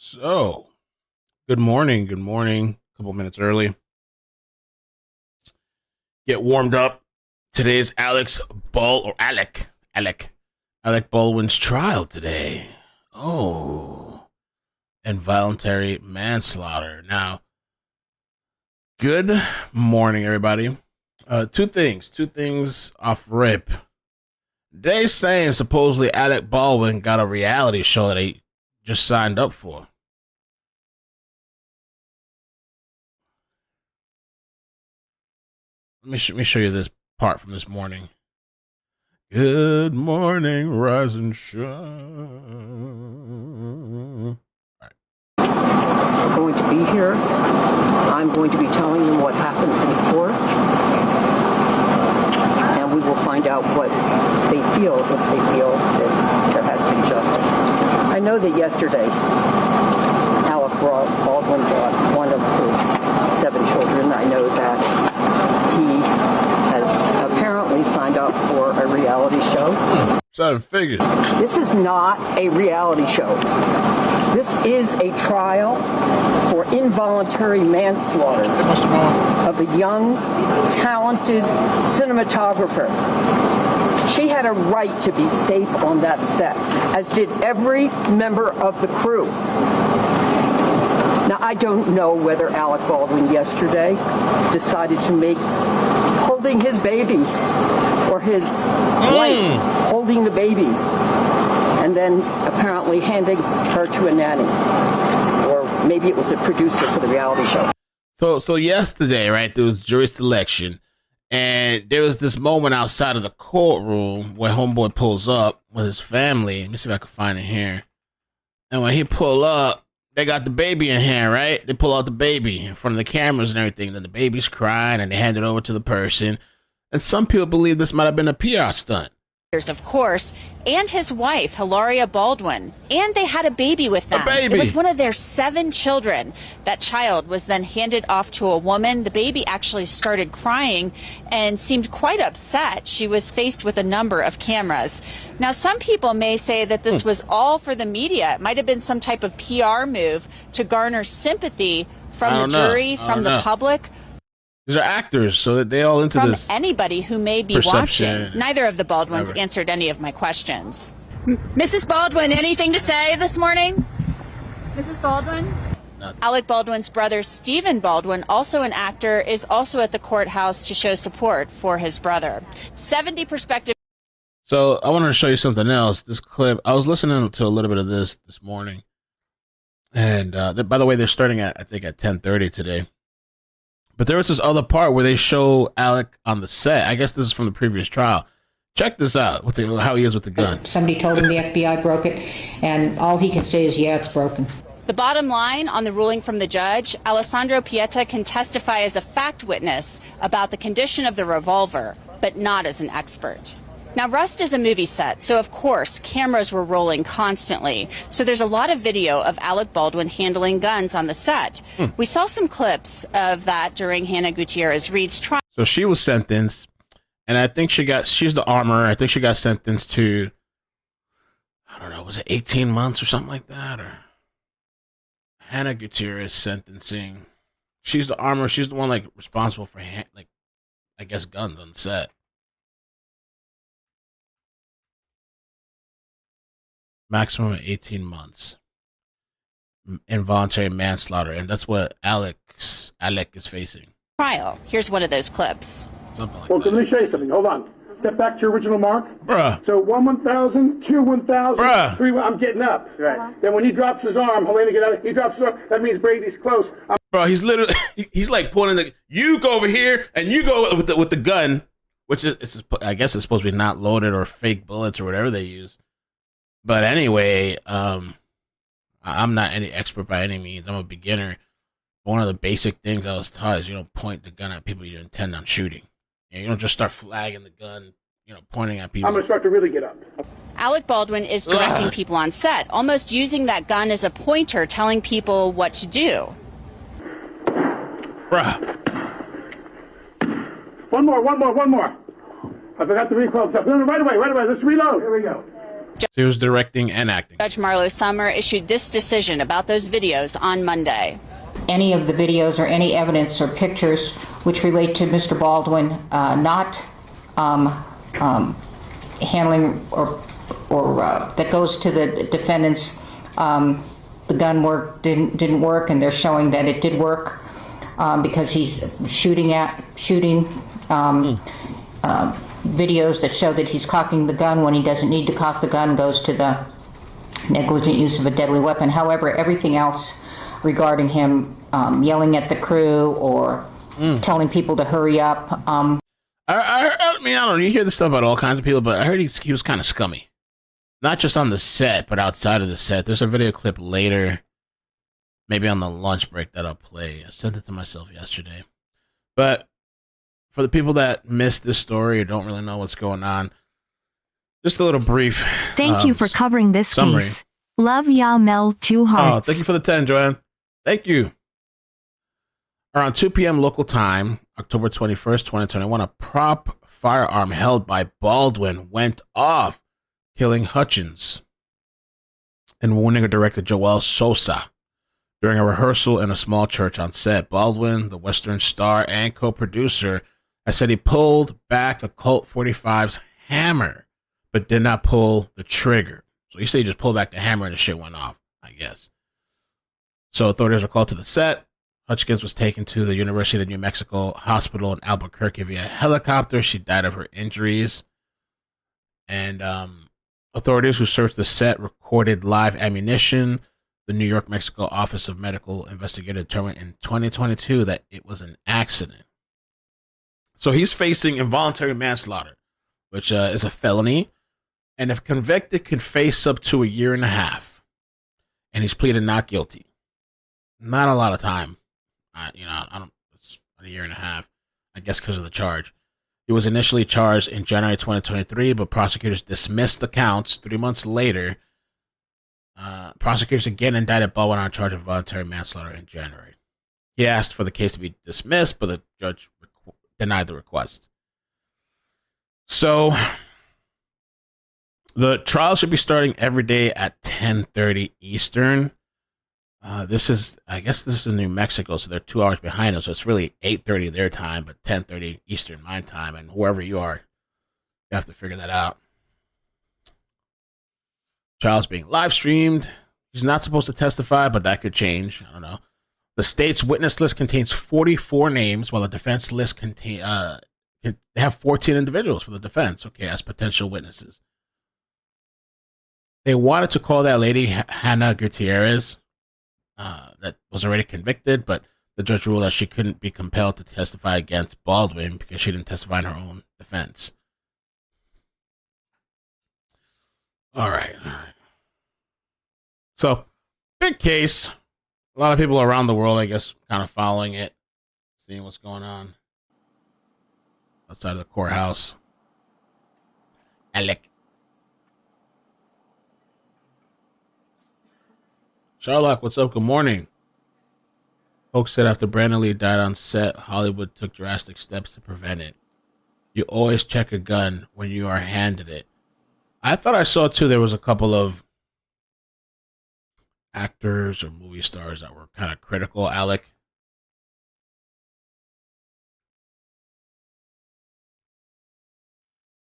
So, good morning. Good morning. A couple minutes early. Get warmed up. Today's Alec Baldwin's trial today. Oh, involuntary manslaughter. Now, good morning, everybody. Two things off rip. They saying supposedly Alec Baldwin got a reality show that he just signed up for. Let me show you this part from this morning. Good morning, rise and shine. Are going to be here. I'm going to be telling them what happens in court. And we will find out what they feel, if they feel that there has been justice. I know that yesterday, Alec Baldwin brought one of his 7 children. I know that he has apparently signed up for a reality show. 7 figures. This is not a reality show. This is a trial for involuntary manslaughter of a young, talented cinematographer. She had a right to be safe on that set, as did every member of the crew. Now, I don't know whether Alec Baldwin yesterday decided to make holding his baby or his wife holding the baby and then apparently handing her to a nanny. Or maybe it was a producer for the reality show. So yesterday, right, there was jury selection, and there was this moment outside of the courtroom where homeboy pulls up with his family. Let me see if I can find it here. And when he pull up, they got the baby in hand, right? They pull out the baby in front of the cameras and everything. Then the baby's crying, and they hand it over to the person. And some people believe this might have been a PR stunt. Of course, and his wife, Hilaria Baldwin, and they had a baby with them. A baby. It was one of their 7 children. That child was then handed off to a woman. The baby actually started crying and seemed quite upset. She was faced with a number of cameras. Now, some people may say that this was all for the media. It might have been some type of PR move to garner sympathy from the jury, from the public. These are actors, so that they all into from this. Anybody who may be watching. Neither of the Baldwins answered any of my questions. Mrs. Baldwin, anything to say this morning? Mrs. Baldwin? Nothing. Alec Baldwin's brother, Stephen Baldwin, also an actor, is also at the courthouse to show support for his brother. 70 perspective. So I wanted to show you something else. This clip, I was listening to a little bit of this morning. And by the way, they're starting at, I think, at 10:30 today. But there was this other part where they show Alec on the set. I guess this is from the previous trial. Check this out, with how he is with the gun. Somebody told him the FBI broke it, and all he can say is, yeah, it's broken. The bottom line on the ruling from the judge, Alessandro Pieta can testify as a fact witness about the condition of the revolver, but not as an expert. Now, Rust is a movie set, so of course, cameras were rolling constantly. So there's a lot of video of Alec Baldwin handling guns on the set. We saw some clips of that during Hannah Gutierrez-Reed's trial. So she was sentenced, and I think she's the armorer. I think she got sentenced to, I don't know, was it 18 months or something like that? Or Hannah Gutierrez sentencing. She's the armorer. She's the one, like, responsible for, I guess, guns on set. Maximum 18 months. Involuntary manslaughter. And that's what Alec is facing. Trial. Here's one of those clips. Something like that. Let me show you something. Hold on. Step back to your original mark. Bruh. So 1,000, 2 1,000, Bruh. 3, I'm getting up. Right. Then when he drops his arm, Helena, get out. He drops his arm. That means Brady's close. Bro, he's literally, he's like pointing the, you go over here and you go with the gun, which is, I guess it's supposed to be not loaded or fake bullets or whatever they use. But anyway, I'm not any expert by any means. I'm a beginner. One of the basic things I was taught is you don't point the gun at people you intend on shooting. You don't just start flagging the gun, pointing at people. I'm going to start to really get up. Alec Baldwin is directing people on set, almost using that gun as a pointer, telling people what to do. Bruh. One more. I forgot to recoil stuff. No, right away. Let's reload. Here we go. So he was directing and acting. Judge Marlo Summer issued this decision about those videos on Monday. Any of the videos or any evidence or pictures which relate to Mr. Baldwin not handling or that goes to the defendants, the gun didn't work, and they're showing that it did work because he's shooting videos that show that he's cocking the gun when he doesn't need to cock the gun, goes to the negligent use of a deadly weapon. However, everything else regarding him yelling at the crew or telling people to hurry up. I mean, I don't know. You hear this stuff about all kinds of people, but I heard he was kind of scummy. Not just on the set, but outside of the set. There's a video clip later, maybe on the lunch break, that I'll play. I sent it to myself yesterday. But for the people that missed this story or don't really know what's going on, just a little brief Thank you for covering this summary. case. Love ya, Mel, 2 hearts. Oh, thank you for the 10, Joanne. Thank you. Around 2 p.m. local time, October 21st, 2021, a prop firearm held by Baldwin went off, killing Hutchins and wounding director Joel Sosa during a rehearsal in a small church on set. Baldwin, the Western star and co-producer, has said he pulled back the Colt 45's hammer, but did not pull the trigger. So you say he just pulled back the hammer and the shit went off, I guess. So authorities were called to the set. Hutchins was taken to the University of New Mexico Hospital in Albuquerque via helicopter. She died of her injuries. And authorities who searched the set recorded live ammunition. The New York, Mexico Office of Medical Investigator determined in 2022 that it was an accident. So he's facing involuntary manslaughter, which is a felony. And if convicted, could face up to 1.5 years. And he's pleaded not guilty. Not a lot of time. It's 1.5 years, I guess, because of the charge. He was initially charged in January 2023, but prosecutors dismissed the counts. 3 months later, prosecutors again indicted Baldwin on a charge of voluntary manslaughter in January. He asked for the case to be dismissed, but the judge denied the request. So the trial should be starting every day at 10:30 Eastern. This is in New Mexico, so they're 2 hours behind us. So it's really 8:30 their time, but 10:30 Eastern my time. And wherever you are, you have to figure that out. Trial's being live streamed. He's not supposed to testify, but that could change. I don't know. The state's witness list contains 44 names, while the defense list they have 14 individuals for the defense, as potential witnesses. They wanted to call that lady Hannah Gutierrez, that was already convicted, but the judge ruled that she couldn't be compelled to testify against Baldwin because she didn't testify in her own defense. All right. So, big case. A lot of people around the world, I guess, kind of following it, seeing what's going on outside of the courthouse. Alec. Sherlock, what's up? Good morning. Folks said after Brandon Lee died on set, Hollywood took drastic steps to prevent it. You always check a gun when you are handed it. I thought I saw, too, there was a couple of actors or movie stars that were kind of critical, Alec.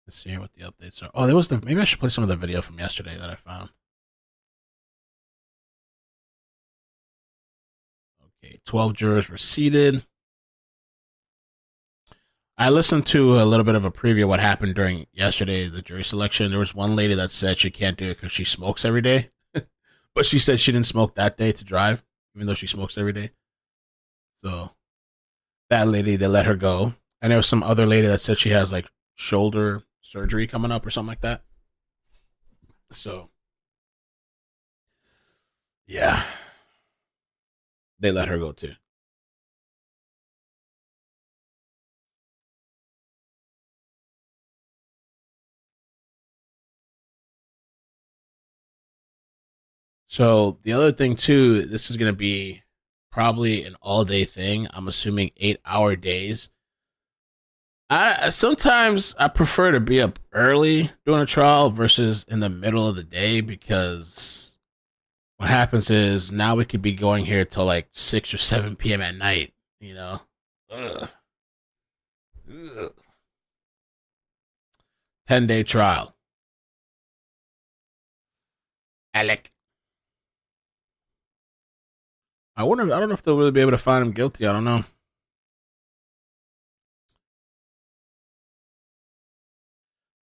Let's see what the updates are. Oh, there was maybe I should play some of the video from yesterday that I found. Okay, 12 jurors were seated. I listened to a little bit of a preview of what happened during yesterday, the jury selection. There was one lady that said she can't do it because she smokes every day. But she said she didn't smoke that day to drive, even though she smokes every day. So that lady, they let her go. And there was some other lady that said she has like shoulder surgery coming up or something like that. So, yeah. They let her go too. So the other thing too, this is going to be probably an all-day thing. I'm assuming 8-hour days. Sometimes I prefer to be up early doing a trial versus in the middle of the day, because what happens is now we could be going here till like 6 or 7 p.m. at night, you know? Ugh. 10-day trial. Alec. I don't know if they'll really be able to find him guilty. I don't know.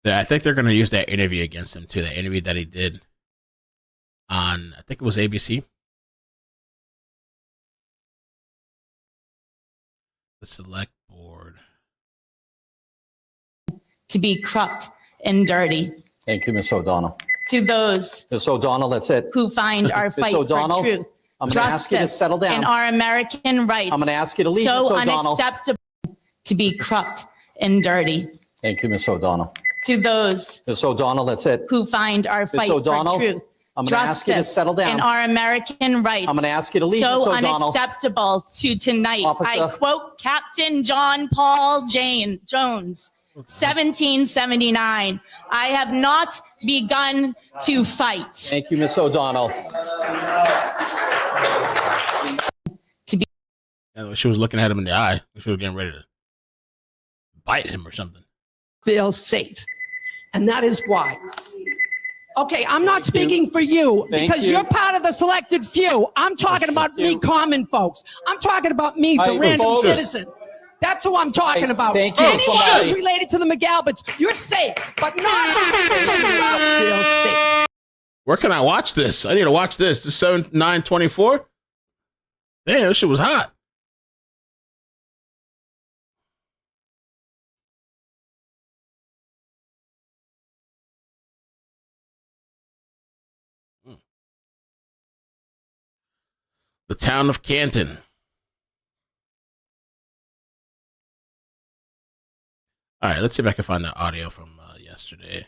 I think they're going to use that interview against him too. That interview that he did on, I think it was ABC. The select board. To be corrupt and dirty. Thank you, Ms. O'Donnell. To those Ms. O'Donnell, that's it. who find our fight for O'Donnell, truth, I'm going to ask you to justice, settle down. and our American rights. I'm going to ask you to leave, so Ms. O'Donnell. unacceptable to be corrupt and dirty. Thank you, Ms. O'Donnell. To those Ms. O'Donnell, that's it. who find our Ms. fight O'Donnell, for truth, I'm going to ask you to justice, settle down. and our American rights. I'm going to ask you to leave, so Ms. O'Donnell. unacceptable to tonight. Officer. I quote Captain John Paul Jones, 1779. I have not begun to fight. Thank you, Ms. O'Donnell. She was looking at him in the eye. She was getting ready to bite him or something. Feel safe. And that is why. Okay, I'm not speaking for you because you're part of the selected few. I'm talking about me, common folks. I'm talking about me, the random citizen. That's who I'm talking about. Thank you. Anyone who's related to the McGalberts, you're safe, but not feel safe. Where can I watch this? I need to watch this. This 7/9/24. Damn, this shit was hot. The town of Canton. All right, let's see if I can find the audio from yesterday.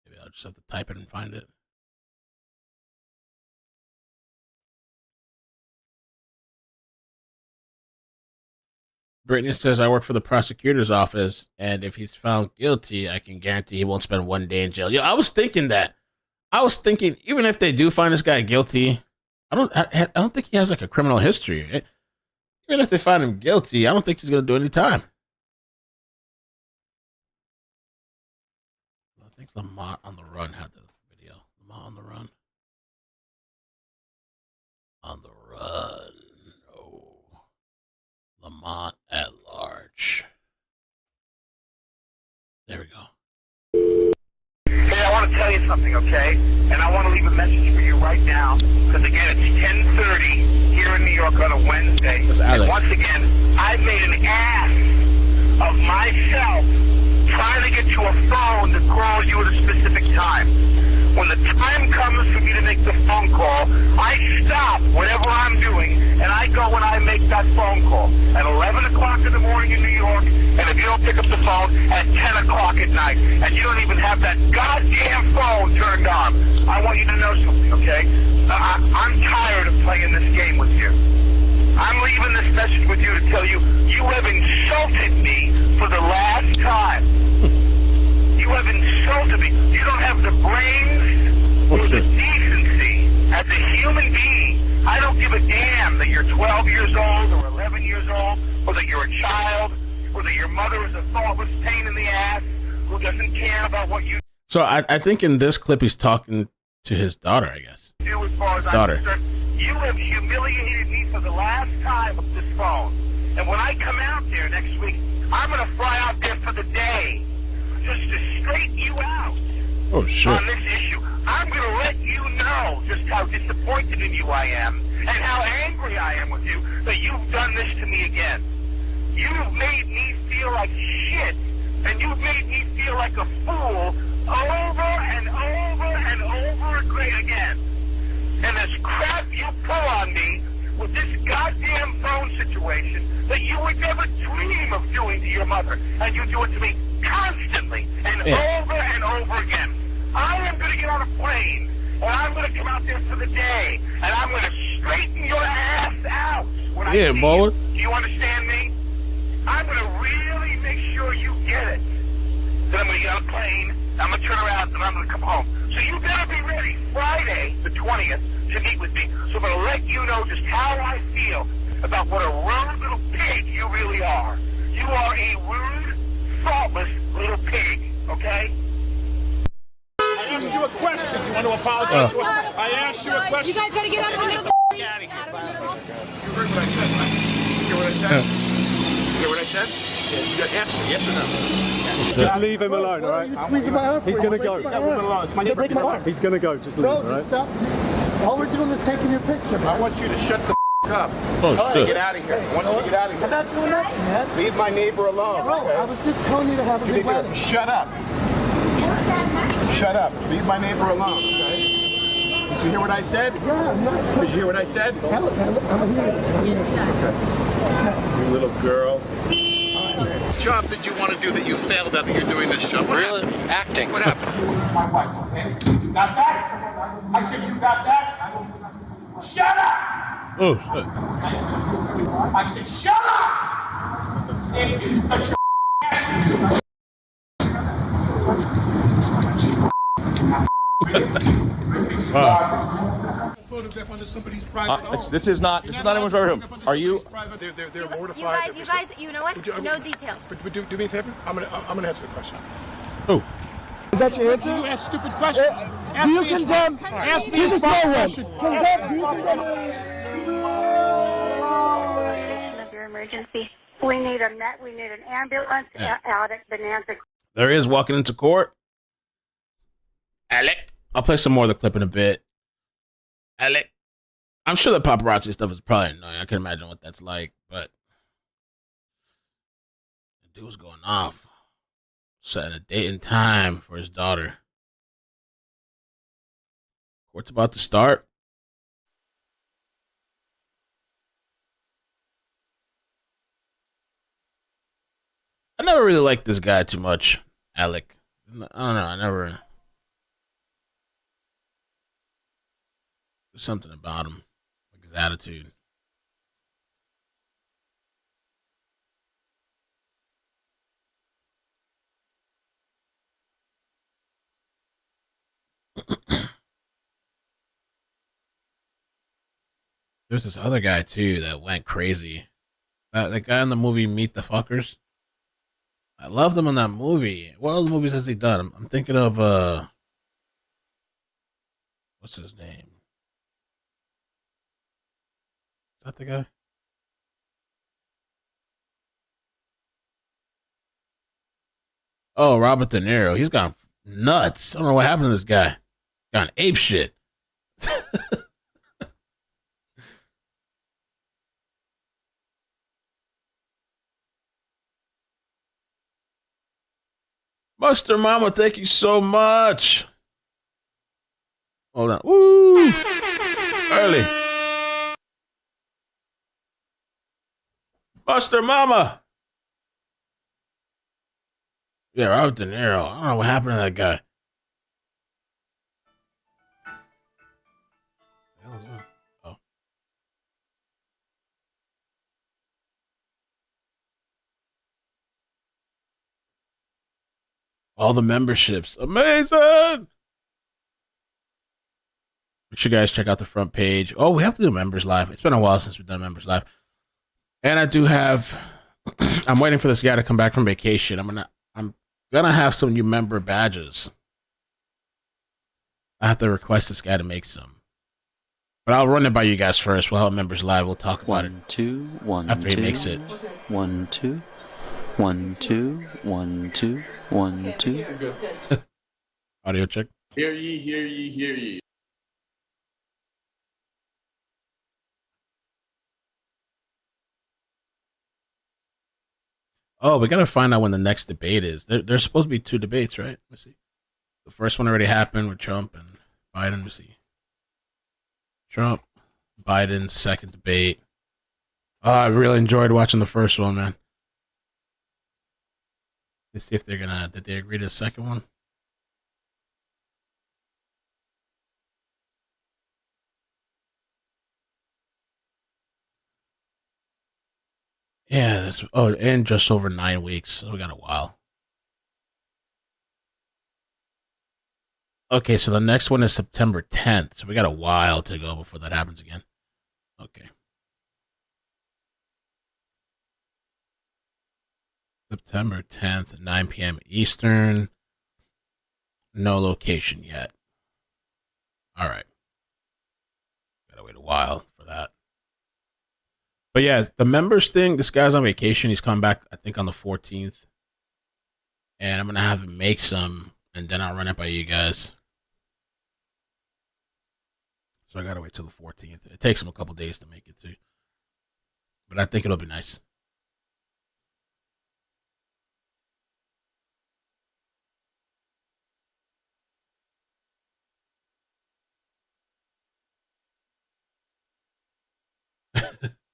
Maybe I'll just have to type it and find it. Brittany says, I work for the prosecutor's office, and if he's found guilty, I can guarantee he won't spend 1 day in jail. Yo, I was thinking that. I was thinking, even if they do find this guy guilty, I don't think he has like a criminal history. Even if they find him guilty, I don't think he's going to do any time. I think Lamont on the Run had the video. Lamont on the Run. On the Run. Lamont at large. There we go. Hey, I want to tell you something, okay? And I want to leave a message for you right now, because again, it's 10:30 here in New York on a Wednesday. And once again, I made an ass of myself trying to get you a phone to call you at a specific time. When the time comes for me to make the phone call, I stop whatever I'm doing, and I go when I make that phone call. At 11 o'clock in the morning in New York, and if you don't pick up the phone, at 10 o'clock at night, and you don't even have that goddamn phone turned on. I want you to know something, okay? I'm tired of playing this game with you. I'm leaving this message with you to tell you, you have insulted me for the last time. You have insulted me. You don't have the brains or the decency as a human being. I don't give a damn that you're 12 years old or 11 years old, or that you're a child, or that your mother is a thoughtless pain in the ass who doesn't care about what you So I think in this clip he's talking to his daughter, I guess. do. As far as I'm concerned, you have humiliated me for the last time with this phone. And when I come out there next week, I'm going to fly out there for the day just to straighten you out. Oh, shit. On this issue. I'm going to let you know just how disappointed in you I am and how angry I am with you that you've done this to me again. You've made me feel like shit, and you've made me feel like a fool over and over and over again. And this crap you pull on me with this goddamn phone situation that you would never dream of doing to your mother, and you do it to me constantly and over again. I am going to get on a plane, and I'm going to come out there for the day, and I'm going to straighten your ass out. When I see you. Do you understand me? I'm going to really make sure you get it. Then I'm going to get on a plane, I'm going to turn around, and I'm going to come home. So you better be ready Friday, the 20th, to meet with me. So I'm going to let you know just how I feel about what a rude little pig you really are. You are a rude, thoughtless little pig, okay? I asked you a question. You want to apologize? I asked you a question. You guys gotta get out of the middle. Get out of here. You heard what I said, right? You hear what I said? You hear what I said? Yeah, you got to answer me, yes or no? Just leave him alone, all right? He's going to go. He's going to go. Just leave him, all right? Stop. All we're doing is taking your picture, man. I want you to shut the up. Oh, shit. Get out of here. I want you to get out of here. I'm not doing nothing, man. Leave my neighbor alone. Bro, okay? I was just telling you to have a good wedding. Shut up. Shut up. Leave my neighbor alone, okay? Did you hear what I said? Yeah, I'm not. Did you hear what I said? I'm here. You little girl. Job did you want to do that you failed at, but you're doing this job? Really? Acting. What happened? My wife, okay? Got that? I said you got that? Shut up! Oh, shit. I said shut up! Stand here, touch your ass. Photograph under somebody's private This is not anyone's room. Are you? They're mortified. You guys, you know what? No details. But do me a favor. I'm gonna answer the question. Oh. Is that your answer? You ask stupid questions. Do you condemn? Ask me a smart question. Of your emergency. We need an ambulance out at Bonanza. There he is walking into court. Alec. I'll play some more of the clip in a bit. Alec. I'm sure the paparazzi stuff is probably annoying. I can imagine what that's like, but the dude was going off. Setting a date and time for his daughter. Court's about to start. I never really liked this guy too much, Alec. I don't know. I never. There's something about him, like his attitude. There's this other guy too that went crazy. That guy in the movie Meet the Fuckers. I loved him in that movie. What other movies has he done? I'm thinking of what's his name? Is that the guy? Oh, Robert De Niro. He's gone nuts. I don't know what happened to this guy. Gone ape shit. Buster Mama, thank you so much. Hold on. Woo! Early. Buster Mama. Yeah, Robert De Niro. I don't know what happened to that guy. Oh. All the memberships. Amazing. Make sure you guys check out the front page. Oh, we have to do members live. It's been a while since we've done members live. And I do have I'm waiting for this guy to come back from vacation. I'm gonna have some new member badges. I have to request this guy to make some. But I'll run it by you guys first. We'll have members live. We'll talk about it. 1 2 after he makes it. 1 2 1 2 1 2 1 2. Audio check. Hear ye, hear ye, hear ye. Oh, we gotta find out when the next debate is. There's supposed to be 2 debates, right? Let's see. The first one already happened with Trump and Biden. Let's see. Trump, Biden, second debate. Oh, I really enjoyed watching the first one, man. Let's see if they're gonna. Did they agree to the second one? Yeah. And just over 9 weeks. So we got a while. Okay, so the next one is September 10th. So we got a while to go before that happens again. Okay. September 10th, 9 p.m. Eastern. No location yet. All right. Gotta wait a while for that. But yeah, the members thing, this guy's on vacation. He's coming back, I think, on the 14th. And I'm going to have him make some, and then I'll run it by you guys. So I got to wait till the 14th. It takes him a couple days to make it, too. But I think it'll be nice.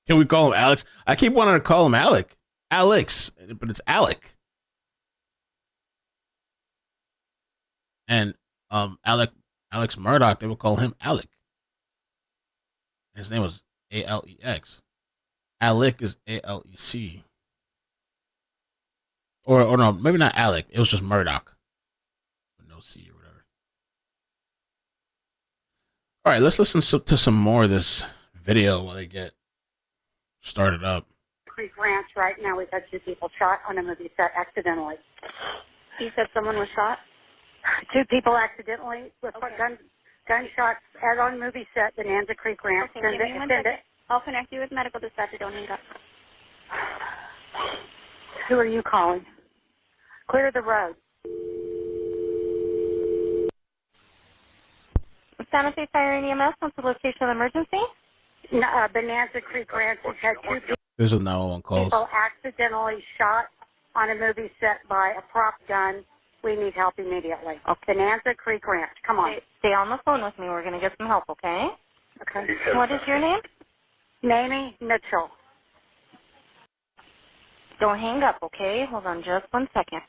Can we call him Alex? I keep wanting to call him Alec. Alex, but it's Alec. And Alex Murdoch, they would call him Alec. His name was Alex. Alec is Alec. Or no, maybe not Alec. It was just Murdoch. No C or whatever. All right, let's listen to some more of this video while they get started up. Creek Ranch right now. We've had 2 people shot on a movie set accidentally. You said someone was shot? 2 people accidentally with gunshots as on movie set, Bonanza Creek Ranch. Okay, give me 1 second. I'll connect you with medical dispatcher. Don't hang up. Who are you calling? Clear the road. Santa Fe Fire and EMS, what's the location of the emergency? Bonanza Creek Ranch. We've had 2 There's a 911 calls. people accidentally shot on a movie set by a prop gun. We need help immediately. Okay. Bonanza Creek Ranch. Come on. Stay on the phone with me. We're going to get some help, okay? Okay. What is your name? Mamie Mitchell. Don't hang up, okay? Hold on just 1 second.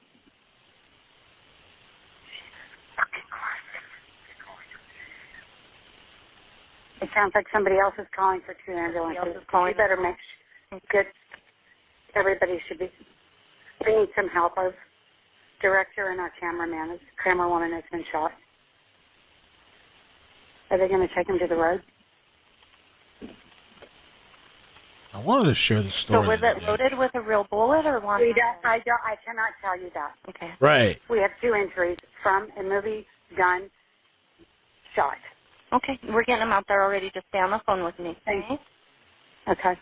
It sounds like somebody else is calling for 2 ambulances. You better make good. Everybody should be. We need some help. Our director and our cameraman, camerawoman has been shot. Are they going to take him to the road? I wanted to share the story. So was it loaded with a real bullet or one? I cannot tell you that. Okay. Right. We have 2 injuries from a movie gun shot. Okay, we're getting them out there already. Just stay on the phone with me. Okay. Okay.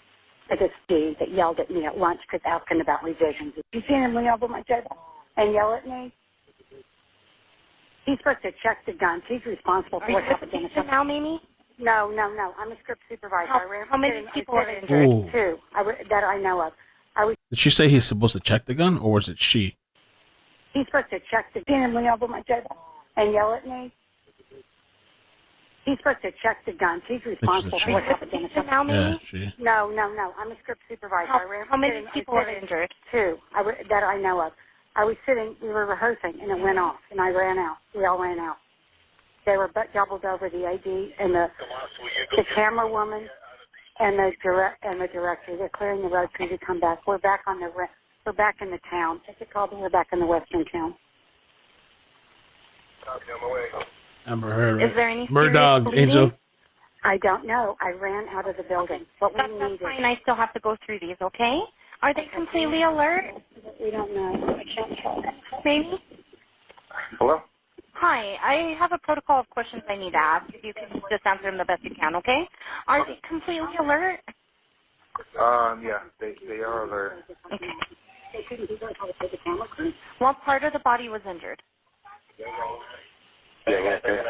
I just see that yelled at me at lunch because asking about revisions. You seen him lean over my table and yell at me? He's supposed to check the guns. He's responsible for what happened in the now, Mimi? No. I'm a script supervisor. How many people are injured? 2 that I know of. Did she say he's supposed to check the gun, or was it she? He's supposed to check the gun and lean over my table and yell at me. He's supposed to check the guns. He's responsible for what happened in the now, Mimi? Yeah, she. No. I'm a script supervisor. How many people are injured? 2 that I know of. I was sitting, we were rehearsing, and it went off, and I ran out. We all ran out. They were doubled over, the AD and the camera woman and the director. They're clearing the road for you to come back. We're back in the town. Is it called? We're back in the western town. Amber Heard, right? Is there any Murdoch, Angel? I don't know. I ran out of the building. But that's fine. I still have to go through these, okay? Are they completely alert? We don't know. I can't tell. Maybe? Hello? Hi, I have a protocol of questions I need to ask. If you can just answer them the best you can, okay? Are they completely alert? Yeah, they are alert. Okay. What part of the body was injured? Yeah, okay.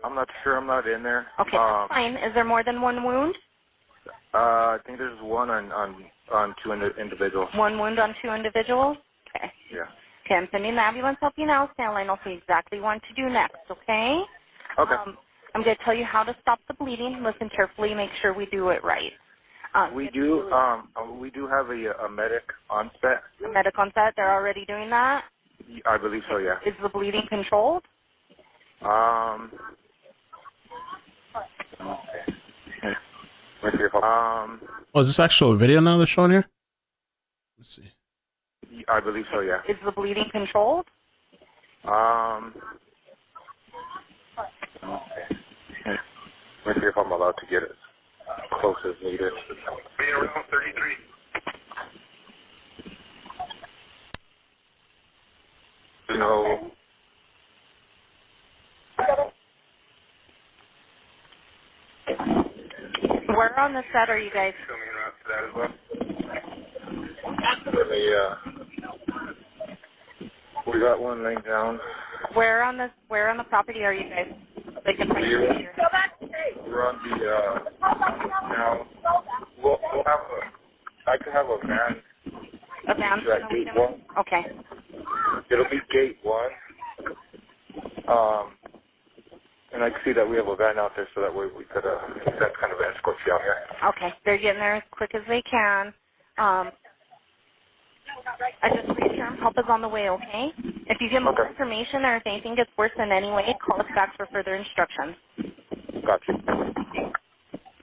I'm not sure. I'm not in there. Okay, that's fine. Is there more than 1 wound? I think there's 1 on 2 individuals. 1 wound on 2 individuals? Okay. Yeah. Okay, I'm sending the ambulance help you now. Stand line. I'll see exactly what to do next, okay? Okay. I'm going to tell you how to stop the bleeding. Listen carefully. Make sure we do it right. We do have a medic on set. A medic on set. They're already doing that. I believe so. Yeah. Is the bleeding controlled? Oh, is this actual video now they're showing here? Let's see. I believe so. Yeah. Is the bleeding controlled? Let's see if I'm allowed to get as close as needed. Being around 33. No. Where on the set are you guys? Coming around to that as well. We got one laying down. Where on the property are you guys? They can find you here. We're on the now. We'll have I could have a van. A van? At gate 1. Okay. It'll be gate 1. And I can see that we have a van out there, so that way we could that's kind of escort you out here. Okay. They're getting there as quick as they can. I just reassure help is on the way, okay? If you get more information or if anything gets worse in any way, call us back for further instructions. Gotcha.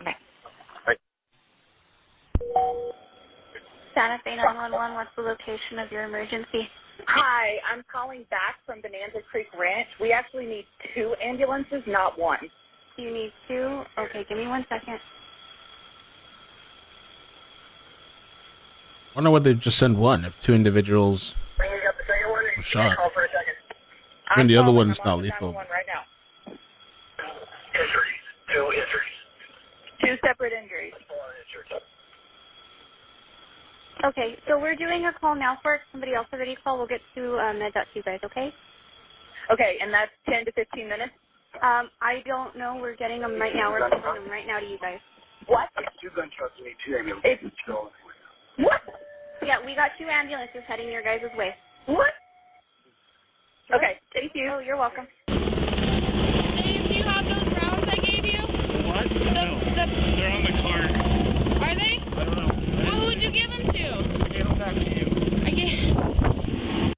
Okay. Bye. Santa Fe 911, what's the location of your emergency? Hi, I'm calling back from Bonanza Creek Ranch. We actually need 2 ambulances, not 1. You need 2? Okay, give me 1 second. I wonder why they just send one if 2 individuals were shot. I mean, the other one's not lethal. Right now. Injuries. 2 injuries. 2 separate injuries. Okay, so we're doing a call now for somebody else already called. We'll get to med to you guys, okay? Okay, and that's 10 to 15 minutes? I don't know. We're getting them right now. We're sending them right now to you guys. What? 2 gunshots and 2 ambulances. What? Yeah, we got 2 ambulances heading your guys' way. What? Okay, thank you. Oh, you're welcome. Dave, do you have those rounds I gave you? What? No. They're on the cart. Are they? I don't know. Well, who'd you give them to? I gave them back to you.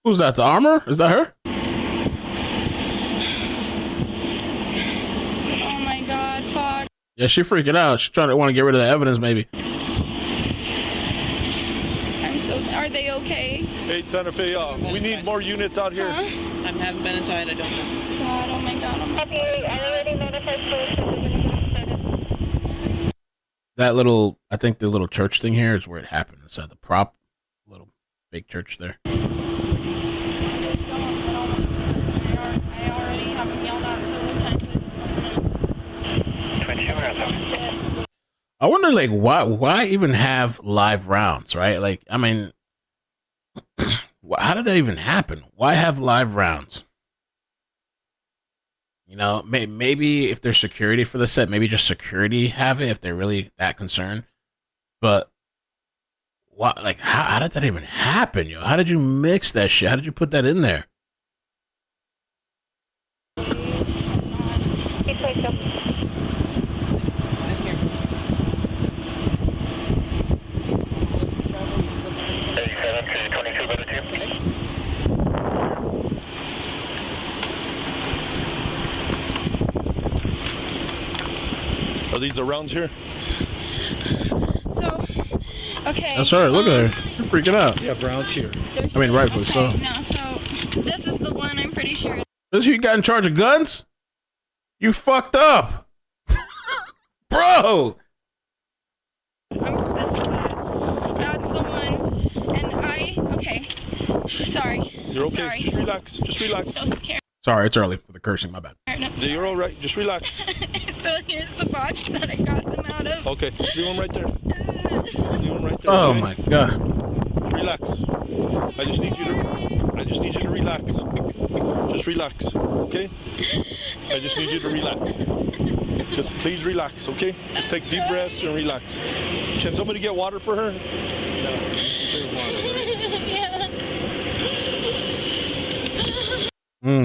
Who's that? The armor? Is that her? Oh my god, fuck. Yeah, she freaking out. She's trying to want to get rid of the evidence, maybe. I'm so. Are they okay? Hey, Santa Fe, we need more units out here. Huh? I haven't been inside, I don't know. God, oh my god, oh my god. That little, I think the little church thing here is where it happened. Inside the prop, little fake church there. I already haven't yelled out several times. I just don't. I wonder, like, why even have live rounds, right? Like, I mean, how did that even happen? Why have live rounds? You know, maybe if there's security for the set, maybe just security have it if they're really that concerned. But what, like, how did that even happen, yo? How did you mix that shit? How did you put that in there? Are these the rounds here? So, okay. That's right. Look at her. You're freaking out. Yeah, rounds here. I mean, rightfully so. No, so this is the one I'm pretty sure. This who you got in charge of guns? You fucked up, bro. That's the one. And okay. Sorry. You're okay. Sorry. Just relax. Just relax. I'm so scared. Sorry, it's early for the cursing. My bad. You're all right. Just relax. So here's the box that I got them out of. Okay, leave them right there. Leave them right there. Oh okay? my god. Relax. I just need you to relax. Just relax, okay? I just need you to relax. Just please relax, okay? Just take deep breaths and relax. Can somebody get water for her?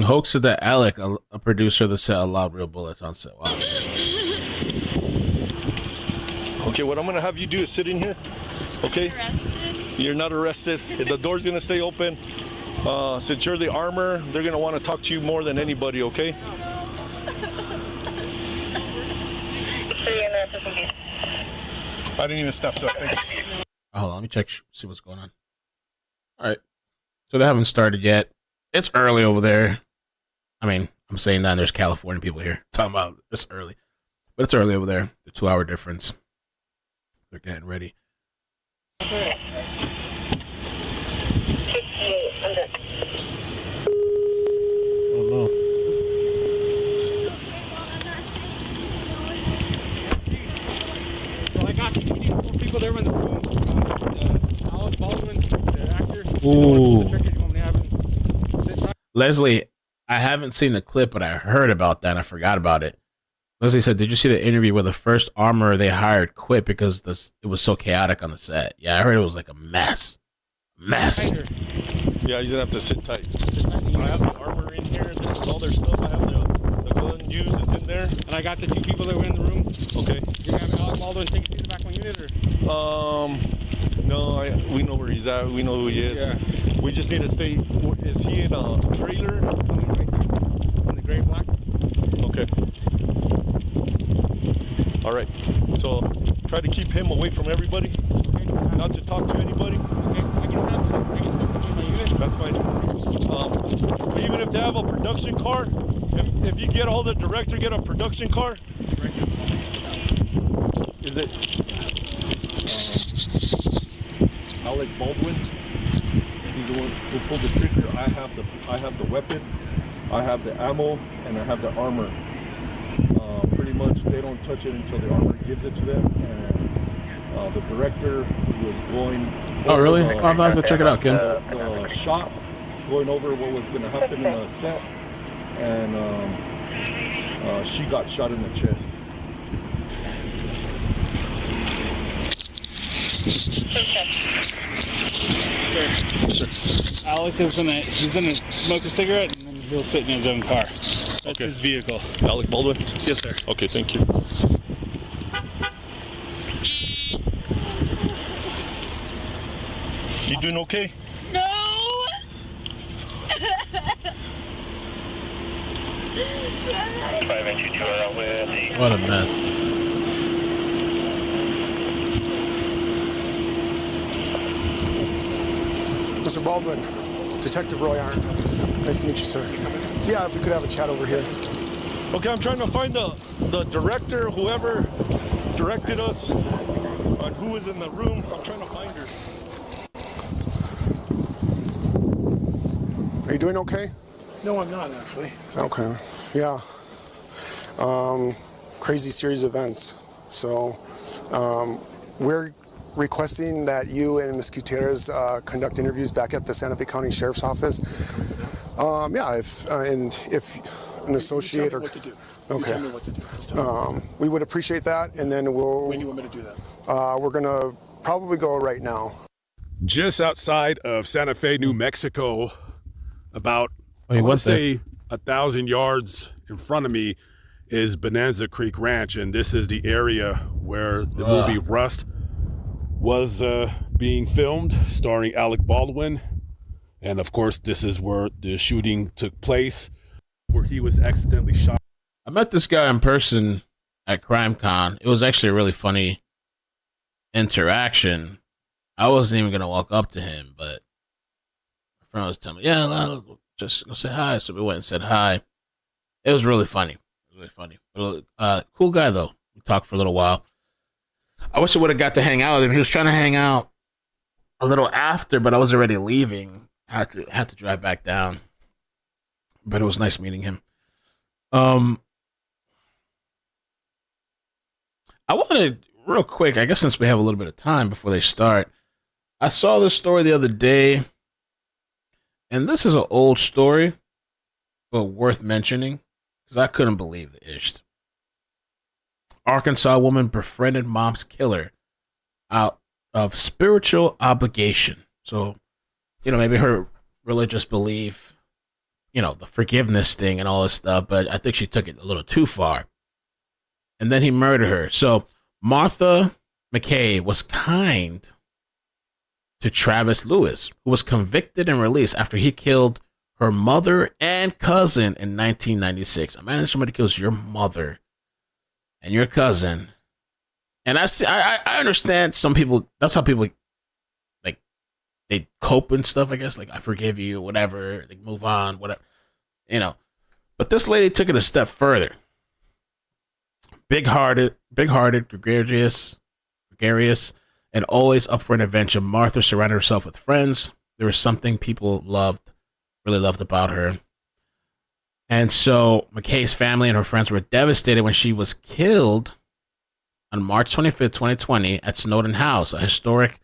Hoax said that Alec, a producer of the set, allowed real bullets on set. Wow. Okay, what I'm gonna have you do is sit in here. Okay? Arrested? You're not arrested. The door's gonna stay open. Since you're the armor, they're gonna want to talk to you more than anybody, okay? I didn't even step up. Thank you. Hold on, let me check, see what's going on. All right. So they haven't started yet. It's early over there. I mean, I'm saying that and there's California people here talking about it's early. But it's early over there. The 2-hour difference. They're getting ready. Oh no. So I got 4 people there in the room. Alec Baldwin, the actor. Ooh. Leslie, I haven't seen the clip, but I heard about that and I forgot about it. Leslie said, did you see the interview where the first armorer they hired quit because it was so chaotic on the set? Yeah, I heard it was like a mess. Yeah, he's gonna have to sit tight. I have the armor in here. This is all their stuff. I have the gun used is in there. And I got the 2 people that were in the room. Okay. You're gonna have Alec Baldwin take a seat in the back of my unit, or? No, we know where he's at. We know who he is. Yeah. We just need to stay. Is he in a trailer? In the gray and black. Okay. All right. So try to keep him away from everybody. Okay. Not to talk to anybody. Okay. I can step between my unit. That's fine. Even if they have a production car, if you get all the director, get a production car. Is it Alec Baldwin? He's the one who pulled the trigger. I have the weapon, I have the ammo, and I have the armor. Pretty much, they don't touch it until the armor gives it to them. And the director was going. Oh, really? I'm about to check it out, Ken. The shop, going over what was going to happen in the set, and she got shot in the chest. Sir. Alec is he's gonna smoke a cigarette and then he'll sit in his own car. That's okay. His vehicle. Alec Baldwin? Yes, sir. Okay, thank you. You doing okay? No! What a mess. Mr. Baldwin, Detective Roy Iron. Nice to meet you, sir. Yeah, if we could have a chat over here. Okay, I'm trying to find the director, whoever directed us, on who was in the room. I'm trying to find her. Are you doing okay? No, I'm not, actually. Okay, yeah. Crazy series of events. So, we're requesting that you and Ms. Gutierrez conduct interviews back at the Santa Fe County Sheriff's Office. Yeah, if an associate or... What to do. Okay. You tell me what to do. We would appreciate that, and then we'll... When do you want me to do that? We're gonna probably go right now. Just outside of Santa Fe, New Mexico, about, I want to say 1,000 yards in front of me is Bonanza Creek Ranch, and this is the area where the movie Rust was being filmed, starring Alec Baldwin. And of course, this is where the shooting took place, where he was accidentally shot. I met this guy in person at CrimeCon. It was actually a really funny interaction. I wasn't even going to walk up to him, but my friend was telling me, yeah, no, just go say hi. So we went and said hi. It was really funny. Cool guy, though. We talked for a little while. I wish I would have got to hang out with him. He was trying to hang out a little after, but I was already leaving. I had to drive back down. But it was nice meeting him. I wanted, real quick, I guess since we have a little bit of time before they start, I saw this story the other day, and this is an old story, but worth mentioning, because I couldn't believe the ish. Arkansas woman befriended mom's killer out of spiritual obligation. So, maybe her religious belief, the forgiveness thing and all this stuff, but I think she took it a little too far. And then he murdered her. So Martha McKay was kind to Travis Lewis, who was convicted and released after he killed her mother and cousin in 1996. Imagine somebody kills your mother and your cousin. And I understand some people, that's how people, like, they cope and stuff, I guess. Like, I forgive you, whatever. Like, move on, whatever. You know. But this lady took it a step further. Big-hearted, gregarious, and always up for an adventure, Martha surrounded herself with friends. There was something people really loved about her. And so McKay's family and her friends were devastated when she was killed on March 25th, 2020 at Snowden House, a historic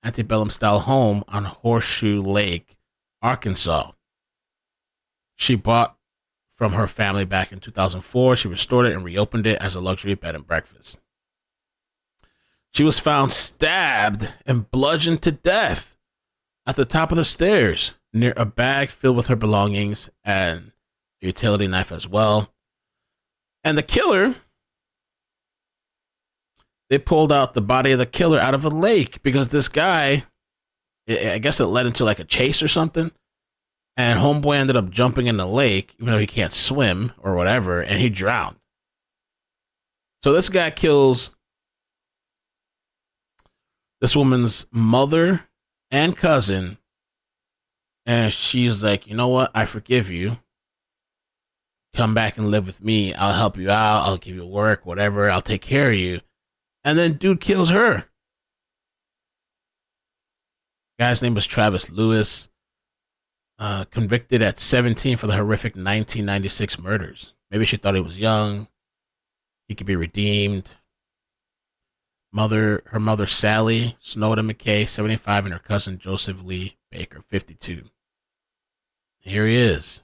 antebellum-style home on Horseshoe Lake, Arkansas. She bought from her family back in 2004. She restored it and reopened it as a luxury bed and breakfast. She was found stabbed and bludgeoned to death at the top of the stairs near a bag filled with her belongings and a utility knife as well. And the killer, they pulled out the body of the killer out of a lake because this guy, I guess it led into like a chase or something. And homeboy ended up jumping in the lake, even though he can't swim or whatever, and he drowned. So this guy kills this woman's mother and cousin, and she's like, you know what? I forgive you. Come back and live with me. I'll help you out. I'll give you work, whatever. I'll take care of you. And then dude kills her. Guy's name was Travis Lewis. Convicted at 17 for the horrific 1996 murders. Maybe she thought he was young. He could be redeemed. Her mother, Sally Snowden McKay, 75, and her cousin, Joseph Lee Baker, 52. Here he is.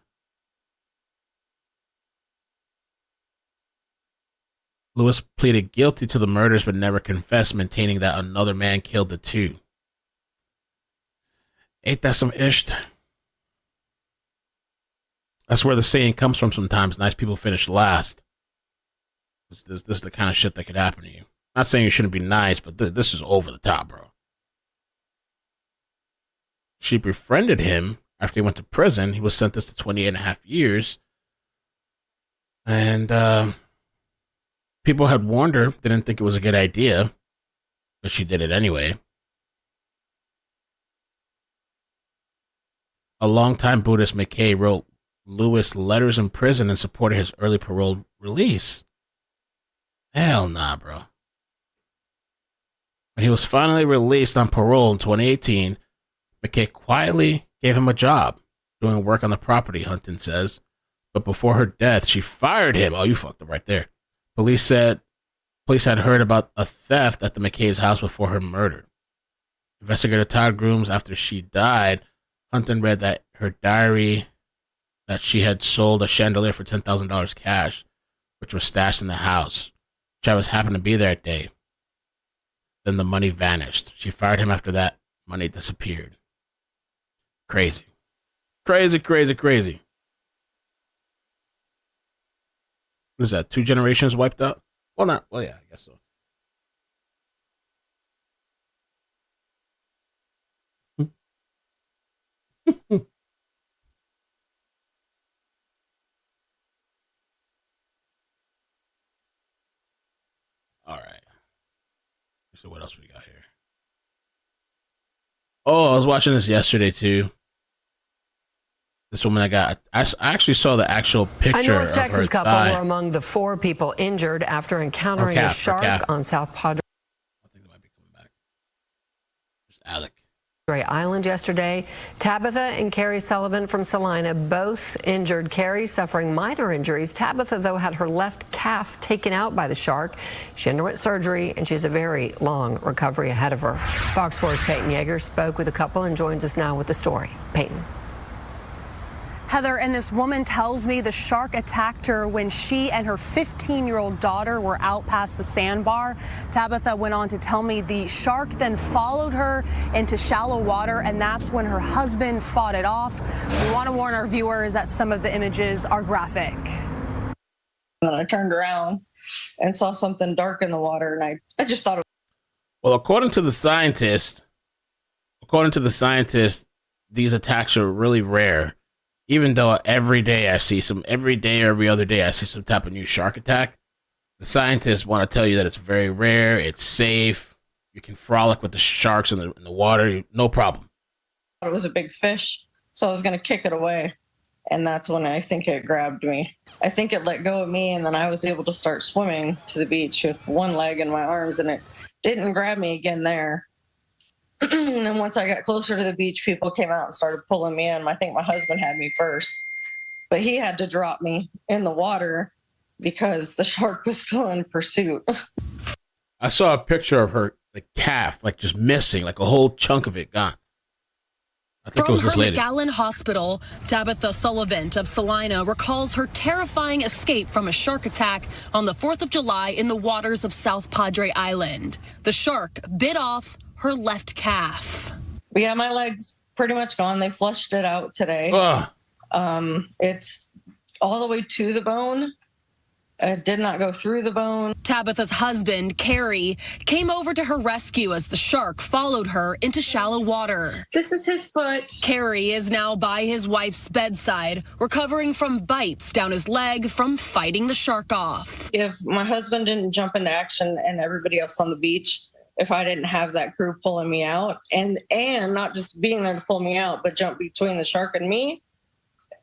Lewis pleaded guilty to the murders but never confessed, maintaining that another man killed the two. Ain't that some ish? That's where the saying comes from sometimes. Nice people finish last. This is the kind of shit that could happen to you. Not saying you shouldn't be nice, but this is over the top, bro. She befriended him after he went to prison. He was sentenced to 28 and a half years. And people had warned her, didn't think it was a good idea, but she did it anyway. A longtime Buddhist, McKay wrote Lewis letters in prison and supported his early parole release. Hell nah, bro. When he was finally released on parole in 2018, McKay quietly gave him a job doing work on the property, Hunton says. But before her death, she fired him. Oh, you fucked up right there. Police had heard about a theft at the McKay's house before her murder. Investigator Todd Grooms, after she died, Hunton read that her diary that she had sold a chandelier for $10,000 cash, which was stashed in the house. Travis happened to be there that day. Then the money vanished. She fired him after that. Money disappeared. Crazy. Crazy, crazy, crazy. What is that? 2 generations wiped out? Well, not. Well, yeah, I guess so. All right. So what else we got here? Oh, I was watching this yesterday too. This woman I actually saw the actual picture. A North Texas couple thigh. were among the 4 people injured after encountering a shark on South Padre Alec. Island yesterday. Tabitha and Carrie Sullivan from Salina both injured. Carrie suffering minor injuries. Tabitha, though, had her left calf taken out by the shark. She underwent surgery, and she has a very long recovery ahead of her. Fox 4's Peyton Yeager spoke with the couple and joins us now with the story. Peyton. Heather, and this woman tells me the shark attacked her when she and her 15-year-old daughter were out past the sandbar. Tabitha went on to tell me the shark then followed her into shallow water, and that's when her husband fought it off. We want to warn our viewers that some of the images are graphic. And I turned around and saw something dark in the water, and I just thought it Well, according to the scientist, these attacks are really rare. Even though every day or every other day I see some type of new shark attack, the scientists want to tell you that it's very rare, it's safe, you can frolic with the sharks in the water, no problem. It was a big fish, so I was going to kick it away. And that's when I think it grabbed me. I think it let go of me, and then I was able to start swimming to the beach with one leg in my arms, and it didn't grab me again there. And then once I got closer to the beach, people came out and started pulling me in. I think my husband had me first, but he had to drop me in the water because the shark was still in pursuit. I saw a picture of her, the calf, like just missing, like a whole chunk of it gone. I think it was this lady. From her McAllen Hospital, Tabitha Sullivan of Salina recalls her terrifying escape from a shark attack on the 4th of July in the waters of South Padre Island. The shark bit off her left calf. Yeah, my leg's pretty much gone. They flushed it out today. It's all the way to the bone. It did not go through the bone. Tabitha's husband, Carrie, came over to her rescue as the shark followed her into shallow water. This is his foot. Carrie is now by his wife's bedside, recovering from bites down his leg from fighting the shark off. If my husband didn't jump into action and everybody else on the beach, if I didn't have that crew pulling me out and not just being there to pull me out, but jump between the shark and me,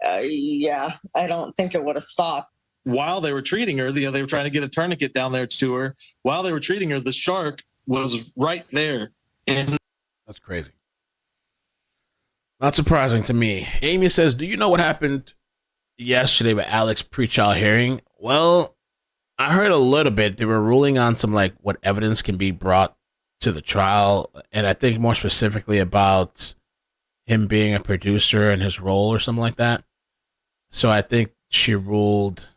I don't think it would have stopped. While they were treating her, they were trying to get a tourniquet down there to her. While they were treating her, the shark was right there. And that's crazy. Not surprising to me. Amy says, do you know what happened yesterday with Alec's pre-trial hearing? Well, I heard a little bit. They were ruling on some, like, what evidence can be brought to the trial. And I think more specifically about him being a producer and his role or something like that. So I think she ruled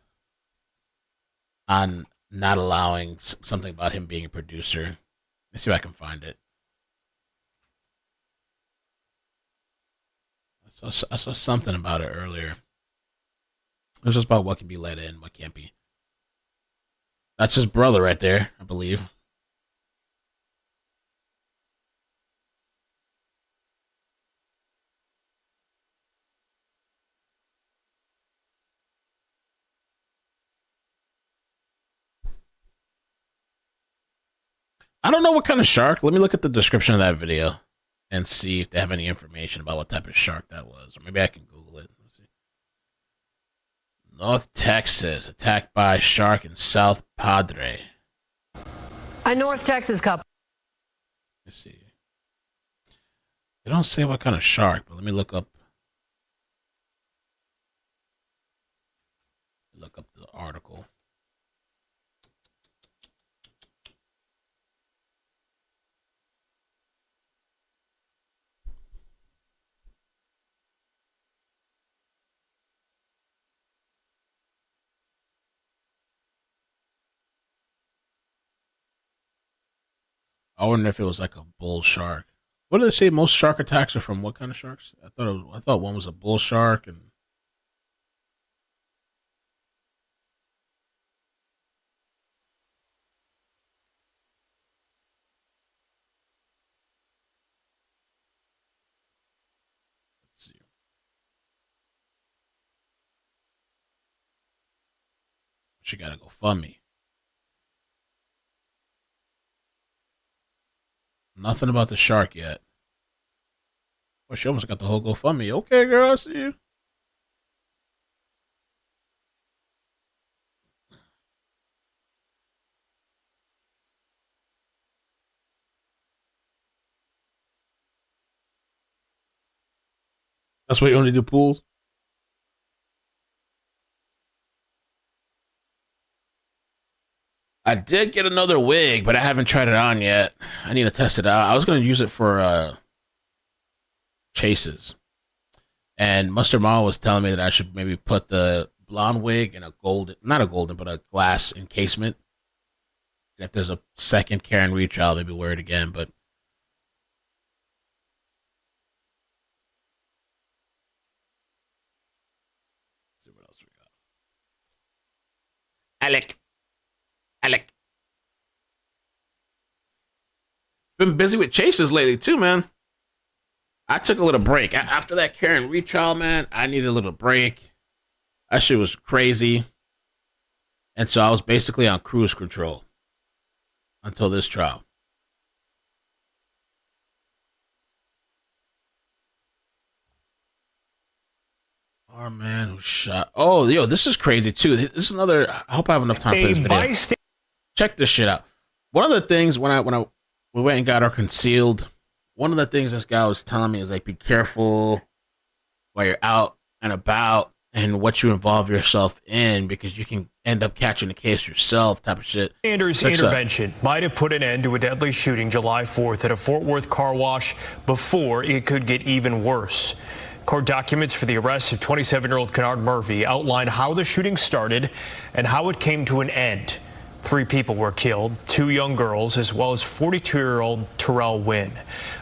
on not allowing something about him being a producer. Let's see if I can find it. I saw something about it earlier. It was just about what can be let in, what can't be. That's his brother right there, I believe. I don't know what kind of shark. Let me look at the description of that video and see if they have any information about what type of shark that was. Or maybe I can Google it. Let's see. North Texas, attacked by shark in South Padre. A North Texas couple. Let's see. They don't say what kind of shark, but let me look up. Look up the article. I wonder if it was like a bull shark. What do they say? Most shark attacks are from what kind of sharks? I thought one was a bull shark and. Let's see. She gotta go fund me. Nothing about the shark yet. Well, she almost got the whole GoFundMe. Okay, girl, I see you. That's why you only do pools? I did get another wig, but I haven't tried it on yet. I need to test it out. I was going to use it for chases. And Mustard Mall was telling me that I should maybe put the blonde wig in a golden, not a golden, but a glass encasement. If there's a second Karen retrial, maybe wear it again, but let's see what else we got. Alec. been busy with chases lately too, man. I took a little break after that Karen retrial, man. I needed a little break. That shit was crazy, and so I was basically on cruise control until this trial. Our man who shot. Oh, yo, this is crazy too. This is another. I hope I have enough time for this video. Check this shit out. One of the things we went and got our concealed. One of the things this guy was telling me is like, be careful while you're out and about and what you involve yourself in, because you can end up catching the case yourself, type of shit. Sanders' intervention might have put an end to a deadly shooting July 4th at a Fort Worth car wash before it could get even worse. Court documents for the arrest of 27-year-old Kennard Murphy outline how the shooting started and how it came to an end. 3 people were killed, 2 young girls, as well as 42-year-old Terrell Wynn.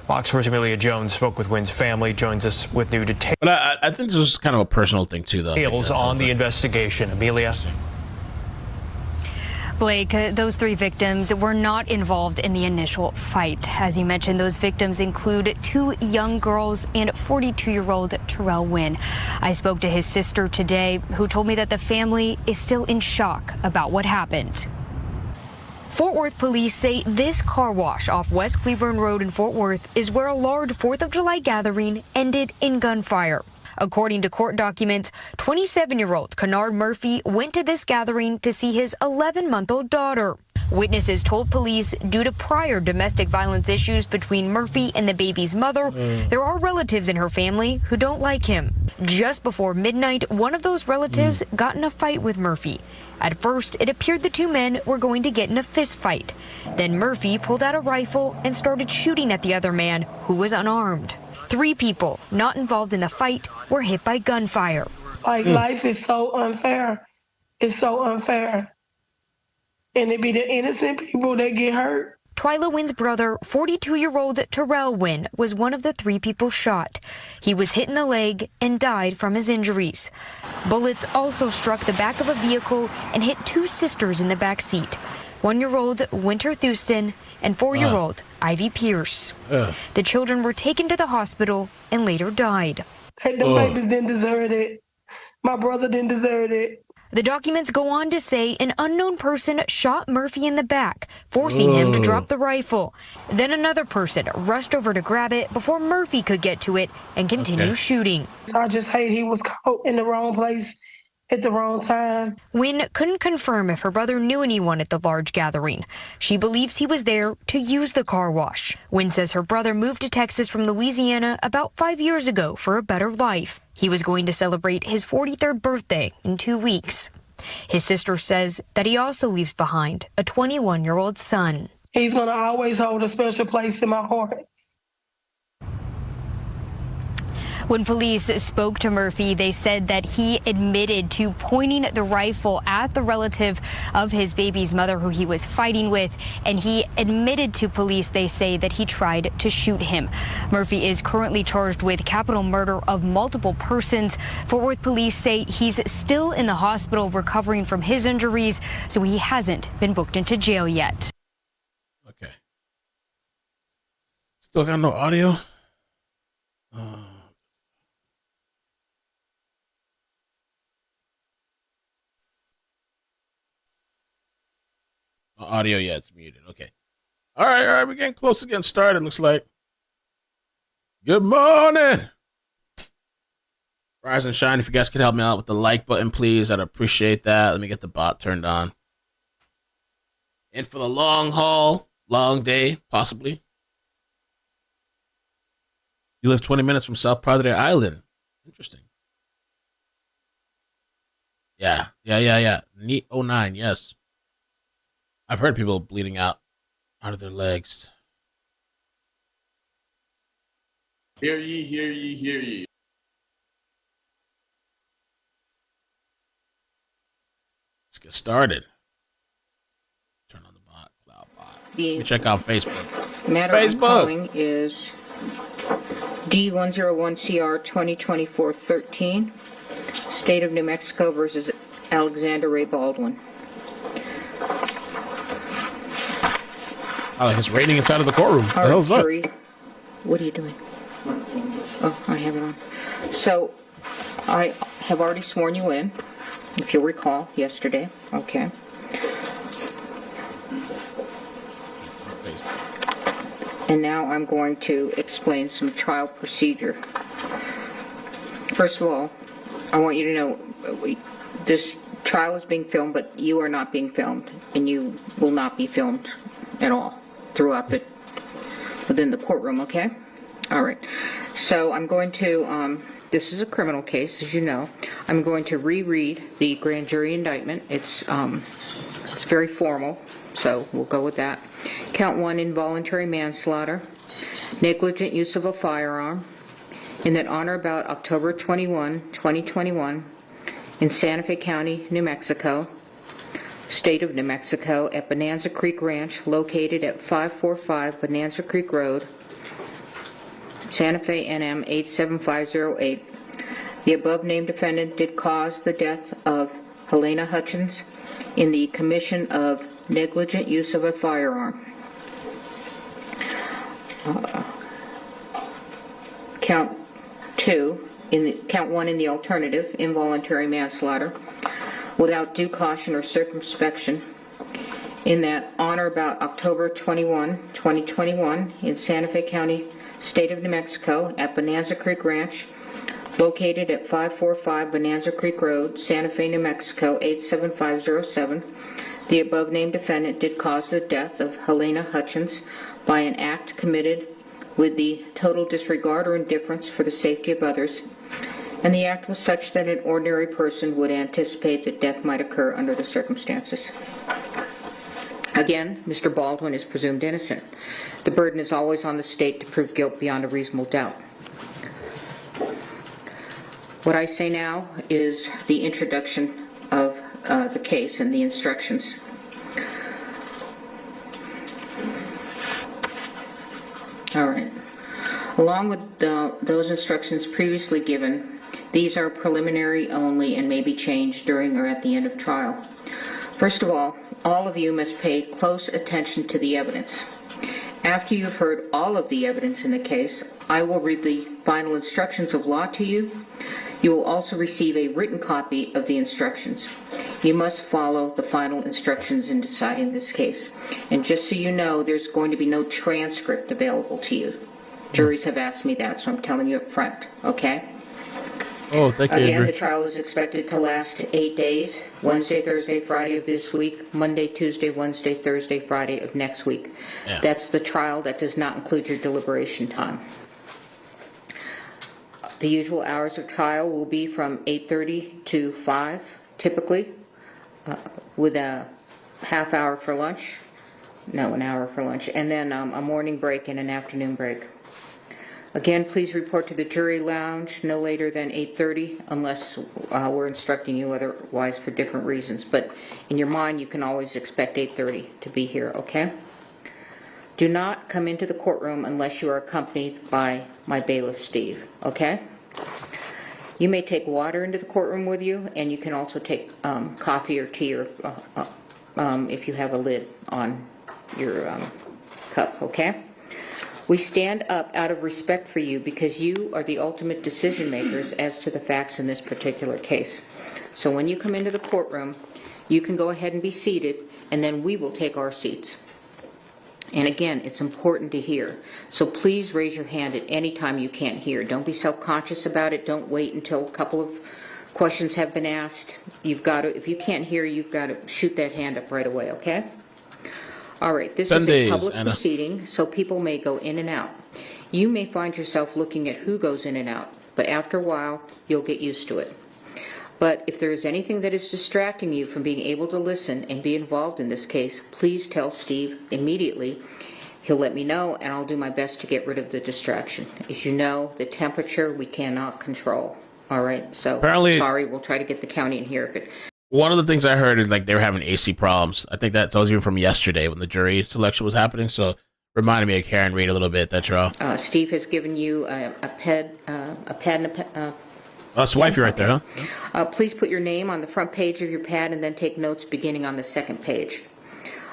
Fox 4's Amelia Jones spoke with Wynn's family, joins us with new details. But I think this is kind of a personal thing too, though. Details on the investigation. Amelia. Blake, those 3 victims were not involved in the initial fight. As you mentioned, those victims include 2 young girls and 42-year-old Terrell Wynn. I spoke to his sister today, who told me that the family is still in shock about what happened. Fort Worth police say this car wash off West Cleburne Road in Fort Worth is where a large 4th of July gathering ended in gunfire. According to court documents, 27-year-old Kennard Murphy went to this gathering to see his 11-month-old daughter. Witnesses told police due to prior domestic violence issues between Murphy and the baby's mother, there are relatives in her family who don't like him. Just before midnight, one of those relatives got in a fight with Murphy. At first, it appeared the 2 men were going to get in a fist fight. Then Murphy pulled out a rifle and started shooting at the other man, who was unarmed. 3 people not involved in the fight were hit by gunfire. Like, life is so unfair. It's so unfair. And it be the innocent people that get hurt. Twyla Wynn's brother, 42-year-old Terrell Wynn, was one of the 3 people shot. He was hit in the leg and died from his injuries. Bullets also struck the back of a vehicle and hit 2 sisters in the back seat. 1-year-old Winter Thuston and 4-year-old Ivy Pierce. The children were taken to the hospital and later died. Hey, the babies didn't deserve it. My brother didn't deserve it. The documents go on to say an unknown person shot Murphy in the back, forcing him to drop the rifle. Then another person rushed over to grab it before Murphy could get to it and continue shooting. I just hate he was caught in the wrong place at the wrong time. Wynn couldn't confirm if her brother knew anyone at the large gathering. She believes he was there to use the car wash. Wynn says her brother moved to Texas from Louisiana about 5 years ago for a better life. He was going to celebrate his 43rd birthday in 2 weeks. His sister says that he also leaves behind a 21-year-old son. He's going to always hold a special place in my heart. When police spoke to Murphy, they said that he admitted to pointing the rifle at the relative of his baby's mother who he was fighting with, and he admitted to police, they say, that he tried to shoot him. Murphy is currently charged with capital murder of multiple persons. Fort Worth police say he's still in the hospital recovering from his injuries, so he hasn't been booked into jail yet. Okay. Still got no audio? No audio yet. It's muted. Okay. All right. We're getting close to getting started, looks like. Good morning. Rise and shine. If you guys could help me out with the like button, please, I'd appreciate that. Let me get the bot turned on. And for the long haul, long day, possibly. You live 20 minutes from South Padre Island. Interesting. Yeah. Neat 09, yes. I've heard people bleeding out of their legs. Hear ye, hear ye, hear ye. Let's get started. Turn on the bot, cloud bot. Let me check out Facebook. Matter I'm calling is D101CR 2024-13, State of New Mexico versus Alexander Ray Baldwin. I like his rating inside of the courtroom. All right, jury. What are you doing? Oh, I have it on. So, I have already sworn you in, if you'll recall, yesterday. Okay. And now I'm going to explain some trial procedure. First of all, I want you to know this trial is being filmed, but you are not being filmed, and you will not be filmed at all throughout within the courtroom, okay? All right. So I'm going to, this is a criminal case, as you know. I'm going to reread the grand jury indictment. It's very formal, so we'll go with that. Count 1, involuntary manslaughter, negligent use of a firearm, in that on or about October 21, 2021, in Santa Fe County, New Mexico, State of New Mexico, at Bonanza Creek Ranch, located at 545 Bonanza Creek Road, Santa Fe, NM 87508. The above-named defendant did cause the death of Helena Hutchins in the commission of negligent use of a firearm. Count 1 in the alternative, involuntary manslaughter, without due caution or circumspection, in that on or about October 21, 2021, in Santa Fe County, State of New Mexico, at Bonanza Creek Ranch, located at 545 Bonanza Creek Road, Santa Fe, New Mexico, 87507, the above-named defendant did cause the death of Helena Hutchins by an act committed with the total disregard or indifference for the safety of others, and the act was such that an ordinary person would anticipate that death might occur under the circumstances. Again, Mr. Baldwin is presumed innocent. The burden is always on the state to prove guilt beyond a reasonable doubt. What I say now is the introduction of the case and the instructions. All right. Along with those instructions previously given, these are preliminary only and may be changed during or at the end of trial. First of all of you must pay close attention to the evidence. After you have heard all of the evidence in the case, I will read the final instructions of law to you. You will also receive a written copy of the instructions. You must follow the final instructions in deciding this case. And just so you know, there's going to be no transcript available to you. Juries have asked me that, so I'm telling you up front, okay? Oh, thank you, Again, Andrew. the trial is expected to last 8 days, Wednesday, Thursday, Friday of this week, Monday, Tuesday, Wednesday, Thursday, Friday of next week. Yeah. That's the trial. That does not include your deliberation time. The usual hours of trial will be from 8:30 to 5, typically, with a half hour for lunch. No, an hour for lunch. And then a morning break and an afternoon break. Again, please report to the jury lounge no later than 8:30 unless we're instructing you otherwise for different reasons. But in your mind, you can always expect 8:30 to be here, okay? Do not come into the courtroom unless you are accompanied by my bailiff, Steve, okay? You may take water into the courtroom with you, and you can also take coffee or tea or if you have a lid on your cup, okay? We stand up out of respect for you because you are the ultimate decision makers as to the facts in this particular case. So when you come into the courtroom, you can go ahead and be seated, and then we will take our seats. And again, it's important to hear. So please raise your hand at any time you can't hear. Don't be self-conscious about it. Don't wait until a couple of questions have been asked. You've got to, if you can't hear, you've got to shoot that hand up right away, okay? All right, this is a public proceeding, so people may go in and out. You may find yourself looking at who goes in and out, but after a while, you'll get used to it. But if there is anything that is distracting you from being able to listen and be involved in this case, please tell Steve immediately. He'll let me know, and I'll do my best to get rid of the distraction. As you know, the temperature we cannot control. All right, so Apparently, sorry, we'll try to get the county in here if it... One of the things I heard is like they were having AC problems. I think that was even from yesterday when the jury selection was happening. So reminded me of Karen Reed a little bit. That's all. Steve has given you a pad and a That's wifey right there, huh? Please put your name on the front page of your pad and then take notes beginning on the second page.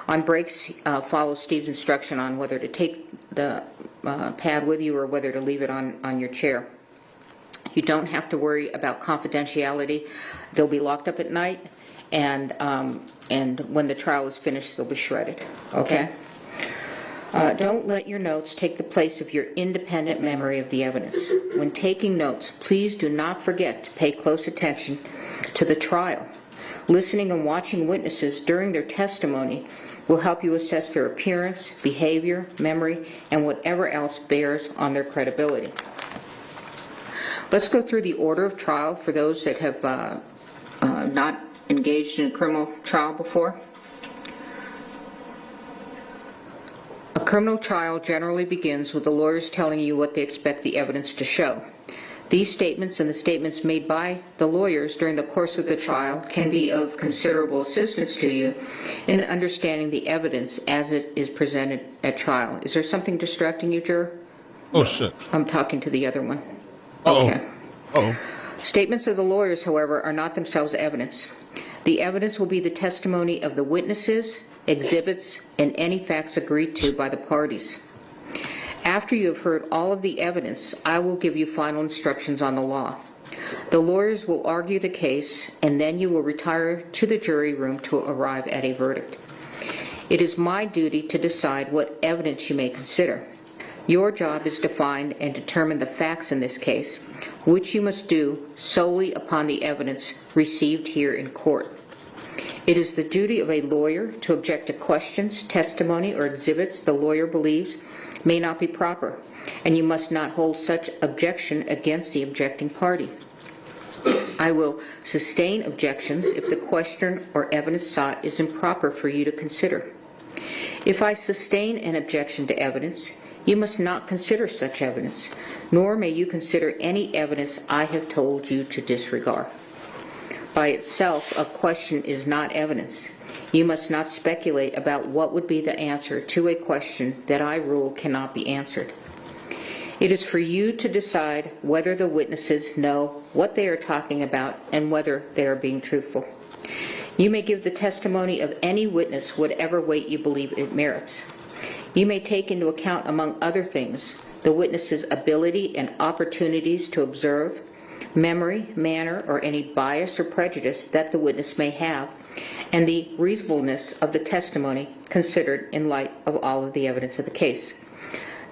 On breaks, follow Steve's instruction on whether to take the pad with you or whether to leave it on your chair. You don't have to worry about confidentiality. They'll be locked up at night, and when the trial is finished, they'll be shredded. Okay? Don't let your notes take the place of your independent memory of the evidence. When taking notes, please do not forget to pay close attention to the trial. Listening and watching witnesses during their testimony will help you assess their appearance, behavior, memory, and whatever else bears on their credibility. Let's go through the order of trial for those that have not engaged in a criminal trial before. A criminal trial generally begins with the lawyers telling you what they expect the evidence to show. These statements and the statements made by the lawyers during the course of the trial can be of considerable assistance to you in understanding the evidence as it is presented at trial. Is there something distracting you, juror? Oh, shit. I'm talking to the other one. Uh-oh. Okay. Uh-oh. Statements of the lawyers, however, are not themselves evidence. The evidence will be the testimony of the witnesses, exhibits, and any facts agreed to by the parties. After you have heard all of the evidence, I will give you final instructions on the law. The lawyers will argue the case, and then you will retire to the jury room to arrive at a verdict. It is my duty to decide what evidence you may consider. Your job is to find and determine the facts in this case, which you must do solely upon the evidence received here in court. It is the duty of a lawyer to object to questions, testimony, or exhibits the lawyer believes may not be proper, and you must not hold such objection against the objecting party. I will sustain objections if the question or evidence sought is improper for you to consider. If I sustain an objection to evidence, you must not consider such evidence, nor may you consider any evidence I have told you to disregard. By itself, a question is not evidence. You must not speculate about what would be the answer to a question that I rule cannot be answered. It is for you to decide whether the witnesses know what they are talking about and whether they are being truthful. You may give the testimony of any witness whatever weight you believe it merits. You may take into account, among other things, the witness's ability and opportunities to observe, memory, manner, or any bias or prejudice that the witness may have, and the reasonableness of the testimony considered in light of all of the evidence of the case.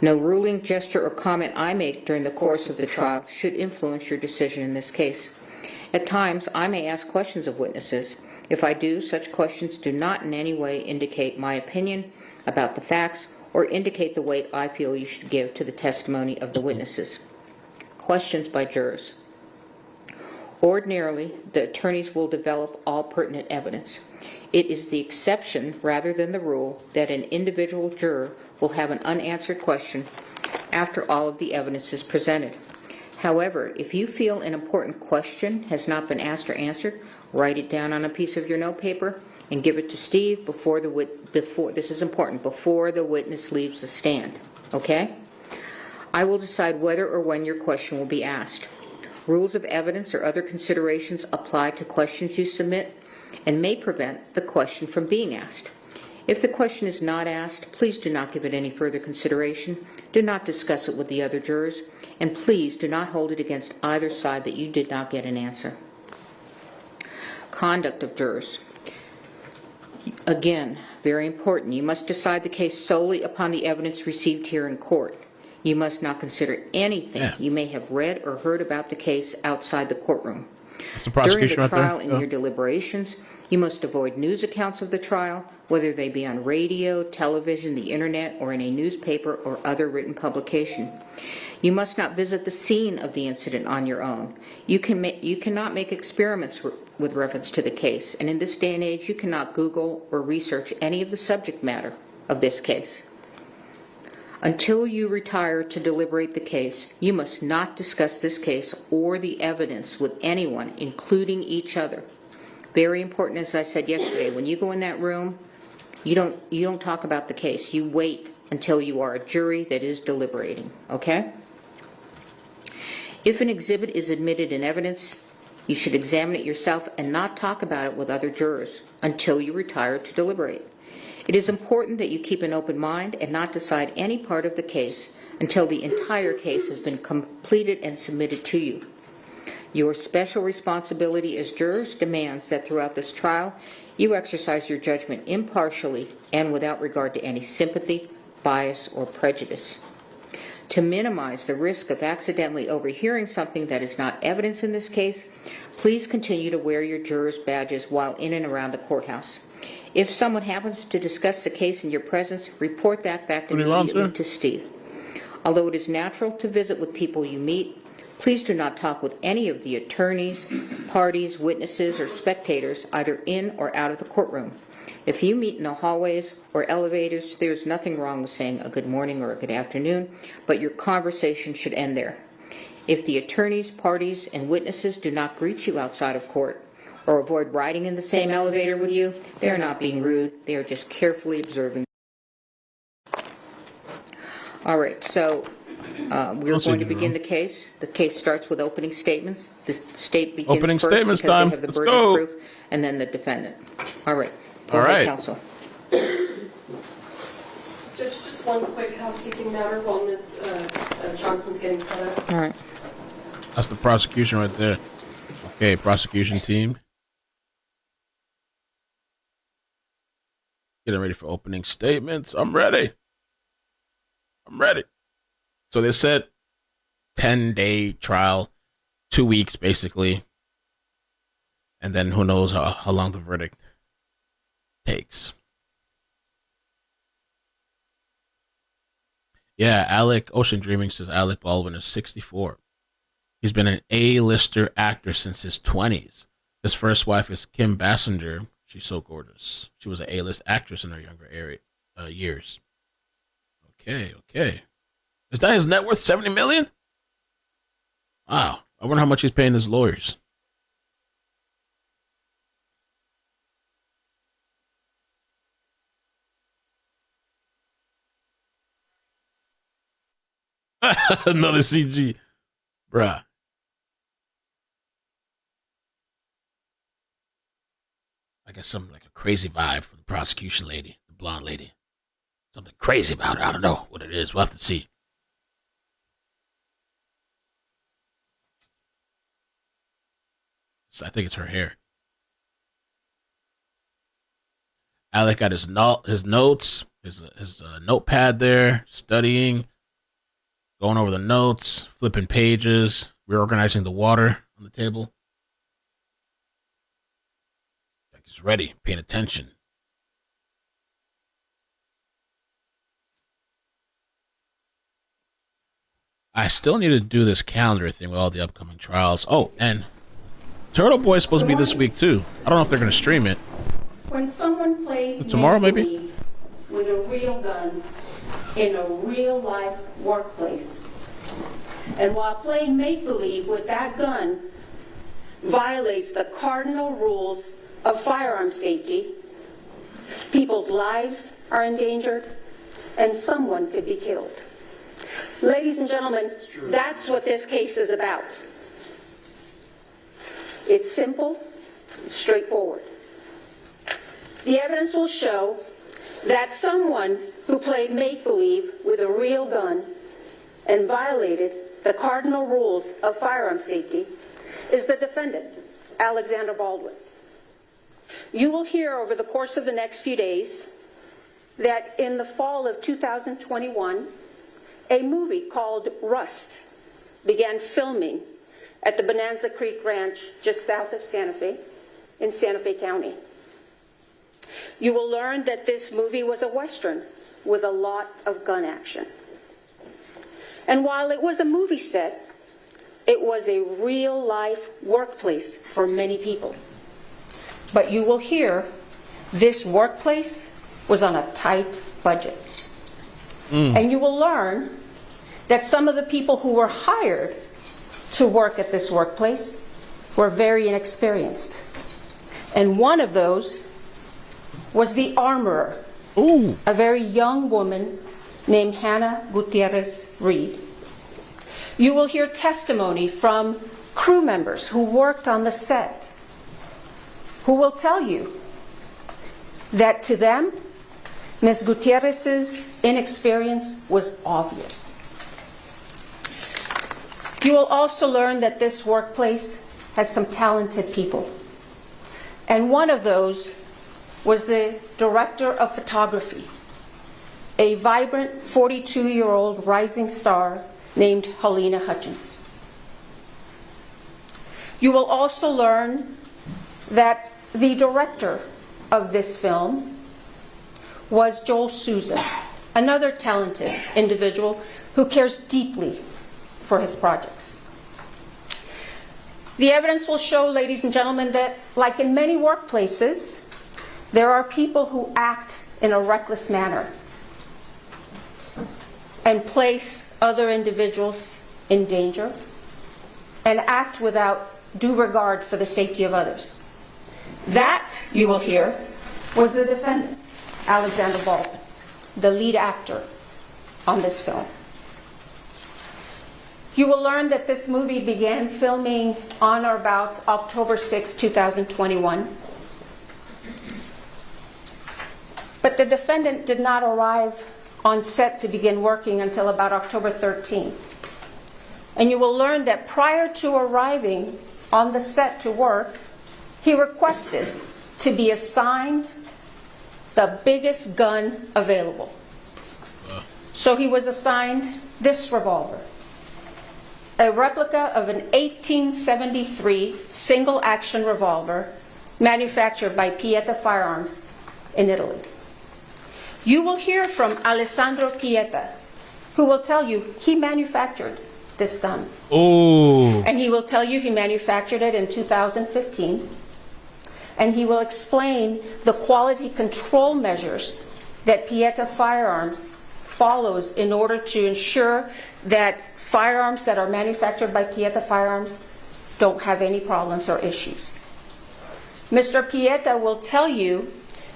No ruling, gesture, or comment I make during the course of the trial should influence your decision in this case. At times, I may ask questions of witnesses. If I do, such questions do not in any way indicate my opinion about the facts or indicate the weight I feel you should give to the testimony of the witnesses. Questions by jurors. Ordinarily, the attorneys will develop all pertinent evidence. It is the exception rather than the rule that an individual juror will have an unanswered question after all of the evidence is presented. However, if you feel an important question has not been asked or answered, write it down on a piece of your notepaper and give it to Steve before this is important, before the witness leaves the stand. Okay? I will decide whether or when your question will be asked. Rules of evidence or other considerations apply to questions you submit and may prevent the question from being asked. If the question is not asked, please do not give it any further consideration. Do not discuss it with the other jurors, and please do not hold it against either side that you did not get an answer. Conduct of jurors. Again, very important. You must decide the case solely upon the evidence received here in court. You must not consider anything you may have read or heard about the case outside the courtroom. That's the prosecution During the trial right there. and your deliberations, you must avoid news accounts of the trial, whether they be on radio, television, the internet, or in a newspaper or other written publication. You must not visit the scene of the incident on your own. You cannot make experiments with reference to the case, and in this day and age, you cannot Google or research any of the subject matter of this case. Until you retire to deliberate the case, you must not discuss this case or the evidence with anyone, including each other. Very important, as I said yesterday, when you go in that room, you don't talk about the case. You wait until you are a jury that is deliberating, okay? If an exhibit is admitted in evidence, you should examine it yourself and not talk about it with other jurors until you retire to deliberate. It is important that you keep an open mind and not decide any part of the case until the entire case has been completed and submitted to you. Your special responsibility as jurors demands that throughout this trial, you exercise your judgment impartially and without regard to any sympathy, bias, or prejudice. To minimize the risk of accidentally overhearing something that is not evidence in this case, please continue to wear your jurors' badges while in and around the courthouse. If someone happens to discuss the case in your presence, report that back immediately to Steve. Although it is natural to visit with people you meet, please do not talk with any of the attorneys, parties, witnesses, or spectators, either in or out of the courtroom. If you meet in the hallways or elevators, there's nothing wrong with saying a good morning or a good afternoon, but your conversation should end there. If the attorneys, parties, and witnesses do not greet you outside of court or avoid riding in the same elevator with you, they are not being rude. They are just carefully observing. All right, so we're going to begin the case. The case starts with opening statements. The state begins Opening first statements because time. they have the Let's burden go. of proof, and then the defendant. All right. All right. Counsel. Judge, just one quick housekeeping matter while Ms. Johnson's getting set up. All right. That's the prosecution right there. Okay, prosecution team. Getting ready for opening statements. I'm ready. So they said 10-day trial, 2 weeks basically. And then who knows how long the verdict takes. Yeah, Ocean Dreaming says Alec Baldwin is 64. He's been an A-lister actor since his 20s. His first wife is Kim Basinger. She's so gorgeous. She was an A-list actress in her younger years. Okay. Is that his net worth, $70 million? Wow. I wonder how much he's paying his lawyers. Another CG. Bruh. I guess something like a crazy vibe from the prosecution lady, the blonde lady. Something crazy about her. I don't know what it is. We'll have to see. I think it's her hair. Alec got his notes, his notepad there, studying, going over the notes, flipping pages, reorganizing the water on the table. Like he's ready, paying attention. I still need to do this calendar thing with all the upcoming trials. Oh, and Turtle Boy is supposed to be this week too. I don't know if they're going to stream it. When someone plays tomorrow, maybe, with a real gun in a real life workplace, and while playing make-believe with that gun violates the cardinal rules of firearm safety, people's lives are endangered, and someone could be killed. Ladies and gentlemen, that's what this case is about. It's simple, it's straightforward. The evidence will show that someone who played make-believe with a real gun and violated the cardinal rules of firearm safety is the defendant, Alexander Baldwin. You will hear over the course of the next few days that in the fall of 2021, a movie called Rust began filming at the Bonanza Creek Ranch just south of Santa Fe in Santa Fe County. You will learn that this movie was a Western with a lot of gun action. And while it was a movie set, it was a real-life workplace for many people. But you will hear this workplace was on a tight budget. And you will learn that some of the people who were hired to work at this workplace were very inexperienced. And one of those was the armorer, a very young woman named Hannah Gutierrez Reed. You will hear testimony from crew members who worked on the set, who will tell you that to them, Ms. Gutierrez's inexperience was obvious. You will also learn that this workplace has some talented people. And one of those was the director of photography, a vibrant 42-year-old rising star named Helena Hutchins. You will also learn that the director of this film was Joel Souza, another talented individual who cares deeply for his projects. The evidence will show, ladies and gentlemen, that like in many workplaces, there are people who act in a reckless manner and place other individuals in danger and act without due regard for the safety of others. That, you will hear, was the defendant, Alexander Baldwin, the lead actor on this film. You will learn that this movie began filming on or about October 6, 2021. But the defendant did not arrive on set to begin working until about October 13. And you will learn that prior to arriving on the set to work, he requested to be assigned the biggest gun available. So he was assigned this revolver, a replica of an 1873 single-action revolver manufactured by Pieta Firearms in Italy. You will hear from Alessandro Pieta, who will tell you he manufactured this gun. Oh. And he will tell you he manufactured it in 2015. And he will explain the quality control measures that Pieta Firearms follows in order to ensure that firearms that are manufactured by Pieta Firearms don't have any problems or issues. Mr. Pieta will tell you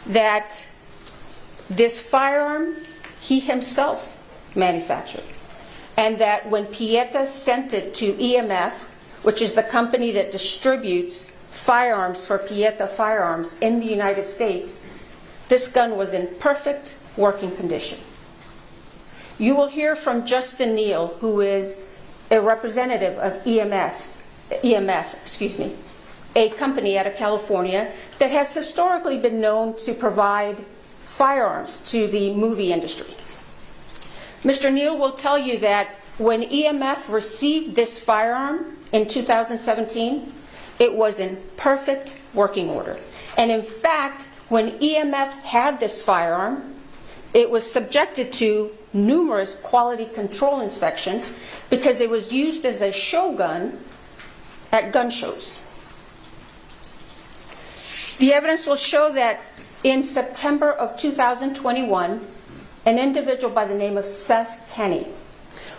that this firearm he himself manufactured, and that when Pieta sent it to EMF, which is the company that distributes firearms for Pieta Firearms in the United States, this gun was in perfect working condition. You will hear from Justin Neal, who is a representative of EMF, a company out of California that has historically been known to provide firearms to the movie industry. Mr. Neal will tell you that when EMF received this firearm in 2017, it was in perfect working order. And in fact, when EMF had this firearm, it was subjected to numerous quality control inspections because it was used as a show gun at gun shows. The evidence will show that in September of 2021, an individual by the name of Seth Kenny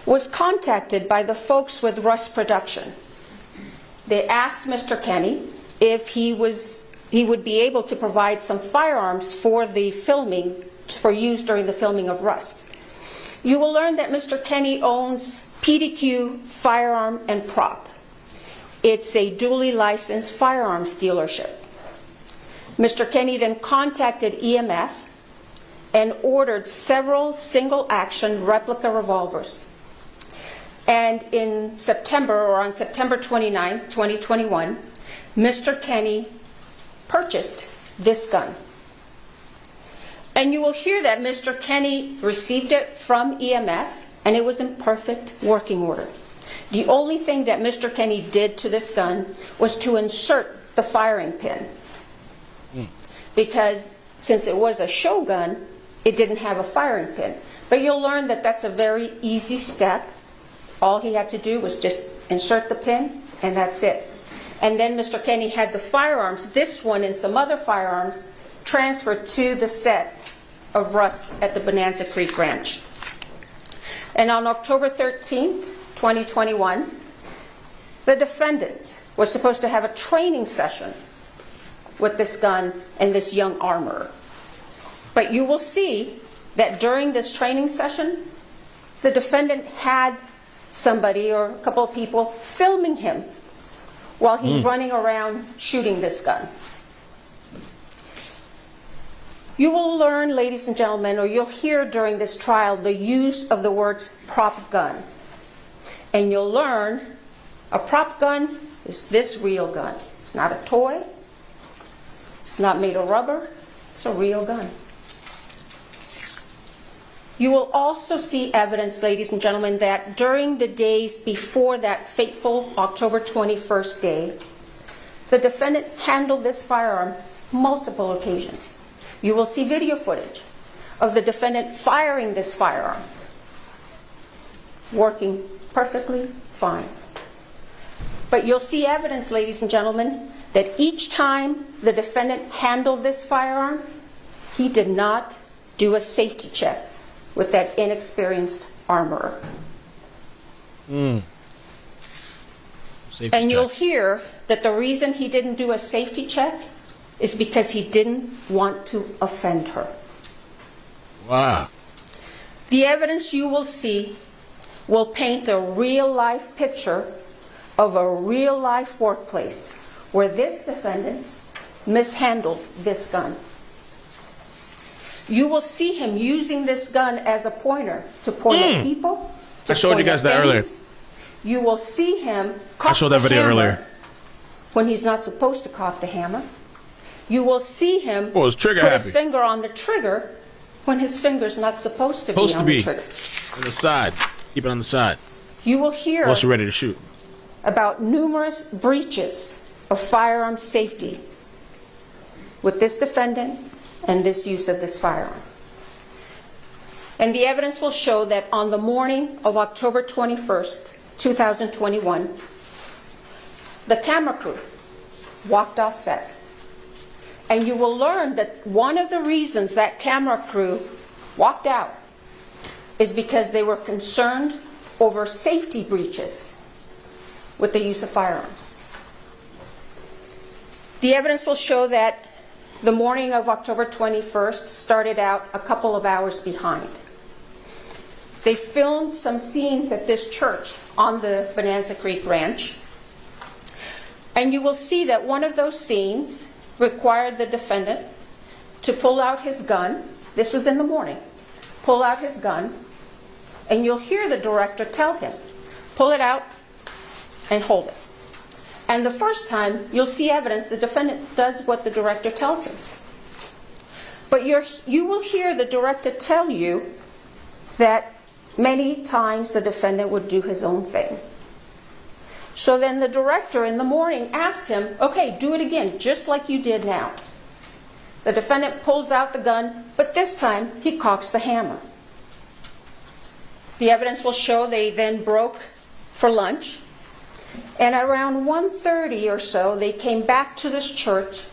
was contacted by the folks with Rust Production. They asked Mr. Kenny if he would be able to provide some firearms for the filming, for use during the filming of Rust. You will learn that Mr. Kenny owns PDQ Firearm and Prop. It's a duly licensed firearms dealership. Mr. Kenny then contacted EMF and ordered several single-action replica revolvers. And in September, or on September 29, 2021, Mr. Kenny purchased this gun. And you will hear that Mr. Kenny received it from EMF, and it was in perfect working order. The only thing that Mr. Kenny did to this gun was to insert the firing pin. Because since it was a show gun, it didn't have a firing pin. But you'll learn that that's a very easy step. All he had to do was just insert the pin, and that's it. And then Mr. Kenny had the firearms, this one and some other firearms, transferred to the set of Rust at the Bonanza Creek Ranch. And on October 13, 2021, the defendant was supposed to have a training session with this gun and this young armorer. But you will see that during this training session, the defendant had somebody or a couple of people filming him while he's running around shooting this gun. You will learn, ladies and gentlemen, or you'll hear during this trial the use of the words prop gun. And you'll learn a prop gun is this real gun. It's not a toy. It's not made of rubber. It's a real gun. You will also see evidence, ladies and gentlemen, that during the days before that fateful October 21st day, the defendant handled this firearm multiple occasions. You will see video footage of the defendant firing this firearm, working perfectly fine. But you'll see evidence, ladies and gentlemen, that each time the defendant handled this firearm, he did not do a safety check with that inexperienced armorer. And you'll hear that the reason he didn't do a safety check is because he didn't want to offend her. Wow. The evidence you will see will paint a real-life picture of a real-life workplace where this defendant mishandled this gun. You will see him using this gun as a pointer to point at people. I showed you guys that earlier. You will see him cock I showed that the video hammer earlier. when he's not supposed to cock the hammer. You will see him his trigger put happy. his finger on the trigger when his finger's not supposed to be on the trigger. On the side. Keep it on the side. You will hear Once you're ready to shoot. about numerous breaches of firearm safety with this defendant and this use of this firearm. And the evidence will show that on the morning of October 21st, 2021, the camera crew walked off set. And you will learn that one of the reasons that camera crew walked out is because they were concerned over safety breaches with the use of firearms. The evidence will show that the morning of October 21st started out a couple of hours behind. They filmed some scenes at this church on the Bonanza Creek Ranch. And you will see that one of those scenes required the defendant to pull out his gun. This was in the morning. Pull out his gun. And you'll hear the director tell him, pull it out and hold it. And the first time, you'll see evidence the defendant does what the director tells him. But you will hear the director tell you that many times the defendant would do his own thing. So then the director in the morning asked him, okay, do it again, just like you did now. The defendant pulls out the gun, but this time he cocks the hammer. The evidence will show they then broke for lunch. And around 1:30 or so, they came back to this church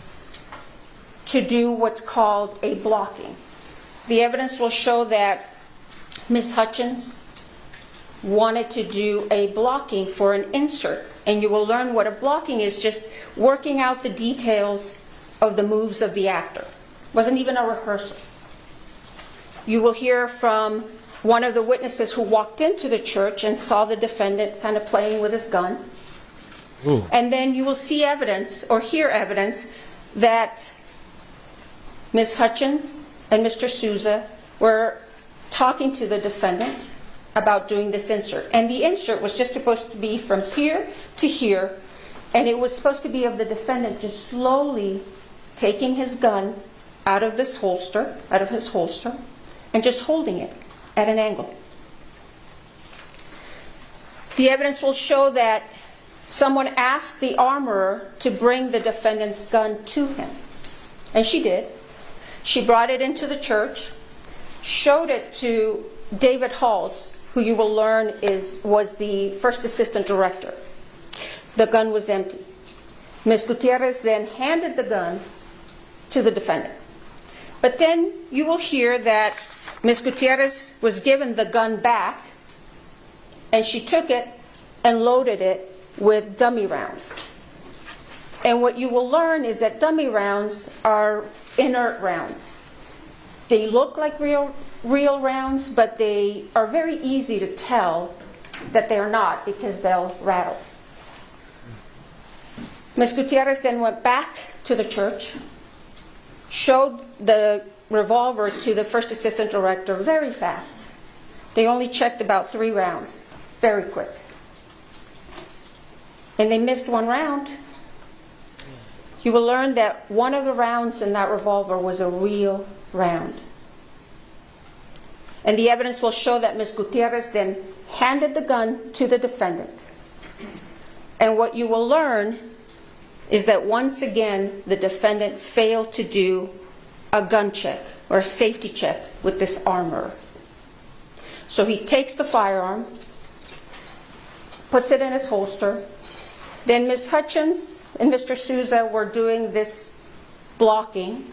to do what's called a blocking. The evidence will show that Ms. Hutchins wanted to do a blocking for an insert. And you will learn what a blocking is, just working out the details of the moves of the actor. It wasn't even a rehearsal. You will hear from one of the witnesses who walked into the church and saw the defendant kind of playing with his gun. Ooh. And then you will see evidence or hear evidence that Ms. Hutchins and Mr. Souza were talking to the defendant about doing this insert. And the insert was just supposed to be from here to here, and it was supposed to be of the defendant just slowly taking his gun out of his holster, and just holding it at an angle. The evidence will show that someone asked the armorer to bring the defendant's gun to him. And she did. She brought it into the church, showed it to David Halls, who you will learn was the first assistant director. The gun was empty. Ms. Gutierrez then handed the gun to the defendant. But then you will hear that Ms. Gutierrez was given the gun back, and she took it and loaded it with dummy rounds. And what you will learn is that dummy rounds are inert rounds. They look like real rounds, but they are very easy to tell that they are not because they'll rattle. Ms. Gutierrez then went back to the church, showed the revolver to the first assistant director very fast. They only checked about 3 rounds, very quick. And they missed 1 round. You will learn that one of the rounds in that revolver was a real round. And the evidence will show that Ms. Gutierrez then handed the gun to the defendant. And what you will learn is that once again, the defendant failed to do a gun check or a safety check with this armor. So he takes the firearm, puts it in his holster. Then Ms. Hutchins and Mr. Souza were doing this blocking.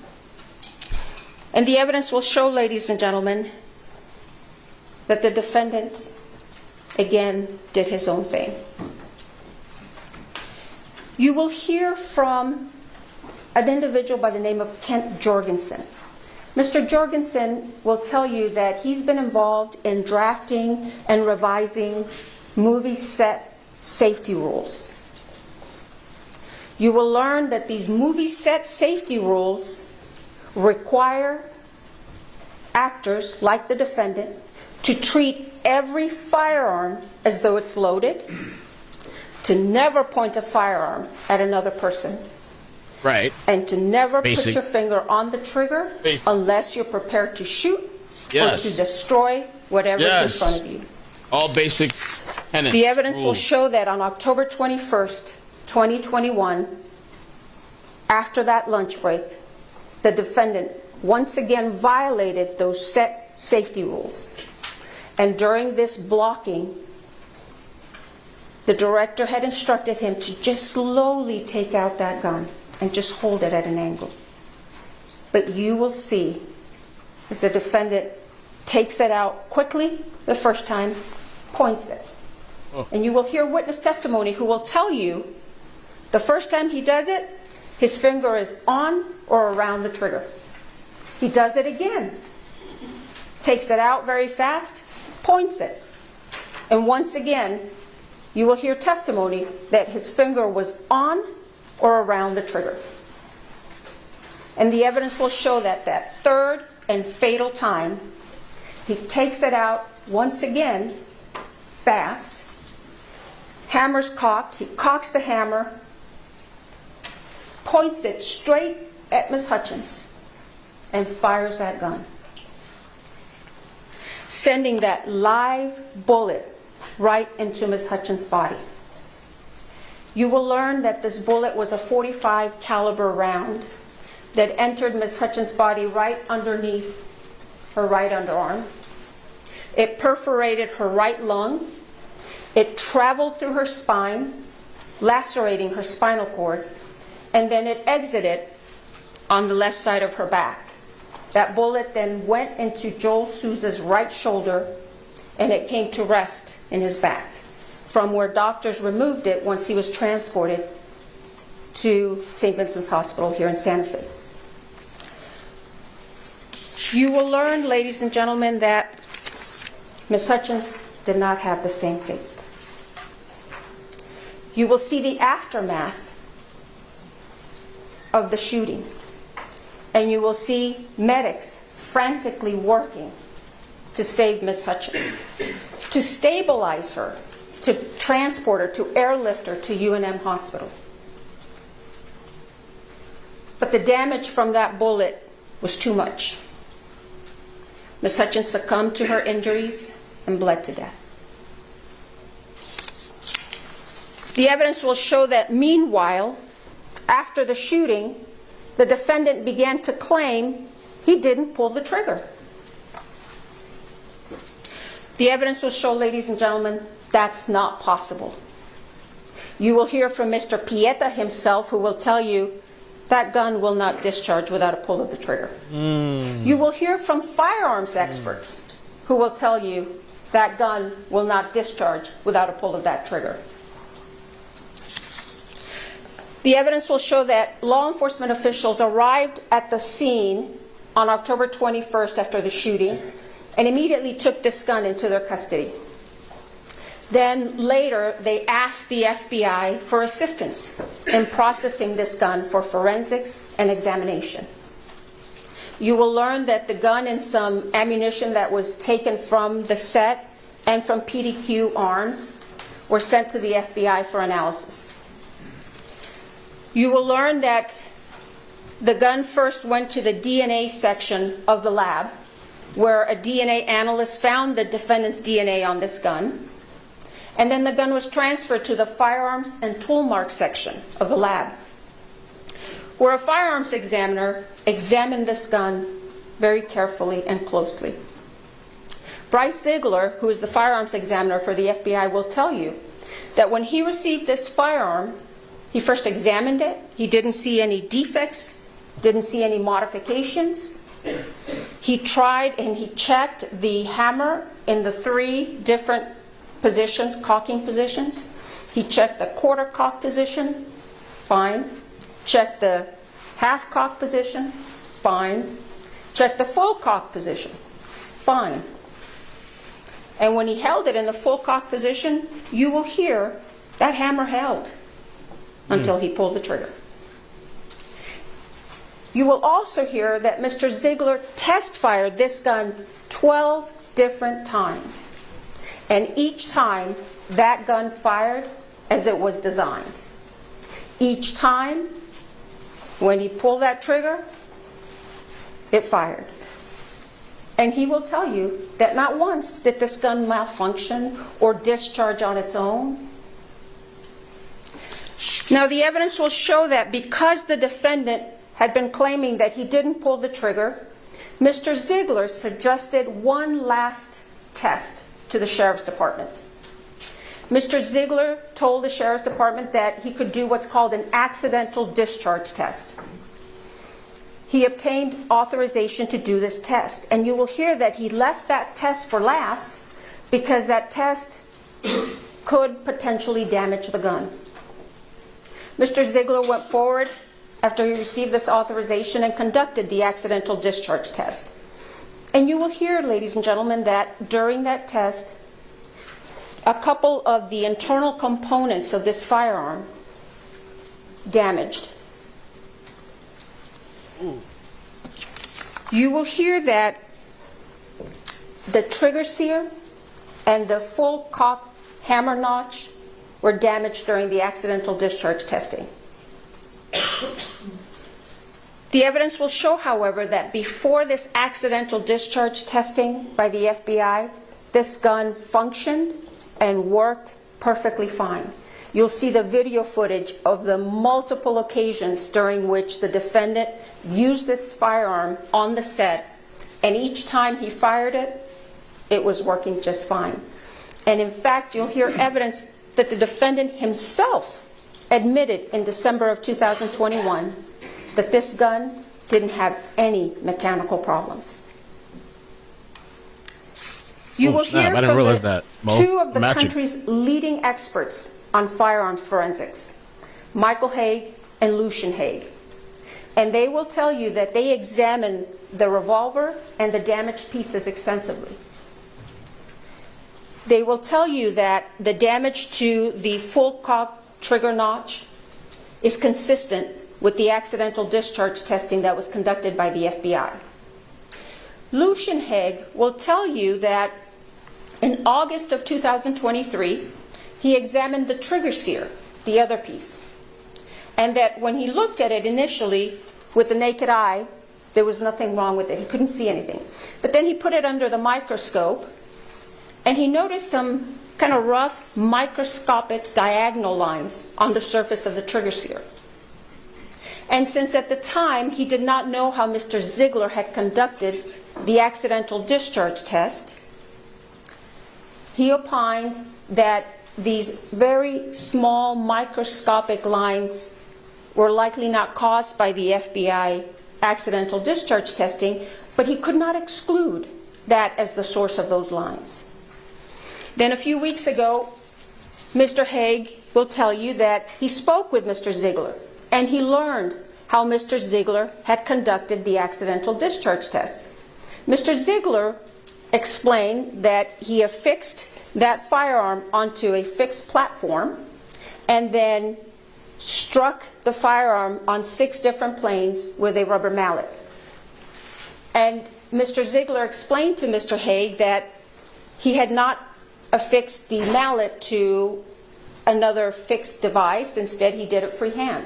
And the evidence will show, ladies and gentlemen, that the defendant again did his own thing. You will hear from an individual by the name of Kent Jorgensen. Mr. Jorgensen will tell you that he's been involved in drafting and revising movie set safety rules. You will learn that these movie set safety rules require actors, like the defendant, to treat every firearm as though it's loaded, to never point a firearm at another person. Right. And to never Basic. put your finger on the trigger unless you're prepared to shoot Yes. or to destroy whatever's Yes. in front of you. All basic tenets. The evidence will rules. show that on October 21st, 2021, after that lunch break, the defendant once again violated those set safety rules. And during this blocking, the director had instructed him to just slowly take out that gun and just hold it at an angle. But you will see that the defendant takes it out quickly the first time, points it. And you will hear witness testimony who will tell you the first time he does it, his finger is on or around the trigger. He does it again, takes it out very fast, points it. And once again, you will hear testimony that his finger was on or around the trigger. And the evidence will show that that third and fatal time, he takes it out once again, fast, hammer's cocked, he cocks the hammer, points it straight at Ms. Hutchins, and fires that gun, sending that live bullet right into Ms. Hutchins' body. You will learn that this bullet was a .45 caliber round that entered Ms. Hutchins' body right underneath her right underarm. It perforated her right lung. It traveled through her spine, lacerating her spinal cord, and then it exited on the left side of her back. That bullet then went into Joel Souza's right shoulder, and it came to rest in his back, from where doctors removed it once he was transported to St. Vincent's Hospital here in Santa Fe. You will learn, ladies and gentlemen, that Ms. Hutchins did not have the same fate. You will see the aftermath of the shooting, and you will see medics frantically working to save Ms. Hutchins, to stabilize her, to transport her, to airlift her to UNM Hospital. But the damage from that bullet was too much. Ms. Hutchins succumbed to her injuries and bled to death. The evidence will show that meanwhile, after the shooting, the defendant began to claim he didn't pull the trigger. The evidence will show, ladies and gentlemen, that's not possible. You will hear from Mr. Pieta himself, who will tell you that gun will not discharge without a pull of the trigger. You will hear from firearms experts who will tell you that gun will not discharge without a pull of that trigger. The evidence will show that law enforcement officials arrived at the scene on October 21st after the shooting and immediately took this gun into their custody. Then later, they asked the FBI for assistance in processing this gun for forensics and examination. You will learn that the gun and some ammunition that was taken from the set and from PDQ arms were sent to the FBI for analysis. You will learn that the gun first went to the DNA section of the lab, where a DNA analyst found the defendant's DNA on this gun. And then the gun was transferred to the firearms and tool mark section of the lab, where a firearms examiner examined this gun very carefully and closely. Bryce Ziegler, who is the firearms examiner for the FBI, will tell you that when he received this firearm, he first examined it. He didn't see any defects, didn't see any modifications. He tried and he checked the hammer in the 3 different positions, cocking positions. He checked the quarter cock position, fine. Checked the half cock position, fine. Checked the full cock position, fine. And when he held it in the full cock position, you will hear that hammer held until he pulled the trigger. You will also hear that Mr. Ziegler test fired this gun 12 different times. And each time, that gun fired as it was designed. Each time, when he pulled that trigger, it fired. And he will tell you that not once did this gun malfunction or discharge on its own. Now, the evidence will show that because the defendant had been claiming that he didn't pull the trigger, Mr. Ziegler suggested one last test to the Sheriff's Department. Mr. Ziegler told the Sheriff's Department that he could do what's called an accidental discharge test. He obtained authorization to do this test, and you will hear that he left that test for last because that test could potentially damage the gun. Mr. Ziegler went forward after he received this authorization and conducted the accidental discharge test. And you will hear, ladies and gentlemen, that during that test, a couple of the internal components of this firearm damaged. Ooh. You will hear that the trigger sear and the full cock hammer notch were damaged during the accidental discharge testing. The evidence will show, however, that before this accidental discharge testing by the FBI, this gun functioned and worked perfectly fine. You'll see the video footage of the multiple occasions during which the defendant used this firearm on the set, and each time he fired it, it was working just fine. And in fact, you'll hear evidence that the defendant himself admitted in December of 2021 that this gun didn't have any mechanical problems. You will hear from two of the country's leading experts on firearms forensics, Michael Haig and Lucian Haig. And they will tell you that they examined the revolver and the damaged pieces extensively. They will tell you that the damage to the full cock trigger notch is consistent with the accidental discharge testing that was conducted by the FBI. Lucian Haig will tell you that in August of 2023, he examined the trigger sear, the other piece, and that when he looked at it initially with the naked eye, there was nothing wrong with it. He couldn't see anything. But then he put it under the microscope, and he noticed some kind of rough microscopic diagonal lines on the surface of the trigger sear. And since at the time he did not know how Mr. Ziegler had conducted the accidental discharge test, he opined that these very small microscopic lines were likely not caused by the FBI accidental discharge testing, but he could not exclude that as the source of those lines. Then a few weeks ago, Mr. Haig will tell you that he spoke with Mr. Ziegler, and he learned how Mr. Ziegler had conducted the accidental discharge test. Mr. Ziegler explained that he affixed that firearm onto a fixed platform and then struck the firearm on 6 different planes with a rubber mallet. And Mr. Ziegler explained to Mr. Haig that he had not affixed the mallet to another fixed device. Instead, he did it freehand.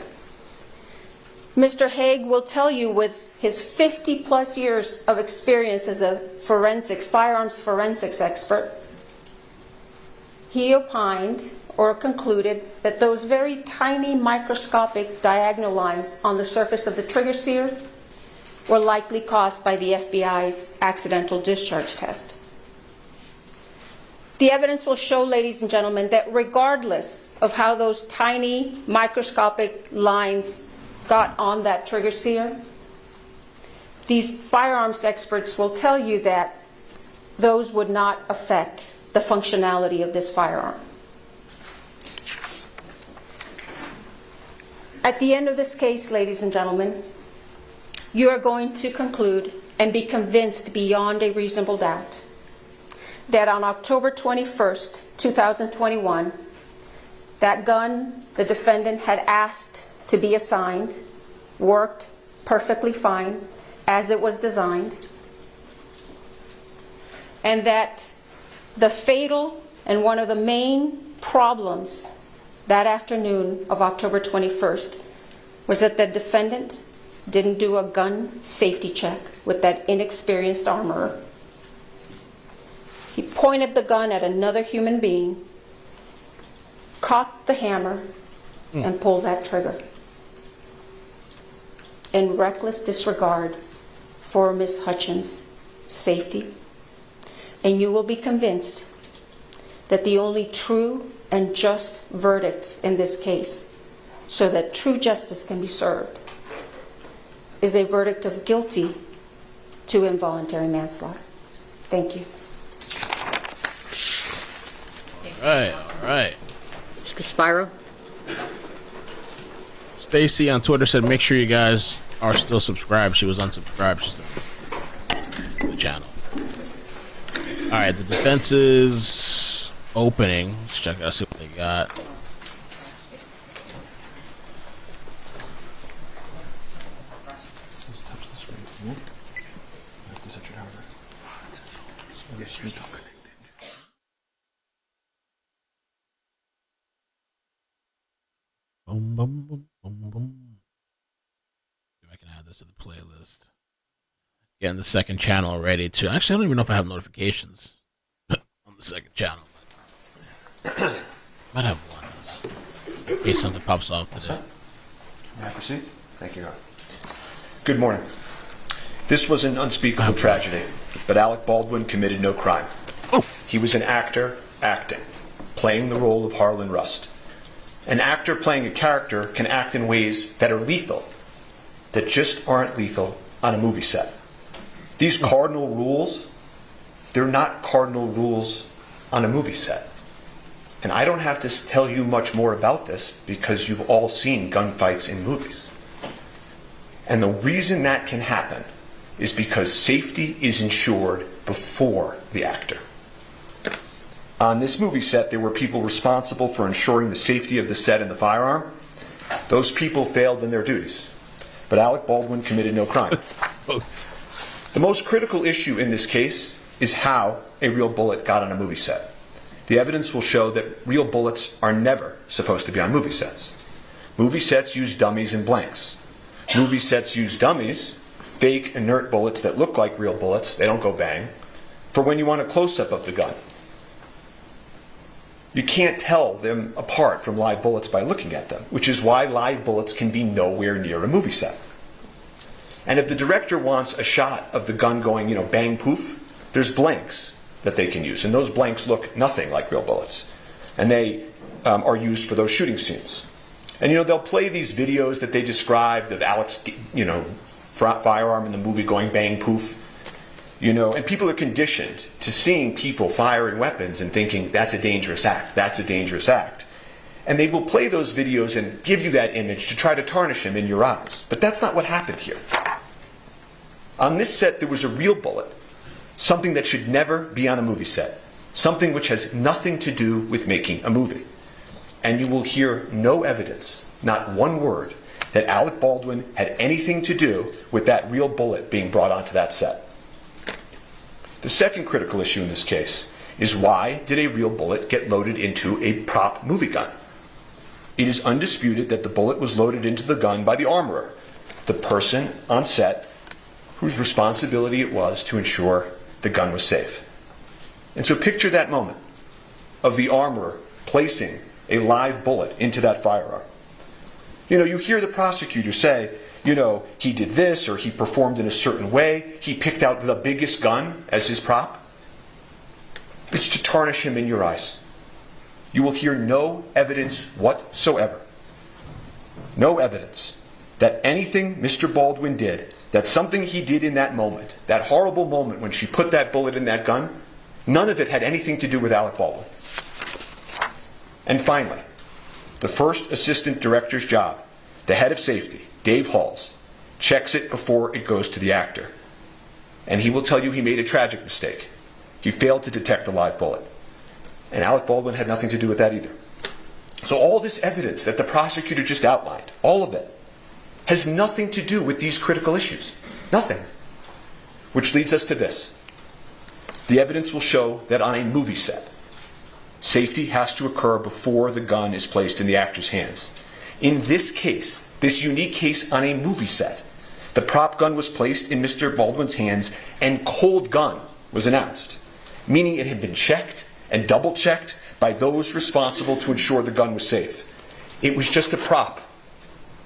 Mr. Haig will tell you, with his 50-plus years of experience as a firearms forensics expert, he opined or concluded that those very tiny microscopic diagonal lines on the surface of the trigger sear were likely caused by the FBI's accidental discharge test. The evidence will show, ladies and gentlemen, that regardless of how those tiny microscopic lines got on that trigger sear, these firearms experts will tell you that those would not affect the functionality of this firearm. At the end of this case, ladies and gentlemen, you are going to conclude and be convinced beyond a reasonable doubt that on October 21st, 2021, that gun the defendant had asked to be assigned worked perfectly fine as it was designed, and that the fatal and one of the main problems that afternoon of October 21st was that the defendant didn't do a gun safety check with that inexperienced armorer. He pointed the gun at another human being, cocked the hammer, and pulled that trigger in reckless disregard for Ms. Hutchins' safety. And you will be convinced that the only true and just verdict in this case, so that true justice can be served, is a verdict of guilty to involuntary manslaughter. Thank you. All right. Mr. Spiro? Stacy on Twitter said, make sure you guys are still subscribed. She was unsubscribed. She said, to the channel. All right, the defense is opening. Let's check out, see what they got. Just touch the screen. You have to touch it harder. Yes, you're talking. Boom, boom, boom, boom, boom. See if I can add this to the playlist. Getting the second channel ready too. Actually, I don't even know if I have notifications on the second channel. Might have one in case something pops off today. May I proceed? Thank you, Your Honor. Good morning. This was an unspeakable tragedy, but Alec Baldwin committed no crime. He was an actor acting, playing the role of Harlan Rust. An actor playing a character can act in ways that are lethal, that just aren't lethal on a movie set. These cardinal rules, they're not cardinal rules on a movie set. And I don't have to tell you much more about this because you've all seen gunfights in movies. And the reason that can happen is because safety is ensured before the actor. On this movie set, there were people responsible for ensuring the safety of the set and the firearm. Those people failed in their duties. But Alec Baldwin committed no crime. The most critical issue in this case is how a real bullet got on a movie set. The evidence will show that real bullets are never supposed to be on movie sets. Movie sets use dummies and blanks. Movie sets use dummies, fake inert bullets that look like real bullets, they don't go bang, for when you want a close-up of the gun. You can't tell them apart from live bullets by looking at them, which is why live bullets can be nowhere near a movie set. And if the director wants a shot of the gun going, bang, poof, there's blanks that they can use. And those blanks look nothing like real bullets. And they are used for those shooting scenes. And, they'll play these videos that they described of Alec's, firearm in the movie going bang, poof. And people are conditioned to seeing people firing weapons and thinking, that's a dangerous act, that's a dangerous act. And they will play those videos and give you that image to try to tarnish him in your eyes. But that's not what happened here. On this set, there was a real bullet, something that should never be on a movie set, something which has nothing to do with making a movie. And you will hear no evidence, not one word, that Alec Baldwin had anything to do with that real bullet being brought onto that set. The second critical issue in this case is, why did a real bullet get loaded into a prop movie gun? It is undisputed that the bullet was loaded into the gun by the armorer, the person on set whose responsibility it was to ensure the gun was safe. And so picture that moment of the armorer placing a live bullet into that firearm. You know, you hear the prosecutor say, you know, he did this or he performed in a certain way. He picked out the biggest gun as his prop. It's to tarnish him in your eyes. You will hear no evidence whatsoever. No evidence that anything Mr. Baldwin did, that something he did in that moment, that horrible moment when she put that bullet in that gun, none of it had anything to do with Alec Baldwin. And finally, the first assistant director's job, the head of safety, Dave Halls, checks it before it goes to the actor. And he will tell you he made a tragic mistake. He failed to detect a live bullet. And Alec Baldwin had nothing to do with that either. So all this evidence that the prosecutor just outlined, all of it, has nothing to do with these critical issues. Nothing. Which leads us to this. The evidence will show that on a movie set, safety has to occur before the gun is placed in the actor's hands. In this case, this unique case on a movie set, the prop gun was placed in Mr. Baldwin's hands and cold gun was announced, meaning it had been checked and double-checked by those responsible to ensure the gun was safe. It was just a prop.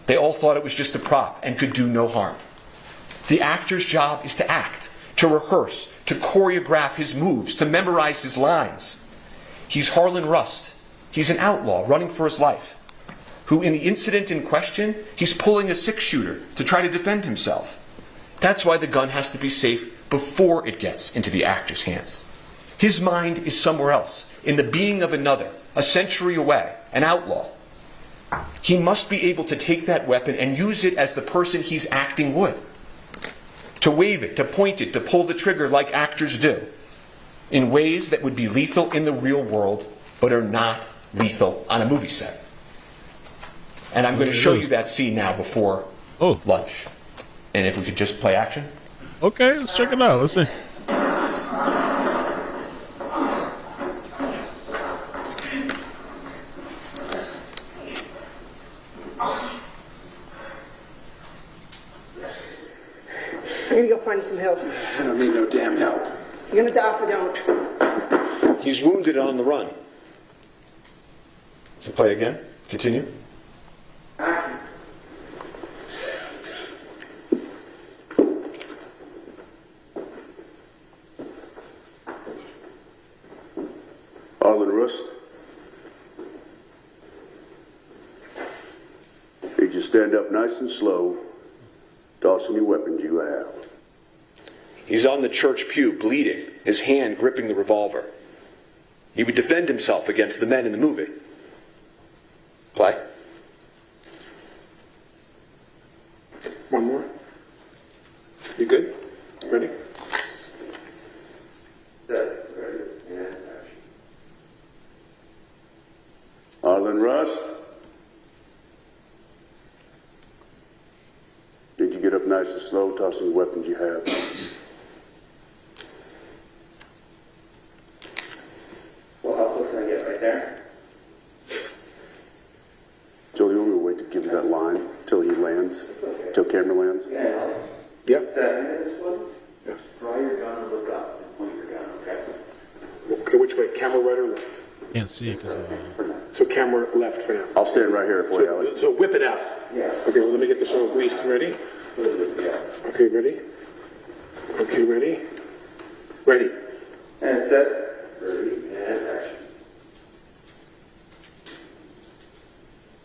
They all thought it was just a prop and could do no harm. The actor's job is to act, to rehearse, to choreograph his moves, to memorize his lines. He's Harlan Rust. He's an outlaw running for his life, who in the incident in question, he's pulling a 6-shooter to try to defend himself. That's why the gun has to be safe before it gets into the actor's hands. His mind is somewhere else, in the being of another, a century away, an outlaw. He must be able to take that weapon and use it as the person he's acting would. To wave it, to point it, to pull the trigger like actors do, in ways that would be lethal in the real world, but are not lethal on a movie set. And I'm going to show you that scene now before lunch. And if we could just play action. Okay, let's check it out. Let's see. I'm gonna go find some help. I don't need no damn help. You're gonna die if I don't. He's wounded and on the run. So play again. Continue. Harlan Rust. Need you stand up nice and slow, toss any weapons you have. He's on the church pew, bleeding, his hand gripping the revolver. He would defend himself against the men in the movie. Play. One more. You good? Ready? Harlan Rust. Did you get up nice and slow, tossing the weapons you have? Well, how close can I get? Right there? Joe, you want me to wait to give you that line till he lands? Okay. Till camera lands? Yeah. Yep. 7 minutes, one. Yeah. Draw your gun and look up and point your gun, okay? Okay, which way? Camera right or left? Can't see it because So camera left for now. I'll stand right here for you, Alec. So whip it out. Yeah. Okay, well, let me get this all greased. Ready? Yeah. Okay, ready? Okay, ready? Ready. And set. Ready, and action.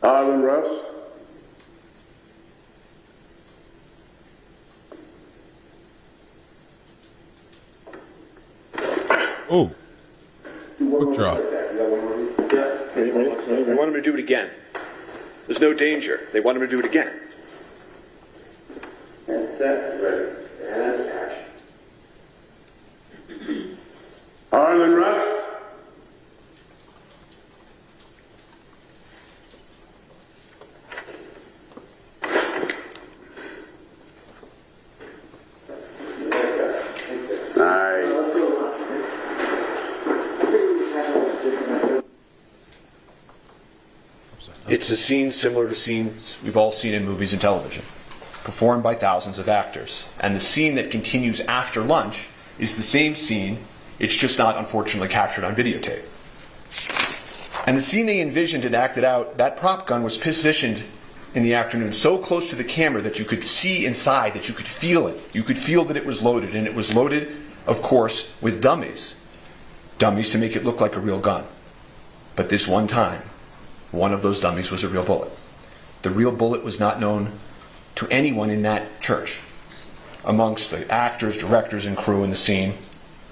Harlan Rust. Oh. Quick draw. They want him to do it again. There's no danger. They want him to do it again. And set. Ready, and action. Harlan Rust. It's a scene similar to scenes we've all seen in movies and television, performed by thousands of actors. And the scene that continues after lunch is the same scene, it's just not unfortunately captured on videotape. And the scene they envisioned and acted out, that prop gun was positioned in the afternoon so close to the camera that you could see inside, that you could feel it. You could feel that it was loaded, and it was loaded, of course, with dummies. Dummies to make it look like a real gun. But this one time, one of those dummies was a real bullet. The real bullet was not known to anyone in that church. Amongst the actors, directors, and crew in the scene,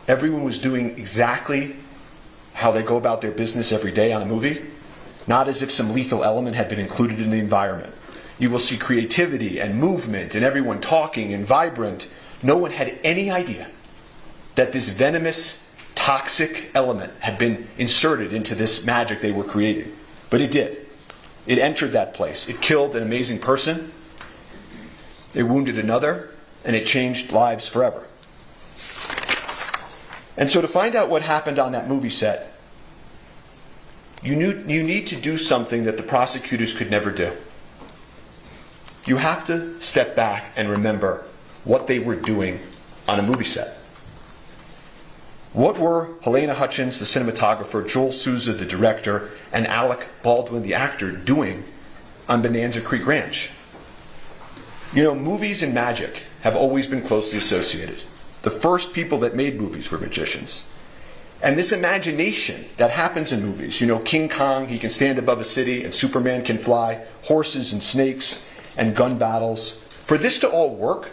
everyone was doing exactly how they go about their business every day on a movie, not as if some lethal element had been included in the environment. You will see creativity and movement and everyone talking and vibrant. No one had any idea that this venomous, toxic element had been inserted into this magic they were creating. But it did. It entered that place. It killed an amazing person. It wounded another, and it changed lives forever. And so to find out what happened on that movie set, you need to do something that the prosecutors could never do. You have to step back and remember what they were doing on a movie set. What were Helena Hutchins, the cinematographer, Joel Souza, the director, and Alec Baldwin, the actor, doing on Bonanza Creek Ranch? You know, movies and magic have always been closely associated. The first people that made movies were magicians. And this imagination that happens in movies, you know, King Kong, he can stand above a city, and Superman can fly, horses and snakes and gun battles. For this to all work,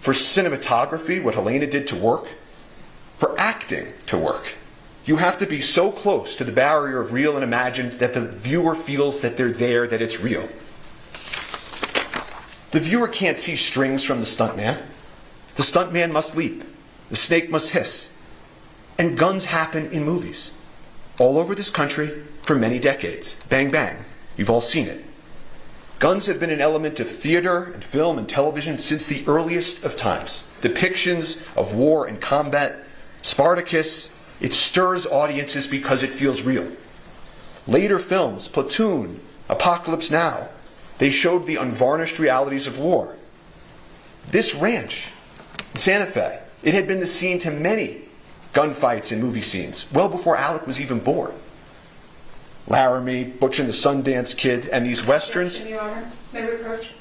for cinematography, what Helena did to work, for acting to work, you have to be so close to the barrier of real and imagined that the viewer feels that they're there, that it's real. The viewer can't see strings from the stuntman. The stuntman must leap. The snake must hiss. And guns happen in movies all over this country for many decades. Bang, bang. You've all seen it. Guns have been an element of theater and film and television since the earliest of times. Depictions of war and combat, Spartacus, it stirs audiences because it feels real. Later films, Platoon, Apocalypse Now, they showed the unvarnished realities of war. This ranch in Santa Fe, it had been the scene to many gunfights and movie scenes, well before Alec was even born. Laramie, Butch and the Sundance Kid, and these westerns. Your Honor, may we approach?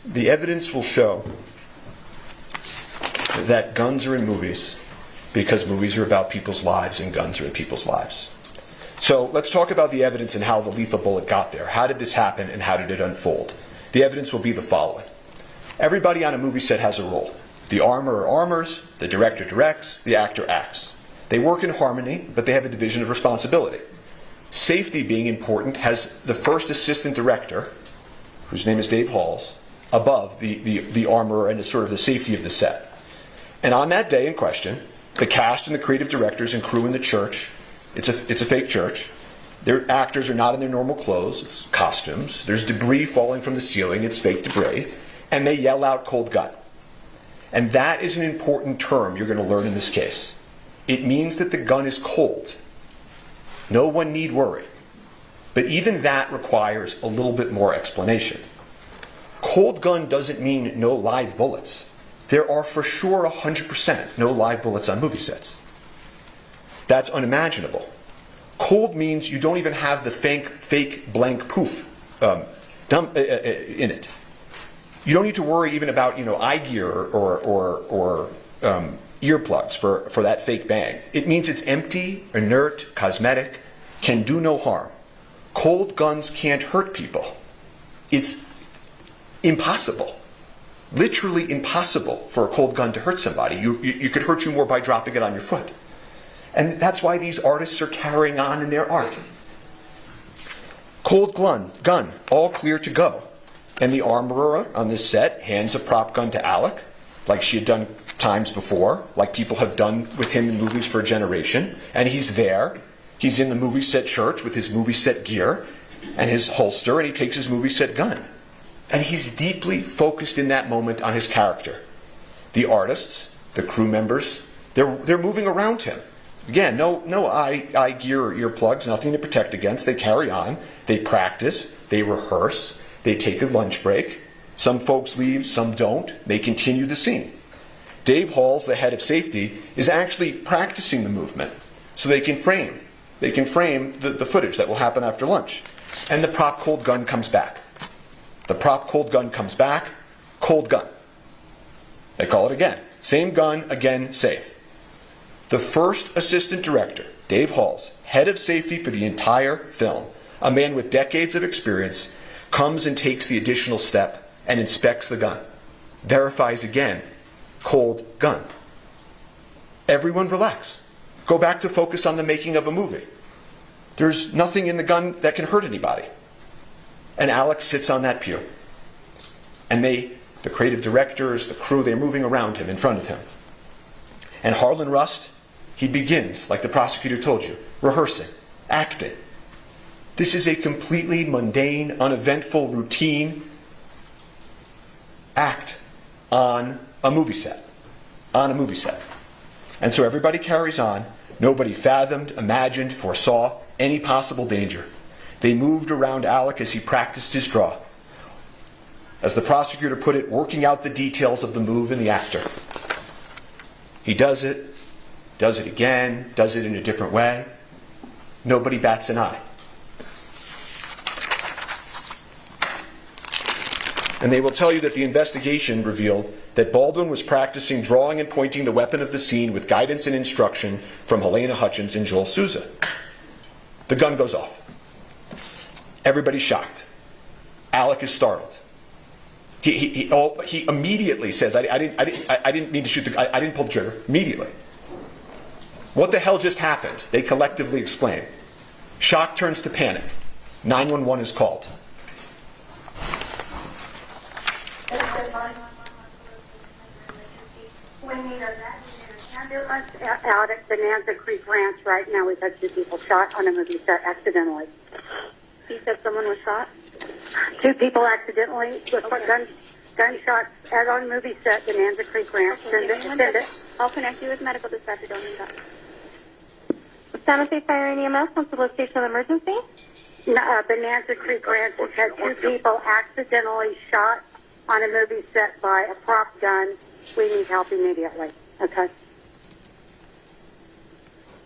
The evidence will show that guns are in movies because movies are about people's lives and guns are in people's lives. So let's talk about the evidence and how the lethal bullet got there. How did this happen and how did it unfold? The evidence will be the following. Everybody on a movie set has a role. The armorer armors, the director directs, the actor acts. They work in harmony, but they have a division of responsibility. Safety being important has the first assistant director, whose name is Dave Halls, above the armorer and the sort of the safety of the set. And on that day in question, the cast and the creative directors and crew in the church, it's a fake church, their actors are not in their normal clothes, it's costumes, there's debris falling from the ceiling, it's fake debris, and they yell out cold gun. And that is an important term you're going to learn in this case. It means that the gun is cold. No one need worry. But even that requires a little bit more explanation. Cold gun doesn't mean no live bullets. There are for sure 100% no live bullets on movie sets. That's unimaginable. Cold means you don't even have the fake blank poof in it. You don't need to worry even about eye gear or earplugs for that fake bang. It means it's empty, inert, cosmetic, can do no harm. Cold guns can't hurt people. It's impossible, literally impossible for a cold gun to hurt somebody. You could hurt you more by dropping it on your foot. And that's why these artists are carrying on in their art. Cold gun, all clear to go. And the armorer on this set hands a prop gun to Alec, like she had done times before, like people have done with him in movies for a generation. And he's there. He's in the movie set church with his movie set gear and his holster, and he takes his movie set gun. And he's deeply focused in that moment on his character. The artists, the crew members, they're moving around him. Again, no eye gear or earplugs, nothing to protect against. They carry on. They practice. They rehearse. They take a lunch break. Some folks leave, some don't. They continue the scene. Dave Halls, the head of safety, is actually practicing the movement so they can frame the footage that will happen after lunch. And the prop cold gun comes back. The prop cold gun comes back, cold gun. They call it again. Same gun, again, safe. The first assistant director, Dave Halls, head of safety for the entire film, a man with decades of experience, comes and takes the additional step and inspects the gun. Verifies again, cold gun. Everyone relax. Go back to focus on the making of a movie. There's nothing in the gun that can hurt anybody. And Alex sits on that pew. And the creative directors, the crew, they're moving around him, in front of him. And Harlan Rust, he begins, like the prosecutor told you, rehearsing, acting. This is a completely mundane, uneventful, routine act on a movie set. On a movie set. And so everybody carries on. Nobody fathomed, imagined, foresaw any possible danger. They moved around Alec as he practiced his draw. As the prosecutor put it, working out the details of the move in the actor. He does it again, does it in a different way. Nobody bats an eye. And they will tell you that the investigation revealed that Baldwin was practicing drawing and pointing the weapon of the scene with guidance and instruction from Helena Hutchins and Joel Souza. The gun goes off. Everybody's shocked. Alec is startled. He immediately says, "I didn't mean to shoot I didn't pull the trigger." Immediately. What the hell just happened? They collectively exclaim. Shock turns to panic. 911 is called. Out at Bonanza Creek Ranch right now. We've had 2 people shot on a movie set accidentally. He said someone was shot? 2 people accidentally with gunshots as on movie set, Bonanza Creek Ranch. Send it. I'll connect you with medical dispatcher. Don't need that. Santa Fe Fire and EMS, Constable Station of Emergency? Bonanza Creek Ranch has had 2 people accidentally shot on a movie set by a prop gun. We need help immediately. Okay?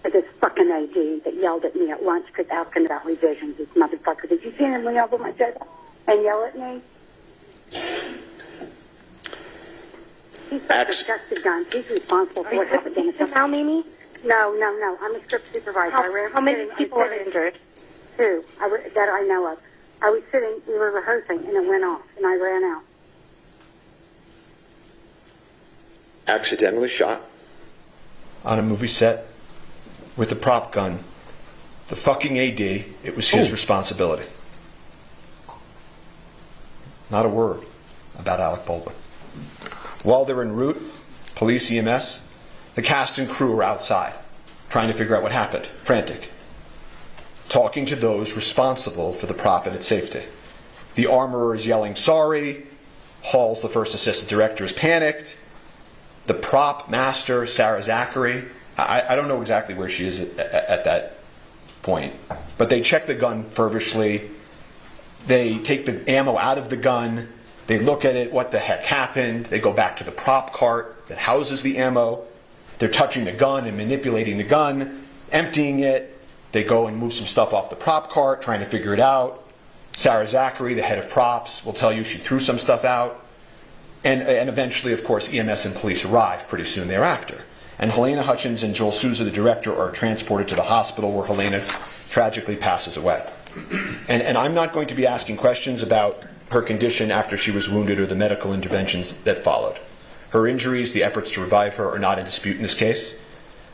This fucking AD that yelled at me at lunch because asking about revisions. This motherfucker. Did you see him lean over my table and yell at me? He's got disgusted guns. He's responsible for what happened in the film. Mimi? No. I'm a script supervisor. How many people are injured? 2 that I know of. I was sitting, we were rehearsing, and it went off, and I ran out. Accidentally shot on a movie set with a prop gun. The fucking AD, it was his responsibility. Not a word about Alec Baldwin. While they're en route, police, EMS, the cast and crew are outside, trying to figure out what happened, frantic, talking to those responsible for the prop and its safety. The armorer is yelling, sorry. Halls, the first assistant director, is panicked. The prop master, Sarah Zachary, I don't know exactly where she is at that point, but they check the gun feverishly. They take the ammo out of the gun. They look at it, what the heck happened. They go back to the prop cart that houses the ammo. They're touching the gun and manipulating the gun, emptying it. They go and move some stuff off the prop cart, trying to figure it out. Sarah Zachary, the head of props, will tell you she threw some stuff out. And eventually, of course, EMS and police arrive pretty soon thereafter. And Helena Hutchins and Joel Souza, the director, are transported to the hospital where Helena tragically passes away. And I'm not going to be asking questions about her condition after she was wounded or the medical interventions that followed. Her injuries, the efforts to revive her, are not in dispute in this case.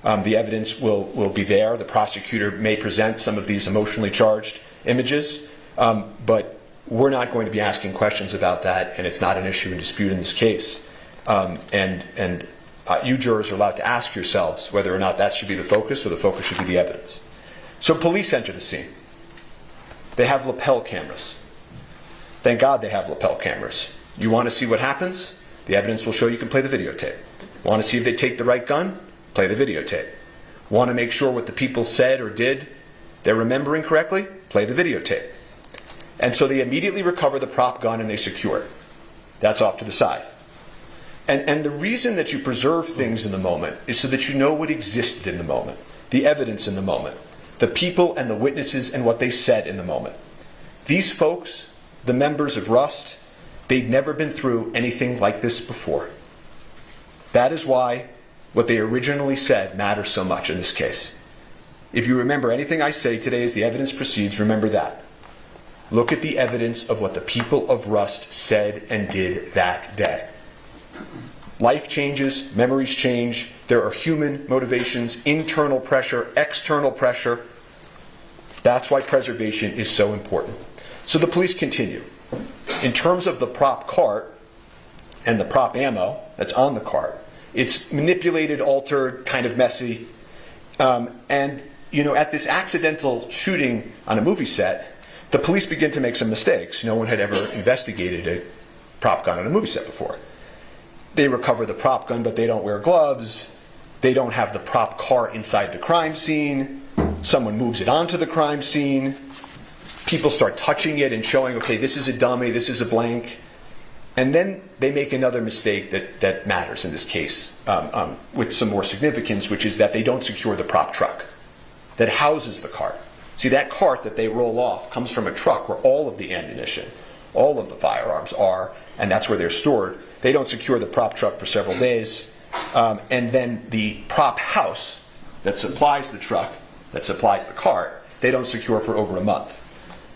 The evidence will be there. The prosecutor may present some of these emotionally charged images, But we're not going to be asking questions about that, and it's not an issue in dispute in this case. You jurors are allowed to ask yourselves whether or not that should be the focus or the focus should be the evidence. So police enter the scene. They have lapel cameras. Thank God they have lapel cameras. You want to see what happens? The evidence will show you can play the videotape. Want to see if they take the right gun? Play the videotape. Want to make sure what the people said or did they're remembering correctly? Play the videotape. And so they immediately recover the prop gun and they secure it. That's off to the side. And the reason that you preserve things in the moment is so that you know what existed in the moment, the evidence in the moment, the people and the witnesses and what they said in the moment. These folks, the members of Rust, they'd never been through anything like this before. That is why what they originally said matters so much in this case. If you remember anything I say today as the evidence proceeds, remember that. Look at the evidence of what the people of Rust said and did that day. Life changes, memories change, there are human motivations, internal pressure, external pressure. That's why preservation is so important. So the police continue. In terms of the prop cart and the prop ammo that's on the cart, it's manipulated, altered, kind of messy. And, you know, at this accidental shooting on a movie set, the police begin to make some mistakes. No one had ever investigated a prop gun on a movie set before. They recover the prop gun, but they don't wear gloves. They don't have the prop car inside the crime scene. Someone moves it onto the crime scene. People start touching it and showing, okay, this is a dummy, this is a blank. And then they make another mistake that matters in this case with some more significance, which is that they don't secure the prop truck that houses the cart. See, that cart that they roll off comes from a truck where all of the ammunition, all of the firearms are, and that's where they're stored. They don't secure the prop truck for several days. And then the prop house that supplies the truck, that supplies the cart, they don't secure for over a month.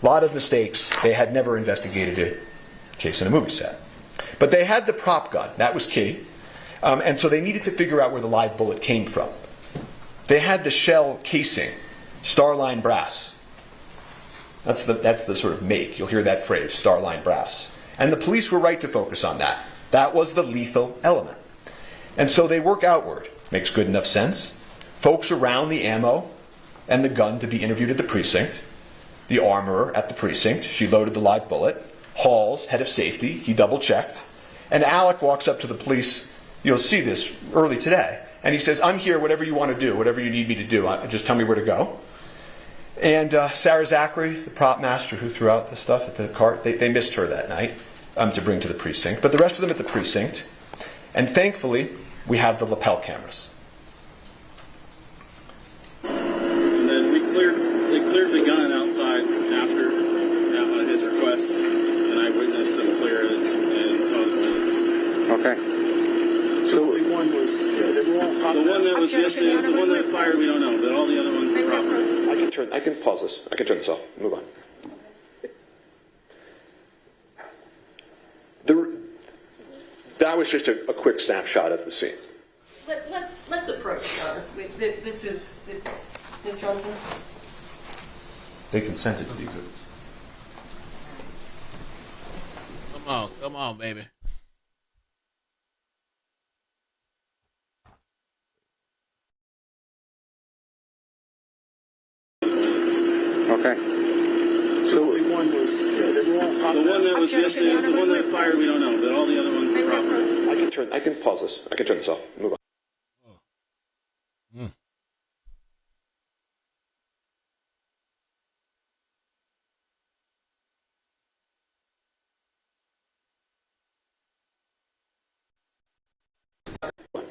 A lot of mistakes. They had never investigated a case in a movie set. But they had the prop gun. That was key. And so they needed to figure out where the live bullet came from. They had the shell casing, Starline brass. That's the sort of make. You'll hear that phrase, Starline brass. And the police were right to focus on that. That was the lethal element. And so they work outward. Makes good enough sense. Folks around the ammo and the gun to be interviewed at the precinct. The armorer at the precinct. She loaded the live bullet. Halls, head of safety, he double-checked. And Alec walks up to the police. You'll see this early today. And he says, I'm here, whatever you want to do, whatever you need me to do. Just tell me where to go. And Sarah Zachary, the prop master who threw out the stuff at the cart, they missed her that night to bring to the precinct. But the rest of them at the precinct. And thankfully, we have the lapel cameras. And then they cleared the gun outside after his request, and I witnessed them clear it and saw the bullets. Okay. So one was the one that was yesterday, the one that fired, we don't know, but all the other ones were proper. I can pause this. I can turn this off. Move on. That was just a quick snapshot of the scene. Let's approach each other. This is Ms. Johnson. They consented to the exhibit. Come on, baby. Okay. So one was the one that was yesterday, the one that fired, we don't know, but all the other ones were proper. I can pause this. I can turn this off. Move on.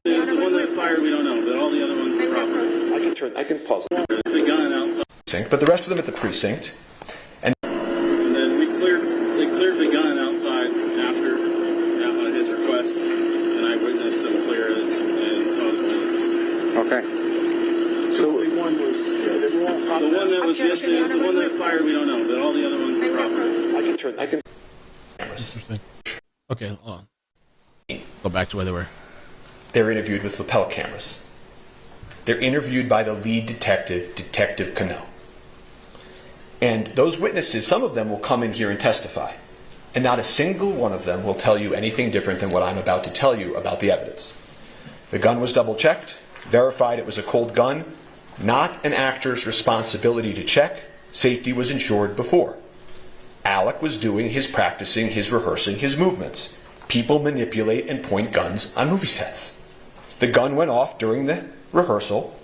The one that fired, we don't know, but all the other ones were proper. I can pause it. The gun outside. But the rest of them at the precinct. And then they cleared the gun outside after his request, and I witnessed them clear it and saw the bullets. Okay. So one was the one that was yesterday, the one that fired, we don't know, but all the other ones were proper. I can. Interesting. Okay, hold on. Go back to where they were. They're interviewed with lapel cameras. They're interviewed by the lead detective, Detective Cano. And those witnesses, some of them will come in here and testify. And not a single one of them will tell you anything different than what I'm about to tell you about the evidence. The gun was double-checked, verified it was a cold gun, not an actor's responsibility to check. Safety was ensured before. Alec was doing his practicing, his rehearsing, his movements. People manipulate and point guns on movie sets. The gun went off during the rehearsal.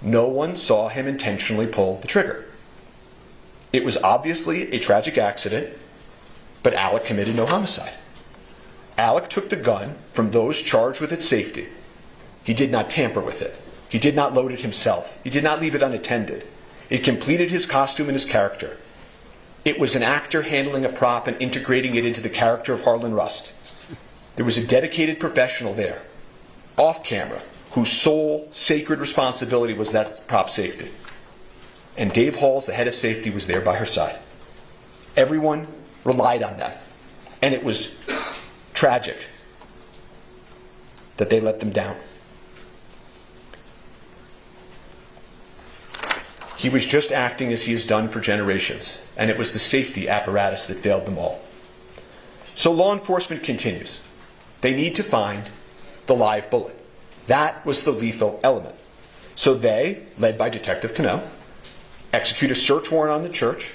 No one saw him intentionally pull the trigger. It was obviously a tragic accident, but Alec committed no homicide. Alec took the gun from those charged with its safety. He did not tamper with it. He did not load it himself. He did not leave it unattended. It completed his costume and his character. It was an actor handling a prop and integrating it into the character of Harlan Rust. There was a dedicated professional there, off camera, whose sole sacred responsibility was that prop safety. And Dave Halls, the head of safety, was there by her side. Everyone relied on that. And it was tragic that they let them down. He was just acting as he has done for generations, and it was the safety apparatus that failed them all. So law enforcement continues. They need to find the live bullet. That was the lethal element. So they, led by Detective Cano, execute a search warrant on the church.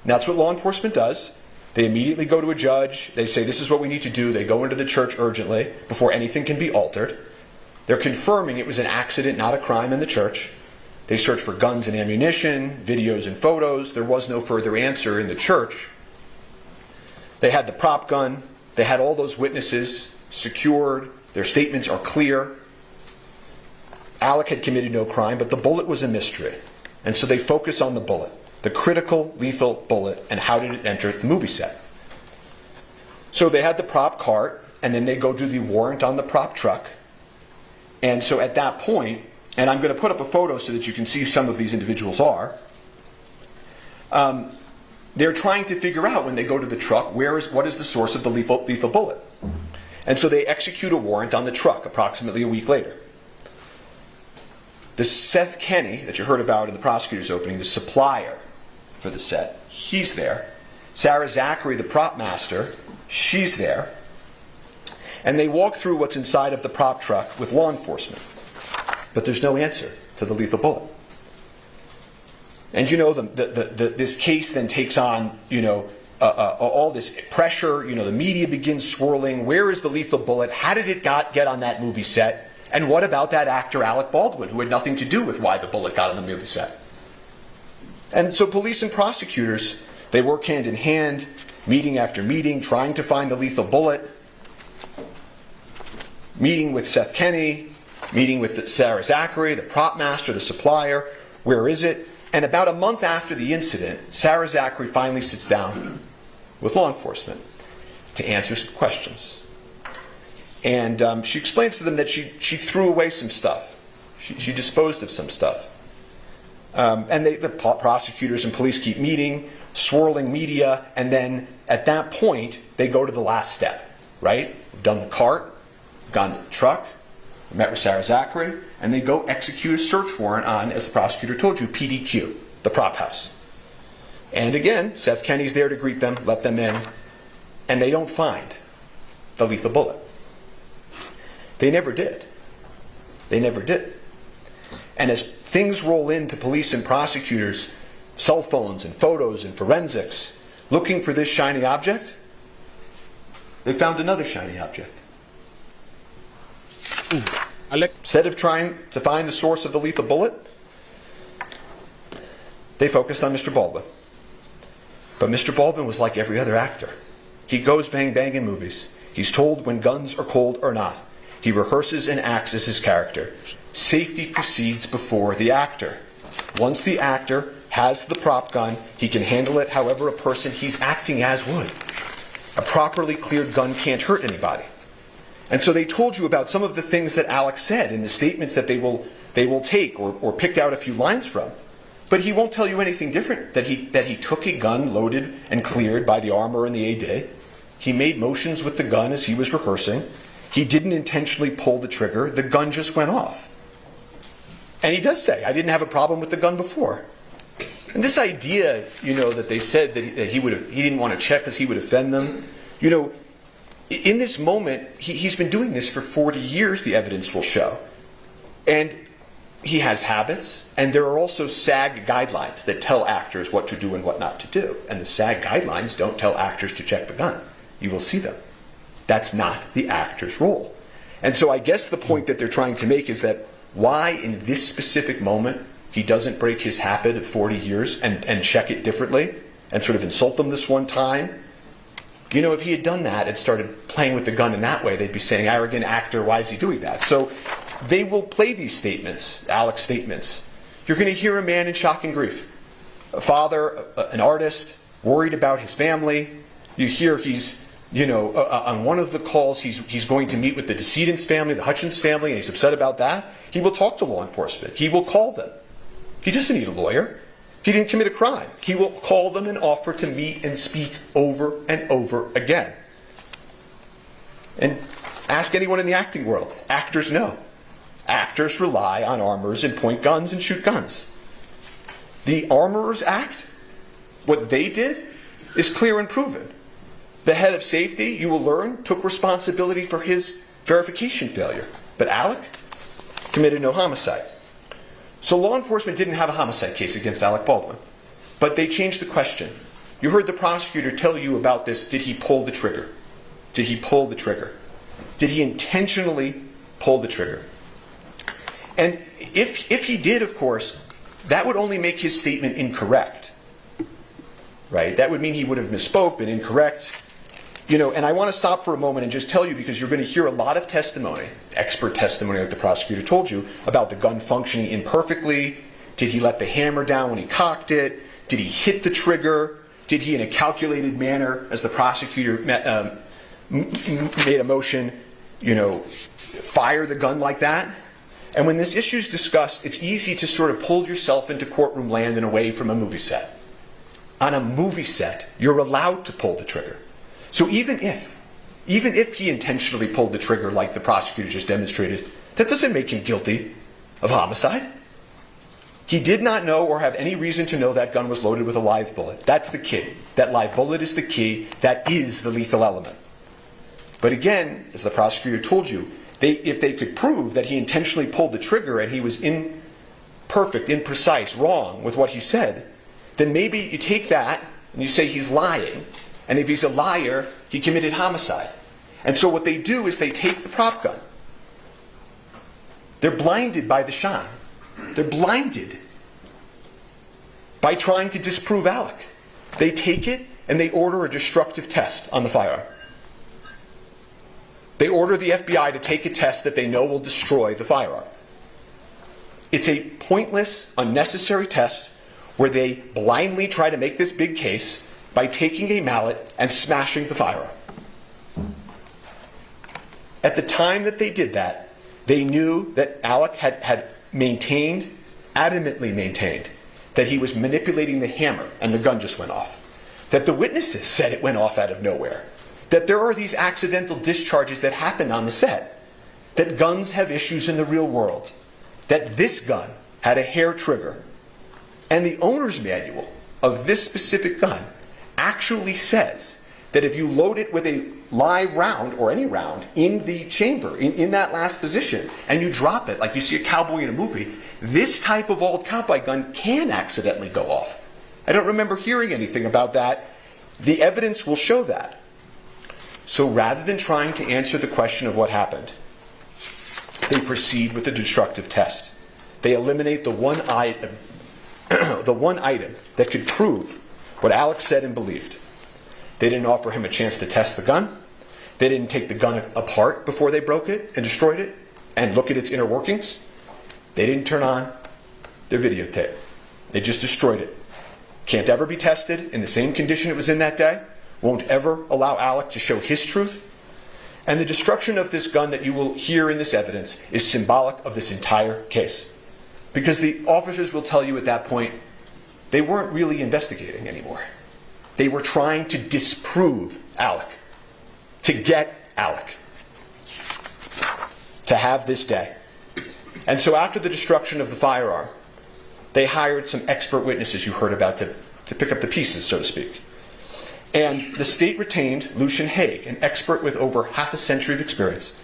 And that's what law enforcement does. They immediately go to a judge. They say, this is what we need to do. They go into the church urgently before anything can be altered. They're confirming it was an accident, not a crime in the church. They search for guns and ammunition, videos and photos. There was no further answer in the church. They had the prop gun. They had all those witnesses secured. Their statements are clear. Alec had committed no crime, but the bullet was a mystery. And so they focus on the bullet, the critical, lethal bullet, and how did it enter the movie set. So they had the prop cart, and then they go do the warrant on the prop truck. And so at that point, and I'm going to put up a photo so that you can see who some of these individuals are. They're trying to figure out when they go to the truck, what is the source of the lethal bullet. And so they execute a warrant on the truck approximately a week later. The Seth Kenny that you heard about in the prosecutor's opening, the supplier for the set, he's there. Sarah Zachary, the prop master, she's there. And they walk through what's inside of the prop truck with law enforcement. But there's no answer to the lethal bullet. And you know, this case then takes on, all this pressure. The media begins swirling. Where is the lethal bullet? How did it get on that movie set? And what about that actor, Alec Baldwin, who had nothing to do with why the bullet got on the movie set? And so police and prosecutors, they work hand in hand, meeting after meeting, trying to find the lethal bullet. Meeting with Seth Kenny, meeting with Sarah Zachary, the prop master, the supplier. Where is it? And about a month after the incident, Sarah Zachary finally sits down with law enforcement to answer some questions. And she explains to them that she threw away some stuff. She disposed of some stuff. And the prosecutors and police keep meeting, swirling media, and then at that point, they go to the last step, right? We've done the cart, we've gone to the truck, we met with Sarah Zachary, and they go execute a search warrant on, as the prosecutor told you, PDQ, the prop house. And again, Seth Kenny's there to greet them, let them in, and they don't find the lethal bullet. They never did. They never did. And as things roll into police and prosecutors, cell phones and photos and forensics, looking for this shiny object, they found another shiny object. Alec. Instead of trying to find the source of the lethal bullet, they focused on Mr. Baldwin. But Mr. Baldwin was like every other actor. He goes bang bang in movies. He's told when guns are cold or not. He rehearses and acts as his character. Safety proceeds before the actor. Once the actor has the prop gun, he can handle it however a person he's acting as would. A properly cleared gun can't hurt anybody. And so they told you about some of the things that Alec said in the statements that they will take or picked out a few lines from. But he won't tell you anything different, that he took a gun loaded and cleared by the armor and the AD. He made motions with the gun as he was rehearsing. He didn't intentionally pull the trigger. The gun just went off. And he does say, I didn't have a problem with the gun before. And this idea, that they said that he didn't want to check because he would offend them, in this moment, he's been doing this for 40 years, the evidence will show. And he has habits, and there are also SAG guidelines that tell actors what to do and what not to do. And the SAG guidelines don't tell actors to check the gun. You will see them. That's not the actor's role. And so I guess the point that they're trying to make is that why in this specific moment he doesn't break his habit of 40 years and check it differently and sort of insult them this one time. If he had done that and started playing with the gun in that way, they'd be saying, arrogant actor, why is he doing that? So they will play these statements, Alec's statements. You're going to hear a man in shock and grief. A father, an artist, worried about his family. You hear he's, on one of the calls, he's going to meet with the decedent's family, the Hutchins family, and he's upset about that. He will talk to law enforcement. He will call them. He doesn't need a lawyer. He didn't commit a crime. He will call them and offer to meet and speak over and over again. And ask anyone in the acting world. Actors know. Actors rely on armorers and point guns and shoot guns. The Armorers Act, what they did, is clear and proven. The head of safety, you will learn, took responsibility for his verification failure. But Alec committed no homicide. So law enforcement didn't have a homicide case against Alec Baldwin. But they changed the question. You heard the prosecutor tell you about this. Did he pull the trigger? Did he pull the trigger? Did he intentionally pull the trigger? And if he did, of course, that would only make his statement incorrect. Right? That would mean he would have misspoke, been incorrect. And I want to stop for a moment and just tell you, because you're going to hear a lot of testimony, expert testimony like the prosecutor told you, about the gun functioning imperfectly. Did he let the hammer down when he cocked it? Did he hit the trigger? Did he, in a calculated manner, as the prosecutor made a motion, fire the gun like that? And when this issue is discussed, it's easy to sort of pull yourself into courtroom land and away from a movie set. On a movie set, you're allowed to pull the trigger. So even if he intentionally pulled the trigger like the prosecutor just demonstrated, that doesn't make him guilty of homicide. He did not know or have any reason to know that gun was loaded with a live bullet. That's the key. That live bullet is the key. That is the lethal element. But again, as the prosecutor told you, if they could prove that he intentionally pulled the trigger and he was imperfect, imprecise, wrong with what he said, then maybe you take that and you say he's lying. And if he's a liar, he committed homicide. And so what they do is they take the prop gun. They're blinded by the shine. They're blinded by trying to disprove Alec. They take it and they order a destructive test on the firearm. They order the FBI to take a test that they know will destroy the firearm. It's a pointless, unnecessary test where they blindly try to make this big case by taking a mallet and smashing the firearm. At the time that they did that, they knew that Alec had adamantly maintained, that he was manipulating the hammer and the gun just went off. That the witnesses said it went off out of nowhere. That there are these accidental discharges that happen on the set. That guns have issues in the real world. That this gun had a hair trigger. And the owner's manual of this specific gun actually says that if you load it with a live round, or any round, in the chamber, in that last position, and you drop it like you see a cowboy in a movie, this type of old cowboy gun can accidentally go off. I don't remember hearing anything about that. The evidence will show that. So rather than trying to answer the question of what happened, they proceed with the destructive test. They eliminate the one item that could prove what Alex said and believed. They didn't offer him a chance to test the gun. They didn't take the gun apart before they broke it and destroyed it and look at its inner workings. They didn't turn on their videotape. They just destroyed it. Can't ever be tested in the same condition it was in that day. Won't ever allow Alec to show his truth. And the destruction of this gun that you will hear in this evidence is symbolic of this entire case. Because the officers will tell you at that point, they weren't really investigating anymore. They were trying to disprove Alec. To get Alec. To have this day. And so after the destruction of the firearm, they hired some expert witnesses you heard about to pick up the pieces, so to speak. And the state retained Lucian Haig, an expert with over half a century of experience.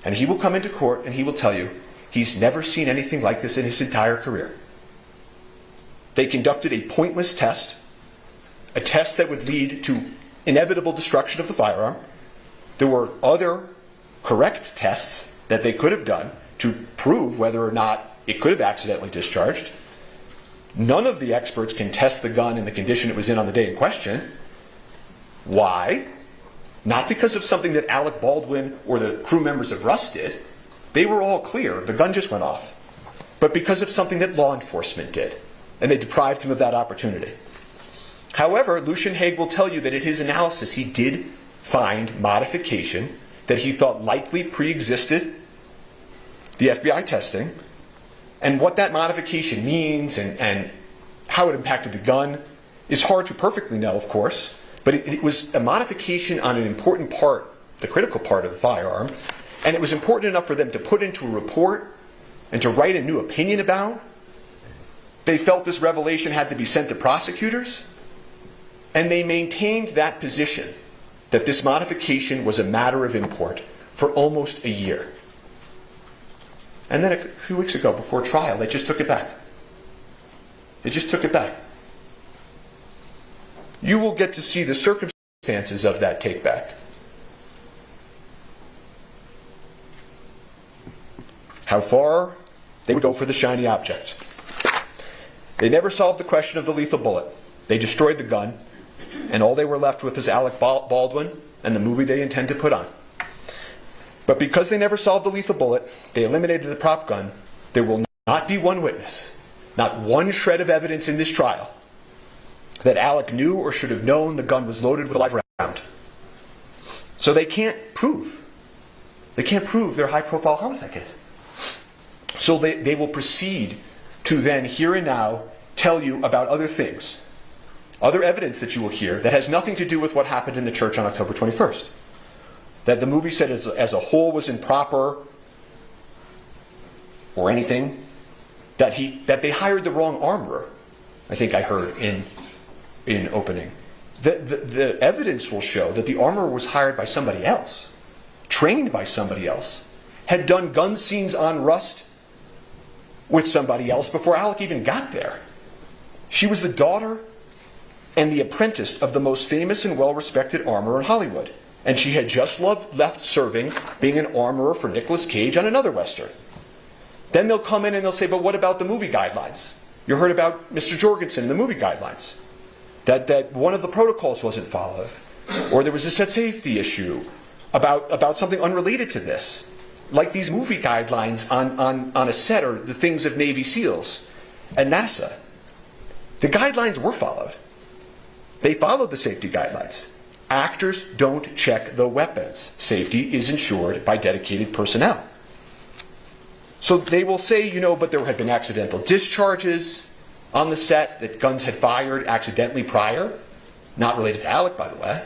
And he will come into court and he will tell you he's never seen anything like this in his entire career. They conducted a pointless test, a test that would lead to inevitable destruction of the firearm. There were other correct tests that they could have done to prove whether or not it could have accidentally discharged. None of the experts can test the gun in the condition it was in on the day in question. Why? Not because of something that Alec Baldwin or the crew members of Rust did. They were all clear. The gun just went off. But because of something that law enforcement did. And they deprived him of that opportunity. However, Lucian Haig will tell you that in his analysis he did find modification that he thought likely pre-existed the FBI testing. And what that modification means and how it impacted the gun is hard to perfectly know, of course. But it was a modification on an important part, the critical part of the firearm. And it was important enough for them to put into a report and to write a new opinion about. They felt this revelation had to be sent to prosecutors. And they maintained that position, that this modification was a matter of import, for almost a year. And then a few weeks ago, before trial, they just took it back. They just took it back. You will get to see the circumstances of that take back. How far they would go for the shiny object. They never solved the question of the lethal bullet. They destroyed the gun, and all they were left with is Alec Baldwin and the movie they intend to put on. But because they never solved the lethal bullet, they eliminated the prop gun. There will not be one witness, not one shred of evidence in this trial, that Alec knew or should have known the gun was loaded with a live round. So they can't prove. They can't prove their high-profile homicide kit. So they will proceed to then, here and now, tell you about other things, other evidence that you will hear that has nothing to do with what happened in the church on October 21st. That the movie said as a whole was improper or anything. That they hired the wrong armorer, I think I heard in opening. The evidence will show that the armorer was hired by somebody else, trained by somebody else, had done gun scenes on Rust with somebody else before Alec even got there. She was the daughter and the apprentice of the most famous and well-respected armorer in Hollywood. And she had just left serving, being an armorer for Nicolas Cage on another Western. Then they'll come in and they'll say, but what about the movie guidelines? You heard about Mr. Jorgensen and the movie guidelines. That one of the protocols wasn't followed. Or there was a set safety issue about something unrelated to this. Like these movie guidelines on a set or the things of Navy SEALs and NASA. The guidelines were followed. They followed the safety guidelines. Actors don't check the weapons. Safety is ensured by dedicated personnel. So they will say, but there had been accidental discharges on the set, that guns had fired accidentally prior. Not related to Alec, by the way.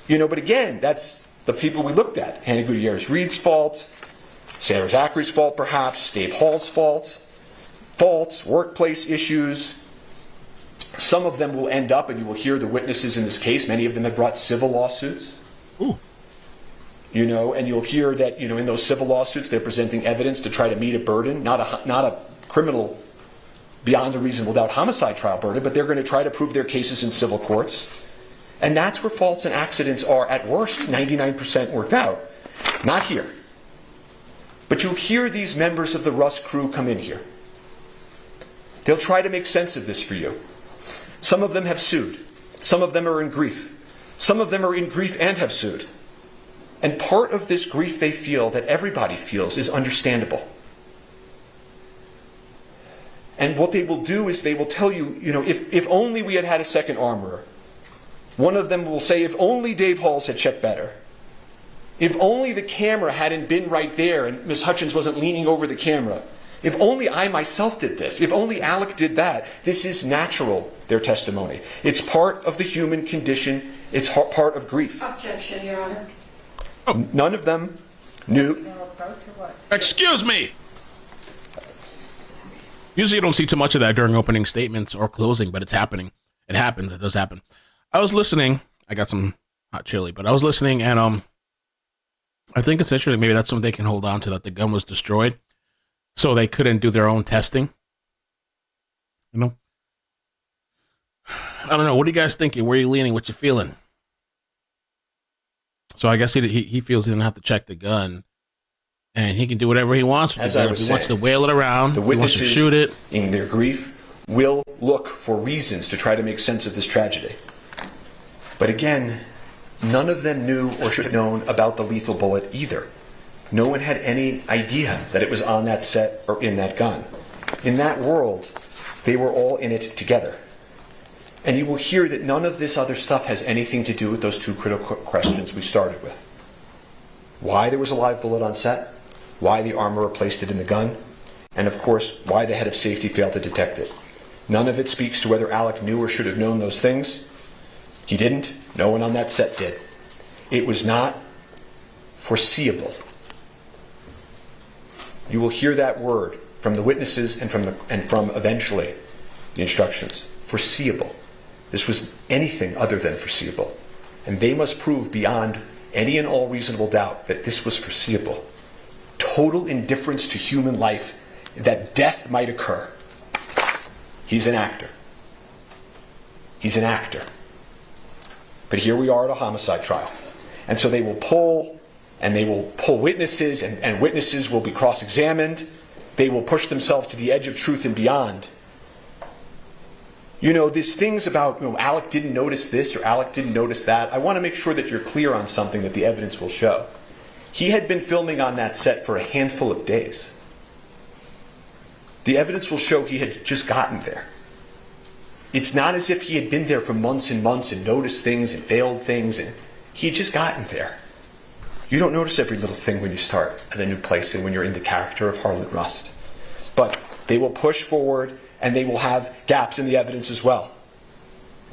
But again, that's the people we looked at. Hannah Gutierrez-Reed's fault, Sarah Zachary's fault perhaps, Dave Hall's fault, faults, workplace issues. Some of them will end up, and you will hear the witnesses in this case, many of them have brought civil lawsuits. Ooh. And you'll hear that, in those civil lawsuits, they're presenting evidence to try to meet a burden, not a criminal beyond a reasonable doubt homicide trial burden, but they're going to try to prove their cases in civil courts. And that's where faults and accidents are, at worst, 99% worked out. Not here. But you'll hear these members of the Rust crew come in here. They'll try to make sense of this for you. Some of them have sued. Some of them are in grief. Some of them are in grief and have sued. And part of this grief they feel, that everybody feels, is understandable. And what they will do is they will tell you, if only we had had a second armorer. One of them will say, if only Dave Halls had checked better. If only the camera hadn't been right there and Ms. Hutchins wasn't leaning over the camera. If only I myself did this. If only Alec did that. This is natural, their testimony. It's part of the human condition. It's part of grief. Objection, Your Honor. None of them knew. Excuse me. Usually you don't see too much of that during opening statements or closing, but it's happening. It happens. It does happen. I was listening. I got some hot chili, but I was listening, and I think it's interesting. Maybe that's something they can hold on to, that the gun was destroyed, so they couldn't do their own testing. You know? I don't know. What are you guys thinking? Where are you leaning? What you feeling? So I guess he feels he doesn't have to check the gun, and he can do whatever he wants with the gun. If he wants to whale it around, the he wants to witnesses, shoot it. in their grief, will look for reasons to try to make sense of this tragedy. But again, none of them knew or should have known about the lethal bullet either. No one had any idea that it was on that set or in that gun. In that world, they were all in it together. And you will hear that none of this other stuff has anything to do with those two critical questions we started with. Why there was a live bullet on set, why the armorer placed it in the gun, and of course, why the head of safety failed to detect it. None of it speaks to whether Alec knew or should have known those things. He didn't. No one on that set did. It was not foreseeable. You will hear that word from the witnesses and from eventually the instructions. Foreseeable. This was anything other than foreseeable. And they must prove beyond any and all reasonable doubt that this was foreseeable. Total indifference to human life, that death might occur. He's an actor. He's an actor. But here we are at a homicide trial. And so they will pull witnesses, and witnesses will be cross-examined. They will push themselves to the edge of truth and beyond. You know, these things about, Alec didn't notice this or Alec didn't notice that. I want to make sure that you're clear on something that the evidence will show. He had been filming on that set for a handful of days. The evidence will show he had just gotten there. It's not as if he had been there for months and months and noticed things and failed things. And he had just gotten there. You don't notice every little thing when you start at a new place and when you're in the character of Harlan Rust. But they will push forward, and they will have gaps in the evidence as well.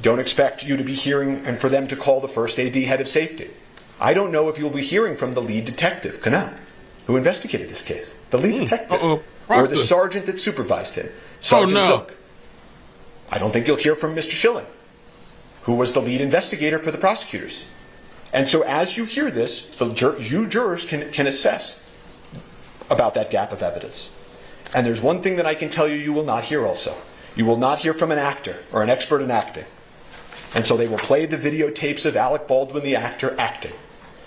Don't expect you to be hearing and for them to call the first AD head of safety. I don't know if you'll be hearing from the lead detective, Cannell, who investigated this case. The lead detective. Or the sergeant that supervised him, Sergeant Zook. I don't think you'll hear from Mr. Schilling, who was the lead investigator for the prosecutors. And so as you hear this, you jurors can assess about that gap of evidence. And there's one thing that I can tell you will not hear also. You will not hear from an actor or an expert in acting. And so they will play the videotapes of Alec Baldwin, the actor, acting.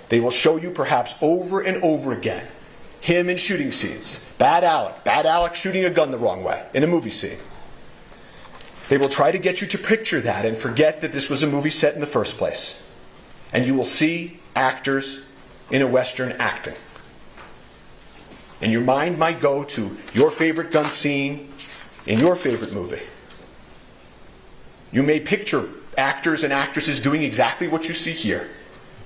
They will show you perhaps over and over again him in shooting scenes. Bad Alec shooting a gun the wrong way in a movie scene. They will try to get you to picture that and forget that this was a movie set in the first place. And you will see actors in a Western acting. And your mind might go to your favorite gun scene in your favorite movie. You may picture actors and actresses doing exactly what you see here.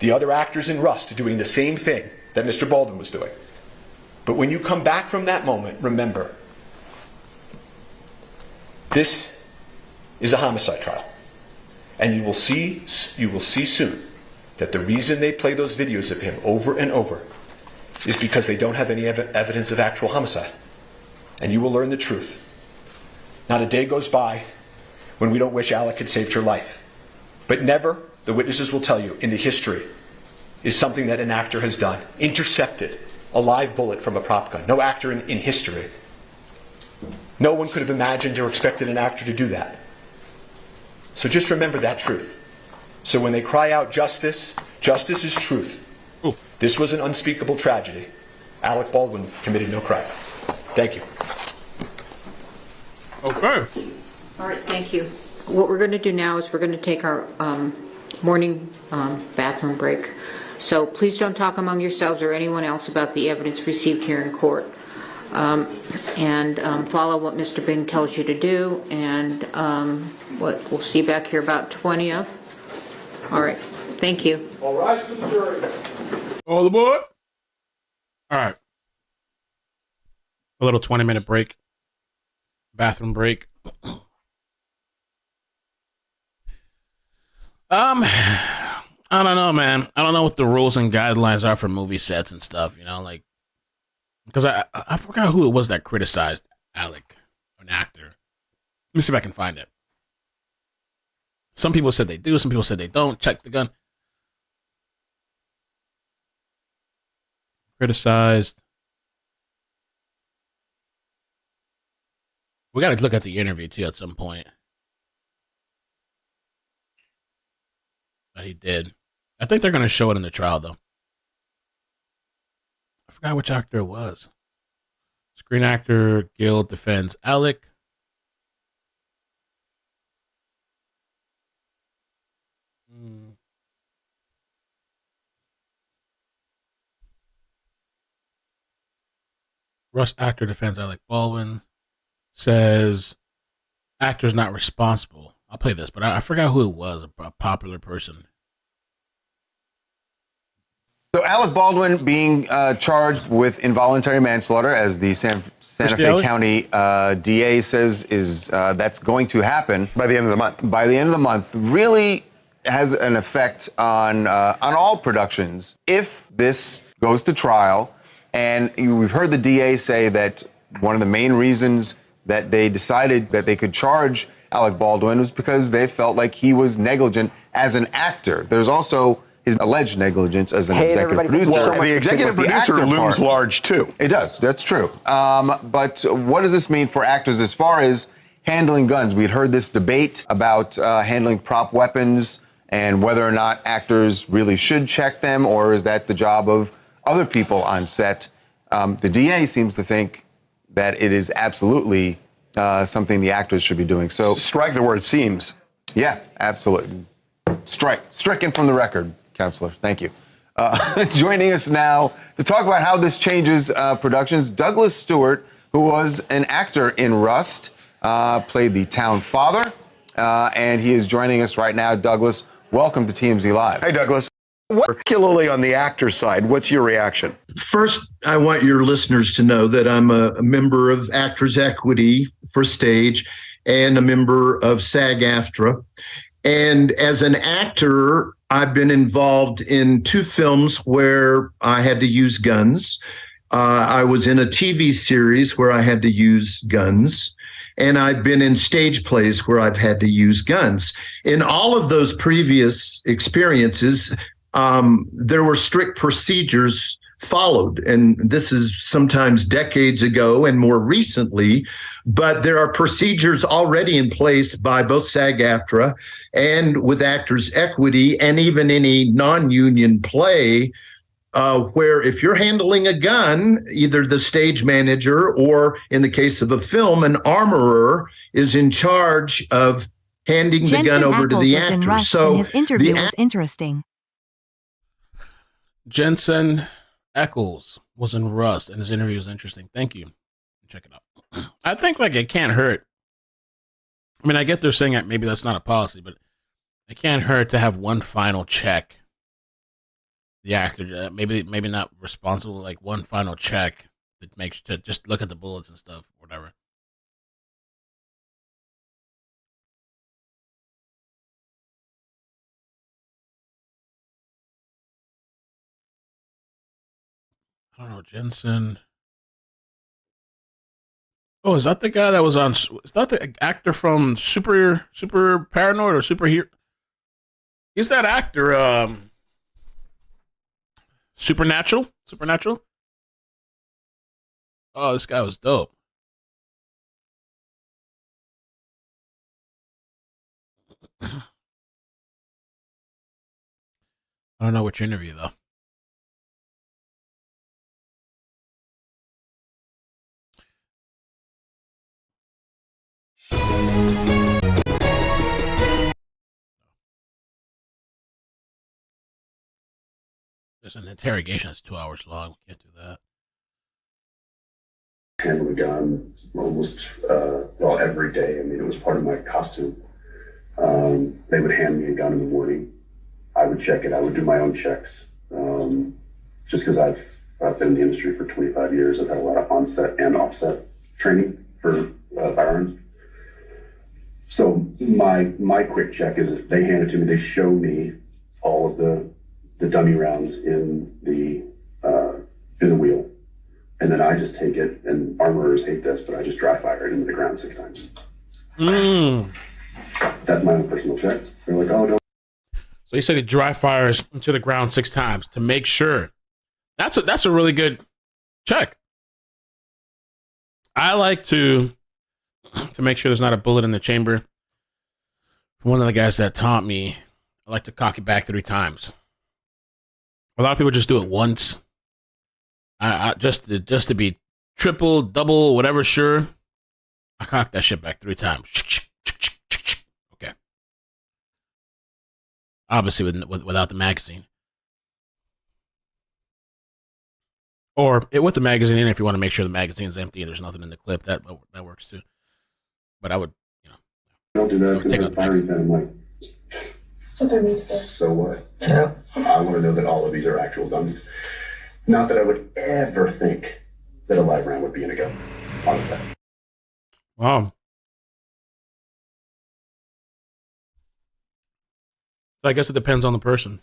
The other actors in Rust doing the same thing that Mr. Baldwin was doing. But when you come back from that moment, remember, this is a homicide trial. And you will see soon that the reason they play those videos of him over and over is because they don't have any evidence of actual homicide. And you will learn the truth. Not a day goes by when we don't wish Alec had saved her life. But never, the witnesses will tell you, in the history, is something that an actor has done. Intercepted a live bullet from a prop gun. No actor in history. No one could have imagined or expected an actor to do that. So just remember that truth. So when they cry out justice, justice is truth. Ooh. This was an unspeakable tragedy. Alec Baldwin committed no crime. Thank you. Okay. All right, thank you. What we're going to do now is we're going to take our morning bathroom break. So please don't talk among yourselves or anyone else about the evidence received here in court. And follow what Mr. Bing tells you to do. And we'll see you back here about 20 of. All right. Thank you. All rise to the jury. All aboard. All right. A little 20-minute break. Bathroom break. I don't know, man. I don't know what the rules and guidelines are for movie sets and stuff, because I forgot who it was that criticized Alec an actor. Let me see if I can find it. Some people said they do. Some people said they don't. Check the gun. Criticized. We got to look at the interview too at some point. But he did. I think they're going to show it in the trial though. I forgot which actor it was. Screen Actor Guild defends Alec. Rust actor defends Alec Baldwin. Says actor's not responsible. I'll play this, but I forgot who it was. A popular person. So Alec Baldwin being charged with involuntary manslaughter, as the Santa Fe County DA says, is that's going to happen by the end of the month. By the end of the month, really has an effect on all productions if this goes to trial. And we've heard the DA say that one of the main reasons that they decided that they could charge Alec Baldwin was because they felt like he was negligent as an actor. There's also his alleged negligence as an executive producer. Well, the executive producer looms large too. It does. That's true. But what does this mean for actors as far as handling guns? We'd heard this debate about handling prop weapons and whether or not actors really should check them, or is that the job of other people on set? The DA seems to think that it is absolutely something the actors should be doing. So strike the word seems. Yeah, absolutely. Stricken from the record, Counselor. Thank you. Joining us now to talk about how this changes productions, Douglas Stewart, who was an actor in Rust, played the town father, and he is joining us right now. Douglas, welcome to TMZ Live. Hey, Douglas. Particularly on the actor side, what's your reaction? First, I want your listeners to know that I'm a member of Actors Equity for Stage and a member of SAG-AFTRA. And as an actor, I've been involved in 2 films where I had to use guns. I was in a TV series where I had to use guns. And I've been in stage plays where I've had to use guns. In all of those previous experiences, there were strict procedures followed, and this is sometimes decades ago and more recently, but there are procedures already in place by both SAG-AFTRA and with Actors Equity, and even any non-union play where if you're handling a gun, either the stage manager or, in the case of a film, an armorer is in charge of handing the gun over to the actor. So his interview was interesting. Jensen Ackles was in Rust, and his interview was interesting. Thank you. Check it out. I think like it can't hurt. I mean, I get they're saying that maybe that's not a policy, but it can't hurt to have one final check. The actor, maybe not responsible, like one final check that makes to just look at the bullets and stuff, whatever. I don't know, Jensen. Oh, is that the guy that was on? Is that the actor from Super Paranoid or Superhero? He's that actor. Supernatural. Oh, this guy was dope. I don't know which interview though. There's an interrogation that's 2 hours long. We can't do that. Handle the gun almost, well, every day. I mean, it was part of my costume. They would hand me a gun in the morning. I would check it. I would do my own checks. Just because I've been in the industry for 25 years. I've had a lot of onset and offset training for firearms. So my quick check is they hand it to me. They show me all of the dummy rounds in the wheel. And then I just take it, and armorers hate this, but I just dry fire it into the ground 6 times. That's my own personal check. They're like, oh, no. So he said he dry fires into the ground 6 times to make sure. That's a really good check. I like to make sure there's not a bullet in the chamber. One of the guys that taught me, I like to cock it back 3 times. A lot of people just do it once. I just to be triple, double, whatever, sure. I cock that shit back 3 times. Okay. Obviously without the magazine. Or with the magazine in, if you want to make sure the magazine's empty, there's nothing in the clip. That works too. But I would, Don't do that. It's going to be firing pin. I'm like, so what? Yeah. I want to know that all of these are actual guns. Not that I would ever think that a live round would be in a gun on a set. Wow. I guess it depends on the person.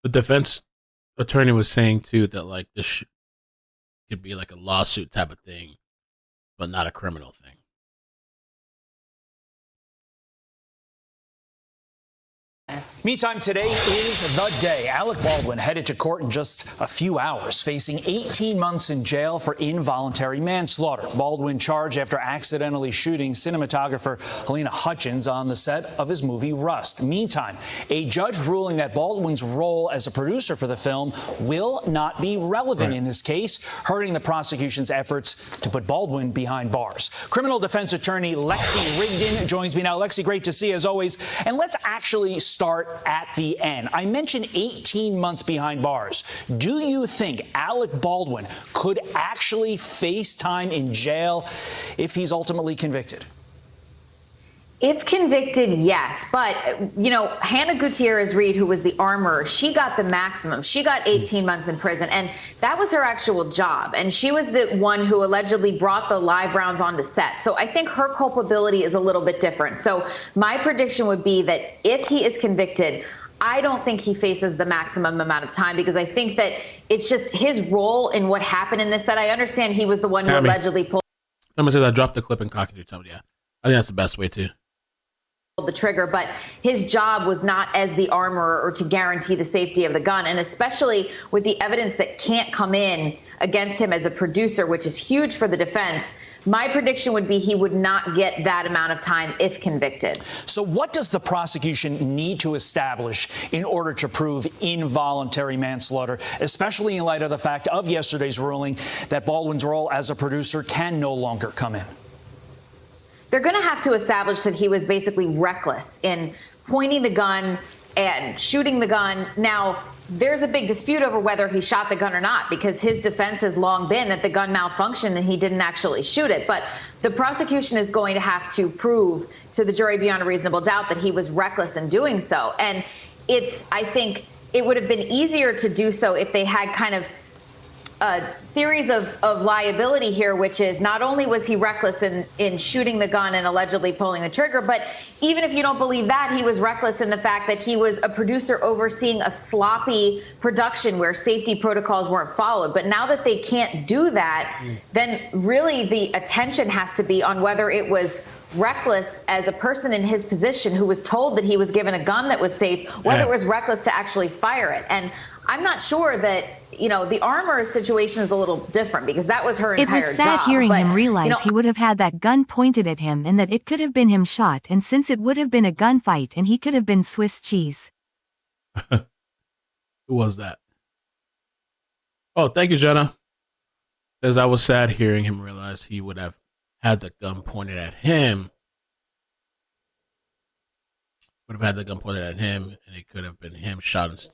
The defense attorney was saying too that like this could be like a lawsuit type of thing, but not a criminal thing. Meantime, today is the day. Alec Baldwin headed to court in just a few hours, facing 18 months in jail for involuntary manslaughter. Baldwin charged after accidentally shooting cinematographer Helena Hutchins on the set of his movie Rust. Meantime, a judge ruling that Baldwin's role as a producer for the film will not be relevant in this case, hurting the prosecution's efforts to put Baldwin behind bars. Criminal defense attorney Lexi Rigdon joins me now. Lexi, great to see you as always. And let's actually start at the end. I mentioned 18 months behind bars. Do you think Alec Baldwin could actually face time in jail if he's ultimately convicted? If convicted, yes. But, Hannah Gutierrez-Reed, who was the armorer, she got the maximum. She got 18 months in prison, and that was her actual job. And she was the one who allegedly brought the live rounds onto set. So I think her culpability is a little bit different. So my prediction would be that if he is convicted, I don't think he faces the maximum amount of time, because I think that it's just his role in what happened in this set. I understand he was the one who allegedly pulled. Someone says I dropped the clip and cocked it or something. Yeah, I think that's the best way to. The trigger, but his job was not as the armorer or to guarantee the safety of the gun. And especially with the evidence that can't come in against him as a producer, which is huge for the defense, my prediction would be he would not get that amount of time if convicted. So what does the prosecution need to establish in order to prove involuntary manslaughter, especially in light of the fact of yesterday's ruling that Baldwin's role as a producer can no longer come in? They're going to have to establish that he was basically reckless in pointing the gun and shooting the gun. Now, there's a big dispute over whether he shot the gun or not, because his defense has long been that the gun malfunctioned and he didn't actually shoot it. But the prosecution is going to have to prove to the jury beyond a reasonable doubt that he was reckless in doing so. And I think it would have been easier to do so if they had kind of theories of liability here, which is not only was he reckless in shooting the gun and allegedly pulling the trigger, but even if you don't believe that, he was reckless in the fact that he was a producer overseeing a sloppy production where safety protocols weren't followed. But now that they can't do that, then really the attention has to be on whether it was reckless as a person in his position who was told that he was given a gun that was safe, whether it was reckless to actually fire it. And I'm not sure that, the armor situation is a little different, because that was her entire job. It was sad hearing him realize he would have had that gun pointed at him and that it could have been him shot, and since it would have been a gunfight and he could have been Swiss cheese. Who was that? Oh, thank you, Jenna. As I was sad hearing him realize he would have had the gun pointed at him. Would have had the gun pointed at him, and it could have been him shot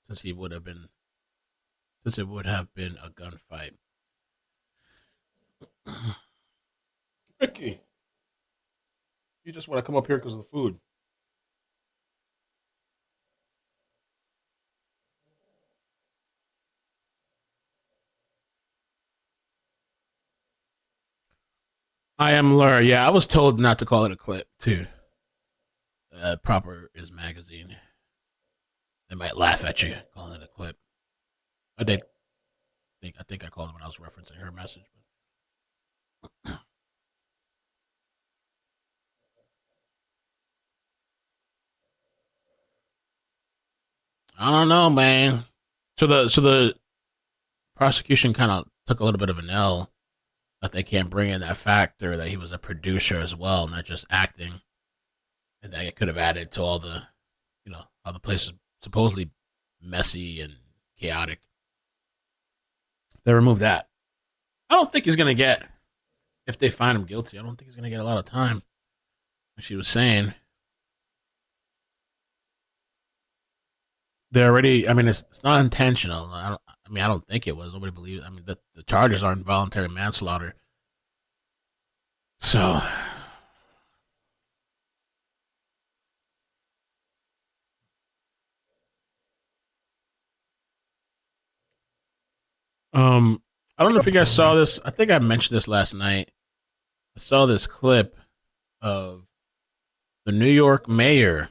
since it would have been a gunfight. Ricky, you just want to come up here because of the food. I am Lur. Yeah, I was told not to call it a clip too. Proper is magazine. They might laugh at you calling it a clip. I did. I think I called it when I was referencing her message. I don't know, man. So the prosecution kind of took a little bit of an L, but they can't bring in that factor that he was a producer as well, not just acting, and that it could have added to all the, how the place is supposedly messy and chaotic. They removed that. I don't think he's gonna get, if they find him guilty, I don't think he's gonna get a lot of time. Like she was saying. They're already. I mean, it's not intentional. I don't think it was. Nobody believes. I mean, the charges are involuntary manslaughter. So, I don't know if you guys saw this. I think I mentioned this last night. I saw this clip of the New York mayor.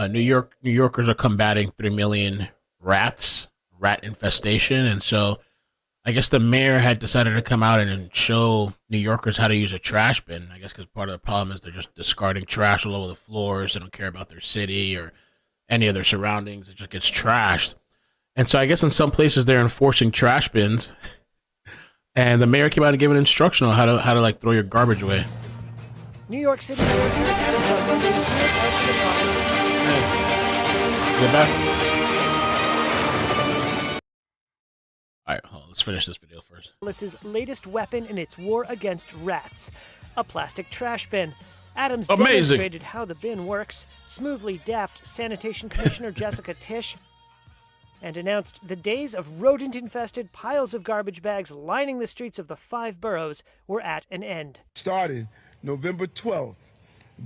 New Yorkers are combating 3 million rat infestation, and so I guess the mayor had decided to come out and show New Yorkers how to use a trash bin. I guess because part of the problem is they're just discarding trash all over the floors. They don't care about their city or any of their surroundings. It just gets trashed. And so I guess in some places they're enforcing trash bins, and the mayor came out and gave an instruction on how to like throw your garbage away. New York City Mayor Eric Adams on Monday appeared onto the property. Get back. All right, hold on, let's finish this video first. This latest weapon in its war against rats, a plastic trash bin. Adams Amazing. Demonstrated how the bin works, smoothly dapped Sanitation Commissioner Jessica Tisch, and announced the days of rodent-infested piles of garbage bags lining the streets of the 5 boroughs were at an end. Started November 12th.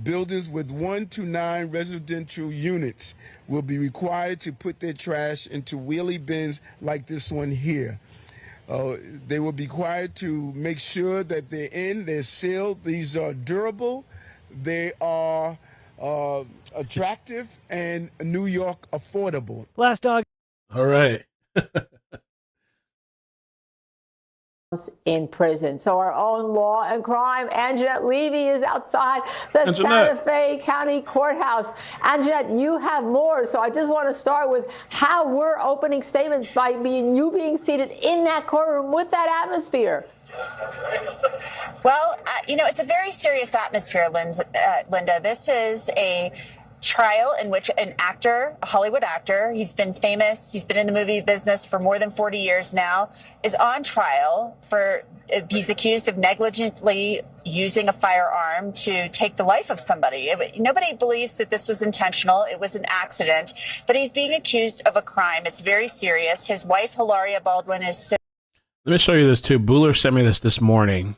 Buildings with 1 to 9 residential units will be required to put their trash into wheelie bins like this one here. They will be required to make sure that they're sealed. These are durable, they are attractive, and New York affordable. Last dog. All right. In prison. So our own law and crime, Anjanette Levy, is outside the Santa Fe County Courthouse. Anjanette, you have more. So I just want to start with how we're opening statements by you being seated in that courtroom with that atmosphere. Well, it's a very serious atmosphere, Linda. This is a trial in which an actor, a Hollywood actor, he's been famous, he's been in the movie business for more than 40 years now, is on trial he's accused of negligently using a firearm to take the life of somebody. Nobody believes that this was intentional. It was an accident, but he's being accused of a crime. It's very serious. His wife, Hilaria Baldwin, is... Let me show you this too. Bueller sent me this morning.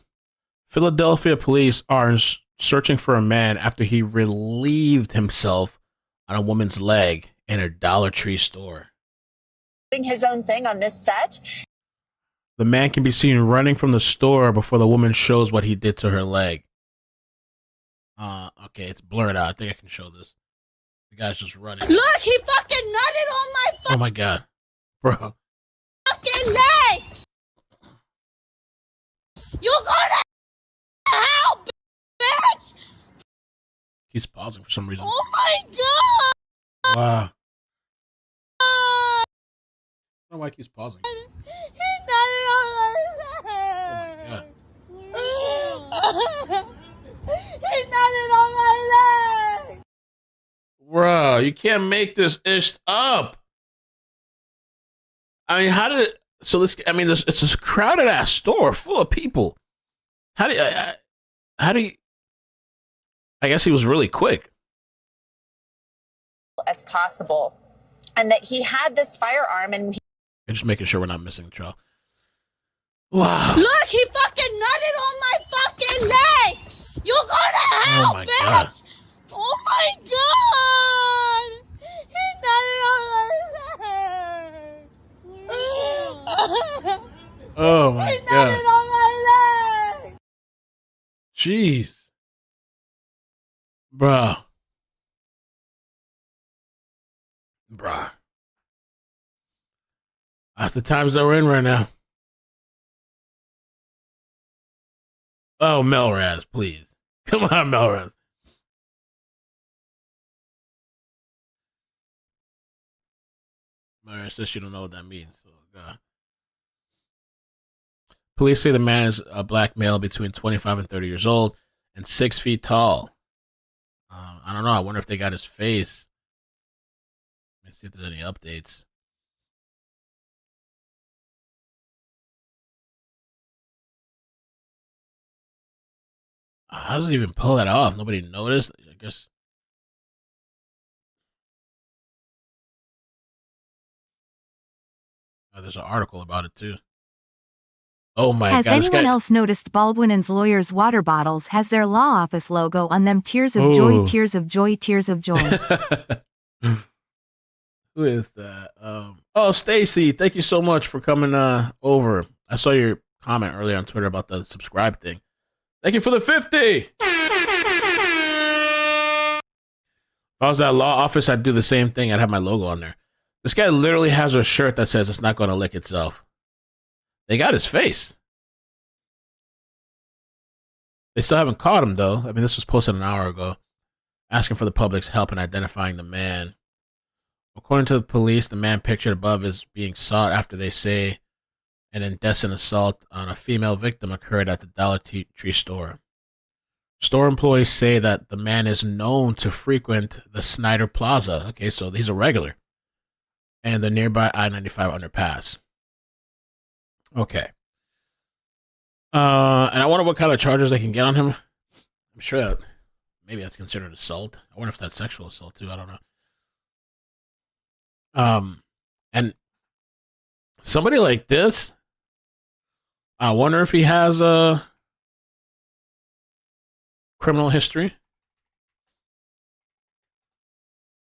Philadelphia police are searching for a man after he relieved himself on a woman's leg in a Dollar Tree store. Doing his own thing on this set. The man can be seen running from the store before the woman shows what he did to her leg. Okay, it's blurred out. I think I can show this. The guy's just running. Look, he fucking nutted on my Oh my god. Bro. fucking leg! You go to hell, bitch! He's pausing for some reason. Oh my god! Wow. I don't know why he's pausing. He nutted on my leg! He nutted on my leg! Bro, you can't make this ish up. I mean, how did so this? I mean, it's this crowded ass store full of people. How do you? I guess he was really quick. As possible, and that he had this firearm, and Just making sure we're not missing the trial. Wow. Look, he fucking nutted on my fucking leg! You go to hell, Oh my bitch! God. Oh my god! He nutted on my leg! Oh my He god. nutted on my leg! Jeez. Bro. Bruh. That's the times that we're in right now. Oh, Melraz, please. Come on, Melraz. Melraz says you don't know what that means. Oh, God. Police say the man is a black male between 25 and 30 years old and 6 feet tall. I don't know. I wonder if they got his face. Let's see if there's any updates. How does he even pull that off? Nobody noticed? I guess. Oh, there's an article about it, too. Oh, my God. Has anyone guy... else noticed Baldwin and lawyers' water bottles has their law office logo on them? Tears of joy, tears of joy, tears of joy. Who is that? Oh, Stacy, thank you so much for coming over. I saw your comment earlier on Twitter about the subscribe thing. Thank you for the 50. If I was at law office, I'd do the same thing. I'd have my logo on there. This guy literally has a shirt that says it's not going to lick itself. They got his face. They still haven't caught him, though. I mean, this was posted an hour ago, asking for the public's help in identifying the man. According to the police, the man pictured above is being sought after they say an indecent assault on a female victim occurred at the Dollar Tree store. Store employees say that the man is known to frequent the Snyder Plaza. Okay, so he's a regular. And the nearby I-95 underpass. Okay. And I wonder what kind of charges they can get on him. I'm sure that maybe that's considered assault. I wonder if that's sexual assault too. I don't know. And somebody like this, I wonder if he has a criminal history.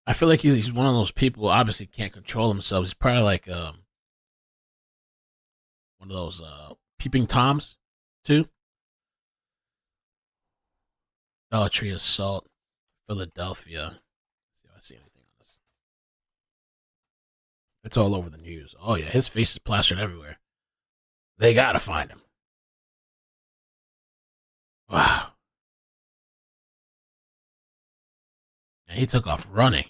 I feel like he's one of those people who obviously can't control themselves. He's probably like one of those peeping toms too. Dollar Tree assault, Philadelphia. Let's see if I see anything on this. It's all over the news. Oh yeah, his face is plastered everywhere. They gotta find him. Wow. And he took off running.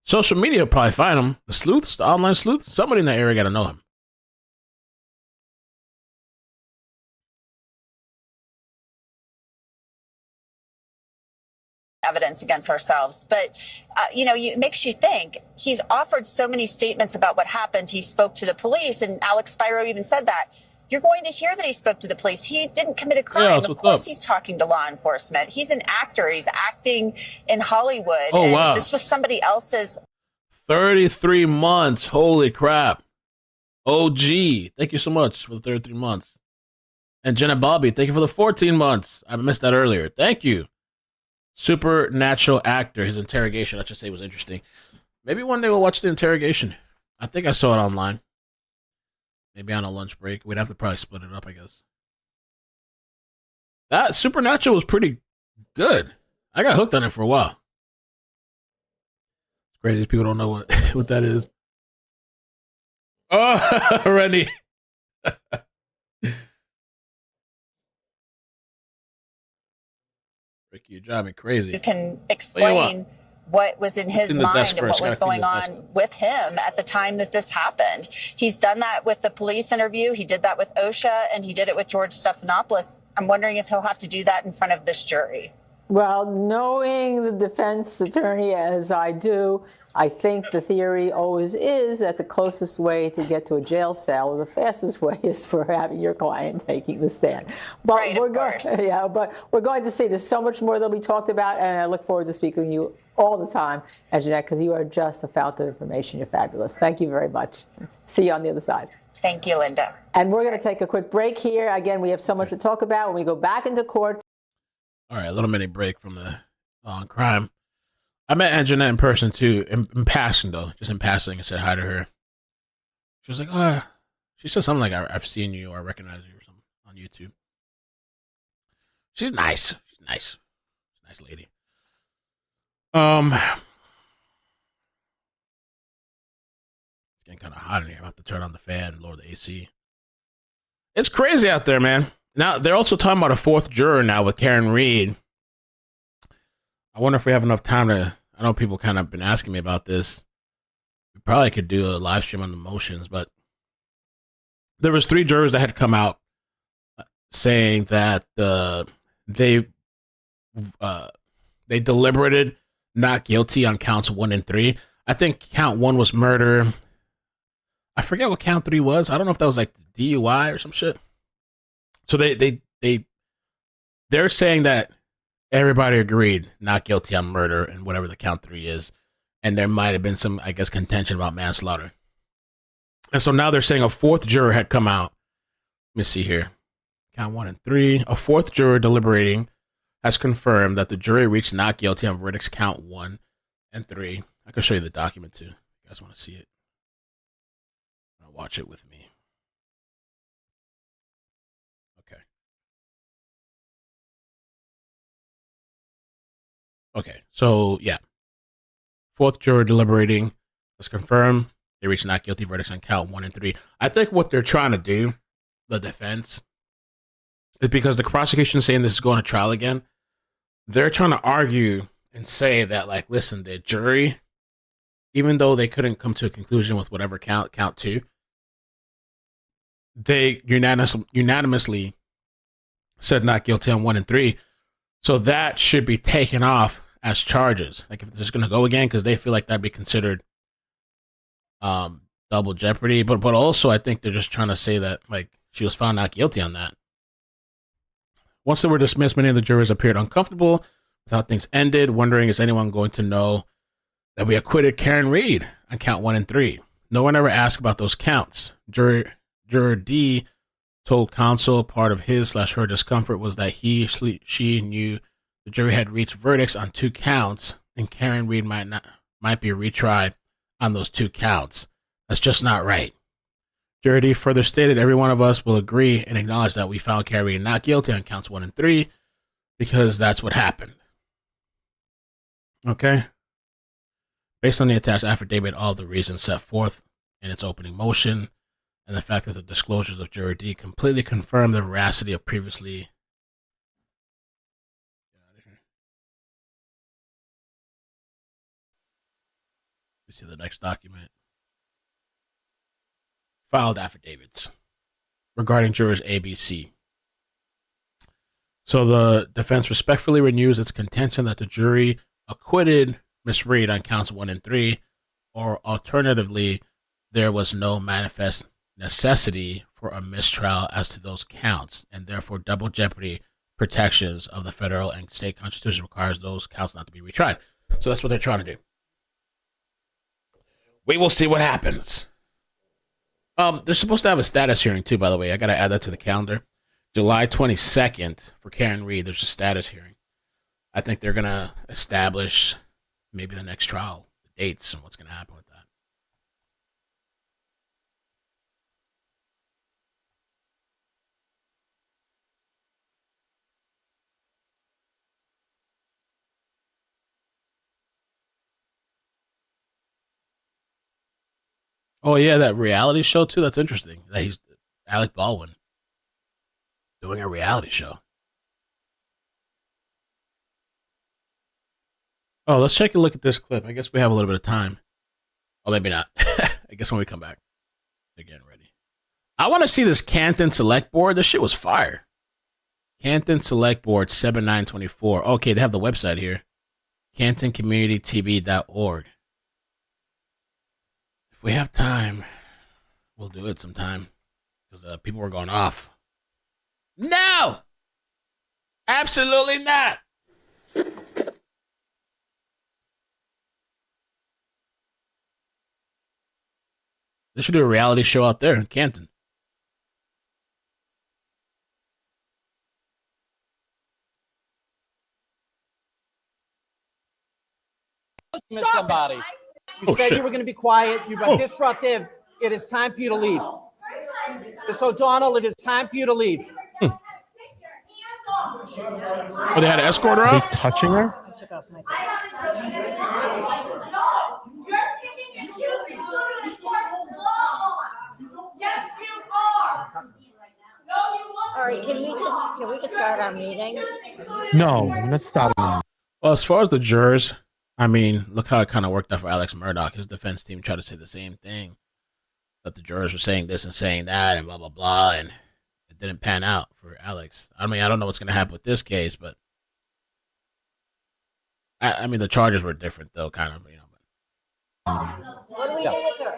Social media will probably find him. The sleuths, the online sleuths, somebody in that area gotta know him. Evidence against ourselves. But, it makes you think. He's offered so many statements about what happened. He spoke to the police, and Alex Spiro even said that. You're going to hear that he spoke to the police. He didn't commit a crime. Yeah, of course he's talking to law enforcement. He's an actor. He's acting in Hollywood. Oh, and wow. This was somebody else's. 33 months. Holy crap. OG. Thank you so much for the 33 months. And Jenna Bobby, thank you for the 14 months. I missed that earlier. Thank you. Supernatural actor. His interrogation, I should say, was interesting. Maybe one day we'll watch the interrogation. I think I saw it online. Maybe on a lunch break. We'd have to probably split it up, I guess. That Supernatural was pretty good. I got hooked on it for a while. It's crazy people don't know what that is. Oh, Rennie. Ricky, you're driving me crazy. You can explain what was in his mind and what was going on with him at the time that this happened. He's done that with the police interview. He did that with OSHA, and he did it with George Stephanopoulos. I'm wondering if he'll have to do that in front of this jury. Well, knowing the defense attorney as I do, I think the theory always is that the closest way to get to a jail cell, or the fastest way, is for having your client taking the stand. But right, we're going to see. There's so much more that'll be talked about, and I look forward to speaking to you all the time, Jeanette, because you are just a fountain of information. You're fabulous. Thank you very much. See you on the other side. Thank you, Linda. And we're going to take a quick break here. Again, we have so much to talk about when we go back into court. All right, a little mini break from the crime. I met Anjanette in person too, in passing though, just in passing. I said hi to her. She was like, "Oh," she said something like, "I've seen you or I recognize you or something on YouTube." She's nice. She's nice. Nice lady. getting kind of hot in here. I have to turn on the fan, lower the AC. It's crazy out there, man. Now, they're also talking about a fourth juror now with Karen Reed. I wonder if we have enough time to... I know people kind of been asking me about this. We probably could do a live stream on the motions, but there was 3 jurors that had come out saying that they deliberated not guilty on counts 1 and 3. I think count 1 was murder. I forget what count 3 was. I don't know if that was like DUI or some shit. So they're saying that everybody agreed not guilty on murder and whatever the count 3 is, and there might have been some, I guess, contention about manslaughter. And so now they're saying a fourth juror had come out. Let me see here. Count 1 and 3. A fourth juror deliberating has confirmed that the jury reached not guilty on verdicts count 1 and 3. I can show you the document too. You guys want to see it? Watch it with me. Okay. Okay, so yeah. Fourth juror deliberating has confirmed they reached not guilty verdicts on count 1 and 3. I think what they're trying to do, the defense, is because the prosecution is saying this is going to trial again. They're trying to argue and say that, like, listen, the jury, even though they couldn't come to a conclusion with whatever count 2, they unanimously said not guilty on 1 and 3. So that should be taken off as charges. Like, if they're just going to go again, because they feel like that'd be considered double jeopardy. But also, I think they're just trying to say that, like, she was found not guilty on that. Once they were dismissed, many of the jurors appeared uncomfortable with how things ended, wondering, is anyone going to know that we acquitted Karen Reed on count 1 and 3? No one ever asked about those counts. Juror D told counsel part of his/her discomfort was that she knew the jury had reached verdicts on 2 counts, and Karen Reed might be retried on those 2 counts. That's just not right. Juror D further stated, every one of us will agree and acknowledge that we found Karen Reed not guilty on counts 1 and 3 because that's what happened. Okay? Based on the attached affidavit, all the reasons set forth in its opening motion, and the fact that the disclosures of Juror D completely confirm the veracity of previously... Let's see the next document. Filed affidavits regarding jurors ABC. So the defense respectfully renews its contention that the jury acquitted Ms. Reed on counts 1 and 3, or alternatively, there was no manifest necessity for a mistrial as to those counts, and therefore double jeopardy protections of the federal and state constitution requires those counts not to be retried. So that's what they're trying to do. We will see what happens. They're supposed to have a status hearing too, by the way. I got to add that to the calendar. July 22nd for Karen Reed, there's a status hearing. I think they're going to establish maybe the next trial, the dates, and what's going to happen with that. Oh, yeah, that reality show, too. That's interesting. That he's Alec Baldwin doing a reality show. Oh, let's take a look at this clip. I guess we have a little bit of time. Oh, maybe not. I guess when we come back, they're getting ready. I want to see this Canton Select Board. This shit was fire. Canton Select Board 7924. Okay, they have the website here. CantonCommunityTV.org. If we have time, we'll do it sometime. Because people were going off. No! Absolutely not! They should do a reality show out there in Canton. Miss somebody. You said you were going to be quiet. You were disruptive. It is time for you to leave. Miss O'Donnell, it is time for you to leave. Oh, they had to escort her out? Are they touching her? Can we just start our meeting? No, let's start. Well, as far as the jurors, I mean, look how it kind of worked out for Alex Murdaugh. His defense team tried to say the same thing, that the jurors were saying this and saying that and blah, blah, blah, and it didn't pan out for Alex. I mean, I don't know what's going to happen with this case, but I mean, the charges were different, though, kind of, you know. What do we do with her?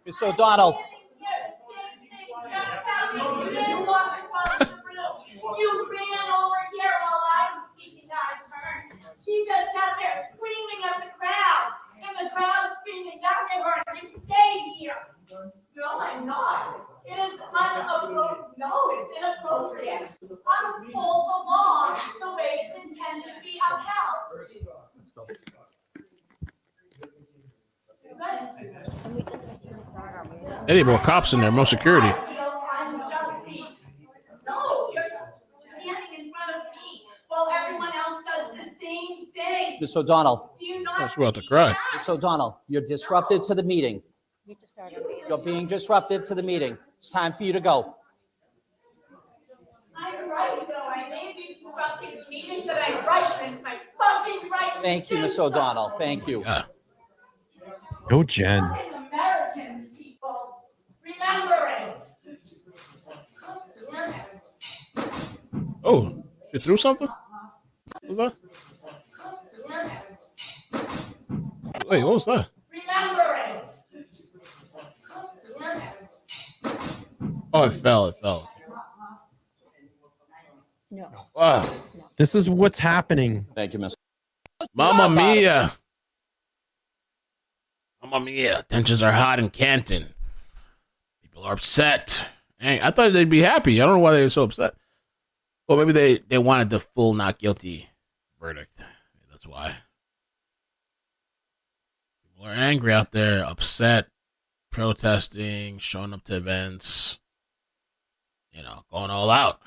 Miss O'Donnell. You ran over here while I was speaking out of turn. She just sat there screaming at the crowd, and the crowd screaming back at her, and you stay here. No, I'm not. It is inappropriate. No, it's inappropriate. Uphold the law the way it's intended to be upheld. They need more cops in there, more security. No, you're standing in front of me while everyone else does the same thing. Miss O'Donnell. Do you not That's about to cry. Miss O'Donnell, you're disruptive to the meeting. You're being disruptive to the meeting. It's time for you to go. I'm right, though. I may be disrupting the meeting, but I'm right, and it's my fucking right. Thank you, Miss O'Donnell. Thank you. Yeah. Go, Jen. Americans, people, remember it. Oh, she threw something? What was that? Wait, what was that? Remember it. Oh, it fell. No. Wow. This is what's happening. Thank you, Miss. Mamma mia. Mamma mia. Tensions are hot in Canton. People are upset. Dang, I thought they'd be happy. I don't know why they were so upset. Well, maybe they wanted the full not guilty verdict. That's why. People are angry out there, upset, protesting, showing up to events, you know, going all out.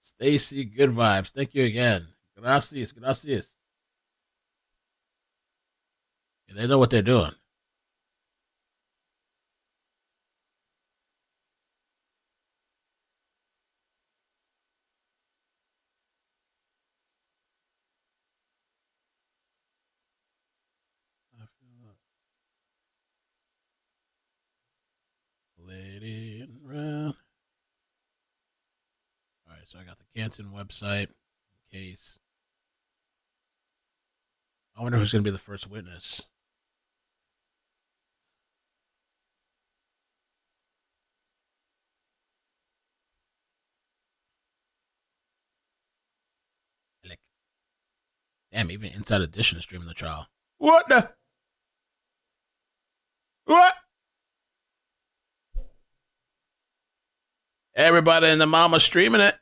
Stacy, good vibes. Thank you again. Gracias. Yeah, they know what they're doing. Lady in red. All right, so I got the Canton website case. I wonder who's going to be the first witness. Alec. Damn, even Inside Edition is streaming the trial. What the? What? Everybody in the mama streaming it.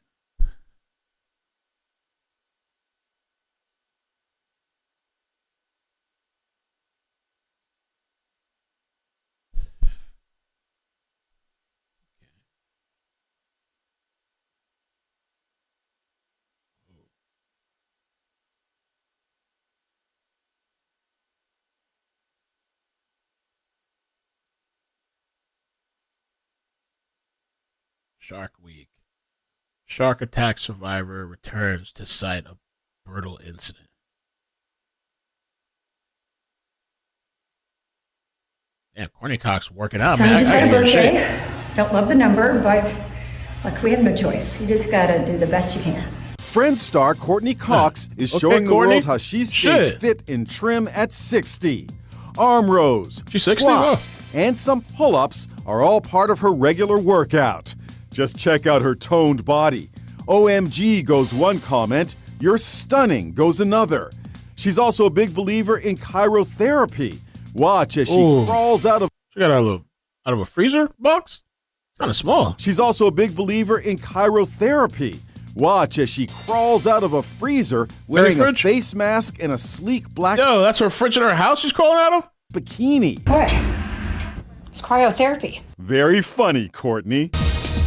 Shark Week. Shark attack survivor returns to site of brutal incident. Yeah, Corny Cox working out, So man. I just I had a gotta hear birthday. Don't love the number, but look, we have no choice. You just gotta do the best you can. Friends star Courtney Cox is Okay, showing the Courtney. world how she stays Shit. fit and trim at 60. Arm rows, She's 60? squats, and some pull-ups are all part of her regular workout. Just check out her toned body. OMG goes one comment, you're stunning goes another. She's also a big believer in chirotherapy. Watch as she Ooh. crawls out of She got out of a freezer box? Kind of small. She's also a big believer in chirotherapy. Watch as she crawls out of a freezer wearing a fridge? face mask and a sleek black Yo, that's her fridge in her house she's crawling out of? bikini. What? It's cryotherapy. Very funny, Courtney.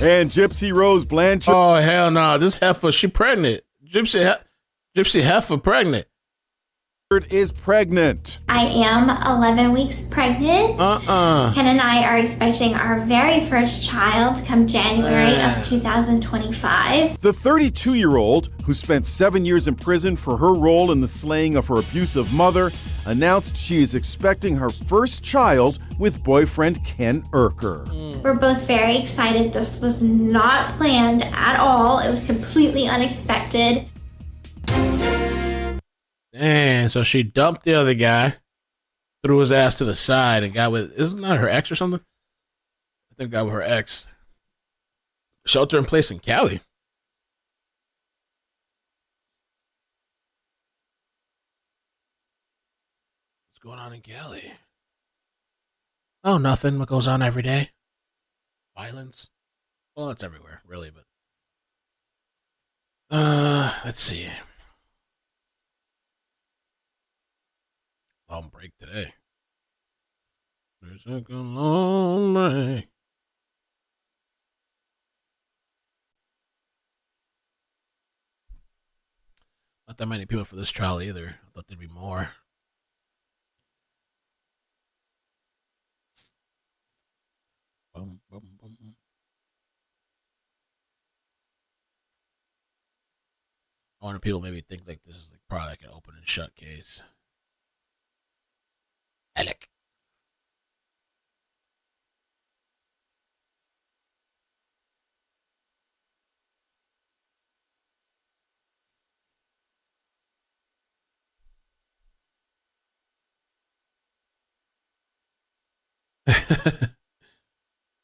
And Gypsy Rose Blanchard. Oh, hell no. This heifer, she pregnant. Gypsy Heffa pregnant. Is pregnant. I am 11 weeks pregnant. Ken and I are expecting our very first child come January of 2025. The 32-year-old, who spent 7 years in prison for her role in the slaying of her abusive mother, announced she is expecting her first child with boyfriend Ken Erker. We're both very excited. This was not planned at all. It was completely unexpected. And so she dumped the other guy, threw his ass to the side, and got with, isn't that her ex or something? I think got with her ex. Shelter in place in Cali. What's going on in Cali? Oh, nothing. What goes on every day? Violence. Well, it's everywhere, really, but let's see. Long break today. There's like a long break. Not that many people for this trial either. I thought there'd be more. Boom, boom, boom. I wonder if people maybe think like this is like probably like an open and shut case. Alec.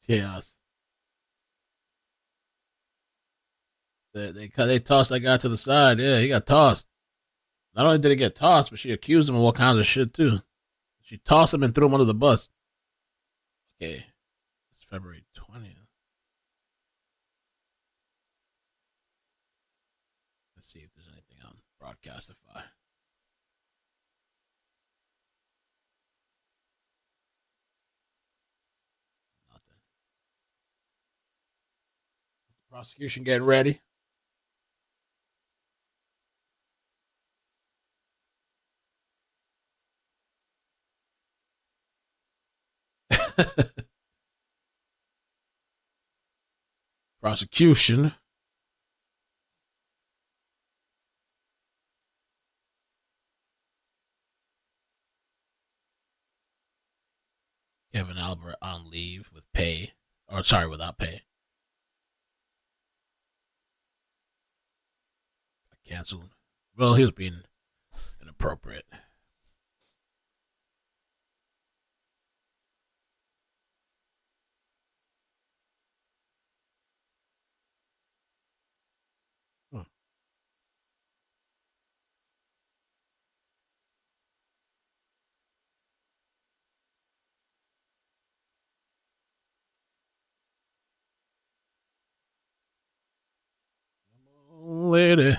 Chaos. They tossed that guy to the side. Yeah, he got tossed. Not only did he get tossed, but she accused him of all kinds of shit too. She tossed him and threw him under the bus. Okay. It's February 20th. Let's see if there's anything on Broadcastify. Nothing. Is the prosecution getting ready? Prosecution. Kevin Albert on leave with pay. Or sorry, without pay. Canceled. Well, he was being inappropriate. Lady.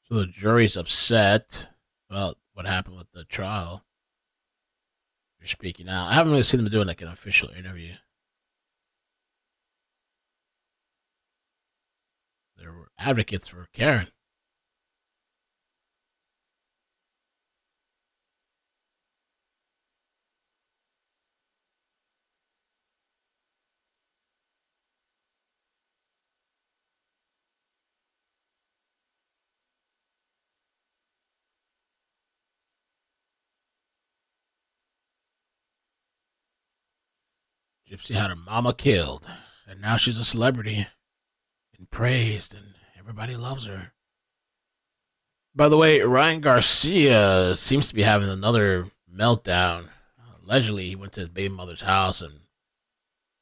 So the jury's upset about what happened with the trial. You're speaking out. I haven't really seen them doing like an official interview. There were advocates for Karen. Gypsy had her mama killed, and now she's a celebrity and praised, and everybody loves her. By the way, Ryan Garcia seems to be having another meltdown. Allegedly, he went to his baby mother's house and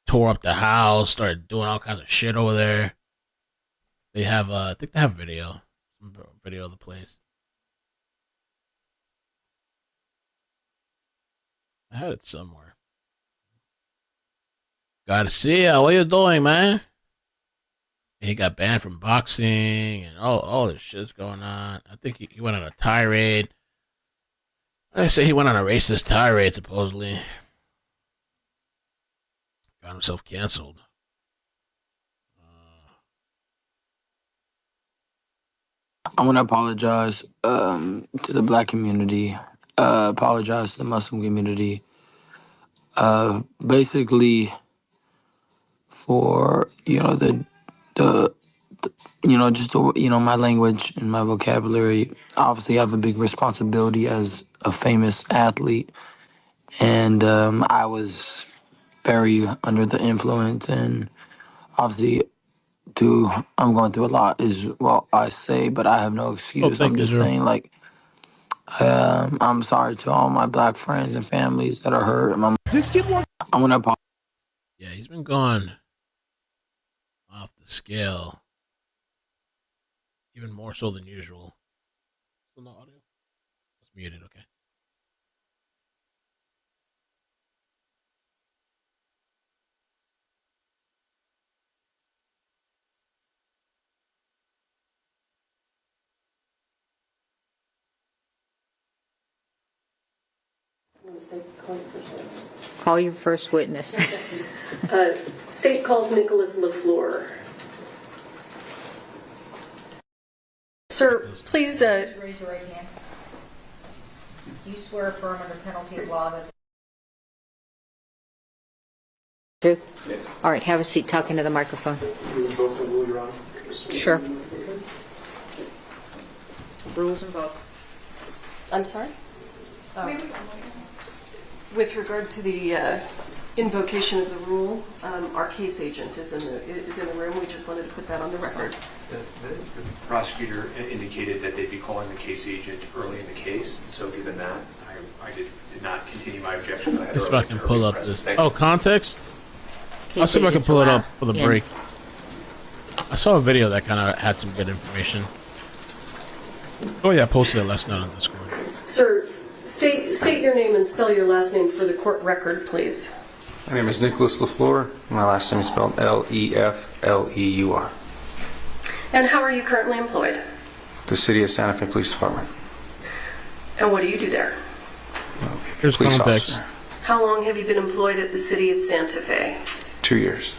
tore up the house, started doing all kinds of shit over there. They have, I think they have video of the place. I had it somewhere. Garcia, what you doing, man? He got banned from boxing and all this shit's going on. I think he went on a tirade. I say he went on a racist tirade, supposedly. Got himself canceled. I want to apologize to the Black community, apologize to the Muslim community, basically for, my language and my vocabulary. Obviously, I have a big responsibility as a famous athlete, and I was very under the influence, and obviously, I'm going through a lot is what I say, but I have no excuse. I'm just saying, like, I'm sorry to all my Black friends and families that are hurt. This kid won't. I want to apologize. Yeah, he's been gone off the scale, even more so than usual. Still no audio? It's muted. Okay. Call your first witness. State calls Nicholas Laflur. Sir, please raise your right hand. Do you swear affirm under penalty of law that truth? Yes. All right, have a seat. Talk into the microphone. Sure. Rules and votes. I'm sorry? With regard to the invocation of the rule, our case agent is in the room. We just wanted to put that on the record. The prosecutor indicated that they'd be calling the case agent early in the case. So given that, I did not continue my objection. Let's see if I can pull up this. Oh, context? I'll see if I can pull it up for the break. I saw a video that kind of had some good information. Oh yeah, I posted it last night on Discord. Sir, state your name and spell your last name for the court record, please. My name is Nicholas Laflur. My last name is spelled Lefleur. And how are you currently employed? The City of Santa Fe Police Department. And what do you do there? Here's Police context. officer. How long have you been employed at the City of Santa Fe? 2 years.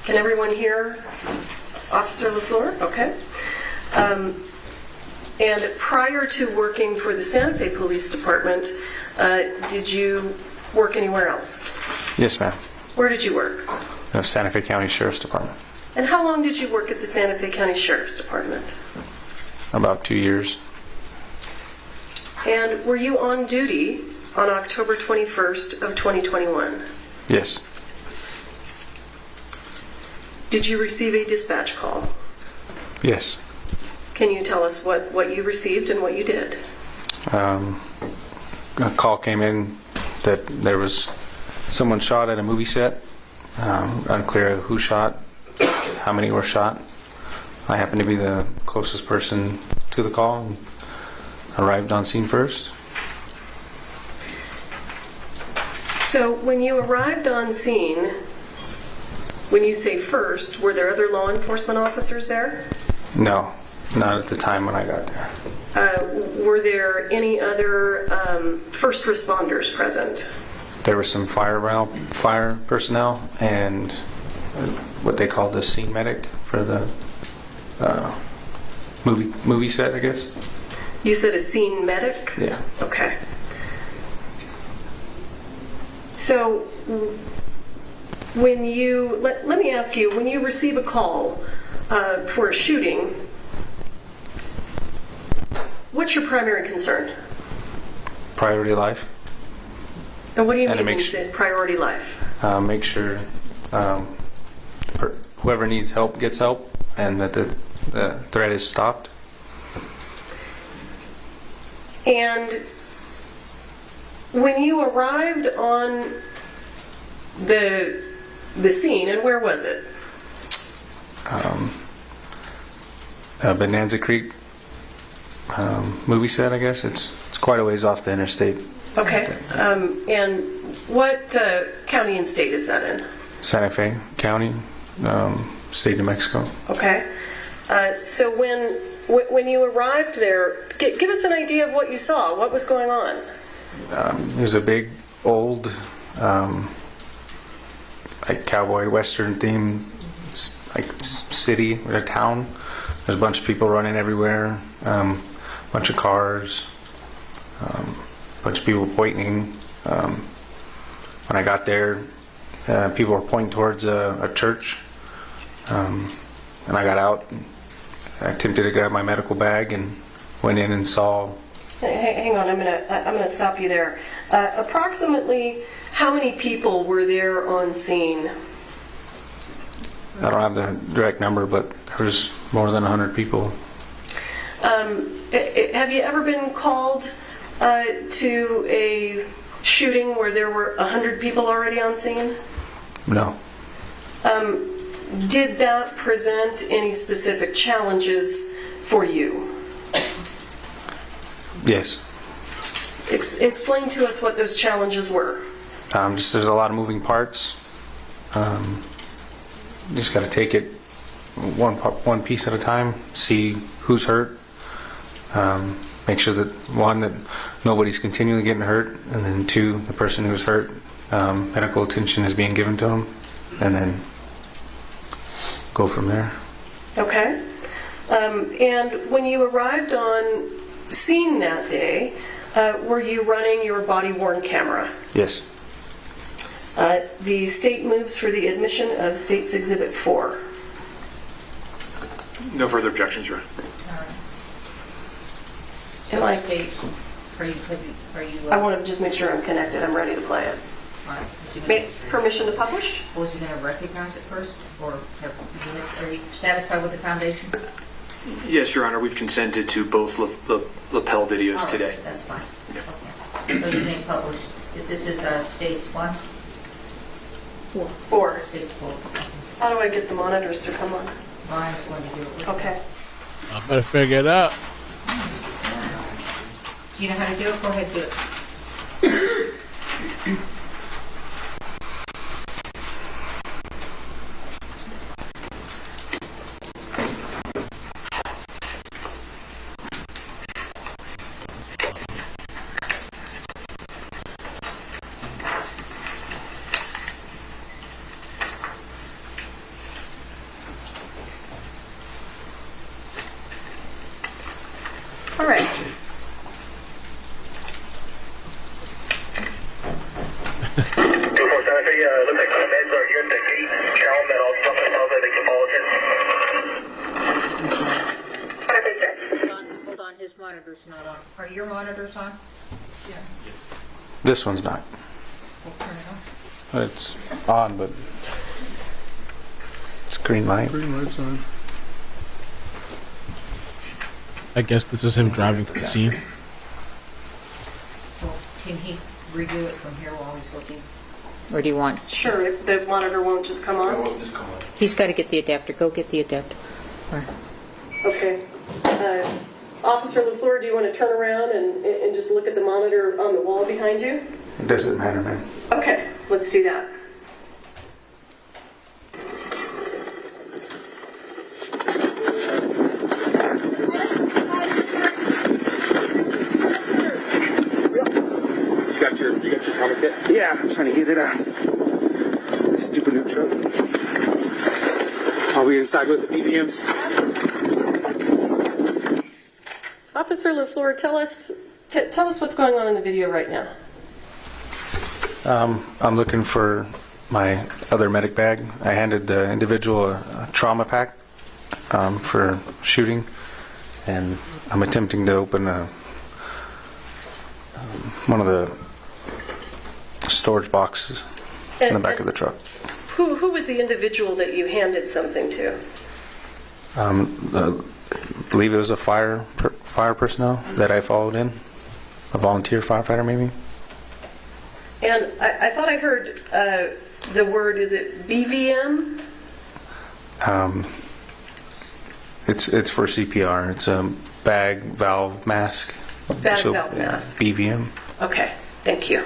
Can everyone hear Officer Lafleur? Okay. And prior to working for the Santa Fe Police Department, did you work anywhere else? Yes, ma'am. Where did you work? The Santa Fe County Sheriff's Department. And how long did you work at the Santa Fe County Sheriff's Department? About 2 years. And were you on duty on October 21st of 2021? Yes. Did you receive a dispatch call? Yes. Can you tell us what you received and what you did? A call came in that there was someone shot at a movie set. Unclear who shot, how many were shot. I happened to be the closest person to the call and arrived on scene first. So when you arrived on scene, when you say first, were there other law enforcement officers there? No, not at the time when I got there. Were there any other first responders present? There was some fire personnel and what they called the scene medic for the movie set, I guess. You said a scene medic? Yeah. Okay. So when you, let me ask you, when you receive a call for a shooting, what's your primary concern? Priority life. And what do you mean when you say priority life? Make sure whoever needs help gets help and that the threat is stopped. And when you arrived on the scene, and where was it? Bonanza Creek movie set, I guess. It's quite a ways off the interstate. Okay. And what county and state is that in? Santa Fe County, state of Mexico. Okay. So when you arrived there, give us an idea of what you saw. What was going on? It was a big, old, like cowboy western themed, like city or a town. There's a bunch of people running everywhere, a bunch of cars, a bunch of people pointing. When I got there, people were pointing towards a church, and I got out. I attempted to grab my medical bag and went in and saw. Hang on, I'm gonna stop you there. Approximately how many people were there on scene? I don't have the direct number, but there was more than 100 people. Have you ever been called to a shooting where there were 100 people already on scene? No. Did that present any specific challenges for you? Yes. Explain to us what those challenges were. Just there's a lot of moving parts. Just got to take it one piece at a time. See who's hurt. Make sure that one, that nobody's continually getting hurt, and then two, the person who's hurt, medical attention is being given to them, and then go from there. Okay. And when you arrived on scene that day, were you running your body-worn camera? Yes. The state moves for the admission of State's Exhibit 4. No further objections, Your Honor. Am I? Are you? I want to just make sure I'm connected. I'm ready to play it. Permission to publish? Was you going to recognize it first, or are you satisfied with the foundation? Yes, Your Honor. We've consented to both lapel videos Right, today. that's fine. Okay. So you may publish. This is States 1? 4. States 4. How do I get the monitors to come on? Brian's going to do it with Okay. I better figure it out. Do you know how to do it? Go ahead, do it. All right. Hold on, his monitor's not on. Are your monitors on? Yes. This one's not. We'll turn it on. It's on, but it's green light. Green light's on. I guess this is him driving to the scene. Well, can he redo it from here while he's looking? Or do you want? Sure, the monitor won't just come on? It won't just come on. He's got to get the adapter. Go get the adapter. All right. Okay. Officer Laflur, do you want to turn around and just look at the monitor on the wall behind you? It doesn't matter, man. Okay, let's do that. You got your atomic kit? Yeah, I'm trying to get it out. Stupid new truck. Are we inside with the BVMs? Officer Laflur, tell us what's going on in the video right now. I'm looking for my other medic bag. I handed the individual a trauma pack for shooting, and I'm attempting to open one of the storage boxes in the back of the truck. Who was the individual that you handed something to? I believe it was a fire personnel that I followed in, a volunteer firefighter maybe. And I thought I heard the word, is it BVM? It's for CPR. It's a bag valve mask. Bag valve mask. BVM. Okay, thank you.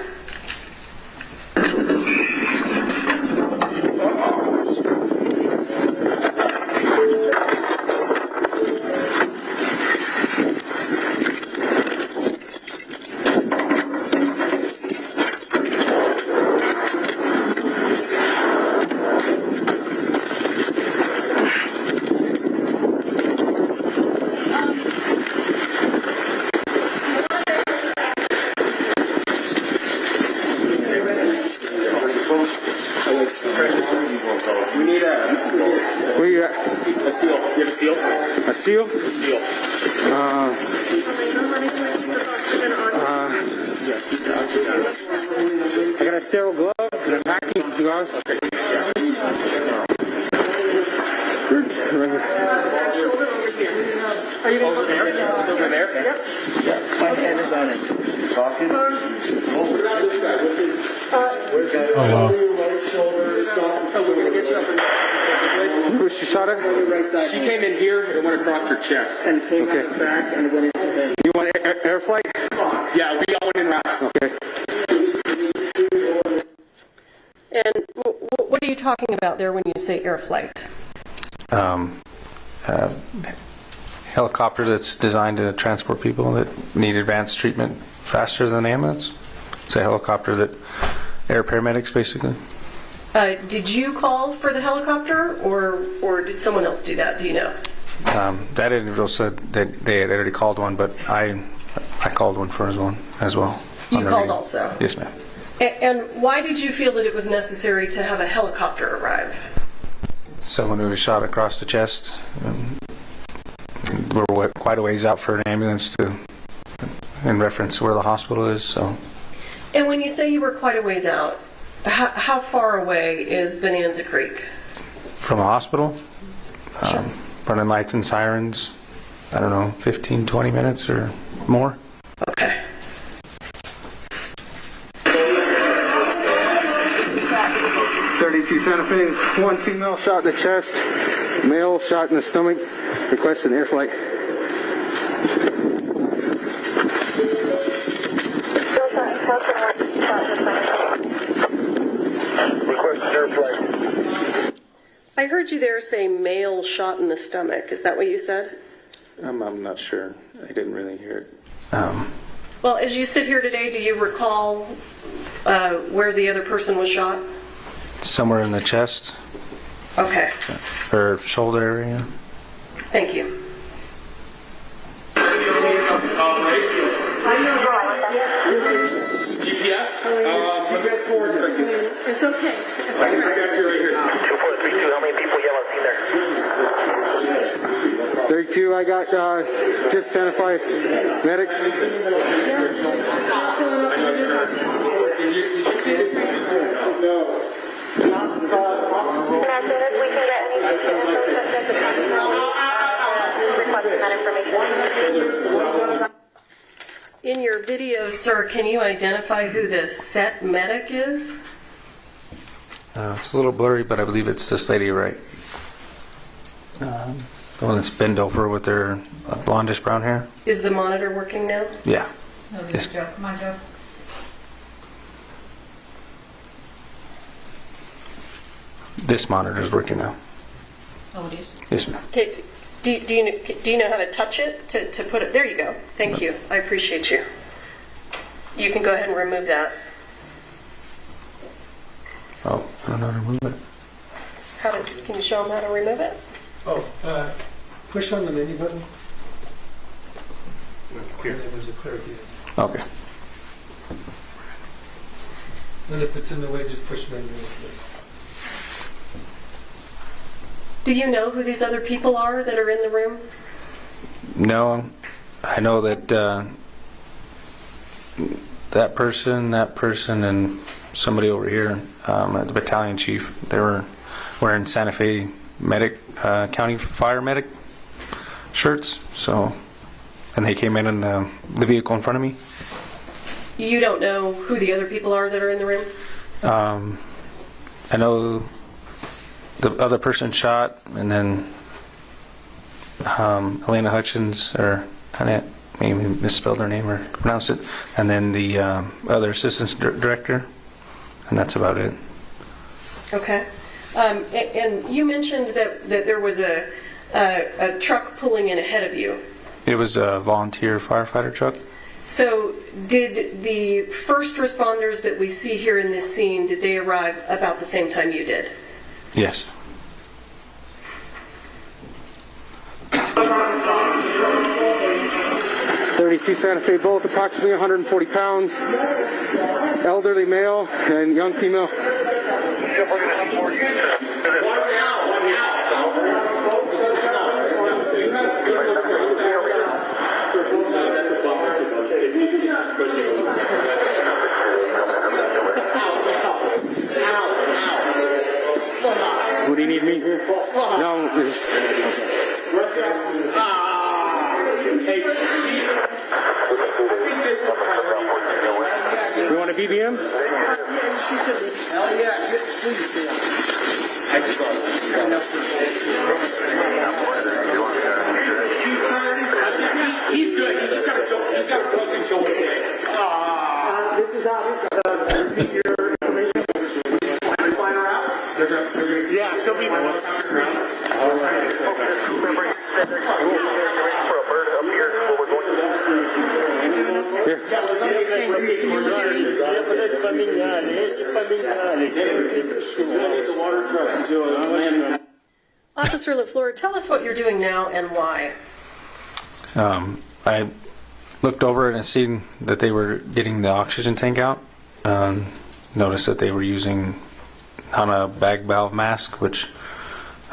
A seal? I got a sterile glove and a vacuum gloves. Okay. Are you over there? Over there? Yep. Yeah. My hand is on it. Talking? Oh, wow. We're going to get you up in who she shot at? She came in here and went across her chest. And came out the back and went into the... You want air flight? Yeah, we all went in round. Okay. And what are you talking about there when you say air flight? Helicopter that's designed to transport people that need advanced treatment faster than an ambulance. It's a helicopter that air paramedics basically. Did you call for the helicopter, or did someone else do that? Do you know? That individual said that they had already called one, but I called one for as well. You called also? Yes, ma'am. And why did you feel that it was necessary to have a helicopter arrive? Someone who was shot across the chest. We're quite a ways out for an ambulance in reference to where the hospital is. So. And when you say you were quite a ways out, how far away is Bonanza Creek? From a hospital? Sure. Running lights and sirens, I don't know, 15, 20 minutes or more. Okay. .32 Santa Fe, one female shot in the chest, male shot in the stomach, requesting air flight. Requesting air flight. I heard you there say male shot in the stomach. Is that what you said? I'm not sure. I didn't really hear it. Well, as you sit here today, do you recall where the other person was shot? Somewhere in the chest. Okay. Or shoulder area. Thank you. GPS? It's okay. I got you right here. 2432, how many people yell out there? 32, I got just Santa Fe medics. In your video, sir, can you identify who the set medic is? It's a little blurry, but I believe it's this lady, right? The one that's bent over with their blondish brown hair. Is the monitor working now? Yeah. No, Yes. Joe. Come on, Joe. This monitor is working now. Oh, it is? Yes, ma'am. Okay. Do you know how to touch it to put it? There you go. Thank you. I appreciate you. You can go ahead and remove that. Oh, I don't know how to remove it. Can you show them how to remove it? Oh, push on the menu button. Clear. And then there's a clear at the end. Okay. And if it's in the way, just push menu. Do you know who these other people are that are in the room? No, I know that that person, and somebody over here, the battalion chief, they were wearing Santa Fe county fire medic shirts. So, and they came in the vehicle in front of me. You don't know who the other people are that are in the room? I know the other person shot, and then Elena Hutchins, or I maybe misspelled her name or pronounced it, and then the other assistant director, and that's about it. Okay. And you mentioned that there was a truck pulling in ahead of you. It was a volunteer firefighter truck. So did the first responders that we see here in this scene, did they arrive about the same time you did? Yes. .32 Santa Fe Bolt, approximately 140 pounds, elderly male and young female. No. You want a BBM? She should be. Hell yeah, please. He's good. He's got a broken shoulder. This is how repeat your information. Flying her out? Yeah, she'll be Officer Laflur, tell us what you're doing now and why. I looked over and I seen that they were getting the oxygen tank out. Noticed that they were using on a bag valve mask, which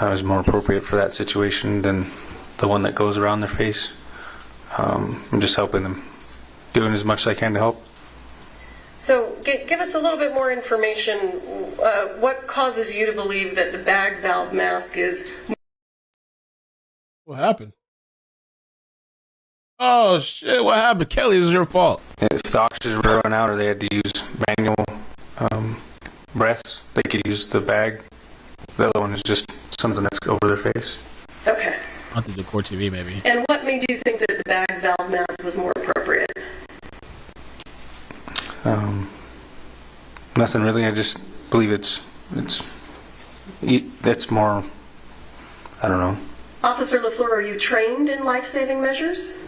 was more appropriate for that situation than the one that goes around their face. I'm just helping them, doing as much as I can to help. So give us a little bit more information. What causes you to believe that the bag valve mask is... What happened? Oh shit, what happened? Kelly, this is your fault. If the oxygen were run out or they had to use manual breaths, they could use the bag. The other one is just something that's over their face. Okay. I'll have to do Court TV maybe. And what made you think that the bag valve mask was more appropriate? Nothing really. I just believe it's more, I don't know. Officer Laflur, are you trained in life-saving measures?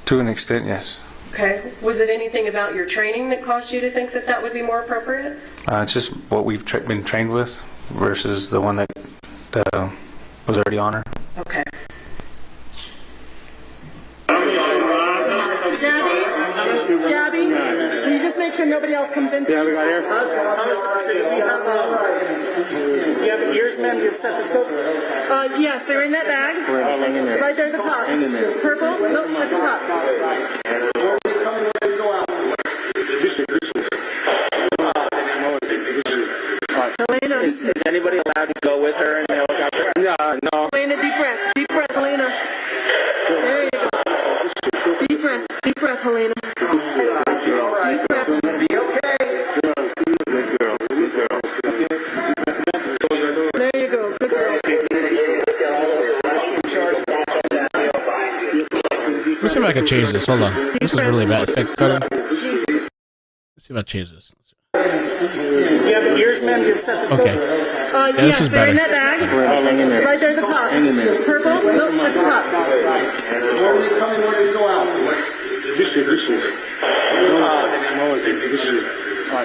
To an extent, yes. Okay. Was it anything about your training that caused you to think that that would be more appropriate? It's just what we've been trained with versus the one that was already on her. Okay. Gabby, can you just make sure nobody else comes in? Yeah, we got air. Do you have ears, ma'am? Do you have stethoscope? Yes, they're in that bag. Right there at the top. Purple? Nope, at the top. Helena. Is anybody allowed to go with her in the helicopter? No. Helena, deep breath. Deep breath, Helena. There you go. Deep breath, Helena. Deep breath. Be okay. Good girl. There you go. Good girl. Let me see if I can change this. Hold on. This is really bad. It's like cutting. Let's see if I change this. Do you have ears, ma'am? Do you have stethoscope? Okay. Yeah, this is better. In that bag. Right there at the top. Purple? Nope, at the top. Where are you coming? Where do you go out? This way.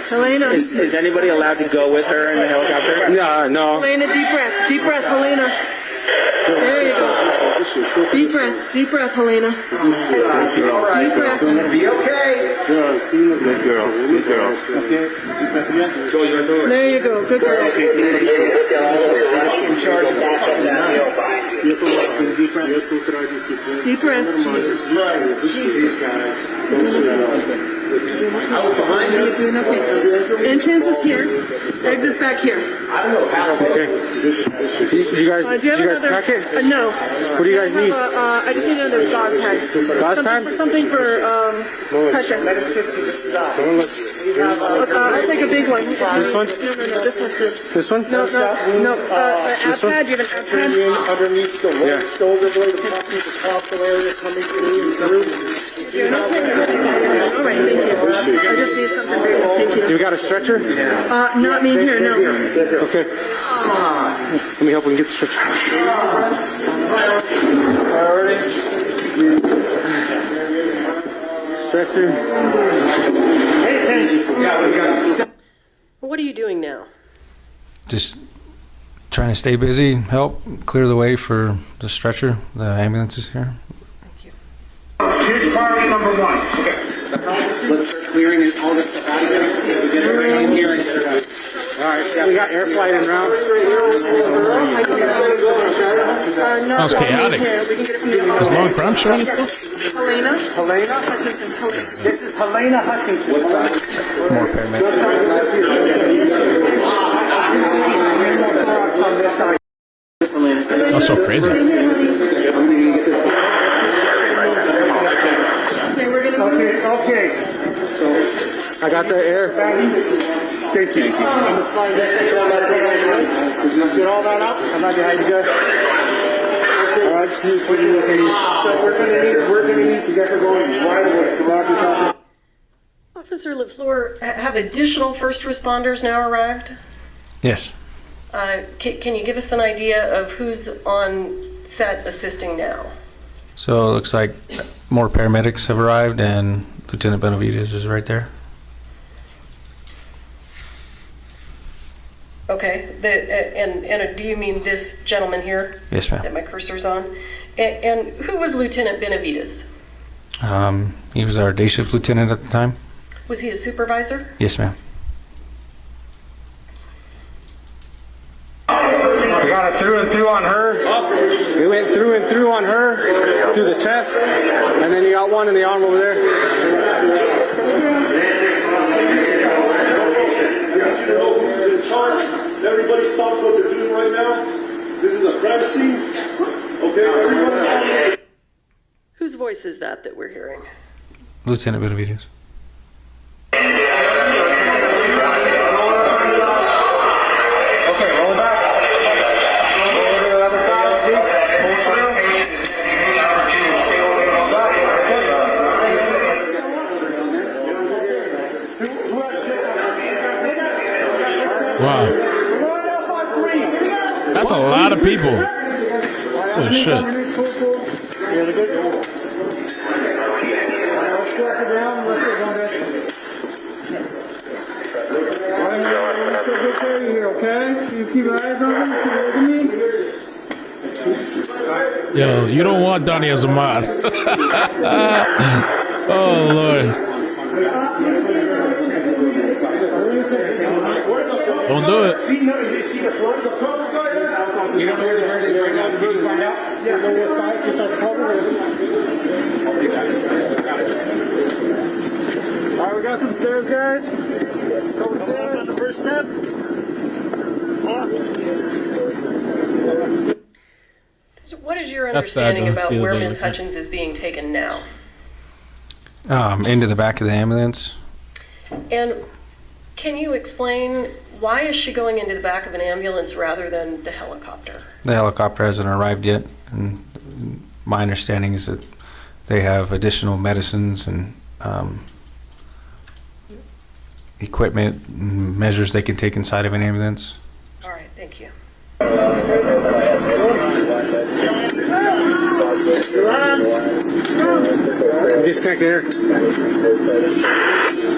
Helena. Is anybody allowed to go with her in the helicopter? No. Helena, deep breath. Deep breath, Helena. There you go. Deep breath, Helena. Deep breath. Be okay. Good girl. There you go. Good girl. In charge of Deep breath. Jesus. I was behind you. Entrance is here. Exit's back here. I don't know how. Okay. You guys pack it? No. What do you guys need? I just need another gauze pad. Gauze pad? Something for pressure. I'll take a big one. This one? No, this one's good. This one? No. Ab pad? You have an ab pad? Underneath the left shoulder blade, the top area coming through. All right, thank you. I just need something big. Thank you. You got a stretcher? Not me here, no. Okay. Let me help him get the stretcher. Stretcher. What are you doing now? Just trying to stay busy, help clear the way for the stretcher. The ambulance is here. Here's priority number one. Okay. Let's start clearing all this stuff out of here. We get everything in here and get it out. All right, we got air flight en route. That was chaotic. Is Lauren Crump showing up? Helena? This is Helena Hutchinson. More paramedics. On this side. That's so crazy. Okay. So I got the air. Thank you. Get all that up? I'm not behind you guys. All right, just need to look at you. We're gonna need to get her going right away. Officer Laflur, have additional first responders now arrived? Yes. Can you give us an idea of who's on set assisting now? So it looks like more paramedics have arrived, and Lieutenant Benavides is right there. Okay. And do you mean this gentleman here? Yes, ma'am. That my cursor's on? And who was Lieutenant Benavides? He was our day shift lieutenant at the time. Was he a supervisor? Yes, ma'am. We got it through and through on her. We went through and through on her, through the chest, and then you got one in the arm over there. Everybody stops what they're doing right now. This is a crime scene. Okay, everybody stop. Whose voice is that we're hearing? Lieutenant Benavides. Okay, roll back. Roll over to the other side. Wow. That's a lot of people. Holy shit. Okay? You keep your eyes on me. Keep looking at me. Yo, you don't want Donnie as a mod. Oh, Lord. Don't do it. You don't know where the bird is right now. Did you find out? Yeah. You know what size? What's our cover? I'll take that. All right, we got some stairs, guys. Couple stairs on the first step. So what is your understanding about where Ms. Hutchins is being taken now? Into the back of the ambulance. And can you explain why is she going into the back of an ambulance rather than the helicopter? The helicopter hasn't arrived yet, and my understanding is that they have additional medicines and equipment and measures they can take inside of an ambulance. All right, thank you. Disconnect there.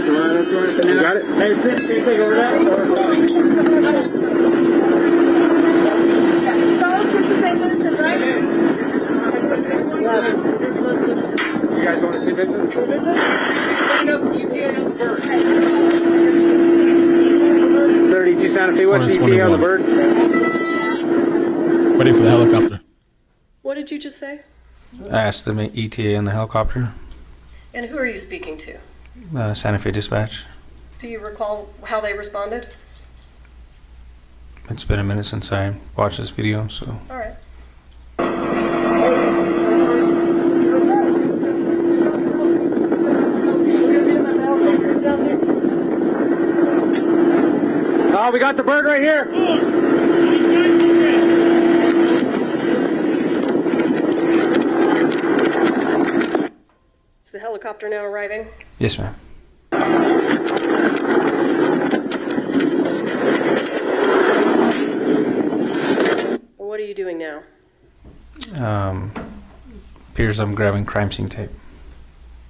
You got it? Hey, can you take over that? You guys want to see Vincent? 32 Santa Fe, what's ETA on the bird? Waiting for the helicopter. What did you just say? I asked them ETA in the helicopter. And who are you speaking to? Santa Fe Dispatch. Do you recall how they responded? It's been a minute since I watched this video, so. All right. Oh, we got the bird right here. Is the helicopter now arriving? Yes, ma'am. What are you doing now? Appears I'm grabbing crime scene tape.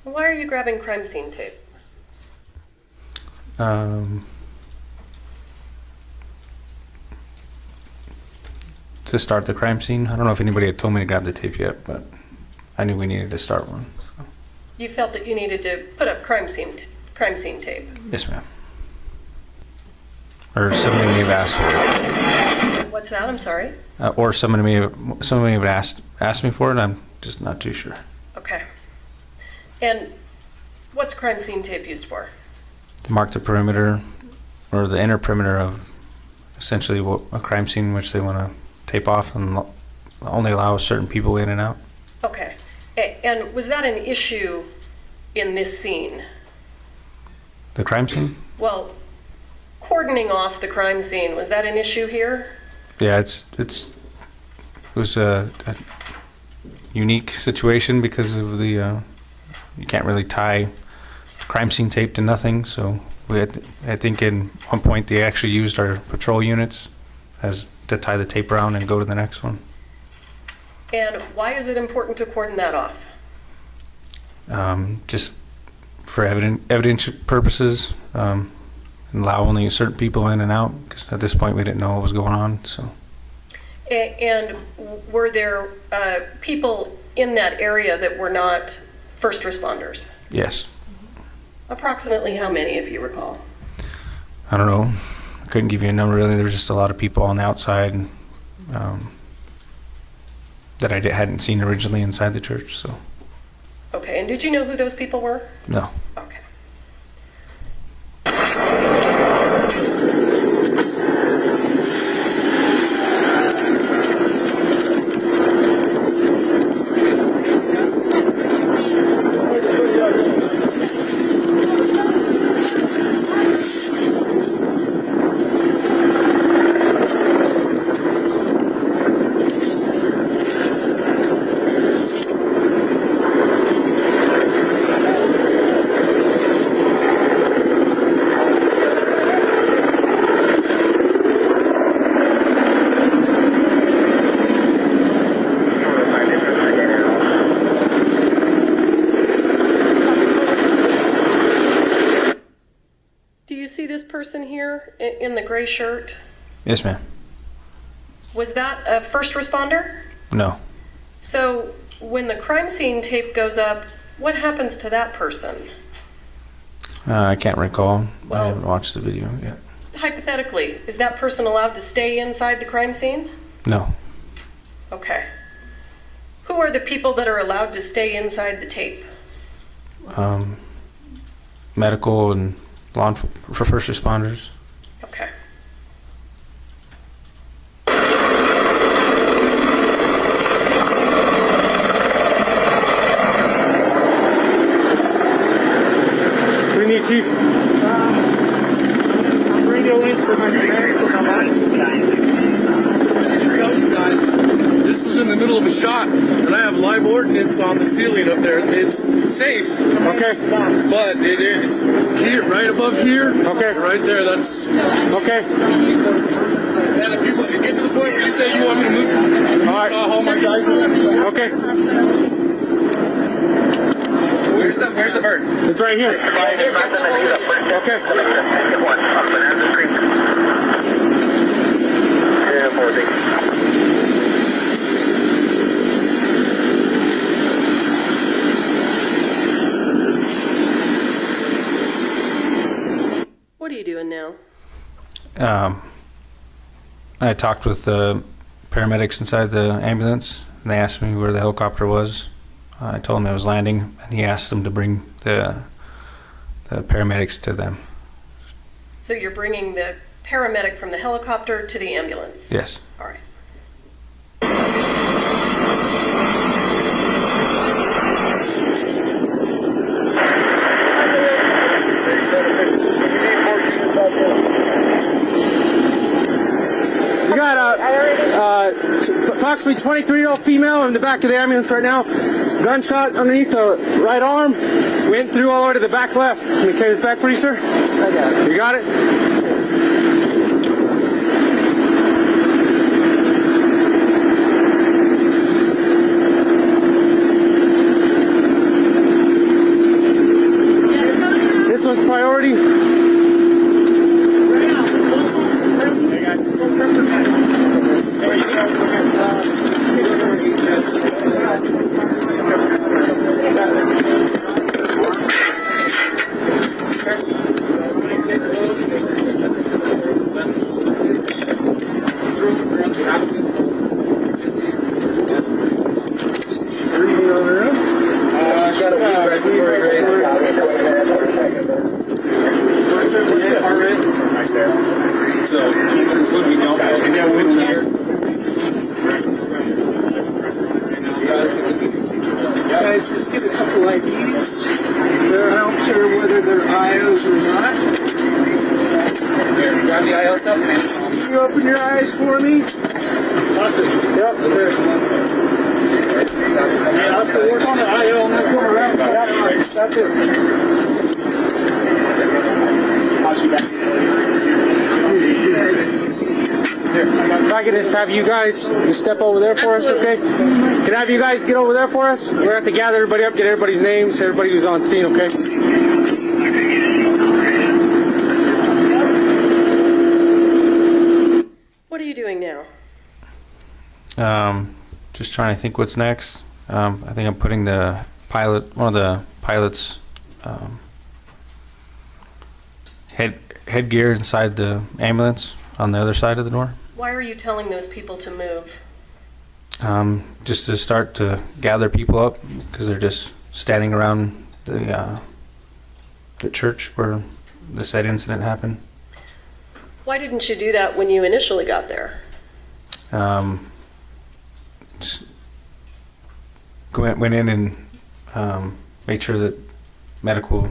Why are you grabbing crime scene tape? To start the crime scene. I don't know if anybody had told me to grab the tape yet, but I knew we needed to start one. You felt that you needed to put up crime scene tape. Yes, ma'am. Or somebody may have asked for it. What's that? I'm sorry. Or somebody may have asked me for it. I'm just not too sure. Okay. And what's crime scene tape used for? To mark the perimeter or the inner perimeter of essentially a crime scene which they want to tape off and only allow certain people in and out. Okay. And was that an issue in this scene? The crime scene? Well, cordoning off the crime scene, was that an issue here? Yeah, it was a unique situation because of the you can't really tie crime scene tape to nothing. So I think in one point they actually used our patrol units as to tie the tape around and go to the next one. And why is it important to cordon that off? Just for evidence purposes, and allow only certain people in and out, because at this point we didn't know what was going on. So. And were there people in that area that were not first responders? Yes. Approximately how many, if you recall? I don't know. I couldn't give you a number really. There was just a lot of people on the outside that I hadn't seen originally inside the church. So. Okay, and did you know who those people were? No. Okay. Person here in the gray shirt? Yes, ma'am. Was that a first responder? No. So when the crime scene tape goes up, what happens to that person? I can't recall. I haven't watched the video yet. Hypothetically, is that person allowed to stay inside the crime scene? No. Okay. Who are the people that are allowed to stay inside the tape? Medical and for first responders. Okay. What do you need, Chief? I'm radio in for my mechanic to come on. Tell you guys, this was in the middle of a shot, and I have live ordnance on the ceiling up there. It's safe. Okay. But it is here, right above here. Okay. Right there, that's... Okay. And if you get to the point where you say you want me to move... All right. I'll haul my guys in. Okay. Where's the bird? It's right here. Okay. What are you doing now? I talked with the paramedics inside the ambulance, and they asked me where the helicopter was. I told them it was landing, and he asked them to bring the paramedics to them. So you're bringing the paramedic from the helicopter to the ambulance? Yes. All right. We got approximately 23-year-old female in the back of the ambulance right now. Gunshot underneath the right arm. Went through all the way to the back left. Can you carry this back for you, sir? I got it. You got it? This one's priority. you open your eyes for me? Yep. Hey, I'll have to work on it. I'll not come around. Yep. That's it. How's she back? Here, if I could just have you guys just step over there for us, okay? Can I have you guys get over there for us? We're going to have to gather everybody up, get everybody's names, everybody who's on scene, okay? What are you doing now? Just trying to think what's next. I think I'm putting one of the pilot's headgear inside the ambulance on the other side of the door. Why are you telling those people to move? Just to start to gather people up because they're just standing around the church where the said incident happened. Why didn't you do that when you initially got there? Just went in and made sure that medical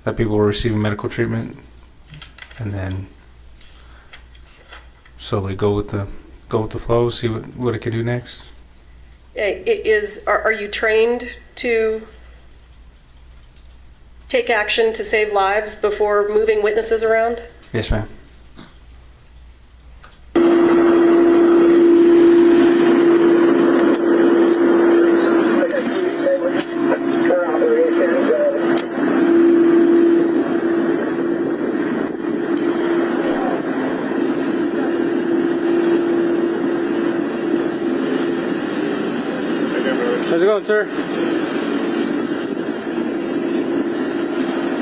that people were receiving medical treatment, and then slowly go with the flow, see what it can do next. Are you trained to take action to save lives before moving witnesses around? Yes, ma'am. How's it going, sir?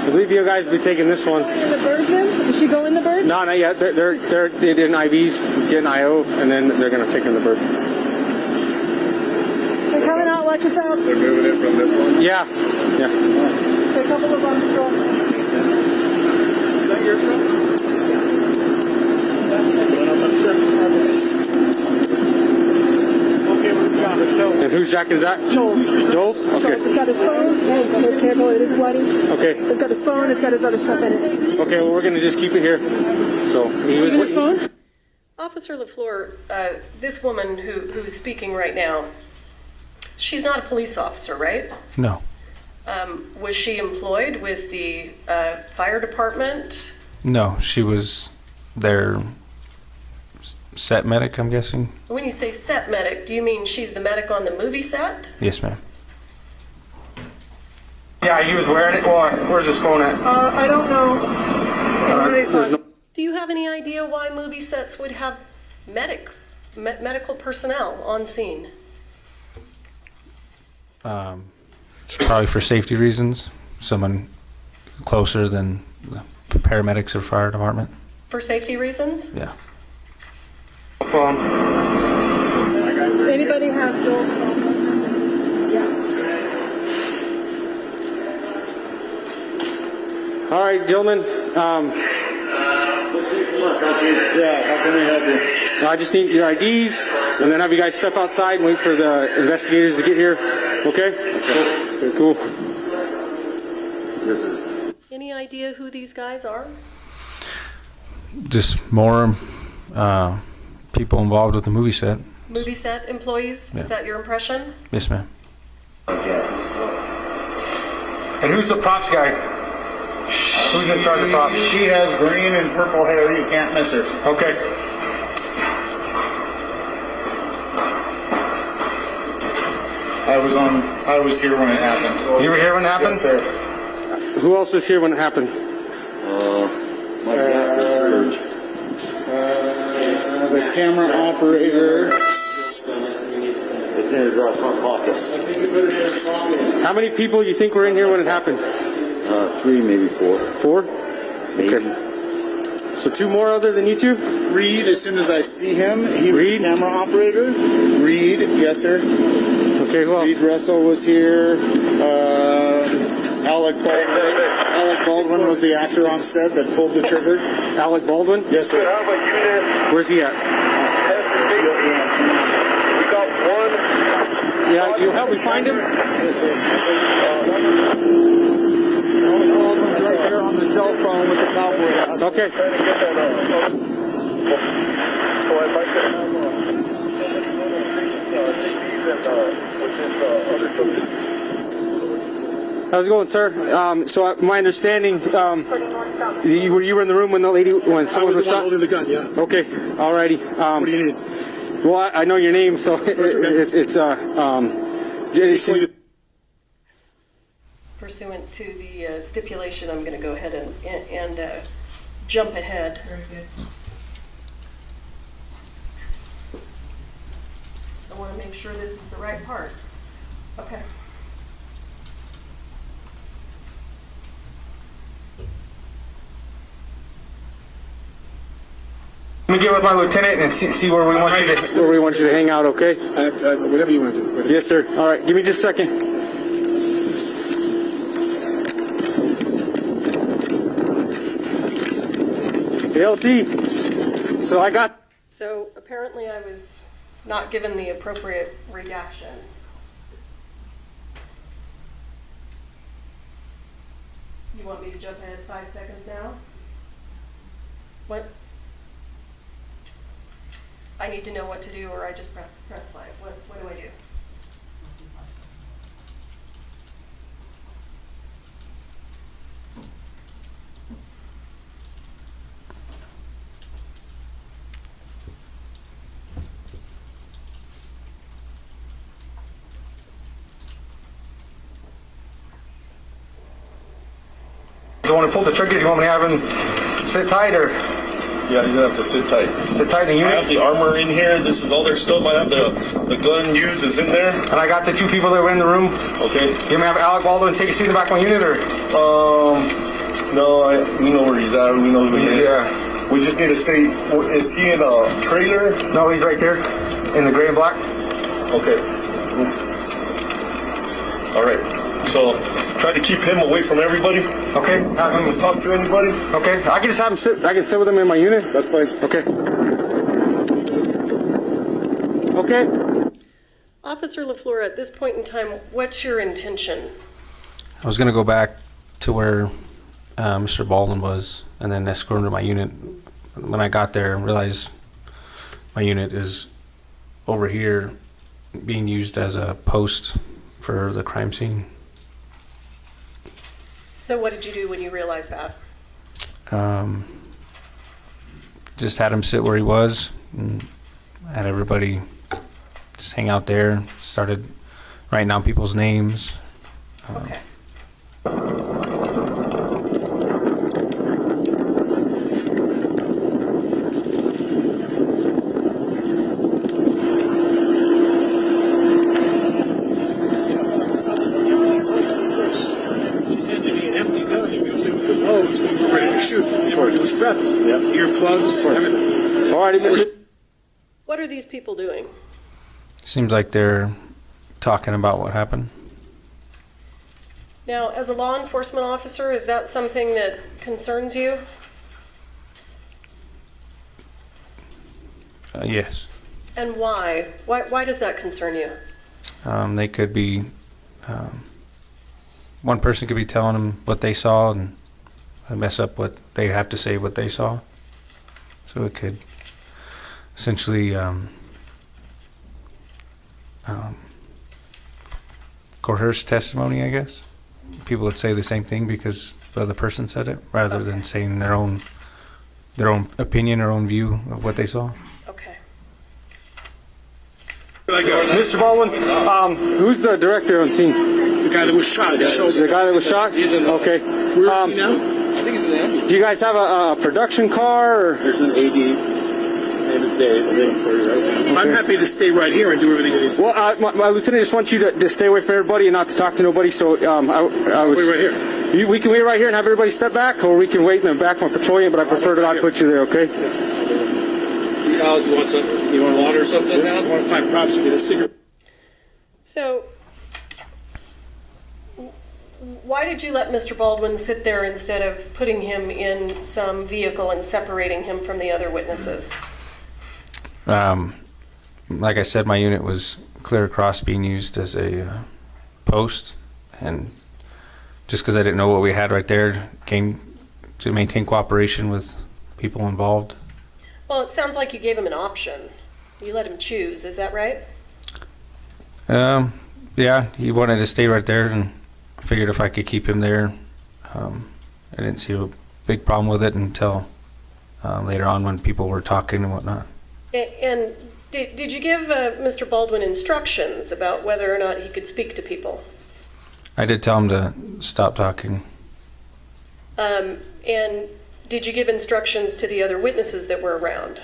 I believe you guys will be taking this one. In the bird then? Does she go in the bird? No, not yet. They're in IVs, getting IO, and then they're going to take in the bird. They're coming out, watch yourself. They're moving it from this one? Yeah. Yeah. There's a couple of them still. Is that your truck? And whose jacket is that? Joel's? Okay. It's got his phone. It's careful, it is bloody. Okay. It's got his phone, it's got his other stuff in it. Okay, well, we're going to just keep it here. So, he was his phone? Officer Laflur, this woman who's speaking right now, she's not a police officer, right? No. Was she employed with the fire department? No, she was their set medic, I'm guessing. When you say set medic, do you mean she's the medic on the movie set? Yes, ma'am. Yeah, he was wearing it. Well, where's his phone at? I don't know. Do you have any idea why movie sets would have medical personnel on scene? It's probably for safety reasons. Someone closer than the paramedics or fire department. For safety reasons? Yeah. Phone. Anybody have Joel's phone? Yeah. All right, gentlemen. How can we help you? I just need your IDs, and then have you guys step outside and wait for the investigators to get here. Okay? Okay, cool. Any idea who these guys are? Just more people involved with the movie set. Movie set employees? Yeah. Is that your impression? Yes, ma'am. And who's the props guy? Who's in charge of props? She has green and purple hair. You can't miss her. Okay. I was here when it happened. You were here when it happened? Yes, sir. Who else was here when it happened? My back is Serge. The camera operator. It's in his front pocket. How many people you think were in here when it happened? 3, maybe 4. 4? Maybe. Okay. So 2 more other than you 2? Reed, as soon as I see him, he was Reed? the camera operator. Reed, yes, sir. Okay, who else? Reed Russell was here. Alec Baldwin was the actor on set that pulled the trigger. Alec Baldwin? Yes, sir. Where's he at? We got one. Yeah, you'll help me find him? Yes, sir. Alec Baldwin's right there on on the cell phone with the cowboy. Okay. How's it going, sir? So my understanding, you were in the room when someone was shot? Holding the gun, yeah. Okay, alrighty. What do you need? Well, I know your name, so Pursuant to the stipulation, I'm going to go ahead and jump ahead. Very good. I want to make sure this is the right part. Okay. Let me get with my lieutenant and see where we want you to hang out. Okay? Whatever you want to do. Whatever. Yes, sir. All right. Give me just a second. LT. So apparently I was not given the appropriate redaction. You want me to jump ahead 5 seconds now? What? I need to know what to do, or I just press play. What do I do? Do you want to pull the trigger? Do you want me to have him sit tight or? Yeah, you're gonna have to sit tight. Sit tight in the unit? I have the armor in here. This is all their stuff. I have the gun used is in there. And I got the two people that were in the room. Okay. You gonna have Alec Baldwin take a seat in the back of my unit or? No, we know where he's at. We know who he is. Yeah. We just need to say, is he in a trailer? No, he's right there in the gray and black. Okay. All right. So try to keep him away from everybody. Okay. Have him talk to anybody. Okay. I can just have him sit. I can sit with him in my unit. That's fine. Okay. Okay. Officer Laflur, at this point in time, what's your intention? I was going to go back to where Mr. Baldwin was and then escort him to my unit. When I got there, I realized my unit is over here being used as a post for the crime scene. So what did you do when you realized that? Just had him sit where he was and had everybody just hang out there. Started writing down people's names. Okay. Earplugs, everything. All right. What are these people doing? Seems like they're talking about what happened. Now, as a law enforcement officer, is that something that concerns you? Yes. And why? Why does that concern you? They could be, one person could be telling them what they saw and mess up what they have to say what they saw. So it could essentially coerce testimony, I guess. People would say the same thing because the other person said it, rather than saying their own opinion or own view of what they saw. Okay. Mr. Baldwin, who's the director on scene? The guy that was shot. The guy that was shot? Okay. Where is he now? I think he's in the ambulance. Do you guys have a production car? Or? There's an AD. Name is Dave. I'm waiting for you right now. Okay. I'm happy to stay right here and do everything that needs. Well, my lieutenant just wants you to stay away from everybody and not to talk to nobody. So I was. Wait right here. We can wait right here and have everybody step back, or we can wait in the back on patrolling. But I prefer to not put you there. Okay. You want something? You want water or something now? I want to find props to get a cigarette. So, why did you let Mr. Baldwin sit there instead of putting him in some vehicle and separating him from the other witnesses? Like I said, my unit was clear across being used as a post, and just because I didn't know what we had right there, came to maintain cooperation with people involved. Well, it sounds like you gave him an option. You let him choose, is that right? Yeah, he wanted to stay right there, and I figured if I could keep him there, I didn't see a big problem with it until later on when people were talking and whatnot. And did you give Mr. Baldwin instructions about whether or not he could speak to people? I did tell him to stop talking. And did you give instructions to the other witnesses that were around?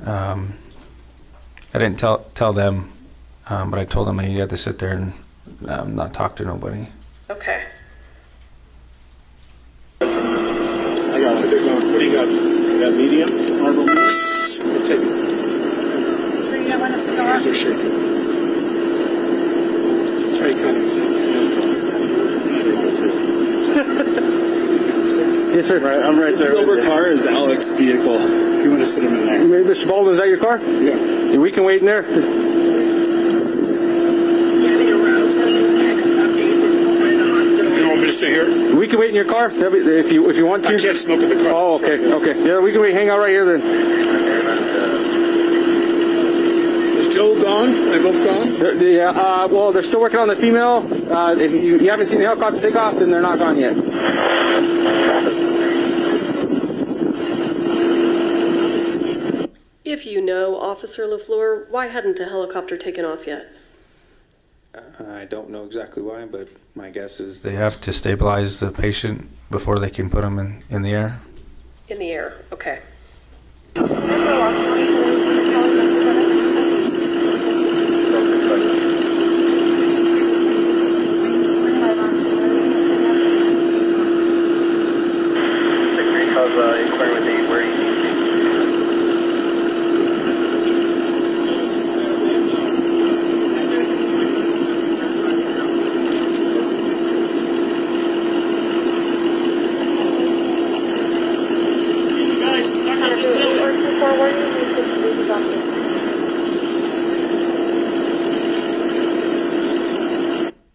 I didn't tell them, but I told them that he had to sit there and not talk to nobody. Okay. I got it. What do you got? You got medium? Marble medium? We'll take it. Sure you don't want a cigar? Hands are shaking. Try kind Yes, sir. Right, I'm right there. The silver car is Alec's vehicle. If you want to put him in there. Mr. Baldwin, is that your car? Yeah. We can wait in there. You want me to stay here? We can wait in your car if you want to. I can't smoke in the car. Oh, okay. Yeah, we can wait. Hang out right here then. Is Joe gone? Are they both gone? Yeah. Well, they're still working on the female. If you haven't seen the helicopter take off, then they're not gone yet. If you know Officer Laflur, why hadn't the helicopter taken off yet? I don't know exactly why, but my guess is they have to stabilize the patient before they can put him in the air. In the air, okay.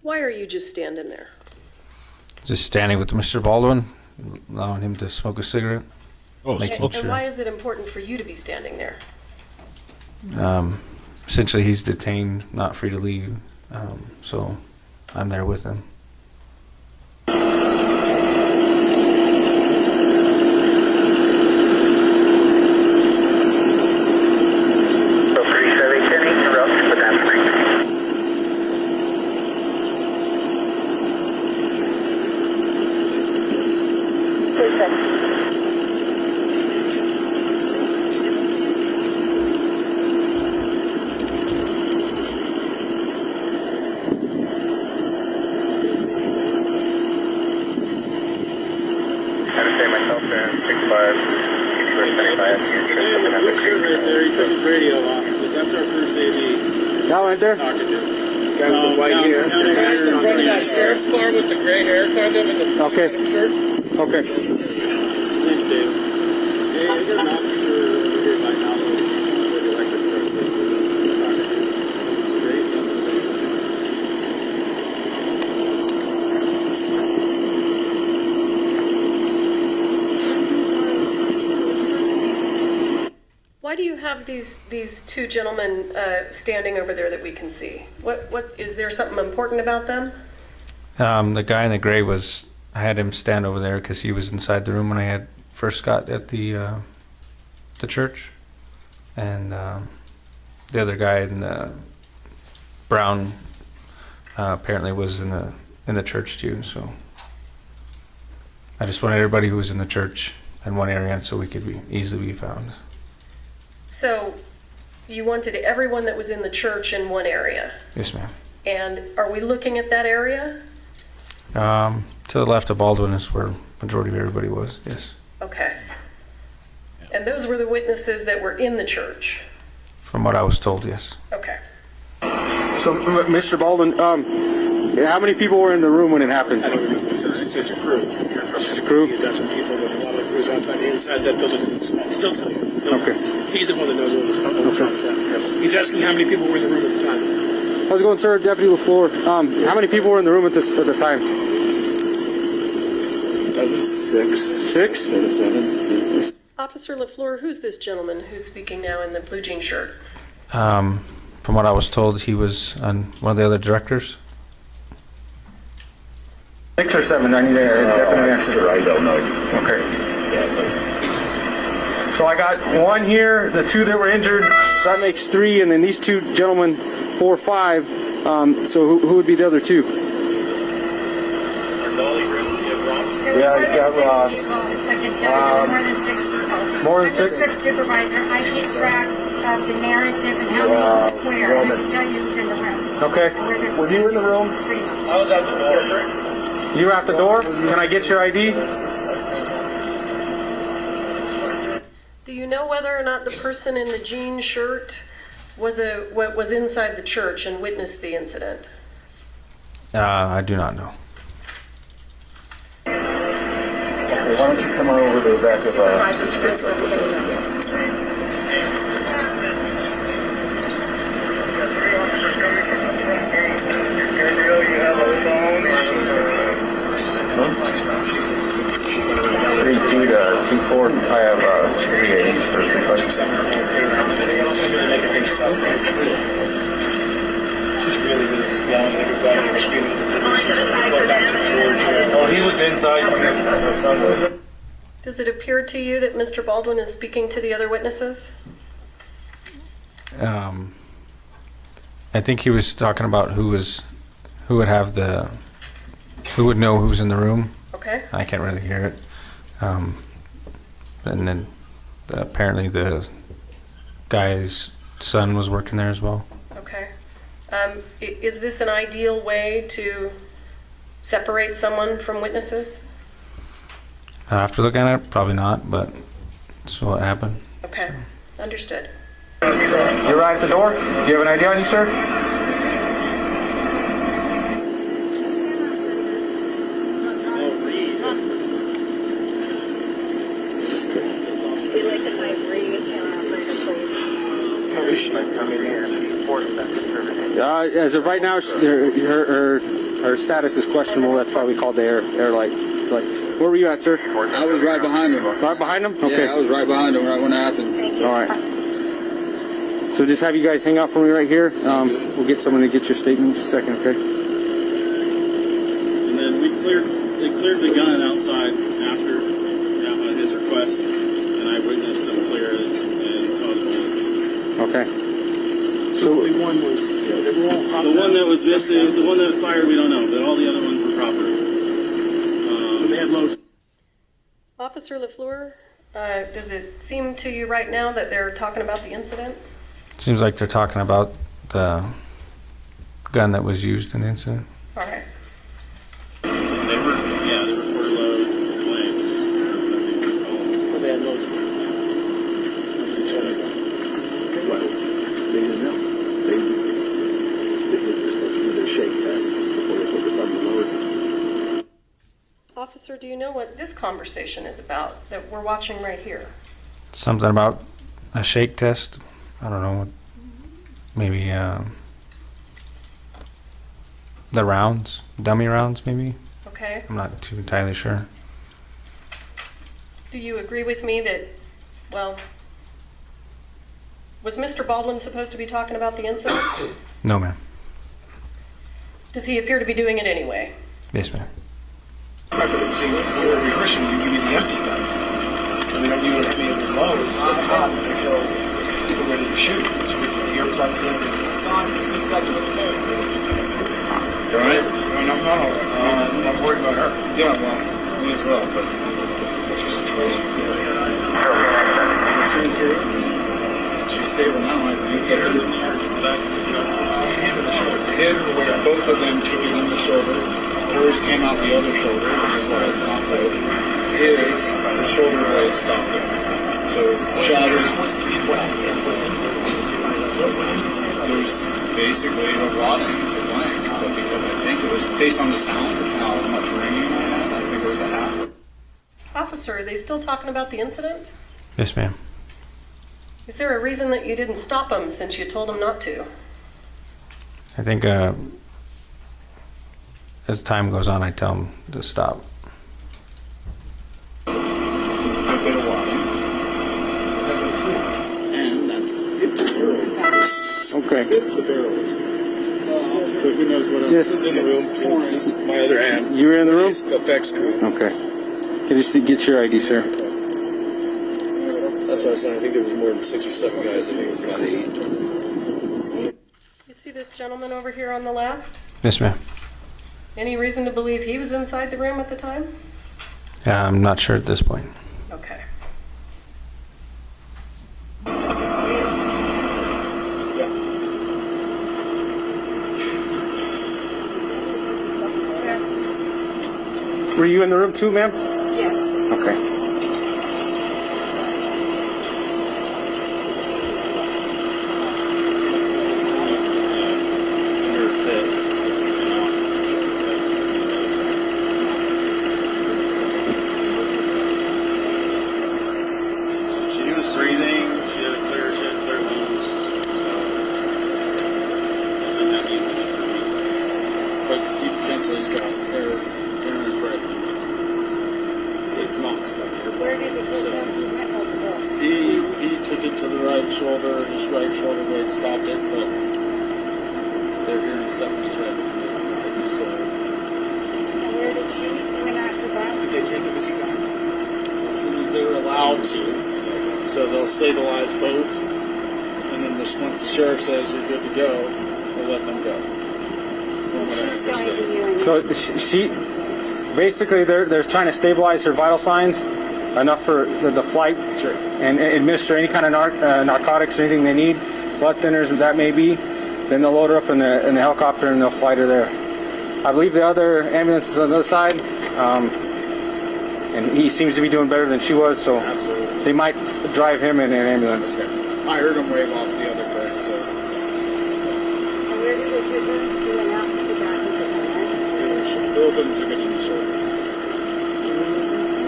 Why are you just standing there? Just standing with Mr. Baldwin, allowing him to smoke a cigarette. And why is it important for you to be standing there? Essentially, he's detained, not free to leave, so I'm there with him. That one right there? Guy with the white hair. Running that sheriff's car with the gray hair kind of in the shirt? Okay. Thanks, Dave. Hey, is there an officer over here by now with electric truck? Why do you have these two gentlemen standing over there that we can see? What is there something important about them? The guy in the gray I had him stand over there because he was inside the room when I first got at the church, and the other guy in the brown apparently was in the church too. So I just wanted everybody who was in the church in one area so we could easily be found. So you wanted everyone that was in the church in one area? Yes, ma'am. And are we looking at that area? To the left of Baldwin is where majority of everybody was, yes. Okay. And those were the witnesses that were in the church? From what I was told, yes. Okay. So, Mr. Baldwin, how many people were in the room when it happened? It's a crew. It's a crew? A dozen people, but a lot of crews outside that building. He'll tell you. Okay. He's the one that knows what was on set. He's asking how many people were in the room at the time. How's it going, sir? Deputy Laflur. How many people were in the room at the time? Dozens. Six? Seven. Officer Laflur, who's this gentleman who's speaking now in the blue jean shirt? From what I was told, he was one of the other directors. 6 or 7? I need a definite answer. I don't know. Okay. So I got 1 here, the 2 that were injured, that makes 3, and then these 2 gentlemen, 4, 5. So who would be the other 2? Yeah, he's got Ross. More than 6? Supervisor, I keep track of the narrative and how many square. I can tell you who's in the room. Okay. Were you in the room? I was at the door. You were at the door? Can I get your ID? Do you know whether or not the person in the jean shirt was inside the church and witnessed the incident? I do not know. Okay, why don't you come on over to the back of Three two to 2-4. I have 380s for 3 questions. Just really just down everybody and screaming at the police. Report back to George. Oh, he was inside. Does it appear to you that Mr. Baldwin is speaking to the other witnesses? I think he was talking about who would know who's in the room. Okay. I can't really hear it. And then apparently the guy's son was working there as well. Okay. Is this an ideal way to separate someone from witnesses? After looking at it, probably not, but that's what happened. Okay. Understood. You're right at the door? Do you have an ID on you, sir? As of right now, her status is questionable. That's why we called the air light. Where were you at, sir? I was right behind him. Right behind him? Okay. Yeah, I was right behind him right when it happened. All right. So just have you guys hang out for me right here. We'll get someone to get your statement in just a second, okay? And then they cleared the gun outside after his request, and I witnessed them clear it and saw the bullets. Okay. So the one that was missing, the one that fired, we don't know, but all the other ones were proper. They had loads. Officer Laflur, does it seem to you right now that they're talking about the incident? It seems like they're talking about the gun that was used in the incident. All right. They reported load claims. They had loads. They didn't know. They were supposed to do their shake test before they put the gun load. Officer, do you know what this conversation is about that we're watching right here? Something about a shake test. I don't know. Maybe the rounds, dummy rounds, maybe. Okay. I'm not too entirely sure. Do you agree with me that, well, was Mr. Baldwin supposed to be talking about the incident? No, ma'am. Does he appear to be doing it anyway? Yes, ma'am. See, when we're rehearsing, you give me the empty gun. And we don't use any of the loads. It's hot until we're ready to shoot. So we put the earplugs in. You alright? No. I'm not worried about her. Yeah, well, me as well, but what's your situation? She's stable now, I think. Hit her in the air. Hit her in the shoulder. Hit her where both of them took it in the shoulder. Hers came out the other shoulder, which is why it's not good. His, the shoulder blade stopped it. So, shattered. There's basically a rotting, it's a blank, but because I think it was based on the sound of how much ringing I had, I think it was a half. Officer, are they still talking about the incident? Yes, ma'am. Is there a reason that you didn't stop them since you told them not to? I think as time goes on, I tell them to stop. Okay. It's the barrels. So who knows what else is in the room? My other hand. You were in the room? Effects crew. Okay. Can you get your ID, sir? That's what I was saying. I think there was more than 6 or 7 guys. I think it was about 8. You see this gentleman over here on the left? Yes, ma'am. Any reason to believe he was inside the room at the time? I'm not sure at this point. Okay. Were you in the room too, ma'am? Yes. Okay. She was breathing. She had clear lungs. And that needs to be removed. But he potentially has got air in his right. It's not spectacular. Where did he put it? He took it to the right shoulder. His right shoulder blade stopped it, but they're hearing stuff in his right. And where did she went after that? Did they take the machine gun? As soon as they were allowed to. So they'll stabilize both, and then once the sheriff says you're good to go, they'll let them go. And she's going to you. So she basically they're trying to stabilize her vital signs enough for the flight and administer any kind of narcotics or anything they need, blood thinners that may be. Then they'll load her up in the helicopter and they'll fly her there. I believe the other ambulance is on the other side, and he seems to be doing better than she was, so Absolutely. they might drive him in an ambulance. I heard him wave off the other correct, so. And where did they put her? She went out and she got into the Both of them took it in the shoulder.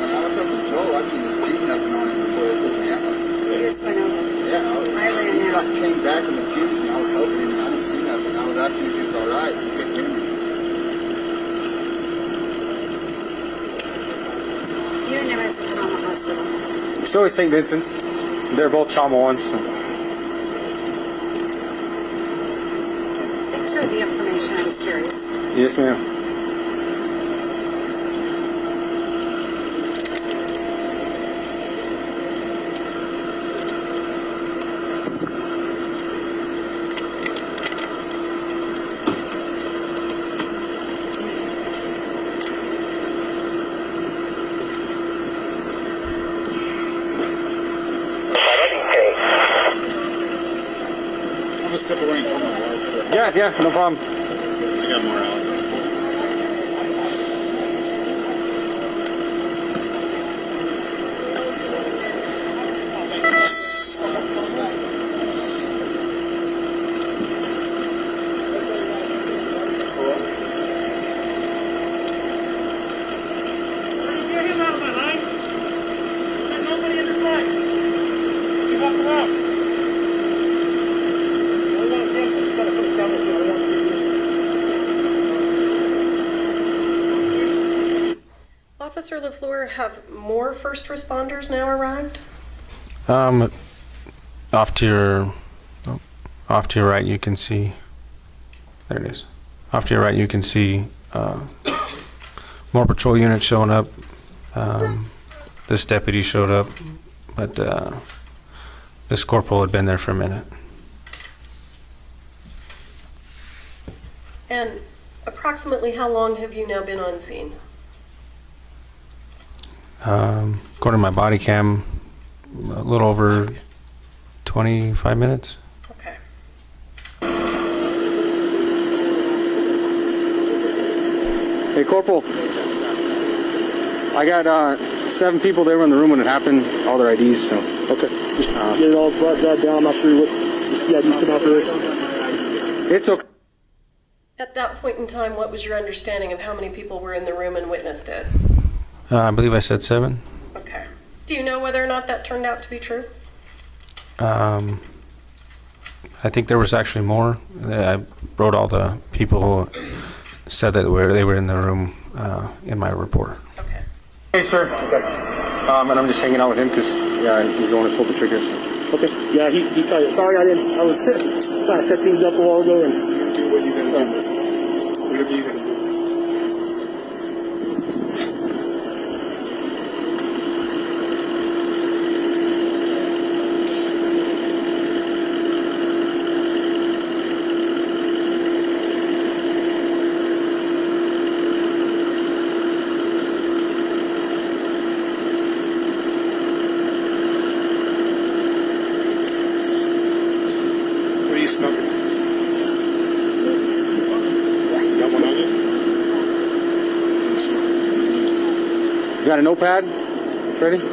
When I was up with Joel, I didn't see nothing on him before they put me out. You just went over. Yeah, I ran out. He came back in the cubes and I was helping him and I didn't see nothing. I was asking if he was alright. He couldn't hear me. You and him at the trauma hospital. Still at St. Vincent's. They're both trauma ones. So. Thanks for the information. I was curious. Yes, ma'am. I'll just step away and call my wife. Yeah, no problem. I got more out. Get him out of my line. There's nobody in this line. He walked around. Officer Laflur, have more first responders now arrived? Off to your right, you can see. There it is. Off to your right, you can see more patrol units showing up. This deputy showed up, but this corporal had been there for a minute. And approximately how long have you now been on scene? According to my body cam, a little over 25 minutes. Okay. Hey, Corporal. I got 7 people. They were in the room when it happened. All their IDs. So. Okay. Just get it all brought down. I'm not sure what the CID come out for this. It's okay. At that point in time, what was your understanding of how many people were in the room and witnessed it? I believe I said 7. Okay. Do you know whether or not that turned out to be true? I think there was actually more. I wrote all the people who said that they were in the room in my report. Okay. Hey, sir. Okay. And I'm just hanging out with him because, yeah, he's the one who pulled the trigger. So. Okay. Yeah, he tried it. Sorry, I was trying to set things up a while ago and do what you're gonna do. Whatever you're gonna do. You got a notepad, Freddie? All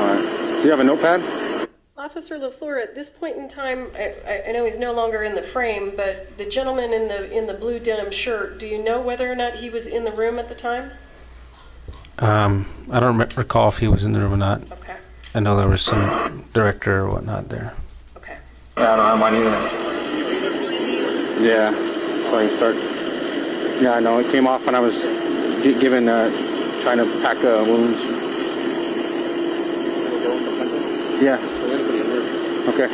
right. Do you have a notepad? Officer Laflur, at this point in time, I know he's no longer in the frame, but the gentleman in the blue denim shirt, do you know whether or not he was in the room at the time? I don't recall if he was in the room or not. Okay. I know there was some director or whatnot there. Okay. Yeah, I don't have mine either. Yeah, so I start. Yeah, I know. It came off when I was given, trying to pack wounds. Yeah. Okay.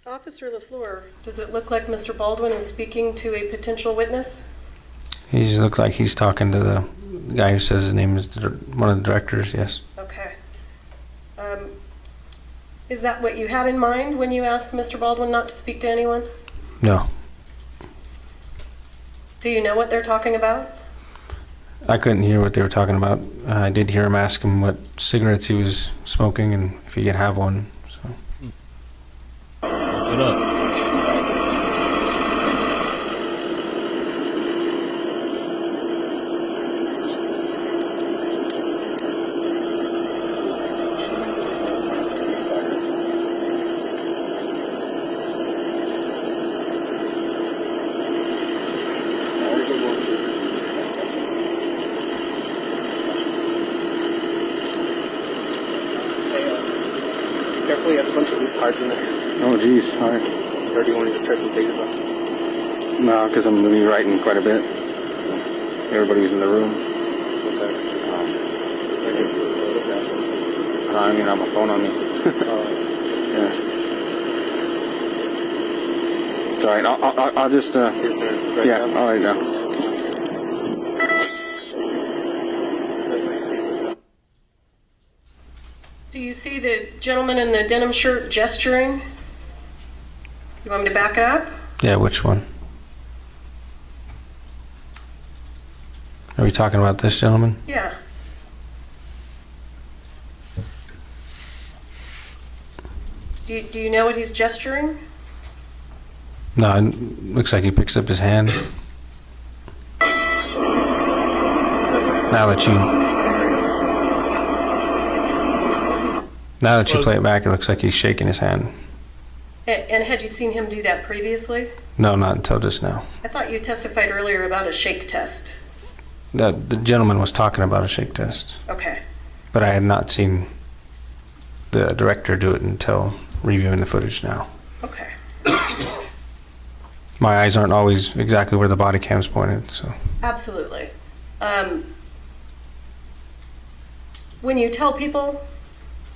Officer Laflur, does it look like Mr. Baldwin is speaking to a potential witness? He just looks like he's talking to the guy who says his name is one of the directors, yes. Okay. Is that what you had in mind when you asked Mr. Baldwin not to speak to anyone? No. Do you know what they're talking about? I couldn't hear what they were talking about. I did hear him ask him what cigarettes he was smoking and if he could have one. So. Look it up. Careful, he has a bunch of loose cards in there. Oh, geez. All right. Or do you want to just try some pages off? No, because I'm going to be writing quite a bit. Everybody's in the room. I mean, I have my phone on me. Yeah. It's all right. I'll just, yeah, all right now. Do you see the gentleman in the denim shirt gesturing? You want me to back it up? Yeah, which one? Are we talking about this gentleman? Yeah. Do you know what he's gesturing? No, it looks like he picks up his hand. Now that you play it back, it looks like he's shaking his hand. And had you seen him do that previously? No, not until just now. I thought you testified earlier about a shake test. The gentleman was talking about a shake test. Okay. But I had not seen the director do it until reviewing the footage now. Okay. My eyes aren't always exactly where the body cam's pointed, so. Absolutely. When you tell people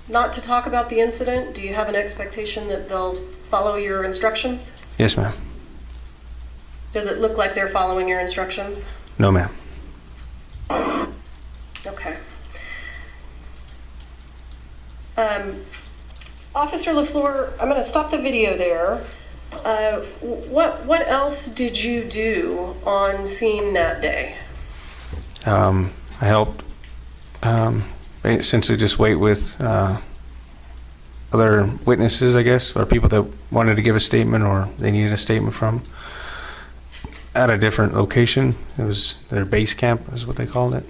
not to talk about the incident, do you have an expectation that they'll follow your instructions? Yes, ma'am. Does it look like they're following your instructions? No, ma'am. Okay. Officer Laflur, I'm going to stop the video there. What else did you do on scene that day? I helped essentially just wait with other witnesses, I guess, or people that wanted to give a statement or they needed a statement from at a different location. It was their base camp is what they called it.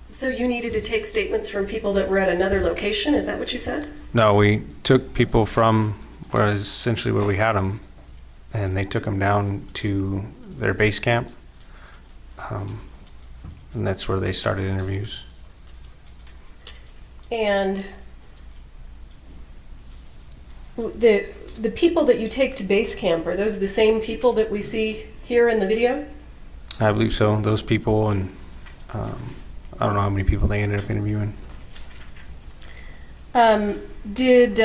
So you needed to take statements from people that were at another location? Is that what you said? No, we took people from essentially where we had them and they took him down to their base camp, and that's where they started interviews. And the people that you take to base camp, are those the same people that we see here in the video? I believe so. Those people, and I don't know how many people they ended up interviewing. Did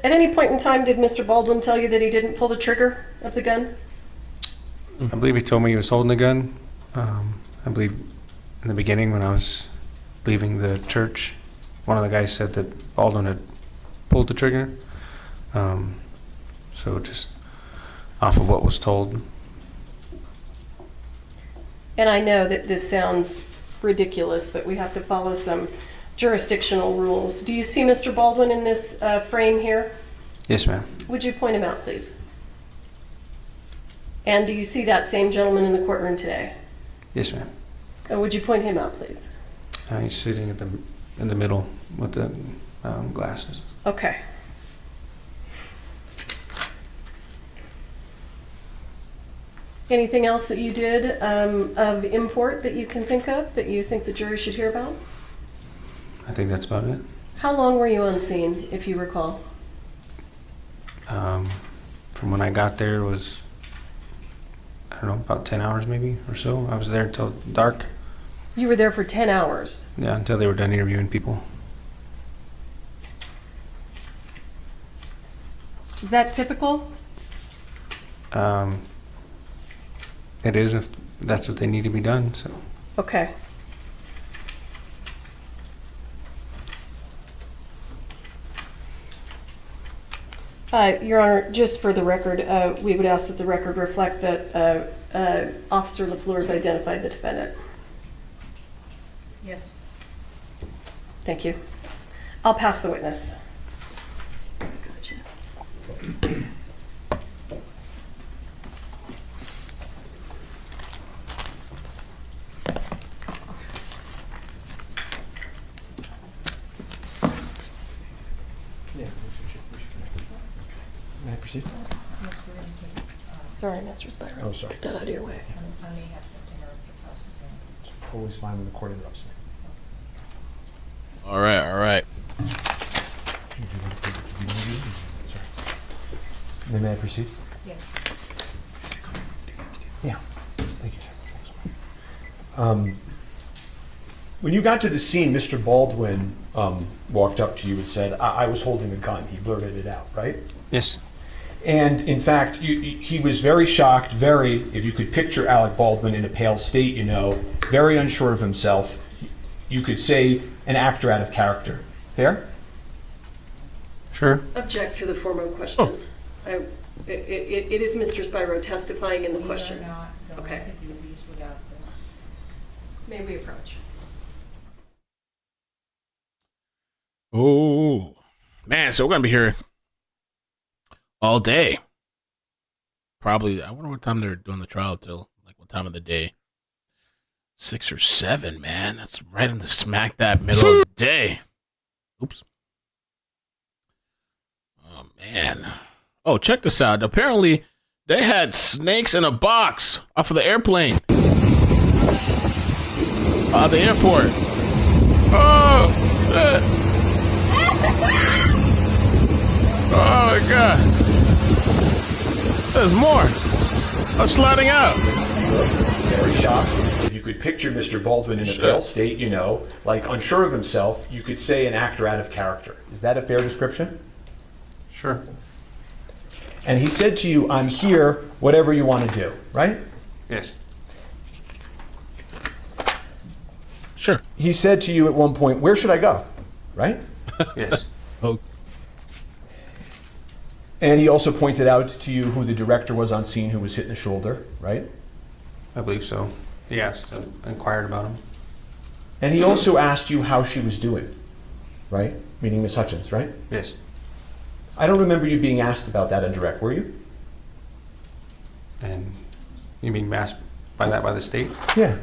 at any point in time did Mr. Baldwin tell you that he didn't pull the trigger of the gun? I believe he told me he was holding the gun. I believe in the beginning when I was leaving the church, one of the guys said that Baldwin had pulled the trigger. So just off of what was told. And I know that this sounds ridiculous, but we have to follow some jurisdictional rules. Do you see Mr. Baldwin in this frame here? Yes, ma'am. Would you point him out, please? And do you see that same gentleman in the courtroom today? Yes, ma'am. Would you point him out, please? He's sitting in the middle with the glasses. Okay. Anything else that you did of import that you can think of that you think the jury should hear about? I think that's about it. How long were you on scene, if you recall? From when I got there was, I don't know, about 10 hours maybe or so. I was there until dark. You were there for 10 hours? Yeah, until they were done interviewing people. Is that typical? It is if that's what they need to be done, so. Okay. Your Honor, just for the record, we would ask that the record reflect that Officer Laflur has identified the defendant. Yes. Thank you. I'll pass the witness. May I proceed? Sorry, Mr. Spiro. Oh, sorry. Get that out of your way. It's always fine when the court interrupts me. All right. Sorry. May I proceed? Yes. Yeah. Thank you, sir. When you got to the scene, Mr. Baldwin walked up to you and said, I was holding a gun. He blurted it out, right? Yes. And in fact, he was very shocked, if you could picture Alec Baldwin in a pale state, very unsure of himself. You could say an actor out of character. Fair? Sure. Object to the former question. Oh. It is Mr. Spiro testifying in the question. Okay. May we approach? Oh, man. So we're going to be here all day. Probably, I wonder what time they're doing the trial till, like what time of the day. 6 or 7, man. That's right in the smack dab middle of the day. Oops. Oh, man. Oh, check this out. Apparently, they had snakes in a box off of the airplane. The airport. Oh, shit. Oh, my God. There's more. I'm sliding out. Very shocked. If you could picture Mr. Baldwin in a pale state, like unsure of himself, you could say an actor out of character. Is that a fair description? Sure. And he said to you, I'm here, whatever you want to do, right? Yes. Sure. He said to you at one point, where should I go? Right? Yes. Oh. And he also pointed out to you who the director was on scene who was hit in the shoulder, right? I believe so. He asked, inquired about him. And he also asked you how she was doing, right? Meaning Miss Hutchins, right? Yes. I don't remember you being asked about that in direct, were you? And you mean asked by that by the state? Yeah.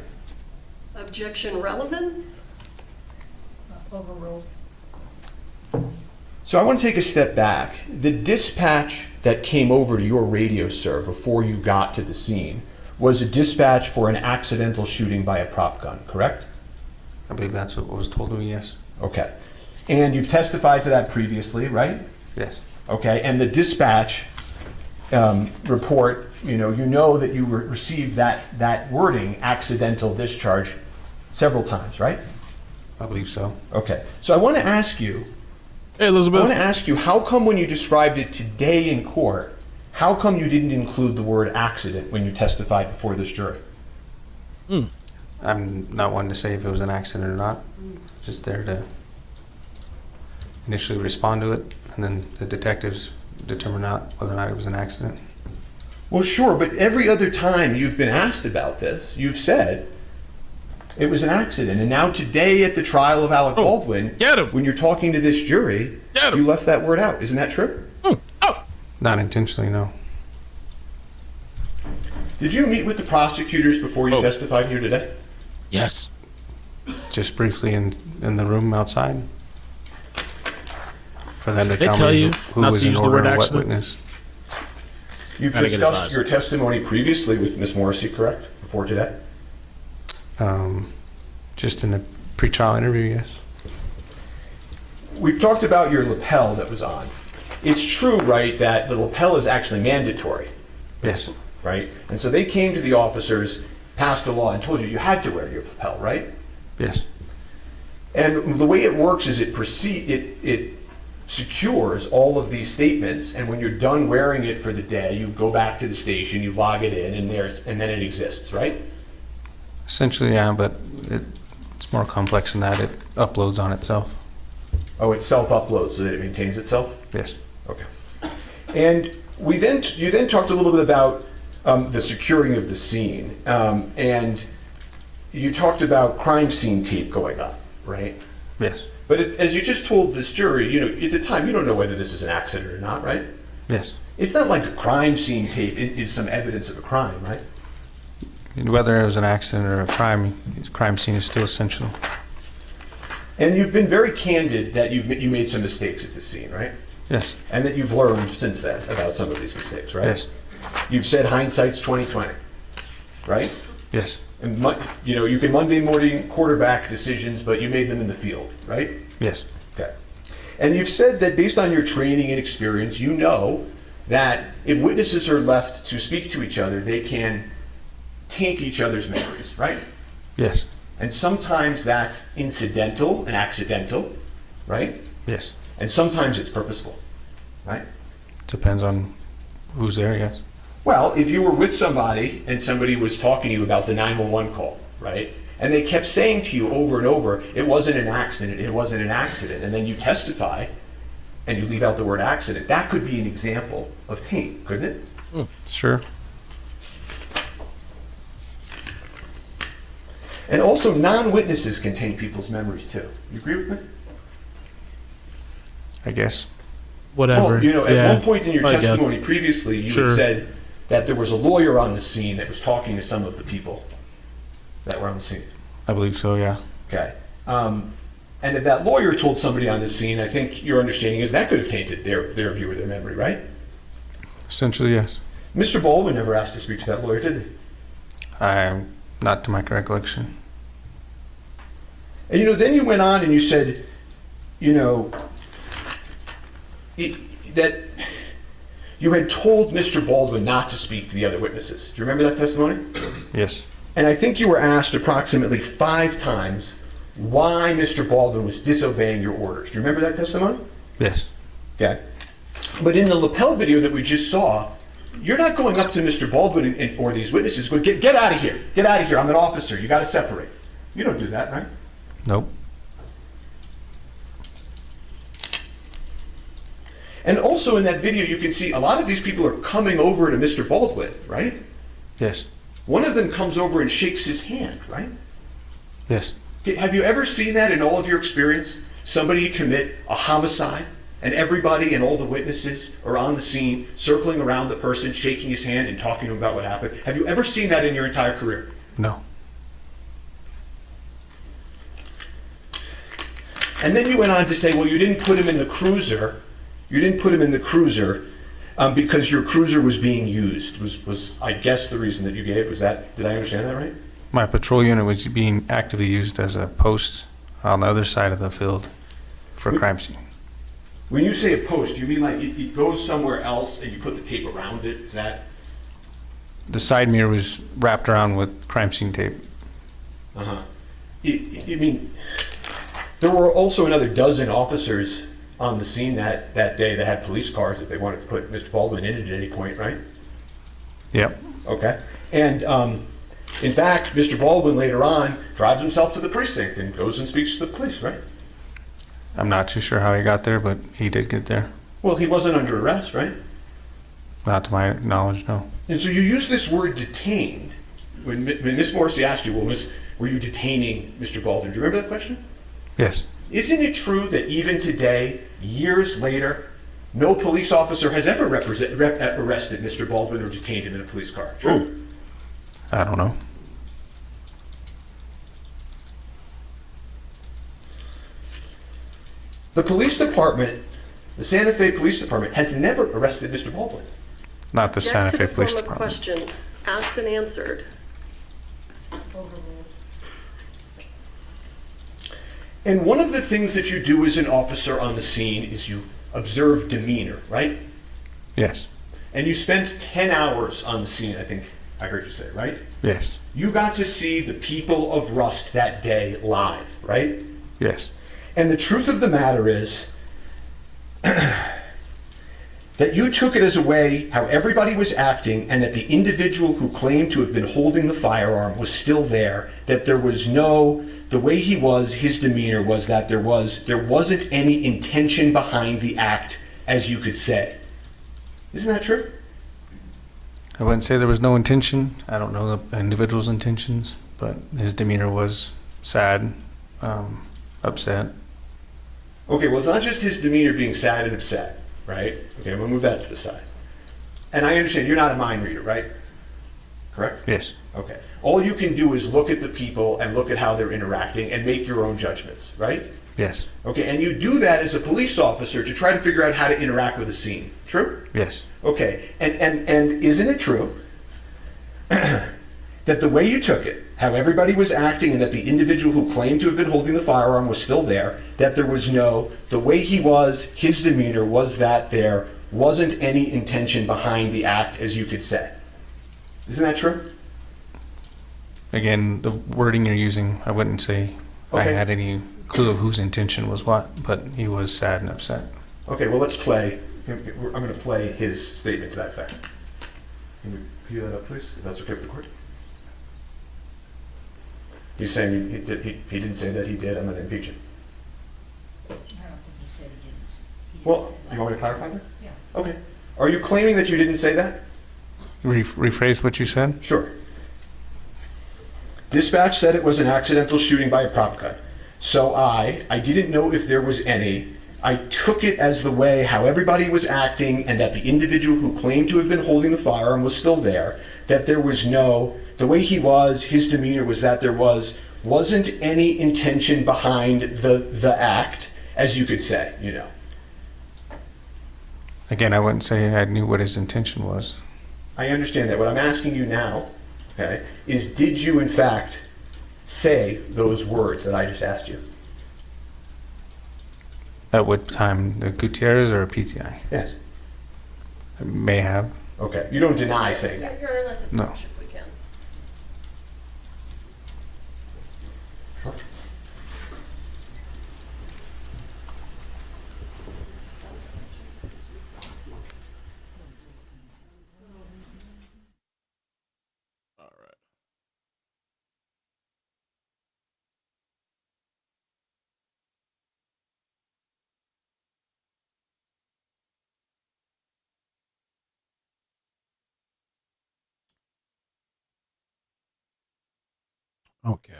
Objection relevance? Overruled. So I want to take a step back. The dispatch that came over to your radio, sir, before you got to the scene was a dispatch for an accidental shooting by a prop gun, correct? I believe that's what was told to me, yes. Okay. And you've testified to that previously, right? Yes. Okay, and the dispatch report, you know that you received that wording, accidental discharge, several times, right? I believe so. Okay, so I want to ask you, hey, Elizabeth. I want to ask you, how come when you described it today in court, how come you didn't include the word accident when you testified before this jury? I'm not one to say if it was an accident or not. Just there to initially respond to it, and then the detectives determine whether or not it was an accident. Well, sure, but every other time you've been asked about this, you've said it was an accident. And now today at the trial of Alec Baldwin, when you're talking to this jury, you left that word out. Isn't that true? Not intentionally, no. Did you meet with the prosecutors before you testified here today? Yes. Just briefly in the room outside. For them to They tell tell me you who not was to in use the order word and what accident? witness. You've Gotta get his discussed eyes. your testimony previously with Miss Morrissey, correct? Before today? Just in the pre-trial interview, yes. We've talked about your lapel that was on. It's true, right, that the lapel is actually mandatory, Yes. right? And so they came to the officers, passed a law, and told you had to wear your lapel, right? Yes. And the way it works is it secures all of these statements, and when you're done wearing it for the day, you go back to the station, you log it in, and then it exists, right? Essentially, yeah, but it's more complex than that. It uploads on itself. Oh, it self-uploads so that it maintains itself? Yes. Okay. And you then talked a little bit about the securing of the scene, and you talked about crime scene tape going up, right? Yes. But as you just told this jury, at the time, you don't know whether this is an accident or not, right? Yes. It's not like a crime scene tape is some evidence of a crime, right? Whether it was an accident or a crime scene is still essential. And you've been very candid that you made some mistakes at the scene, right? Yes. And that you've learned since then about some of these mistakes, right? Yes. You've said hindsight's 20/20, right? Yes. And you can Monday morning quarterback decisions, but you made them in the field, right? Yes. Okay. And you've said that based on your training and experience, you know that if witnesses are left to speak to each other, they can taint each other's memories, right? Yes. And sometimes that's incidental and accidental, right? Yes. And sometimes it's purposeful, right? Depends on who's there, yes. Well, if you were with somebody and somebody was talking to you about the 911 call, right? And they kept saying to you over and over, it wasn't an accident, it wasn't an accident. And then you testify and you leave out the word accident. That could be an example of taint, couldn't it? Sure. And also, non-witnesses can taint people's memories too. You agree with me? I guess. Whatever. Well, at one point in your I guess. testimony previously, you had said that there was a lawyer on the scene that was talking to some of the people that were on the scene. I believe so, yeah. Okay. And if that lawyer told somebody on the scene, I think your understanding is that could have tainted their view or their memory, right? Essentially, yes. Mr. Baldwin never asked to speak to that lawyer, did he? Not to my recollection. And then you went on and you said, that you had told Mr. Baldwin not to speak to the other witnesses. Do you remember that testimony? Yes. And I think you were asked approximately 5 times why Mr. Baldwin was disobeying your orders. Do you remember that testimony? Yes. Okay. But in the lapel video that we just saw, you're not going up to Mr. Baldwin or these witnesses going, get out of here. Get out of here. I'm an officer. You got to separate. You don't do that, right? Nope. And also in that video, you can see a lot of these people are coming over to Mr. Baldwin, right? Yes. One of them comes over and shakes his hand, right? Yes. Have you ever seen that in all of your experience? Somebody commit a homicide and everybody and all the witnesses are on the scene, circling around the person, shaking his hand and talking to him about what happened. Have you ever seen that in your entire career? No. And then you went on to say, well, you didn't put him in the cruiser. You didn't put him in the cruiser because your cruiser was being used. Was I guess the reason that you gave was that? Did I understand that right? My patrol unit was being actively used as a post on the other side of the field for crime scene. When you say a post, you mean like it goes somewhere else and you put the tape around it? Is that? The side mirror was wrapped around with crime scene tape. Uh-huh. You mean, there were also another dozen officers on the scene that day that had police cars if they wanted to put Mr. Baldwin in it at any point, right? Yep. Okay. And in fact, Mr. Baldwin later on drives himself to the precinct and goes and speaks to the police, right? I'm not too sure how he got there, but he did get there. Well, he wasn't under arrest, right? Not to my knowledge, no. And so you use this word detained. When Ms. Morrissey asked you, were you detaining Mr. Baldwin? Do you remember that question? Yes. Isn't it true that even today, years later, no police officer has ever arrested Mr. Baldwin or detained him in a police car? True? I don't know. The police department, the Santa Fe Police Department, has never arrested Mr. Baldwin. Not the Santa Fe Police Department. Question asked and answered. And one of the things that you do as an officer on the scene is you observe demeanor, right? Yes. And you spent 10 hours on the scene, I think I heard you say, right? Yes. You got to see the people of Rust that day live, right? Yes. And the truth of the matter is that you took it as a way how everybody was acting and that the individual who claimed to have been holding the firearm was still there, that there was the way he was, his demeanor was that there wasn't any intention behind the act, as you could say. Isn't that true? I wouldn't say there was no intention. I don't know the individual's intentions, but his demeanor was sad, upset. Okay, well, it's not just his demeanor being sad and upset, right? Okay, I'm gonna move that to the side. And I understand you're not a mind reader, right? Correct? Yes. Okay. All you can do is look at the people and look at how they're interacting and make your own judgments, right? Yes. Okay, and you do that as a police officer to try to figure out how to interact with a scene. True? Yes. Okay, and isn't it true that the way you took it, how everybody was acting and that the individual who claimed to have been holding the firearm was still there, that there was the way he was, his demeanor was that there wasn't any intention behind the act, as you could say. Isn't that true? Again, the wording you're using, I wouldn't say I had any clue of whose intention was what, but he was sad and upset. Okay, well, let's play. I'm going to play his statement to that effect. Can you cue that up, please, if that's okay with the court? He's saying he didn't say that he did. I'm going to impeach him. Well, you want me to clarify that? Yeah. Okay. Are you claiming that you didn't say that? Rephrase what you said? Sure. Dispatch said it was an accidental shooting by a prop gun. So I didn't know if there was any. I took it as the way how everybody was acting and that the individual who claimed to have been holding the firearm was still there, that there was the way he was, his demeanor was that there wasn't any intention behind the act, as you could say, you know. Again, I wouldn't say I knew what his intention was. I understand that. What I'm asking you now, okay, is did you in fact say those words that I just asked you? At what time? The Gutierrez or a PTI? Yes. I may have. Okay. You don't deny saying that? Your Honor, let's approach if we can. Sure. Okay.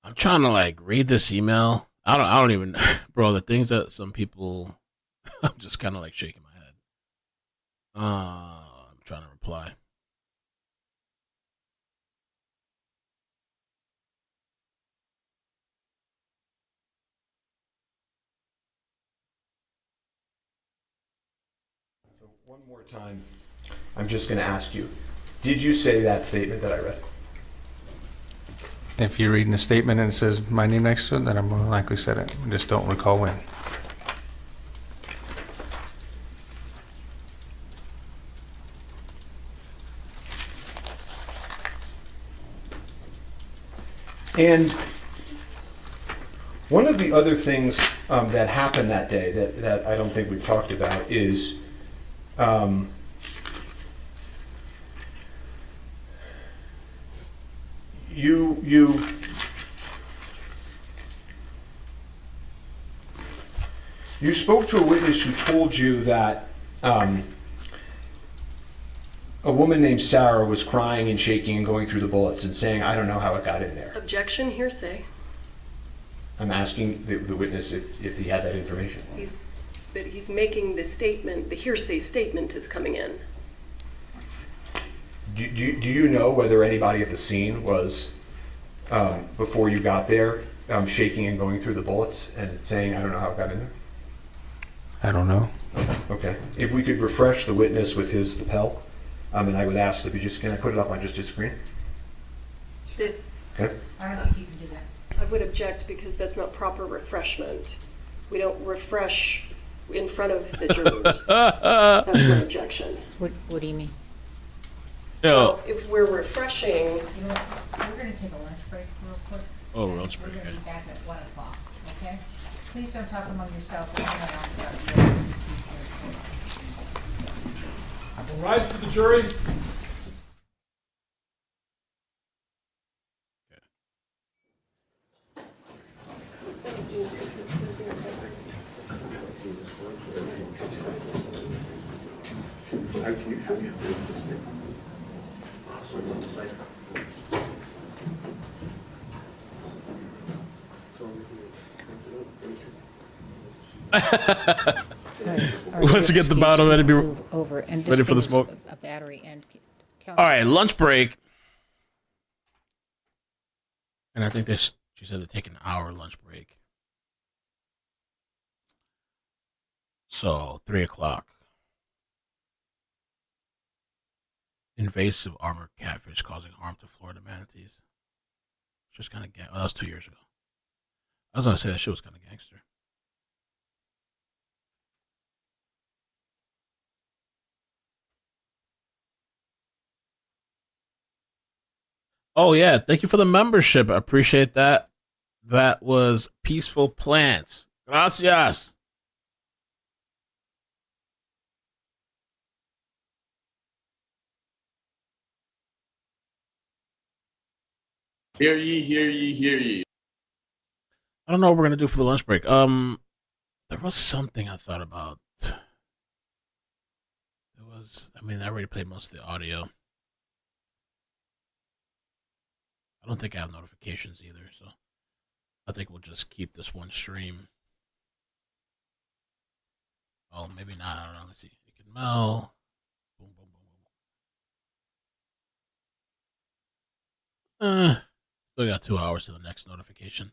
I'm trying to read this email. I don't even, bro, the things that some people, I'm just kind of shaking my head. I'm trying to reply. One more time, I'm just going to ask you, did you say that statement that I read? If you're reading the statement and it says my name next to it, then I more likely said it. I just don't recall when. And one of the other things that happened that day that I don't think we've talked about is you spoke to a witness who told you that a woman named Sarah was crying and shaking and going through the bullets and saying, I don't know how it got in there. Objection, hearsay. I'm asking the witness if he had that information. But he's making the statement, the hearsay statement is coming in. Do you know whether anybody at the scene was, before you got there, shaking and going through the bullets and saying, I don't know how it got in there? I don't know. Okay. If we could refresh the witness with his lapel, and I would ask that can I put it up on just his screen? Sure. Okay. I don't think you can do that. I would object because that's not proper refreshment. We don't refresh in front of the jurors. That's my objection. What do you mean? Well, if we're refreshing... You know, we're going to take a lunch break real quick. Oh, lunch break. We're going to be back at 1 o'clock, okay? Please don't talk among yourselves. Rise for the jury. Can you show me how to do this thing? Once you get the bottle ready, be over and ready for the smoke. A battery and all right, lunch break. And I think she said they take an hour lunch break. So 3 o'clock. Invasive armored catfish causing harm to Florida manatees. Just kind of that was 2 years ago. I was gonna say that shit was kind of gangster. Oh yeah, thank you for the membership. I appreciate that. That was Peaceful Plants. Gracias. Hear ye, hear ye, hear ye. I don't know what we're gonna do for the lunch break. There was something I thought about. I already played most of the audio. I don't think I have notifications either, so I think we'll just keep this one stream. Oh, maybe not. I don't know. Let's see. You can Mel. Boom, boom, boom, boom. Still got 2 hours to the next notification.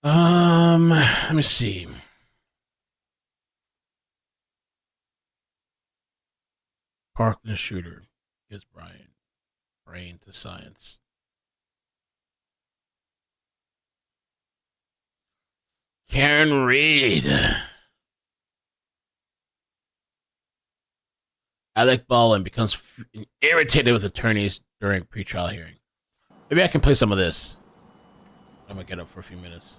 Let me see. Parkland shooter gives Brian brain to science. Karen Reed. Alec Baldwin becomes irritated with attorneys during pretrial hearing. Maybe I can play some of this. I'm gonna get up for a few minutes.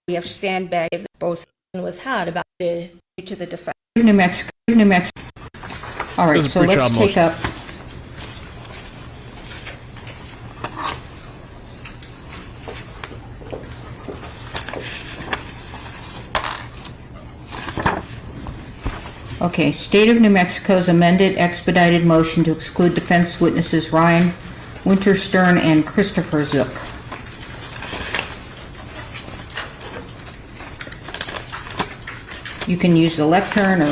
We have sandbagged if both was had about the to the defense. New Mexico. All right, so let's take up Okay, State of New Mexico's amended expedited motion to exclude defense witnesses Ryan Winterstern and Christopher Zook. You can use the left turn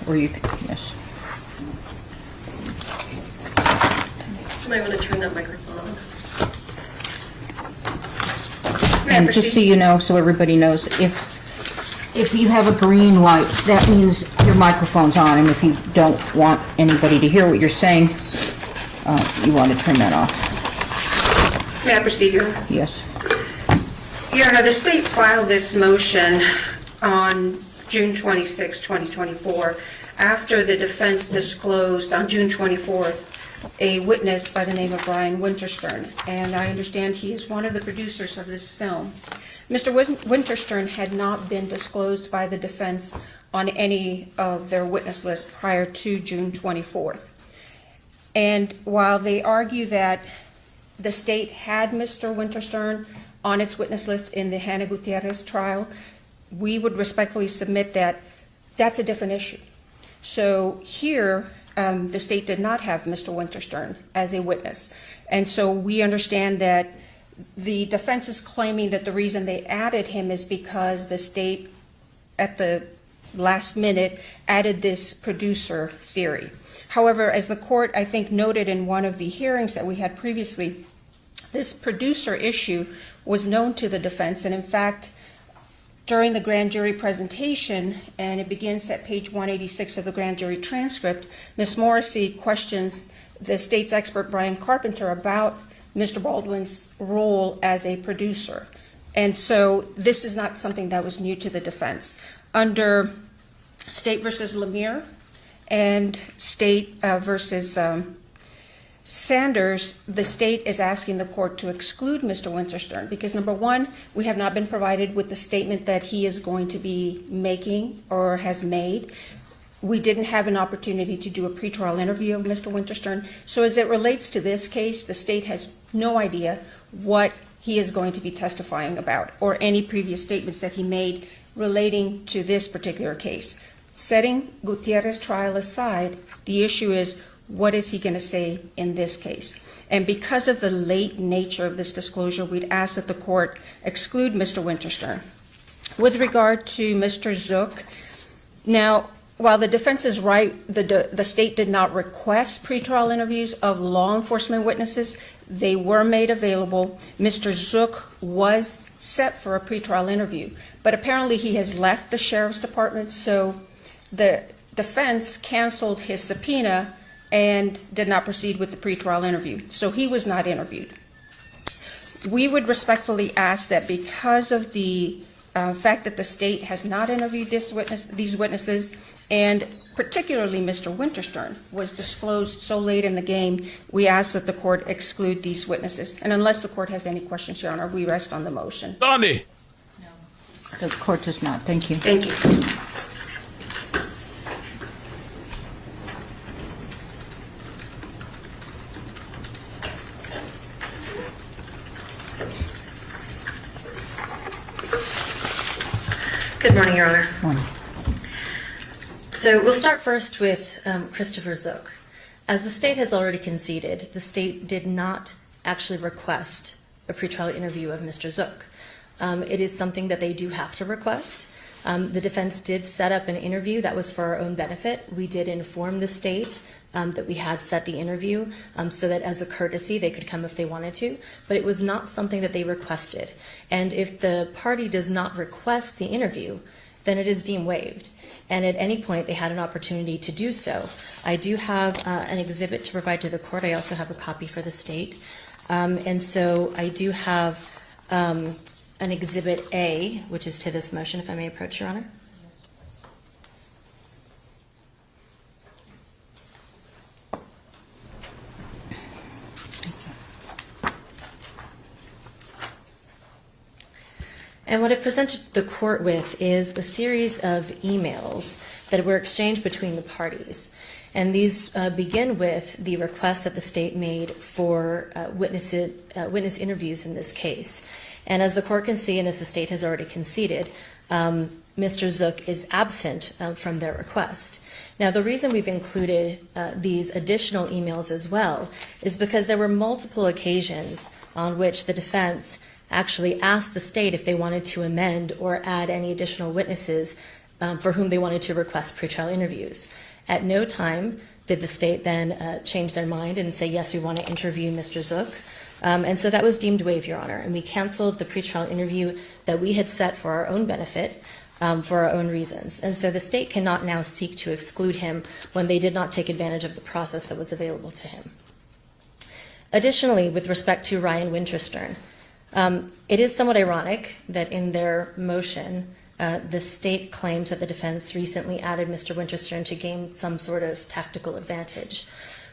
or you can, yes. You might want to turn that microphone on. And just so you know, so everybody knows, if you have a green light, that means your microphone's on, and if you don't want anybody to hear what you're saying, you want to turn that off. May I proceed, Your Honor? Yes. Your Honor, the state filed this motion on June 26, 2024, after the defense disclosed on June 24th a witness by the name of Brian Winterstern, and I understand he is one of the producers of this film. Mr. Winterstern had not been disclosed by the defense on any of their witness lists prior to June 24th. And while they argue that the state had Mr. Winterstern on its witness list in the Hannah Gutierrez trial, we would respectfully submit that that's a different issue. So here, the state did not have Mr. Winterstern as a witness. And so we understand that the defense is claiming that the reason they added him is because the state, at the last minute, added this producer theory. However, as the court, I think, noted in one of the hearings that we had previously, this producer issue was known to the defense, and in fact, during the grand jury presentation, and it begins at page 186 of the grand jury transcript, Ms. Morrissey questions the state's expert Brian Carpenter about Mr. Baldwin's role as a producer. And so this is not something that was new to the defense. Under State versus Lemire and State versus Sanders, the state is asking the court to exclude Mr. Winterstern because, number one, we have not been provided with the statement that he is going to be making or has made. We didn't have an opportunity to do a pretrial interview of Mr. Winterstern. So as it relates to this case, the state has no idea what he is going to be testifying about or any previous statements that he made relating to this particular case. Setting Gutierrez trial aside, the issue is, what is he going to say in this case? And because of the late nature of this disclosure, we'd ask that the court exclude Mr. Winterstern. With regard to Mr. Zook, now, while the defense is right, the state did not request pretrial interviews of law enforcement witnesses. They were made available. Mr. Zook was set for a pretrial interview, but apparently he has left the sheriff's department, so the defense canceled his subpoena and did not proceed with the pretrial interview. So he was not interviewed. We would respectfully ask that because of the fact that the state has not interviewed these witnesses, and particularly Mr. Winterstern was disclosed so late in the game, we ask that the court exclude these witnesses. And unless the court has any questions, Your Honor, we rest on the motion. Dondi. The court does not. Thank you. Thank you. Good morning, Your Honor. Morning. So we'll start first with Christopher Zook. As the state has already conceded, the state did not actually request a pretrial interview of Mr. Zook. It is something that they do have to request. The defense did set up an interview that was for our own benefit. We did inform the state that we had set the interview so that as a courtesy they could come if they wanted to, but it was not something that they requested. And if the party does not request the interview, then it is deemed waived. And at any point they had an opportunity to do so. I do have an exhibit to provide to the court. I also have a copy for the state. And so I do have an exhibit A, which is to this motion, if I may approach, Your Honor. And what I've presented the court with is a series of emails that were exchanged between the parties. And these begin with the request that the state made for witness interviews in this case. And as the court can see, and as the state has already conceded, Mr. Zook is absent from their request. Now, the reason we've included these additional emails as well is because there were multiple occasions on which the defense actually asked the state if they wanted to amend or add any additional witnesses for whom they wanted to request pretrial interviews. At no time did the state then change their mind and say, yes, we want to interview Mr. Zook. And so that was deemed waived, Your Honor, and we canceled the pretrial interview that we had set for our own benefit for our own reasons. And so the state cannot now seek to exclude him when they did not take advantage of the process that was available to him. Additionally, with respect to Ryan Winterstern, it is somewhat ironic that in their motion, the state claims that the defense recently added Mr. Winterstern to gain some sort of tactical advantage,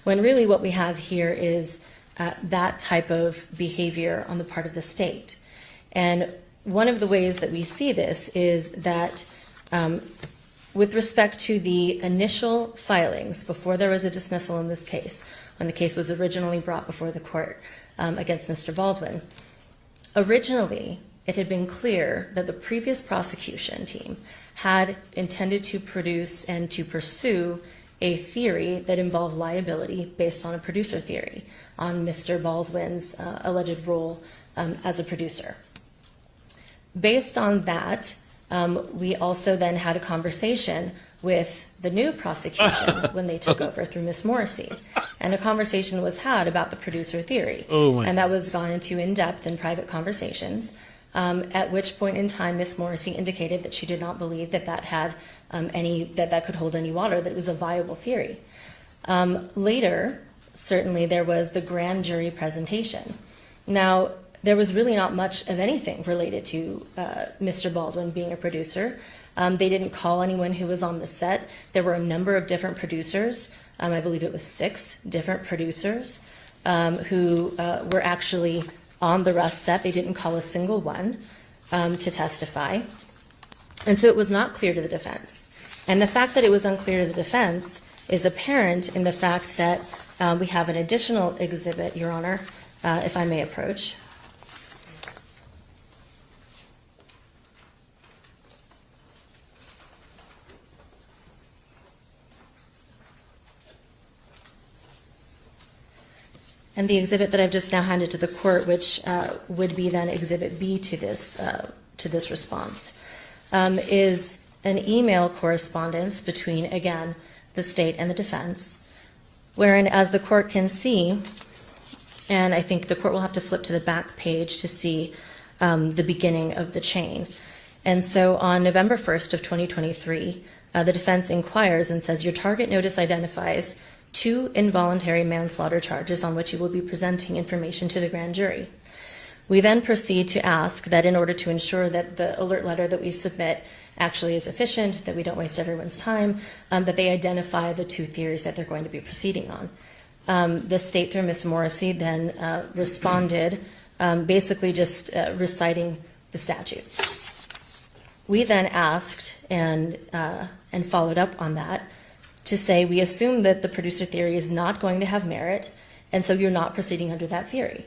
when really what we have here is that type of behavior on the part of the state. And one of the ways that we see this is that with respect to the initial filings before there was a dismissal in this case, when the case was originally brought before the court against Mr. Baldwin, originally it had been clear that the previous prosecution team had intended to produce and to pursue a theory that involved liability based on a producer theory on Mr. Baldwin's alleged role as a producer. Based on that, we also then had a conversation with the new prosecution when they took over through Ms. Morrissey. And a conversation was had about the producer theory. And that was gone into in depth in private conversations, at which point in time Ms. Morrissey indicated that she did not believe that that had that could hold any water, that it was a viable theory. Later, certainly there was the grand jury presentation. Now, there was really not much of anything related to Mr. Baldwin being a producer. They didn't call anyone who was on the set. There were a number of different producers. I believe it was 6 different producers who were actually on the Rust set. They didn't call a single one to testify. And so it was not clear to the defense. And the fact that it was unclear to the defense is apparent in the fact that we have an additional exhibit, Your Honor, if I may approach. And the exhibit that I've just now handed to the court, which would be then Exhibit B to this response, is an email correspondence between, again, the state and the defense, wherein, as the court can see, and I think the court will have to flip to the back page to see the beginning of the chain. And so on November 1st of 2023, the defense inquires and says, your target notice identifies 2 involuntary manslaughter charges on which you will be presenting information to the grand jury. We then proceed to ask that in order to ensure that the alert letter that we submit actually is efficient, that we don't waste everyone's time, that they identify the 2 theories that they're going to be proceeding on. The state, through Ms. Morrissey, then responded, basically just reciting the statute. We then asked and followed up on that to say, we assume that the producer theory is not going to have merit, and so you're not proceeding under that theory.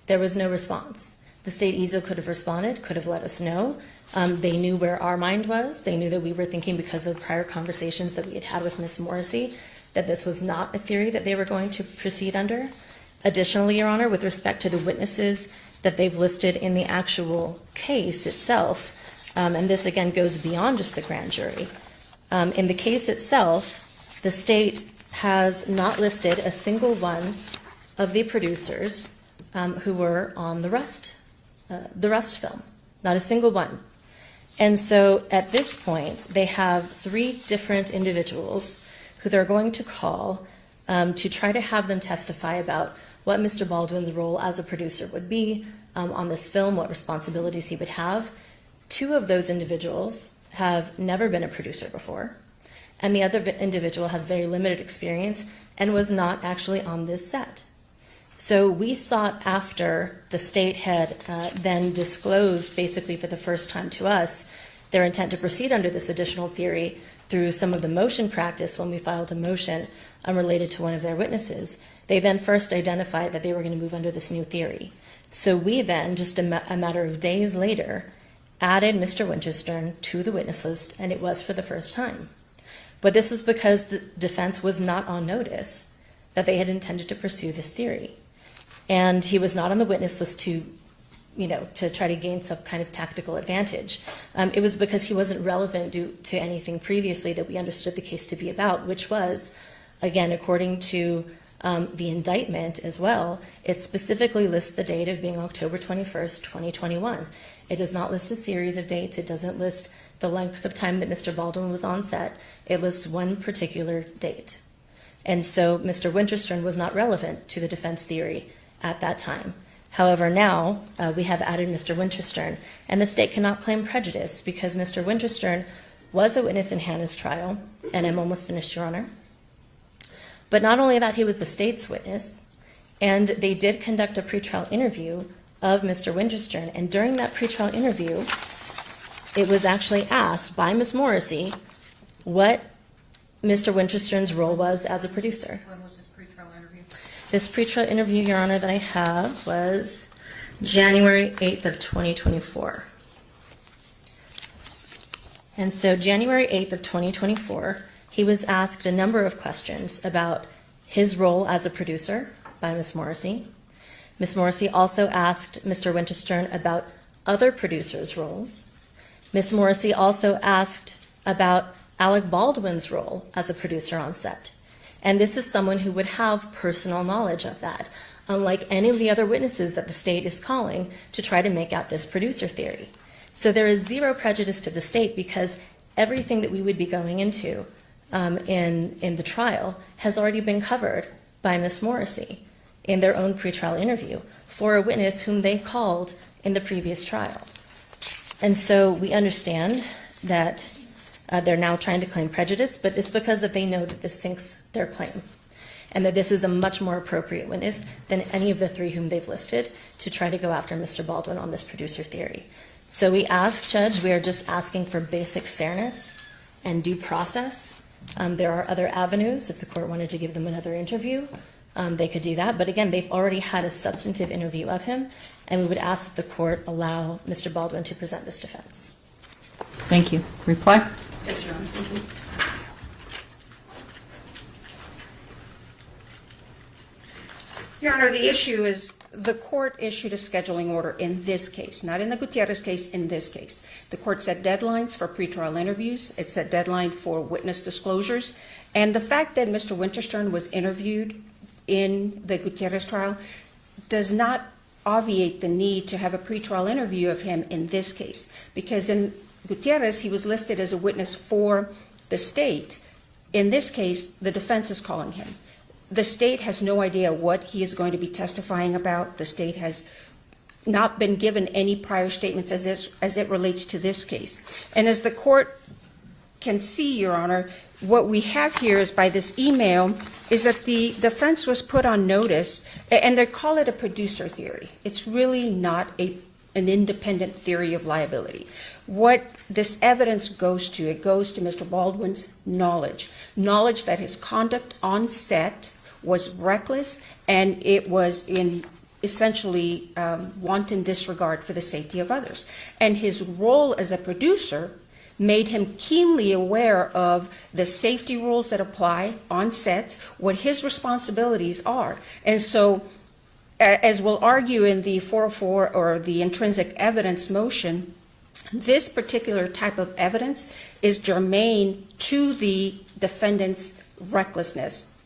There was no response. The state easily could have responded, could have let us know. They knew where our mind was. They knew that we were thinking, because of the prior conversations that we had had with Ms. Morrissey, that this was not a theory that they were going to proceed under. Additionally, Your Honor, with respect to the witnesses that they've listed in the actual case itself, and this again goes beyond just the grand jury, in the case itself, the state has not listed a single one of the producers who were on the Rust film, not a single one. And so at this point, they have 3 different individuals who they're going to call to try to have them testify about what Mr. Baldwin's role as a producer would be on this film, what responsibilities he would have. 2 of those individuals have never been a producer before, and the other individual has very limited experience and was not actually on this set. So we sought, after the state had then disclosed, basically for the first time to us, their intent to proceed under this additional theory through some of the motion practice when we filed a motion unrelated to one of their witnesses. They then first identified that they were going to move under this new theory. So we then, just a matter of days later, added Mr. Winterstern to the witness list, and it was for the first time. But this was because the defense was not on notice that they had intended to pursue this theory. And he was not on the witness list to try to gain some kind of tactical advantage. It was because he wasn't relevant due to anything previously that we understood the case to be about, which was, again, according to the indictment as well, it specifically lists the date of being October 21st, 2021. It does not list a series of dates. It doesn't list the length of time that Mr. Baldwin was on set. It lists one particular date. And so Mr. Winterstern was not relevant to the defense theory at that time. However, now we have added Mr. Winterstern, and the state cannot claim prejudice because Mr. Winterstern was a witness in Hannah's trial, and I'm almost finished, Your Honor. But not only that, he was the state's witness, and they did conduct a pretrial interview of Mr. Winterstern, and during that pretrial interview, it was actually asked by Ms. Morrissey what Mr. Winterstern's role was as a producer. When was this pretrial interview? This pretrial interview, Your Honor, that I have was January 8th of 2024. And so January 8th of 2024, he was asked a number of questions about his role as a producer by Ms. Morrissey. Ms. Morrissey also asked Mr. Winterstern about other producers' roles. Ms. Morrissey also asked about Alec Baldwin's role as a producer on set. And this is someone who would have personal knowledge of that, unlike any of the other witnesses that the state is calling to try to make out this producer theory. So there is zero prejudice to the state because everything that we would be going into in the trial has already been covered by Ms. Morrissey in their own pretrial interview for a witness whom they called in the previous trial. And so we understand that they're now trying to claim prejudice, but it's because that they know that this sinks their claim and that this is a much more appropriate witness than any of the three whom they've listed to try to go after Mr. Baldwin on this producer theory. So we ask, Judge, we are just asking for basic fairness and due process. There are other avenues. If the court wanted to give them another interview, they could do that. But again, they've already had a substantive interview of him, and we would ask that the court allow Mr. Baldwin to present this defense. Thank you. Reply? Yes, Your Honor. Your Honor, the issue is the court issued a scheduling order in this case, not in the Gutierrez case, in this case. The court set deadlines for pretrial interviews. It set deadline for witness disclosures. And the fact that Mr. Winterstern was interviewed in the Gutierrez trial does not obviate the need to have a pretrial interview of him in this case, because in Gutierrez, he was listed as a witness for the state. In this case, the defense is calling him. The state has no idea what he is going to be testifying about. The state has not been given any prior statements as it relates to this case. And as the court can see, Your Honor, what we have here is by this email is that the defense was put on notice, and they call it a producer theory. It's really not an independent theory of liability. What this evidence goes to, it goes to Mr. Baldwin's knowledge that his conduct on set was reckless and it was in essentially wanton disregard for the safety of others. And his role as a producer made him keenly aware of the safety rules that apply on set, what his responsibilities are. And so, as we'll argue in the 404 or the intrinsic evidence motion, this particular type of evidence is germane to the defendant's recklessness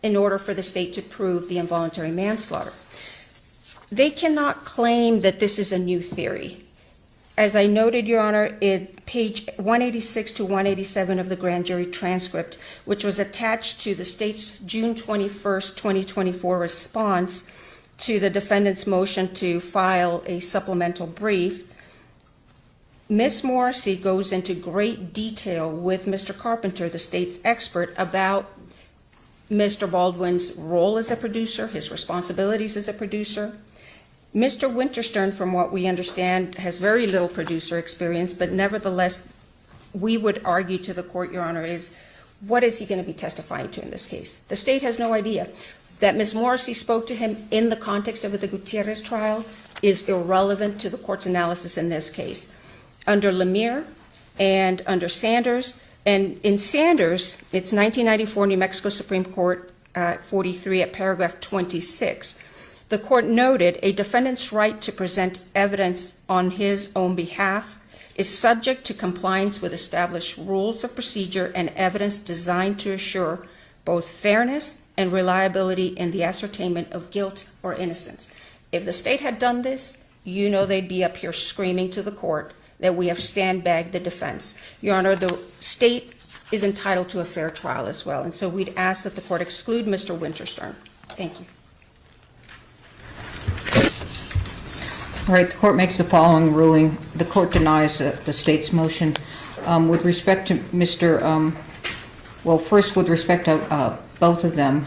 in order for the state to prove the involuntary manslaughter. They cannot claim that this is a new theory. As I noted, Your Honor, in page 186 to 187 of the grand jury transcript, which was attached to the state's June 21st, 2024 response to the defendant's motion to file a supplemental brief, Ms. Morrissey goes into great detail with Mr. Carpenter, the state's expert, about Mr. Baldwin's role as a producer, his responsibilities as a producer. Mr. Winterstern, from what we understand, has very little producer experience, but nevertheless, we would argue to the court, Your Honor, is what is he going to be testifying to in this case? The state has no idea. That Ms. Morrissey spoke to him in the context of the Gutierrez trial is irrelevant to the court's analysis in this case. Under Lemire and under Sanders, And in Sanders, it's 1994 New Mexico Supreme Court 43 at paragraph 26. The court noted a defendant's right to present evidence on his own behalf is subject to compliance with established rules of procedure and evidence designed to assure both fairness and reliability in the ascertainment of guilt or innocence. If the state had done this, you know they'd be up here screaming to the court that we have sandbagged the defense. Your Honor, the state is entitled to a fair trial as well, and so we'd ask that the court exclude Mr. Winterstern. Thank you. All right, the court makes the following ruling. The court denies the state's motion. With respect to Mr. Well, first, with respect to both of them,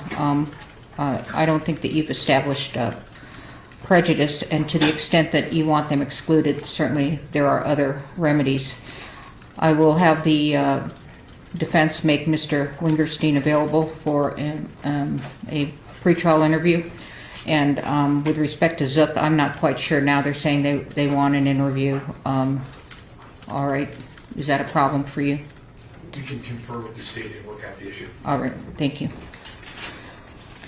I don't think that you've established prejudice, and to the extent that you want them excluded, certainly there are other remedies. I will have the defense make Mr. Wingerstein available for a pretrial interview. And with respect to Zook, I'm not quite sure now. They're saying they want an interview. All right. Is that a problem for you? We can confer with the state and work out the issue. All right. Thank you.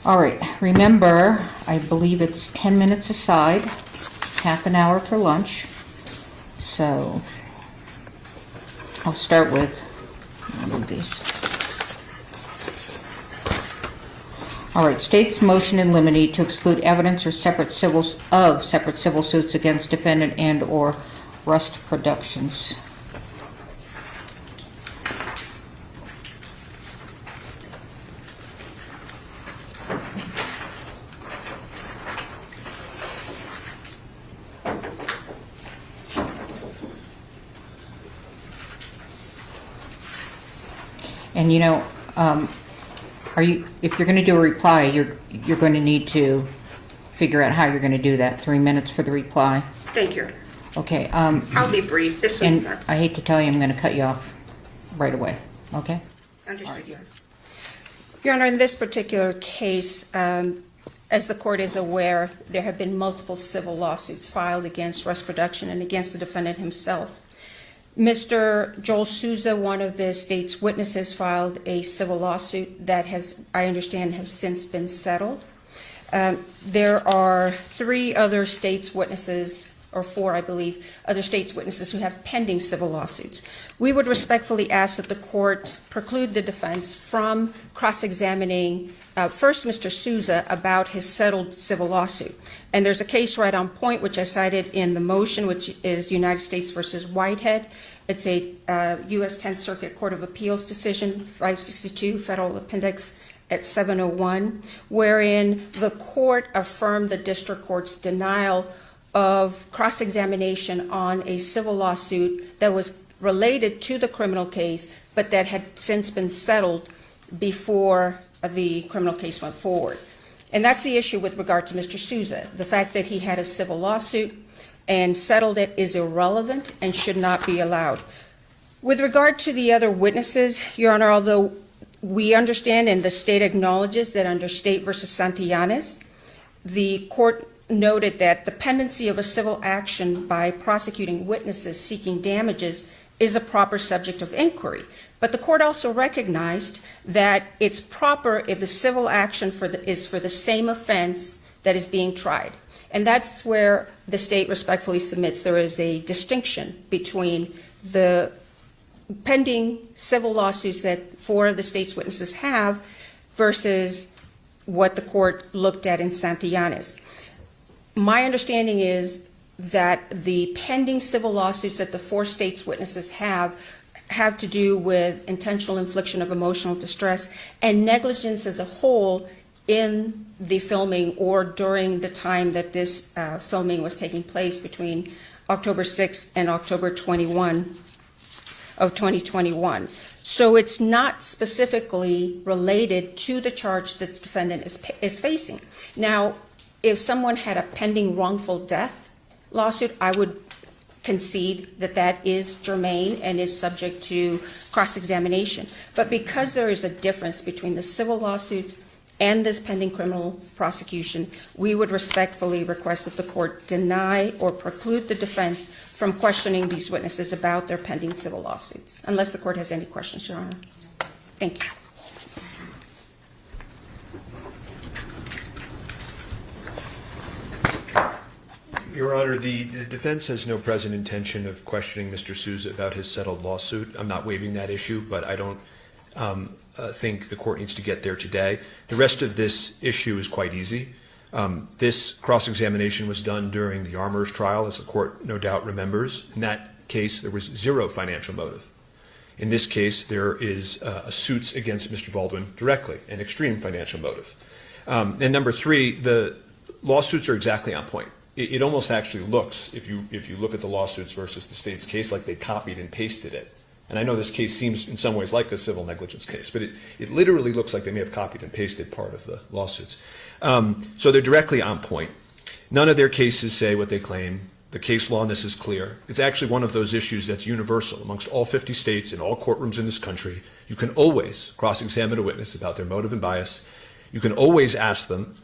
All right. Remember, I believe it's 10 minutes aside, half an hour for lunch. So I'll start with one of these. All right, state's motion in limine to exclude evidence or separate civil suits against defendant and or Rust Productions. And you know, if you're going to do a reply, you're going to need to figure out how you're going to do that. 3 minutes for the reply. Thank you. Okay. I'll be brief. This one's and not. I hate to tell you, I'm going to cut you off right away. Okay. Understood, Your Honor. Your Honor, in this particular case, as the court is aware, there have been multiple civil lawsuits filed against Rust Production and against the defendant himself. Mr. Joel Souza, one of the state's witnesses, filed a civil lawsuit that has, I understand, has since been settled. There are 3 other state's witnesses, or 4, I believe, other state's witnesses who have pending civil lawsuits. We would respectfully ask that the court preclude the defense from cross-examining first Mr. Souza about his settled civil lawsuit. And there's a case right on point, which I cited in the motion, which is United States versus Whitehead. It's a U.S. 10th Circuit Court of Appeals decision, 562 Federal Appendix at 701, wherein the court affirmed the district court's denial of cross-examination on a civil lawsuit that was related to the criminal case, but that had since been settled before the criminal case went forward. And that's the issue with regard to Mr. Souza. The fact that he had a civil lawsuit and settled it is irrelevant and should not be allowed. With regard to the other witnesses, Your Honor, although we understand and the state acknowledges that under State versus Santillanes, the court noted that the pendency of a civil action by prosecuting witnesses seeking damages is a proper subject of inquiry. But the court also recognized that it's proper if the civil action is for the same offense that is being tried. And that's where the state respectfully submits there is a distinction between the pending civil lawsuits that 4 of the state's witnesses have versus what the court looked at in Santillanes. My understanding is that the pending civil lawsuits that the 4 state's witnesses have to do with intentional infliction of emotional distress and negligence as a whole in the filming or during the time that this filming was taking place between October 6th and October 21 of 2021. So it's not specifically related to the charge that the defendant is facing. Now, if someone had a pending wrongful death lawsuit, I would concede that that is germane and is subject to cross-examination. But because there is a difference between the civil lawsuits and this pending criminal prosecution, we would respectfully request that the court deny or preclude the defense from questioning these witnesses about their pending civil lawsuits. Unless the court has any questions, Your Honor. Thank you. Your Honor, the defense has no present intention of questioning Mr. Souza about his settled lawsuit. I'm not waiving that issue, but I don't think the court needs to get there today. The rest of this issue is quite easy. This cross-examination was done during the Armour's trial, as the court no doubt remembers. In that case, there was zero financial motive. In this case, there is suits against Mr. Baldwin directly, an extreme financial motive. And number three, the lawsuits are exactly on point. It almost actually looks, if you look at the lawsuits versus the state's case, like they copied and pasted it. And I know this case seems in some ways like a civil negligence case, but it literally looks like they may have copied and pasted part of the lawsuits. So they're directly on point. None of their cases say what they claim. The case law on this is clear. It's actually one of those issues that's universal amongst all 50 states and all courtrooms in this country. You can always cross-examine a witness about their motive and bias. You can always ask them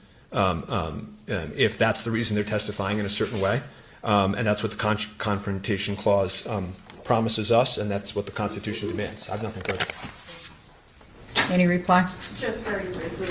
if that's the reason they're testifying in a certain way. And that's what the Confrontation Clause promises us, and that's what the Constitution demands. I have nothing further. Any reply? Just very briefly.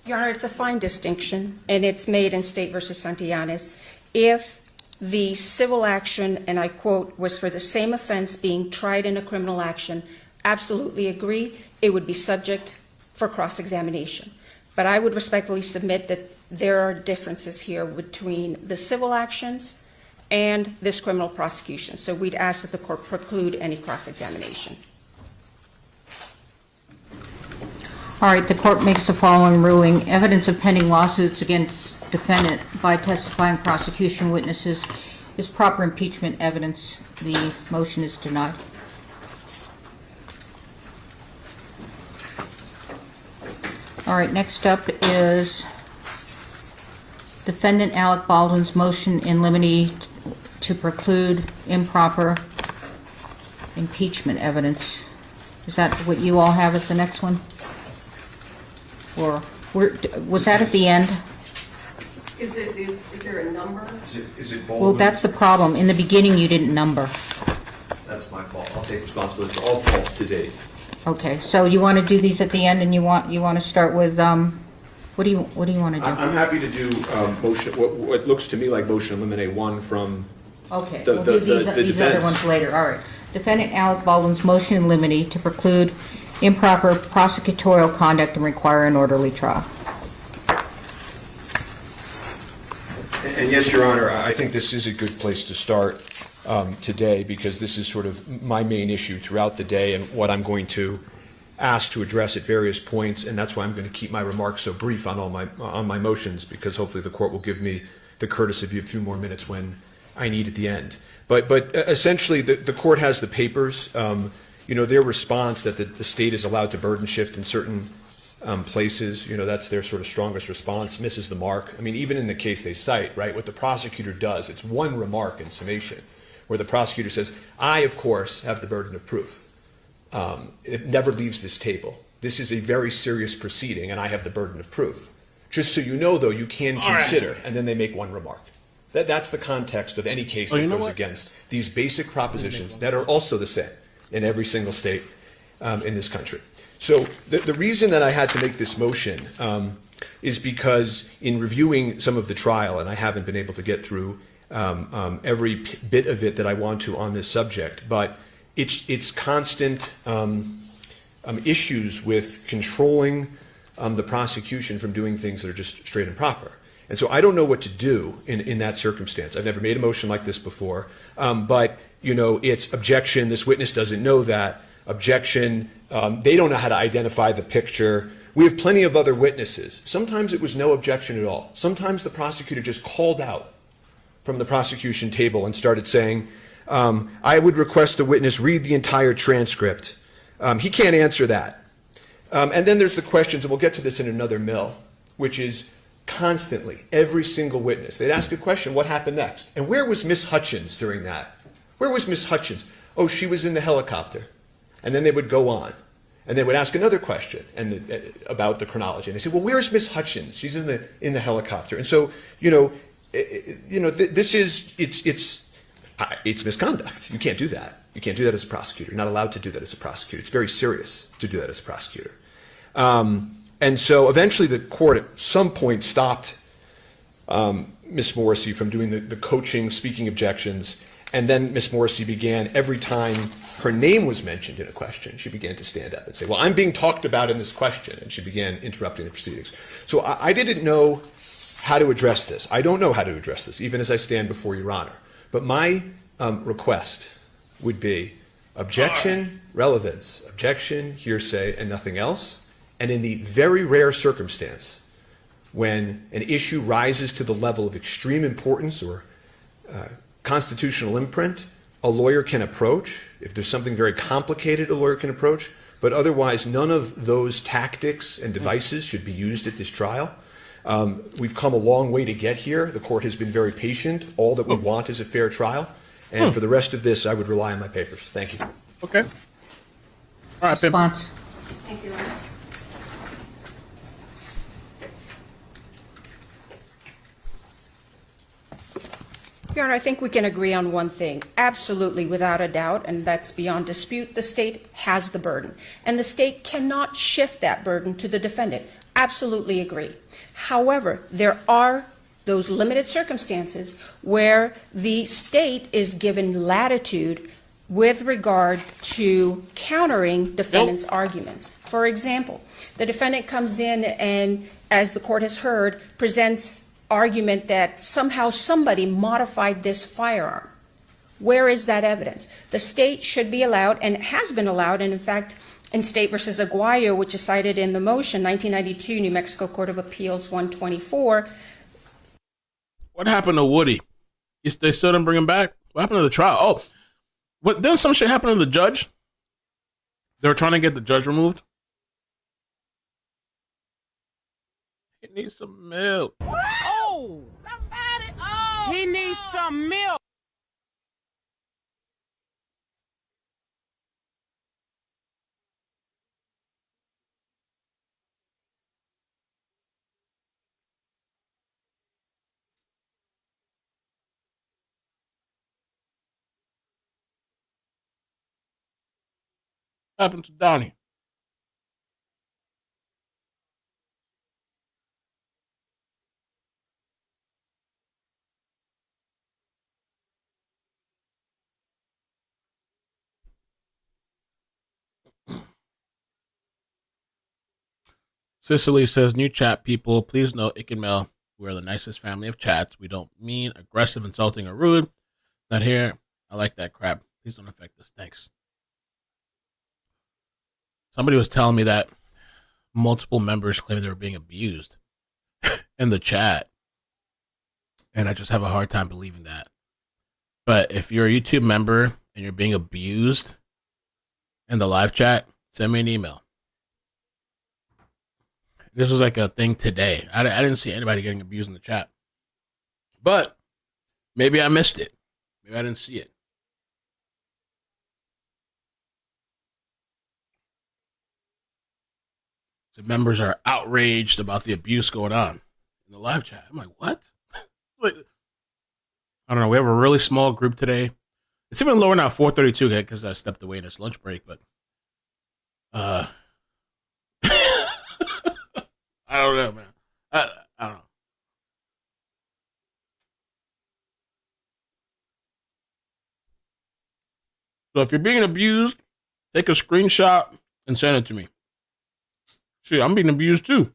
Your Honor, it's a fine distinction, and it's made in State versus Santillanes. If the civil action, and I quote, was for the same offense being tried in a criminal action, absolutely agree, it would be subject for cross-examination. But I would respectfully submit that there are differences here between the civil actions and this criminal prosecution. So we'd ask that the court preclude any cross-examination. All right, the court makes the following ruling. Evidence of pending lawsuits against defendant by testifying prosecution witnesses is proper impeachment evidence. The motion is denied. All right, next up is defendant Alec Baldwin's motion in limine to preclude improper impeachment evidence. Is that what you all have as the next one? Or was that at the end? Is there a number? Is it Baldwin? Well, that's the problem. In the beginning, you didn't number. That's my fault. I'll take responsibility for all faults to date. Okay, so you want to do these at the end, and you want to start with what do you want to do? I'm happy to do motion. What looks to me like motion eliminate one from. Okay, we'll do these other ones later. All right. Defendant Alec Baldwin's motion in limine to preclude improper prosecutorial conduct and require an orderly trial. And yes, Your Honor, I think this is a good place to start today, because this is sort of my main issue throughout the day and what I'm going to ask to address at various points, and that's why I'm going to keep my remarks so brief on my motions, because hopefully the court will give me the courtesy of a few more minutes when I need at the end. But essentially, the court has the papers. Their response that the state is allowed to burden shift in certain places, that's their sort of strongest response, misses the mark. I mean, even in the case they cite, right, what the prosecutor does, it's one remark in summation, where the prosecutor says, I, of course, have the burden of proof. It never leaves this table. This is a very serious proceeding, and I have the burden of proof. Just so you know, though, you can consider, right. And then they make one remark. That's the context of any case that goes against these basic propositions that are also the same in every single state in this country. So the reason that I had to make this motion is because in reviewing some of the trial, and I haven't been able to get through every bit of it that I want to on this subject, but it's constant issues with controlling the prosecution from doing things that are just straight and proper. And so I don't know what to do in that circumstance. I've never made a motion like this before, but it's objection, this witness doesn't know that, objection, they don't know how to identify the picture. We have plenty of other witnesses. Sometimes it was no objection at all. Sometimes the prosecutor just called out from the prosecution table and started saying, I would request the witness read the entire transcript. He can't answer that. And then there's the questions, and we'll get to this in another mill, which is constantly, every single witness, they'd ask a question, what happened next? And where was Miss Hutchins during that? Where was Miss Hutchins? Oh, she was in the helicopter. And then they would go on. And they would ask another question about the chronology. And they say, well, where's Miss Hutchins? She's in the helicopter. And so, this is, it's misconduct. You can't do that. You can't do that as a prosecutor. You're not allowed to do that as a prosecutor. It's very serious to do that as a prosecutor. And so eventually the court at some point stopped Miss Morrissey from doing the coaching, speaking objections. And then Miss Morrissey began, every time her name was mentioned in a question, she began to stand up and say, well, I'm being talked about in this question. And she began interrupting the proceedings. So I didn't know how to address this. I don't know how to address this, even as I stand before Your Honor. But my request would be objection, relevance, objection, hearsay, and nothing else. And in the very rare circumstance when an issue rises to the level of extreme importance or constitutional imprint, a lawyer can approach. If there's something very complicated, a lawyer can approach. But otherwise, none of those tactics and devices should be used at this trial. We've come a long way to get here. The court has been very patient. All that we want is a fair trial. And for the rest of this, I would rely on my papers. Thank you. Okay. All right, Pim. Response. Thank you, Your Honor. Your Honor, I think we can agree on one thing. Absolutely, without a doubt, and that's beyond dispute, the state has the burden. And the state cannot shift that burden to the defendant. Absolutely agree. However, there are those limited circumstances where the state is given latitude with regard to countering defendant's arguments. For example, the defendant comes in and, as the court has heard, presents argument that somehow somebody modified this firearm. Where is that evidence? The state should be allowed, and has been allowed, and in fact, in State versus Aguayo, which is cited in the motion, 1992, New Mexico Court of Appeals 124. What happened to Woody? They still didn't bring him back? What happened to the trial? Oh, what? Didn't some shit happen to the judge? They were trying to get the judge removed. He needs some milk. Oh, somebody! Oh, he needs some milk. What happened to Donnie? Cicely says, new chat people, please note Ick and Mel, we are the nicest family of chats. We don't mean aggressive, insulting, or rude. Not here. I like that crap. Please don't affect us. Thanks. Somebody was telling me that multiple members claim they were being abused in the chat. And I just have a hard time believing that. But if you're a YouTube member and you're being abused in the live chat, send me an email. This was like a thing today. I didn't see anybody getting abused in the chat. But maybe I missed it. Maybe I didn't see it. So members are outraged about the abuse going on in the live chat. I'm like, what? Like, I don't know. We have a really small group today. It's even lower now, 4:32, because I stepped away in this lunch break. But I don't know, man. I don't know. So if you're being abused, take a screenshot and send it to me. Shit, I'm being abused too.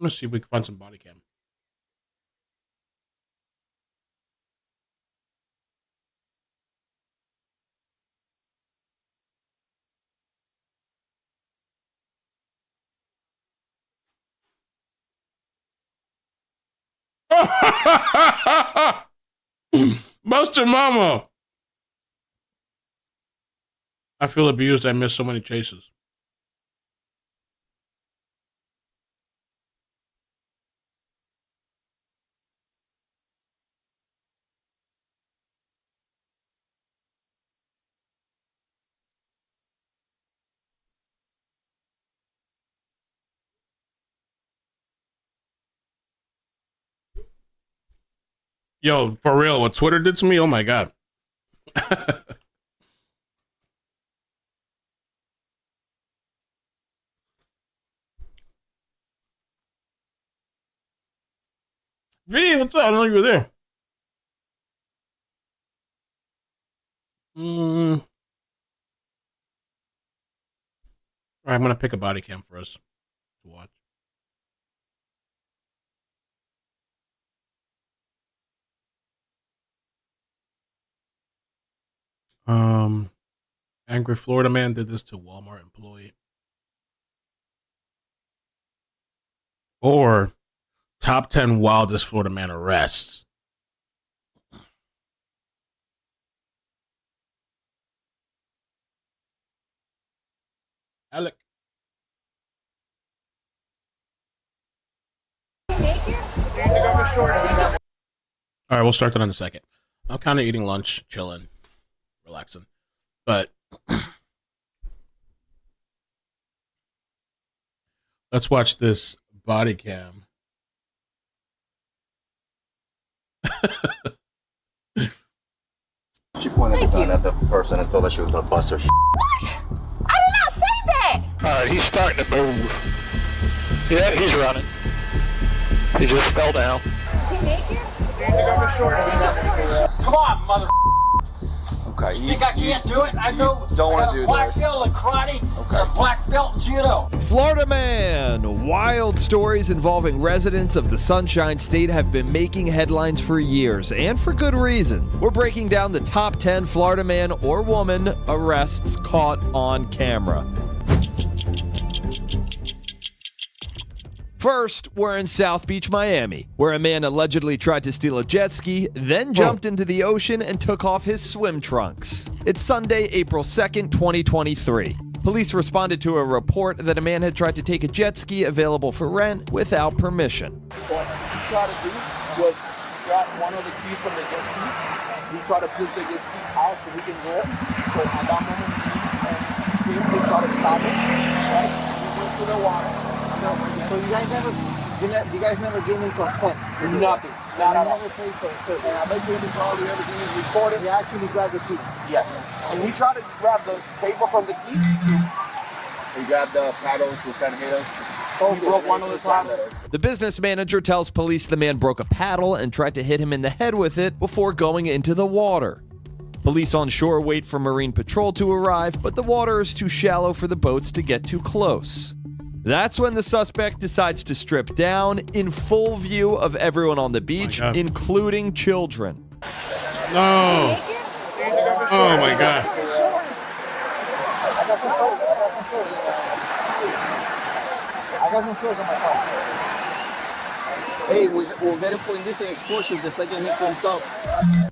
Let's see if we can find some body cam. Buster Mama. I feel abused. I missed so many chases. Yo, for real, what Twitter did to me? Oh my god. V, what's up? I didn't know you were there. All right, I'm gonna pick a body cam for us to watch. Angry Florida man did this to Walmart employee. Or top 10 wildest Florida man arrests. Alec. All right, we'll start that in a second. I'm kind of eating lunch, chilling, relaxing. But let's watch this body cam. She pointed the gun at the person and told her she was going to bust her shit. What? I did not say that! Alright, he's starting to move. Yeah, he's running. He just fell down. Come on, mother. Okay. You think I can't do it? I know. Don't want to do black this. belt in karate, a black belt in judo. Florida man. Wild stories involving residents of the Sunshine State have been making headlines for years, and for good reason. We're breaking down the top 10 Florida man or woman arrests caught on camera. First, we're in South Beach, Miami, where a man allegedly tried to steal a jet ski, then jumped into the ocean and took off his swim trunks. It's Sunday, April 2nd, 2023. Police responded to a report that a man had tried to take a jet ski available for rent without permission. What he tried to do was grab one of the keys from the jet ski. He tried to push the jet ski out so we can go. So at that moment, they tried to stop it. Right? We went to the water. So you guys never gave me consent? Nothing. Not at all. And I make sure everything is recorded. He actually grabbed the key. Yes. And he tried to grab the paper from the key. He grabbed the paddles who kind of hit us. He broke one of the paddles. The business manager tells police the man broke a paddle and tried to hit him in the head with it before going into the water. Police on shore wait for Marine Patrol to arrive, but the water is too shallow for the boats to get too close. That's when the suspect decides to strip down in full view of everyone on the beach, including children. No. Oh my god. I got some clothes on my car. Hey, we'll get him for indecent exposure the second he comes up.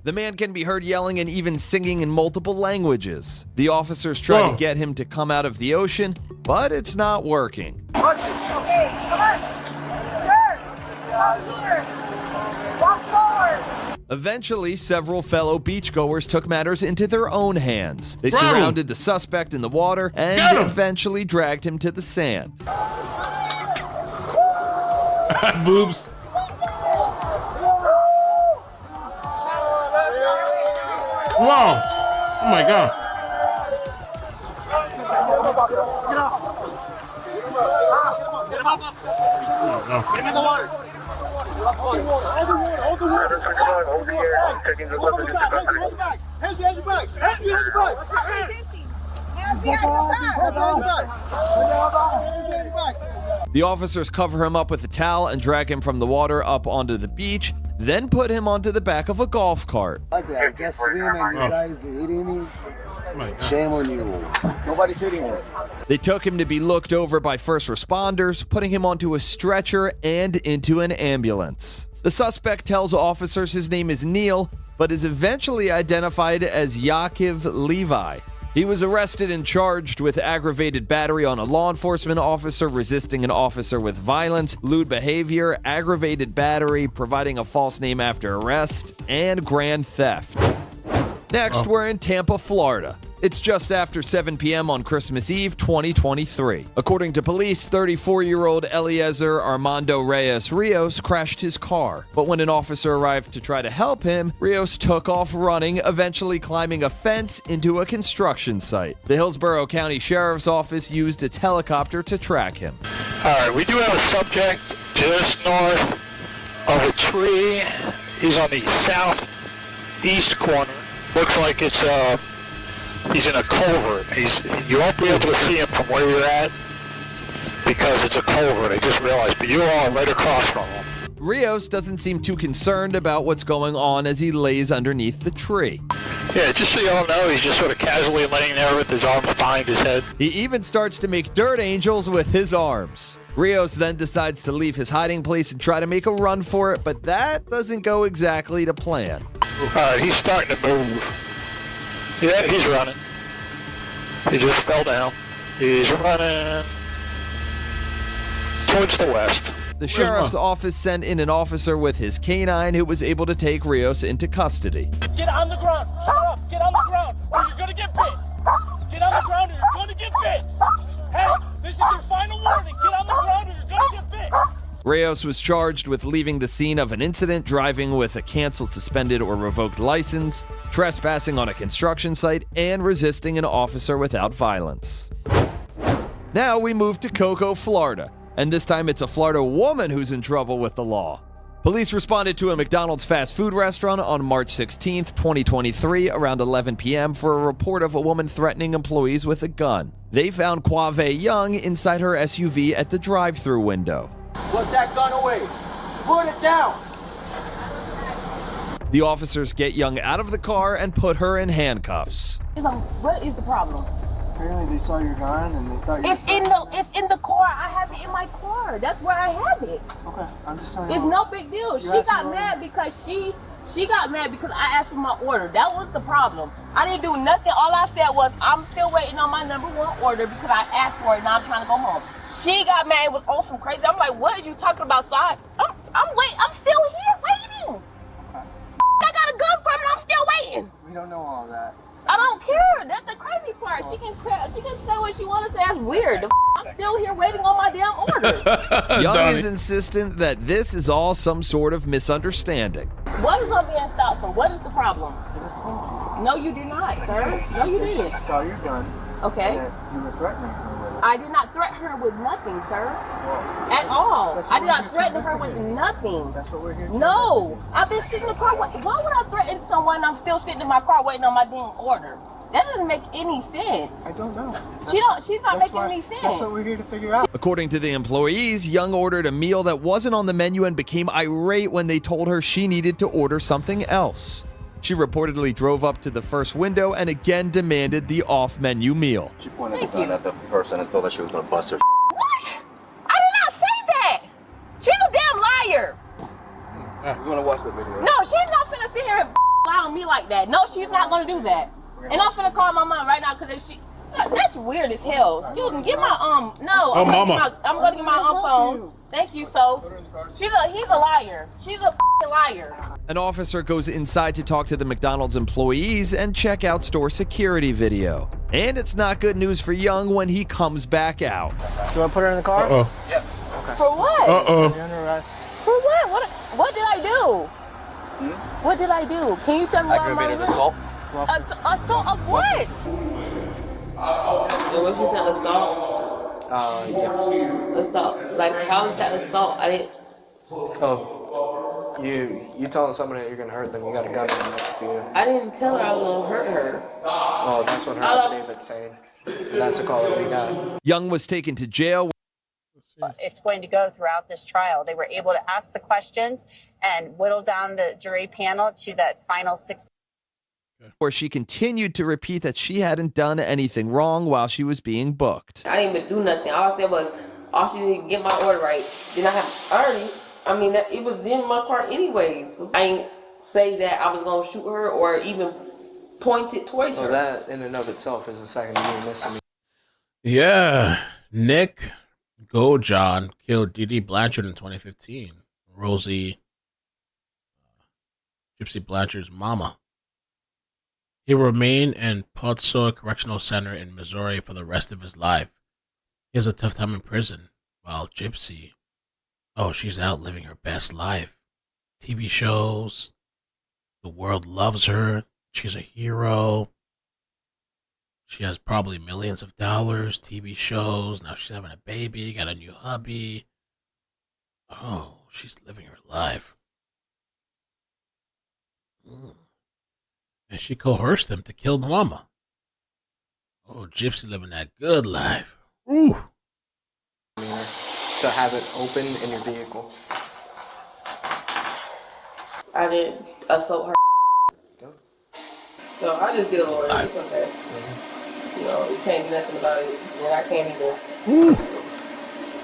The man can be heard yelling and even singing in multiple languages. The officers try to get him to come out of the ocean, but it's not working. Okay, come on. Sir, come here. Walk forward. Eventually, several fellow beachgoers took matters into their own hands. They surrounded the suspect in the water and eventually dragged him to the sand. Boobs. Whoa! Oh my god. Get him in the water. Hold the water. Hold the air. Hands behind your back. Hands behind your back. The officers cover him up with a towel and drag him from the water up onto the beach, then put him onto the back of a golf cart. I'm just swimming, you guys hitting me. Shame on you. Nobody's hitting me. They took him to be looked over by first responders, putting him onto a stretcher and into an ambulance. The suspect tells officers his name is Neil, but is eventually identified as Yaakov Levi. He was arrested and charged with aggravated battery on a law enforcement officer, resisting an officer with violence, lewd behavior, aggravated battery, providing a false name after arrest, and grand theft. Next, we're in Tampa, Florida. It's just after 7 p.m. on Christmas Eve, 2023. According to police, 34-year-old Eliezer Armando Reyes Rios crashed his car. But when an officer arrived to try to help him, Rios took off running, eventually climbing a fence into a construction site. The Hillsborough County Sheriff's Office used its helicopter to track him. All right, we do have a subject just north of a tree. He's on the southeast corner. Looks like it's he's in a culvert. You won't be able to see him from where you're at because it's a culvert. I just realized, but you are right across from him. Rios doesn't seem too concerned about what's going on as he lays underneath the tree. Yeah, just so you all know, he's just sort of casually laying there with his arms behind his head. He even starts to make dirt angels with his arms. Rios then decides to leave his hiding place and try to make a run for it, but that doesn't go exactly to plan. All right, he's starting to move. Yeah, he's running. He just fell down. He's running towards the west. The sheriff's office sent in an officer with his canine who was able to take Rios into custody. Get on the ground. Shut up. Get on the ground or you're going to get bit. Get on the ground or you're going to get bit. Hey, this is your final warning. Get on the ground or you're going to get bit. Rios was charged with leaving the scene of an incident, driving with a canceled, suspended, or revoked license, trespassing on a construction site, and resisting an officer without violence. Now we move to Cocoa, Florida, and this time it's a Florida woman who's in trouble with the law. Police responded to a McDonald's fast food restaurant on March 16, 2023, around 11 p.m. for a report of a woman threatening employees with a gun. They found Quave Young inside her SUV at the drive-thru window. Put that gun away. Put it down. The officers get Young out of the car and put her in handcuffs. What is the problem? Apparently they saw your gun and they thought you It's in the car. I have it in my car. That's where I have it. Okay, I'm just telling you. It's no big deal. She got mad because she got mad because I asked for my order. That was the problem. I didn't do nothing. All I said was I'm still waiting on my number one order because I asked for it and I'm trying to go home. She got mad. It was awesome, crazy. I'm like, what are you talking about? So I'm waiting. I'm still here waiting. Okay. I got a gun from it. I'm still waiting. We don't know all that. I don't care. That's the crazy part. She can say what she wants to say. That's weird. I'm still here waiting on my damn order. Young is insistent that this is all some sort of misunderstanding. What is I'm being stopped from? What is the problem? I just told you. No, you did not, sir. No, you didn't. She saw your gun. Okay. And that you were threatening her with it. I did not threaten her with nothing, sir. Well, at all. that's I what did we're not here to threaten her with investigate. nothing. That's what we're here to No. investigate. I've been sitting in the car. Why would I threaten someone and I'm still sitting in my car waiting on my damn order? That doesn't make any sense. I don't know. She's not making any sense. That's what we're here to figure out. According to the employees, Young ordered a meal that wasn't on the menu and became irate when they told her she needed to order something else. She reportedly drove up to the first window and again demanded the off-menu meal. She pointed the gun at the person and told her she was going to bust her. What? I did not say that. She's a damn liar. We're going to watch the video. No, she's not finna sit here and lie on me like that. No, she's not gonna do that. And I'm finna call my mom right now because if she, that's weird as hell. You can get my no. Oh, mama. I'm gonna get my phone. Thank you. So, he's a liar. She's a liar. An officer goes inside to talk to the McDonald's employees and check out store security video. And it's not good news for Young when he comes back out. You want to put her in the car? Uh-oh. Yep. Okay. For what? You're under arrest. For what? What did I do? What did I do? Can you tell me why Aggravated assault. Assault of what? What you said, assault? Yeah. Assault. Like, how is that assault? I didn't. Oh, you telling someone that you're gonna hurt them? You got a gun next to you. I didn't tell her I was gonna hurt her. Oh, that's what her affidavit's saying. That's the call that we got. Young was taken to jail. It's going to go throughout this trial. They were able to ask the questions and whittle down the jury panel to that final 6. Where she continued to repeat that she hadn't done anything wrong while she was being booked. I didn't even do nothing. All I said was, all she did get my order right. Then it was in my car anyways. I ain't say that I was gonna shoot her or even point it towards her. That in and of itself is a second-degree misdemeanor. Yeah, Nick Gojon killed Dee Dee Blanchard in 2015. Rosie, Gypsy Blanchard's mama. He will remain in Potsoy Correctional Center in Missouri for the rest of his life. He has a tough time in prison, while Gypsy, oh, she's out living her best life. TV shows, the world loves her, she's a hero. She has probably millions of dollars, TV shows, now she's having a baby, got a new hubby. Oh, she's living her life. And she coerced him to kill Mama. Oh, Gypsy living that good life. Ooh. To have it open in your vehicle. I did assault her. So I just did a lawyer. It's okay. You know, you can't do nothing about it. And I can't either.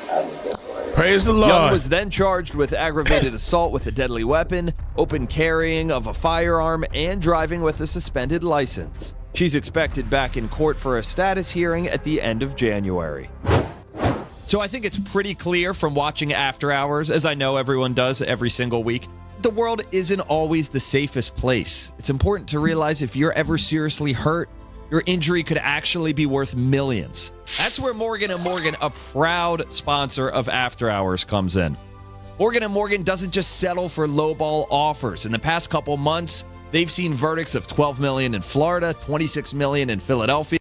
I just did a lawyer. Praise the Lord. Young was then charged with aggravated assault with a deadly weapon, open carrying of a firearm, and driving with a suspended license. She's expected back in court for a status hearing at the end of January. So I think it's pretty clear from watching After Hours, as I know everyone does every single week, the world isn't always the safest place. It's important to realize if you're ever seriously hurt, your injury could actually be worth millions. That's where Morgan & Morgan, a proud sponsor of After Hours, comes in. Morgan & Morgan doesn't just settle for lowball offers. In the past couple months, they've seen verdicts of $12 million in Florida, $26 million in Philadelphia.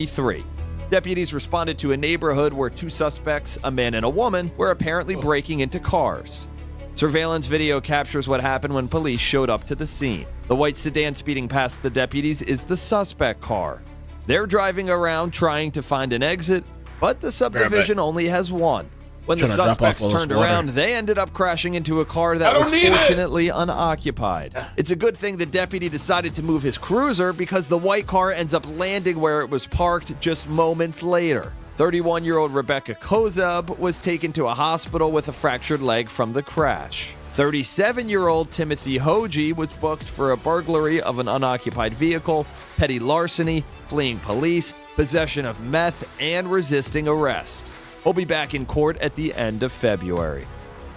3. Deputies responded to a neighborhood where two suspects, a man and a woman, were apparently breaking into cars. Surveillance video captures what happened when police showed up to the scene. The white sedan speeding past the deputies is the suspect car. They're driving around trying to find an exit, but the subdivision only has one. When the suspects turned around, they ended up crashing into a car that was fortunately unoccupied. It's a good thing the deputy decided to move his cruiser because the white car ends up landing where it was parked just moments later. 31-year-old Rebecca Kozub was taken to a hospital with a fractured leg from the crash. 37-year-old Timothy Hoji was booked for a burglary of an unoccupied vehicle, petty larceny, fleeing police, possession of meth, and resisting arrest. He'll be back in court at the end of February.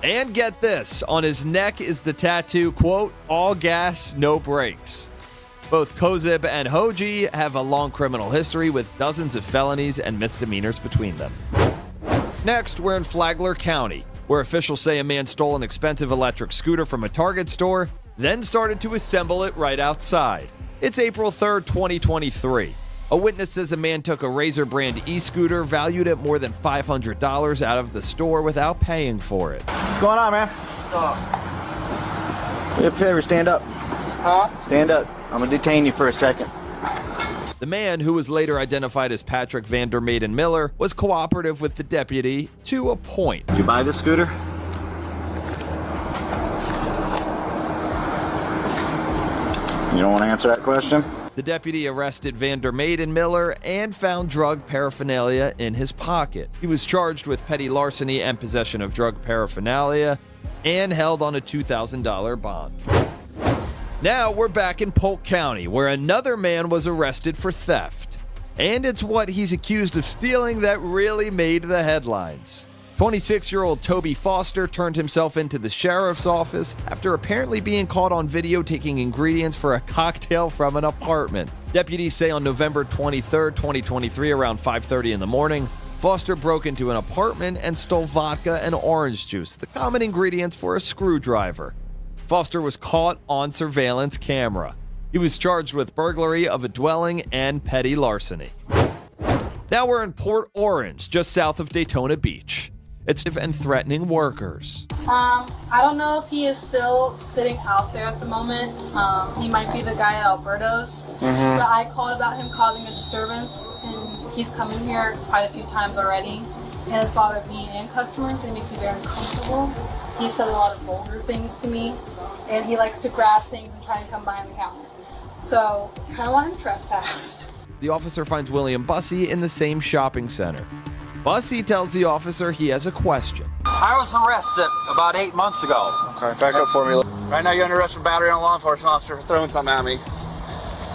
And get this, on his neck is the tattoo, quote, "all gas, no brakes." Both Kozib and Hoji have a long criminal history with dozens of felonies and misdemeanors between them. Next, we're in Flagler County, where officials say a man stole an expensive electric scooter from a Target store, then started to assemble it right outside. It's April 3rd, 2023. A witness says a man took a Razor brand e-scooter valued at more than $500 out of the store without paying for it. What's going on, man? Do me a favor, stand up. Huh? Stand up. I'm gonna detain you for a second. The man, who was later identified as Patrick Vandermaiden Miller, was cooperative with the deputy to a point. Did you buy this scooter? You don't want to answer that question? The deputy arrested Vandermaiden Miller and found drug paraphernalia in his pocket. He was charged with petty larceny and possession of drug paraphernalia and held on a $2,000 bond. Now we're back in Polk County, where another man was arrested for theft. And it's what he's accused of stealing that really made the headlines. 26-year-old Toby Foster turned himself into the sheriff's office after apparently being caught on video taking ingredients for a cocktail from an apartment. Deputies say on November 23, 2023, around 5:30 in the morning, Foster broke into an apartment and stole vodka and orange juice, the common ingredients for a screwdriver. Foster was caught on surveillance camera. He was charged with burglary of a dwelling and petty larceny. Now we're in Port Orange, just south of Daytona Beach. It's and threatening workers. I don't know if he is still sitting out there at the moment. He might be the guy at Alberto's. But I called about him causing a disturbance, and he's come in here quite a few times already. It has bothered me and customers. It makes me very uncomfortable. He said a lot of vulgar things to me, and he likes to grab things and try and come behind the counter. So, kind of want him trespassed. The officer finds William Bussey in the same shopping center. Bussey tells the officer he has a question. I was arrested about 8 months ago. Okay, back up for me. Right now you're under arrest for battery on a law enforcement officer for throwing something at me.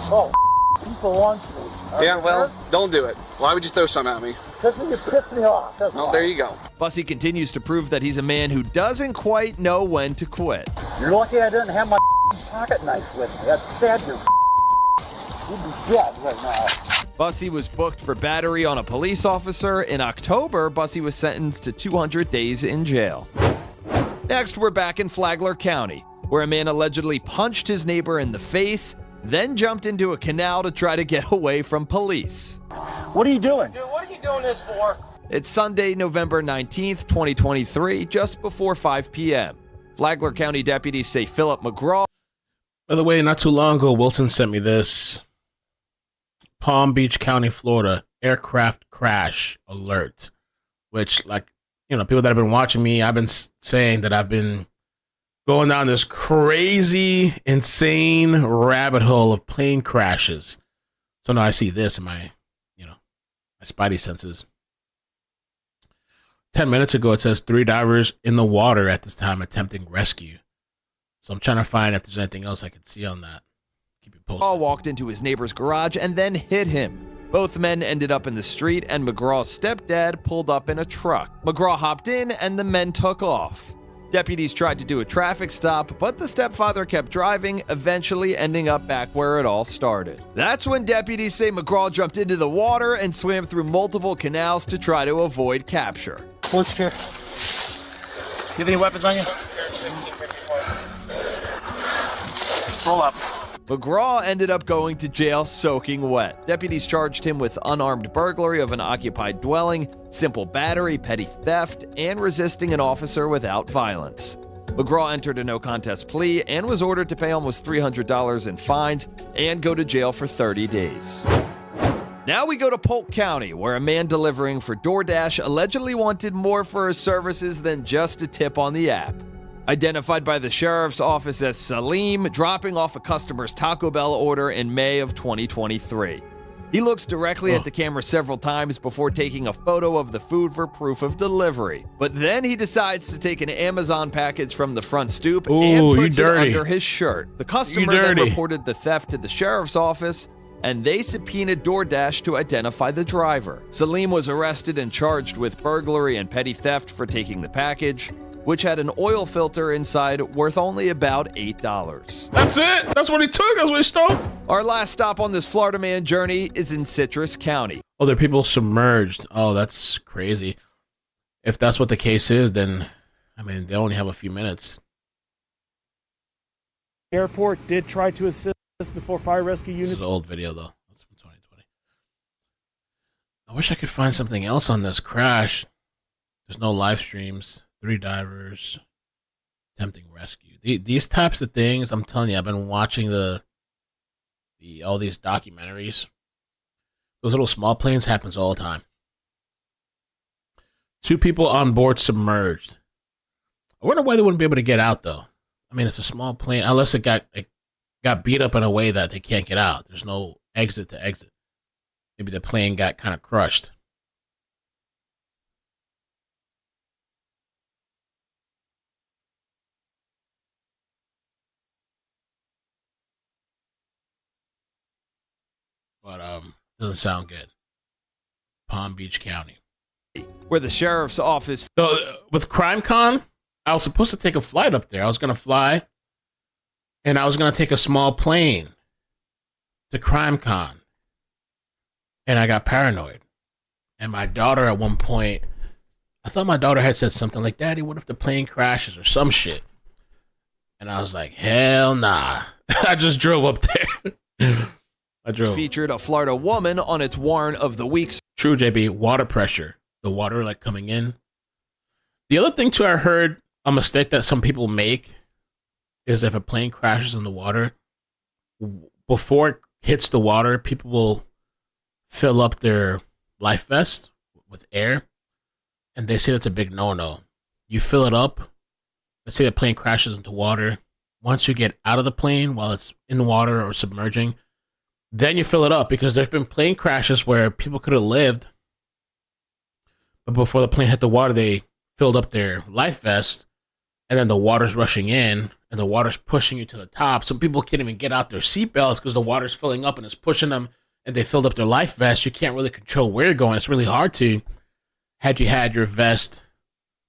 Oh, you for once. Yeah, well, don't do it. Why would you throw something at me? Because you pissed me off. That's well, there you go. Bussey continues to prove that he's a man who doesn't quite know when to quit. You're lucky I didn't have my pocket knife with me. That's sad. You'd be dead right now. Bussey was booked for battery on a police officer. In October, Bussey was sentenced to 200 days in jail. Next, we're back in Flagler County, where a man allegedly punched his neighbor in the face, then jumped into a canal to try to get away from police. What are you doing? Dude, what are you doing this for? It's Sunday, November 19th, 2023, just before 5 p.m. Flagler County deputies say Philip McGraw. By the way, not too long ago, Wilson sent me this. Palm Beach County, Florida, aircraft crash alert. Which, like, you know, people that have been watching me, I've been saying that I've been going down this crazy, insane rabbit hole of plane crashes. So now I see this in my, my spidey senses. 10 minutes ago, it says 3 divers in the water at this time attempting rescue. So I'm trying to find if there's anything else I could see on that. Keep it posted. McGraw walked into his neighbor's garage and then hit him. Both men ended up in the street, and McGraw's stepdad pulled up in a truck. McGraw hopped in, and the men took off. Deputies tried to do a traffic stop, but the stepfather kept driving, eventually ending up back where it all started. That's when deputies say McGraw jumped into the water and swam through multiple canals to try to avoid capture. What's here? You have any weapons on you? Roll up. McGraw ended up going to jail soaking wet. Deputies charged him with unarmed burglary of an occupied dwelling, simple battery, petty theft, and resisting an officer without violence. McGraw entered a no-contest plea and was ordered to pay almost $300 in fines and go to jail for 30 days. Now we go to Polk County, where a man delivering for DoorDash allegedly wanted more for his services than just a tip on the app. Identified by the sheriff's office as Salim, dropping off a customer's Taco Bell order in May of 2023. He looks directly at the camera several times before taking a photo of the food for proof of delivery. But then he decides to take an Amazon package from the front stoop and puts it under his shirt. The customer then reported the theft to the sheriff's office, and they subpoenaed DoorDash to identify the driver. Salim was arrested and charged with burglary and petty theft for taking the package, which had an oil filter inside worth only about $8. That's it? That's what he took? That's what he stole? Our last stop on this Florida man journey is in Citrus County. Oh, there are people submerged. Oh, that's crazy. If that's what the case is, then, I mean, they only have a few minutes. Airport did try to assist before fire rescue units. This is an old video, though. That's from 2020. I wish I could find something else on this crash. There's no live streams. 3 divers attempting rescue. These types of things, I'm telling you, I've been watching all these documentaries. Those little small planes happens all the time. 2 people on board submerged. I wonder why they wouldn't be able to get out, though. I mean, it's a small plane, unless it got beat up in a way that they can't get out. There's no exit to exit. Maybe the plane got kind of crushed. But doesn't sound good. Palm Beach County, where the sheriff's office. So with CrimeCon, I was supposed to take a flight up there. I was gonna fly, and I was gonna take a small plane to CrimeCon, and I got paranoid. And my daughter, at one point, I thought my daughter had said something like, "Daddy, what if the plane crashes or some shit?" And I was like, "Hell nah!" I just drove up there. Featured a Florida woman on its Warrant of the Week. True, JB. Water pressure. The water like coming in. The other thing too, I heard a mistake that some people make is if a plane crashes in the water, before it hits the water, people will fill up their life vest with air, and they say that's a big no-no. You fill it up. Let's say the plane crashes into water. Once you get out of the plane while it's in water or submerging, then you fill it up, because there's been plane crashes where people could have lived, but before the plane hit the water, they filled up their life vest, and then the water's rushing in, and the water's pushing you to the top. Some people can't even get out their seatbelts because the water's filling up and it's pushing them, and they filled up their life vest. You can't really control where you're going. It's really hard to. Had you had your vest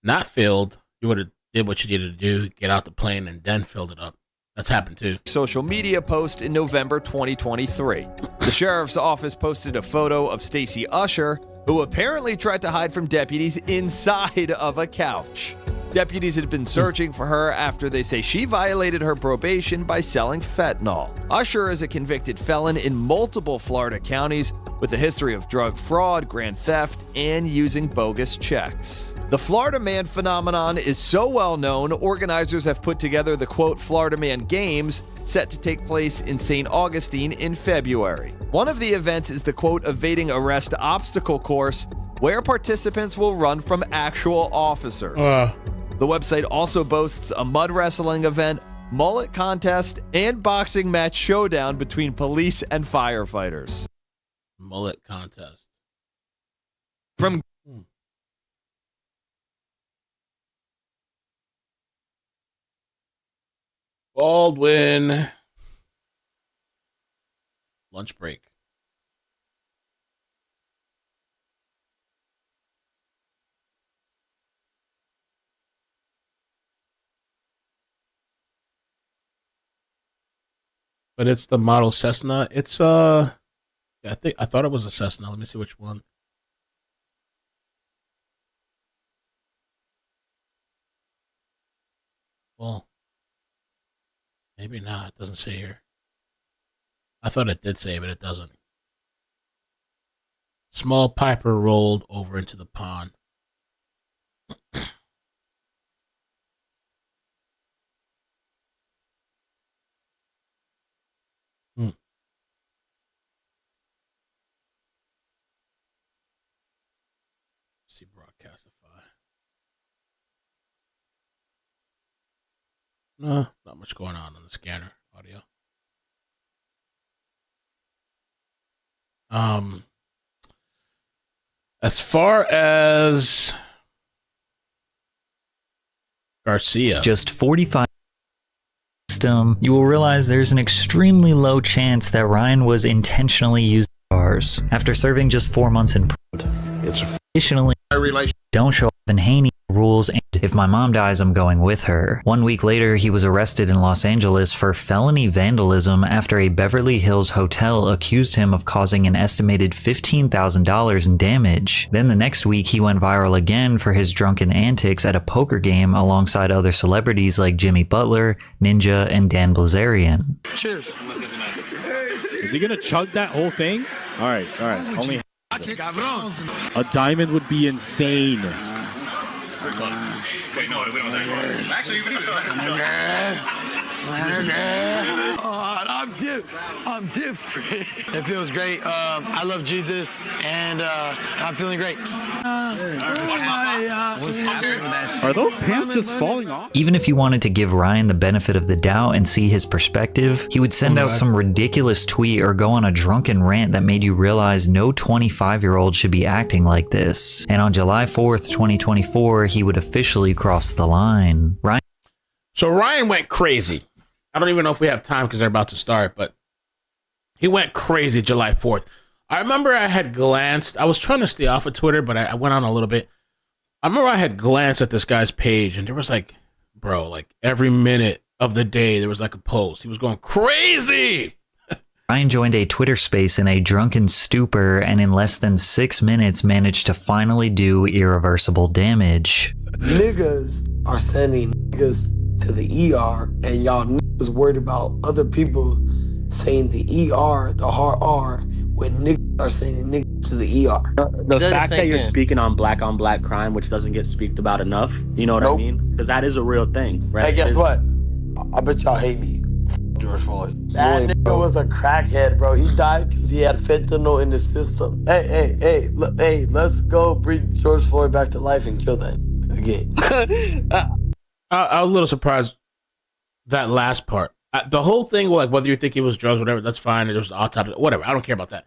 not filled, you would have did what you needed to do, get out the plane, and then filled it up. That's happened too. Social media post in November 2023. The sheriff's office posted a photo of Stacey Usher, who apparently tried to hide from deputies inside of a couch. Deputies had been searching for her after they say she violated her probation by selling fentanyl. Usher is a convicted felon in multiple Florida counties with a history of drug fraud, grand theft, and using bogus checks. The Florida Man phenomenon is so well known, organizers have put together the quote Florida Man Games, set to take place in St. Augustine in February. One of the events is the quote evading arrest obstacle course, where participants will run from actual officers. The website also boasts a mud wrestling event, mullet contest, and boxing match showdown between police and firefighters. Mullet contest. From Baldwin. Lunch break. But it's the model Cessna. It's yeah, I thought it was a Cessna. Let me see which one. Well, maybe not. It doesn't say here. I thought it did say, but it doesn't. Small Piper rolled over into the pond. See Broadcastify. No, not much going on the scanner audio. As far as Garcia, just 45 system, you will realize there's an extremely low chance that Ryan was intentionally using cars. After serving just 4 months in prison, it's additionally don't show up in Haney rules, and if my mom dies, I'm going with her. 1 week later, he was arrested in Los Angeles for felony vandalism after a Beverly Hills hotel accused him of causing an estimated $15,000 in damage. Then the next week, he went viral again for his drunken antics at a poker game alongside other celebrities like Jimmy Butler, Ninja, and Dan Blazarian. Cheers. Is he gonna chug that whole thing? All right. Only a diamond would be insane. Wait, no, we don't actually, I'm different. It feels great. I love Jesus, and I'm feeling great. Are those pants just falling off? Even if you wanted to give Ryan the benefit of the doubt and see his perspective, he would send out some ridiculous tweet or go on a drunken rant that made you realize no 25-year-old should be acting like this. And on July 4th, 2024, he would officially cross the line. So Ryan went crazy. I don't even know if we have time because they're about to start, but he went crazy July 4th. I remember I had glanced. I was trying to stay off of Twitter, but I went on a little bit. I remember I had glanced at this guy's page, and there was like, bro, like every minute of the day, there was like a post. He was going crazy. Ryan joined a Twitter space in a drunken stupor and in less than 6 minutes managed to finally do irreversible damage. Niggas are sending niggas to the ER, and y'all niggas worried about other people saying the ER, the hard R, when niggas are sending niggas to the ER. The fact that you're speaking on black crime, which doesn't get speaked about enough, you know what I mean? Because that is a real thing, right? Hey, guess what? I bet y'all hate me. George Floyd. That nigga was a crackhead, bro. He died because he had fentanyl in the system. Hey, let's go bring George Floyd back to life and kill that again. I was a little surprised that last part. The whole thing, like whether you think it was drugs, whatever, that's fine. It was autopsy, whatever. I don't care about that.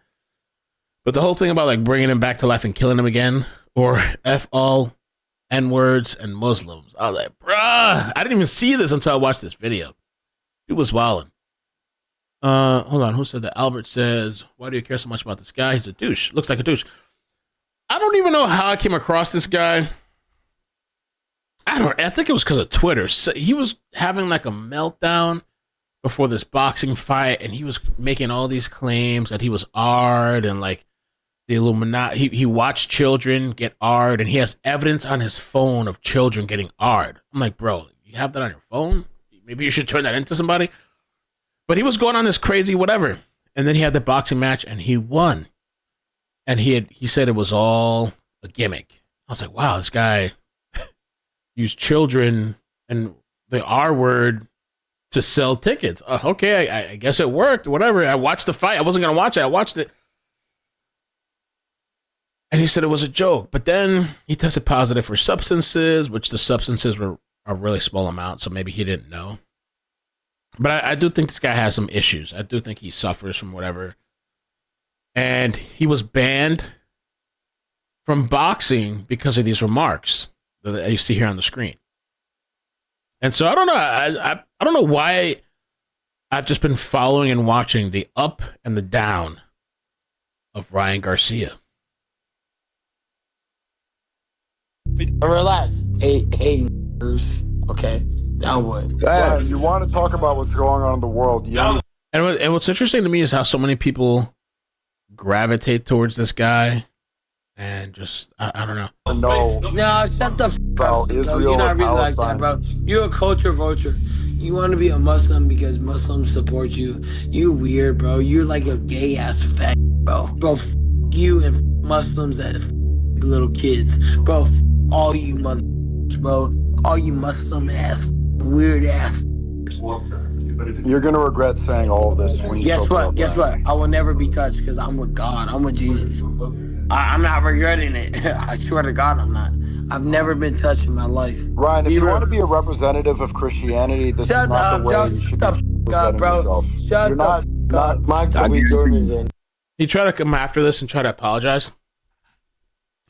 But the whole thing about like bringing him back to life and killing him again, or F all N-words and Muslims. I was like, bruh, I didn't even see this until I watched this video. He was wilding. Hold on, who said that? Albert says, why do you care so much about this guy? He's a douche. Looks like a douche. I don't even know how I came across this guy. I think it was because of Twitter. So he was having like a meltdown before this boxing fight, and he was making all these claims that he was Ard and like the Illuminati. He watched children get Ard, and he has evidence on his phone of children getting Ard. I'm like, bro, you have that on your phone? Maybe you should turn that into somebody. But he was going on this crazy whatever, and then he had the boxing match, and he won. And he said it was all a gimmick. I was like, wow, this guy used children and the R word to sell tickets. Okay, I guess it worked. Whatever. I watched the fight. I wasn't gonna watch it. I watched it. And he said it was a joke, but then he tested positive for substances, which the substances were a really small amount, so maybe he didn't know. But I do think this guy has some issues. I do think he suffers from whatever. And he was banned from boxing because of these remarks that you see here on the screen. And so I don't know. I don't know why I've just been following and watching the up and the down of Ryan Garcia. Relax. Hey, okay. Now what? Dad, you want to talk about what's going on in the world? Yeah. And what's interesting to me is how so many people gravitate towards this guy, and just I don't know. No, shut the f up. You're not really like that, bro. You're a culture vulture. You want to be a Muslim because Muslims support you. You weird, bro. You're like a gay ass fag, bro. Bro, f you and Muslims and little kids, bro. All you motherfuckers, bro. All you Muslim ass, weird ass. You're gonna regret saying all of this when you Guess what? I will never be touched because I'm with God. I'm with Jesus. I'm not regretting it. I swear to God, I'm not. I've never been touched in my life. Ryan, if you want to be a representative of Christianity, this is not the way you should be representing yourself. Shut up, Michael B. Jordan is in. He tried to come after this and try to apologize.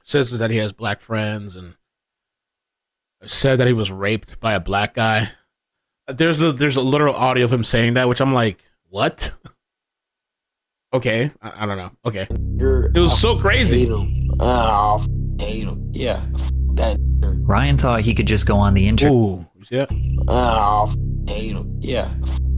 Says that he has black friends and said that he was raped by a black guy. There's a literal audio of him saying that, which I'm like, what? Okay, I don't know. Okay, it was so crazy. Hate him. Yeah, that. Ryan thought he could just go on the internet. Ooh, yeah. Hate him. Yeah,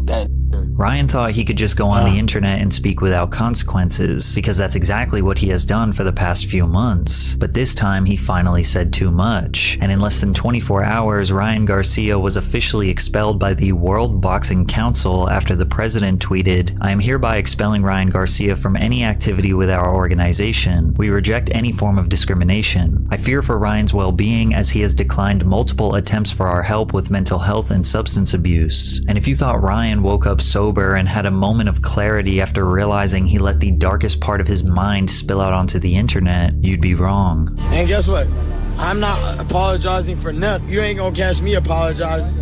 that. Ryan thought he could just go on the internet and speak without consequences, because that's exactly what he has done for the past few months. But this time he finally said too much, and in less than 24 hours, Ryan Garcia was officially expelled by the World Boxing Council after the president tweeted, "I am hereby expelling Ryan Garcia from any activity with our organization. We reject any form of discrimination. I fear for Ryan's well-being as he has declined multiple attempts for our help with mental health and substance abuse." And if you thought Ryan woke up sober and had a moment of clarity after realizing he let the darkest part of his mind spill out onto the internet, you'd be wrong. And guess what? I'm not apologizing for nothing. You ain't gonna catch me apologizing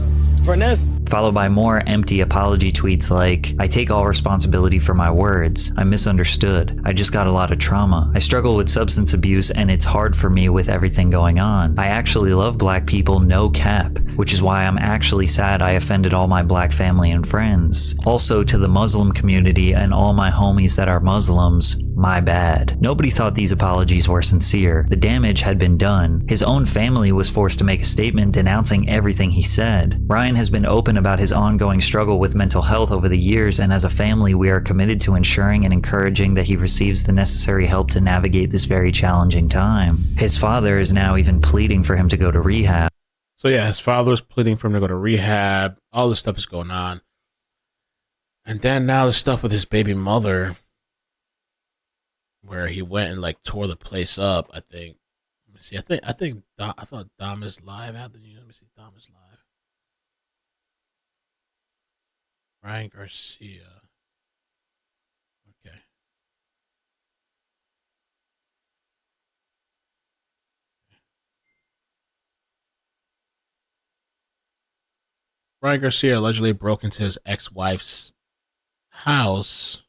for nothing. Followed by more empty apology tweets like, "I take all responsibility for my words. I'm misunderstood. I just got a lot of trauma. I struggle with substance abuse and it's hard for me with everything going on. I actually love black people, no cap, which is why I'm actually sad I offended all my black family and friends. Also to the Muslim community and all my homies that are Muslims, my bad." Nobody thought these apologies were sincere. The damage had been done. His own family was forced to make a statement denouncing everything he said. Ryan has been open about his ongoing struggle with mental health over the years, and as a family we are committed to ensuring and encouraging that he receives the necessary help to navigate this very challenging time. His father is now even pleading for him to go to rehab. So yeah, his father was pleading for him to go to rehab. All this stuff is going on. And then now the stuff with his baby mother, where he went and like tore the place up, I think. Let me see. I thought Dom is live out the news. Let me see. Dom is live. Ryan Garcia. Okay. Ryan Garcia allegedly broke into his ex-wife's house,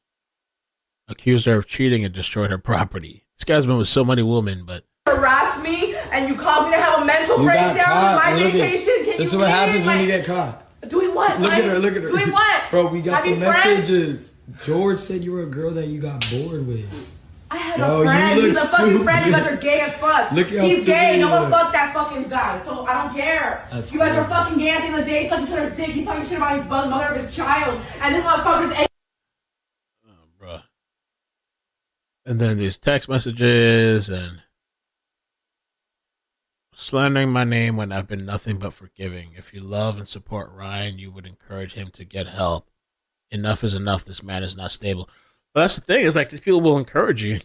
accused her of cheating, and destroyed her property. This guy's been with so many women, but harass me and you called me to have a mental breakdown with my vacation. This is what happens when you get caught. Doing what? Look at her. Doing what? Bro, we got the Having messages. George said you were a girl that you got bored with. I had like a friend. He's a fucking friend. You guys are gay as fuck. He's gay. No one fuck that fucking guy. So I don't care. You guys are fucking gay at the end of the day, sucking each other's dick. He's talking shit about his mother of his child. And this motherfucker's Bruh. And then these text messages and slandering my name when I've been nothing but forgiving. If you love and support Ryan, you would encourage him to get help. Enough is enough. This man is not stable. But that's the thing, is like these people will encourage you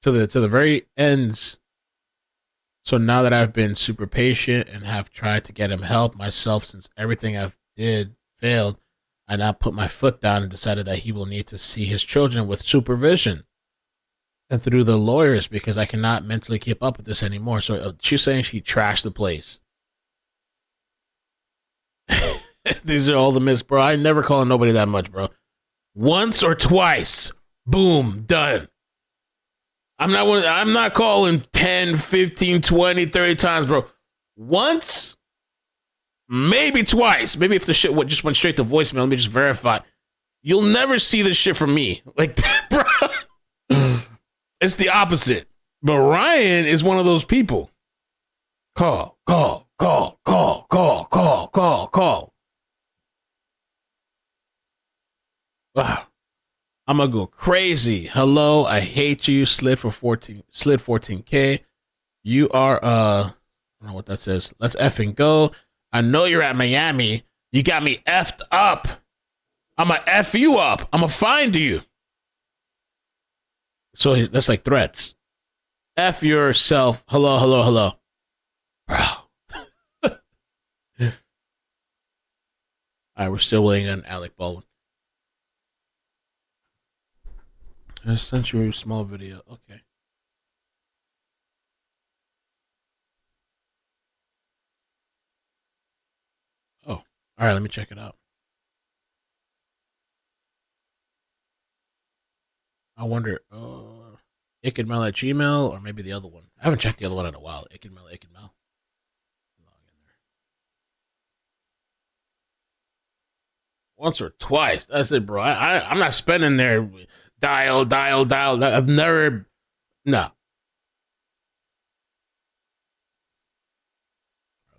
to the very ends. So now that I've been super patient and have tried to get him help myself, since everything I've did failed, I now put my foot down and decided that he will need to see his children with supervision and through the lawyers, because I cannot mentally keep up with this anymore. So she's saying she trashed the place. These are all the myths, bro. I never call nobody that much, bro. Once or twice, boom, done. I'm not calling 10, 15, 20, 30 times, bro. Once, maybe twice. Maybe if the shit just went straight to voicemail, let me just verify. You'll never see this shit from me. Like, bro. It's the opposite. But Ryan is one of those people. Call. Wow. I'm gonna go crazy. Hello, I hate you. Slid 14K. You are I don't know what that says. Let's effing go. I know you're at Miami. You got me effed up. I'ma F you up. I'ma find you. So that's like threats. F yourself. Hello. Bro. All right, we're still waiting on Alec Baldwin. I sent you a small video. Okay. Oh, all right. Let me check it out. I wonder, Ikidmail at Gmail, or maybe the other one. I haven't checked the other one in a while. Ikidmail. Log in there. Once or twice. That's it, bro. I'm not spending there. Dial. I've never. No.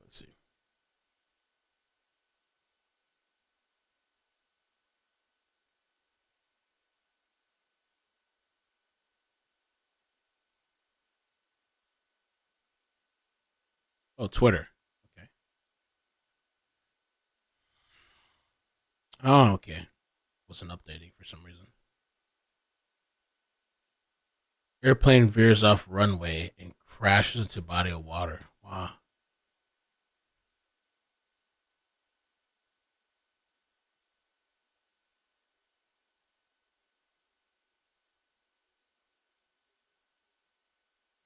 Let's see. Oh, Twitter. Okay. Oh, okay. Wasn't updating for some reason. Airplane veers off runway and crashes into body of water. Wow.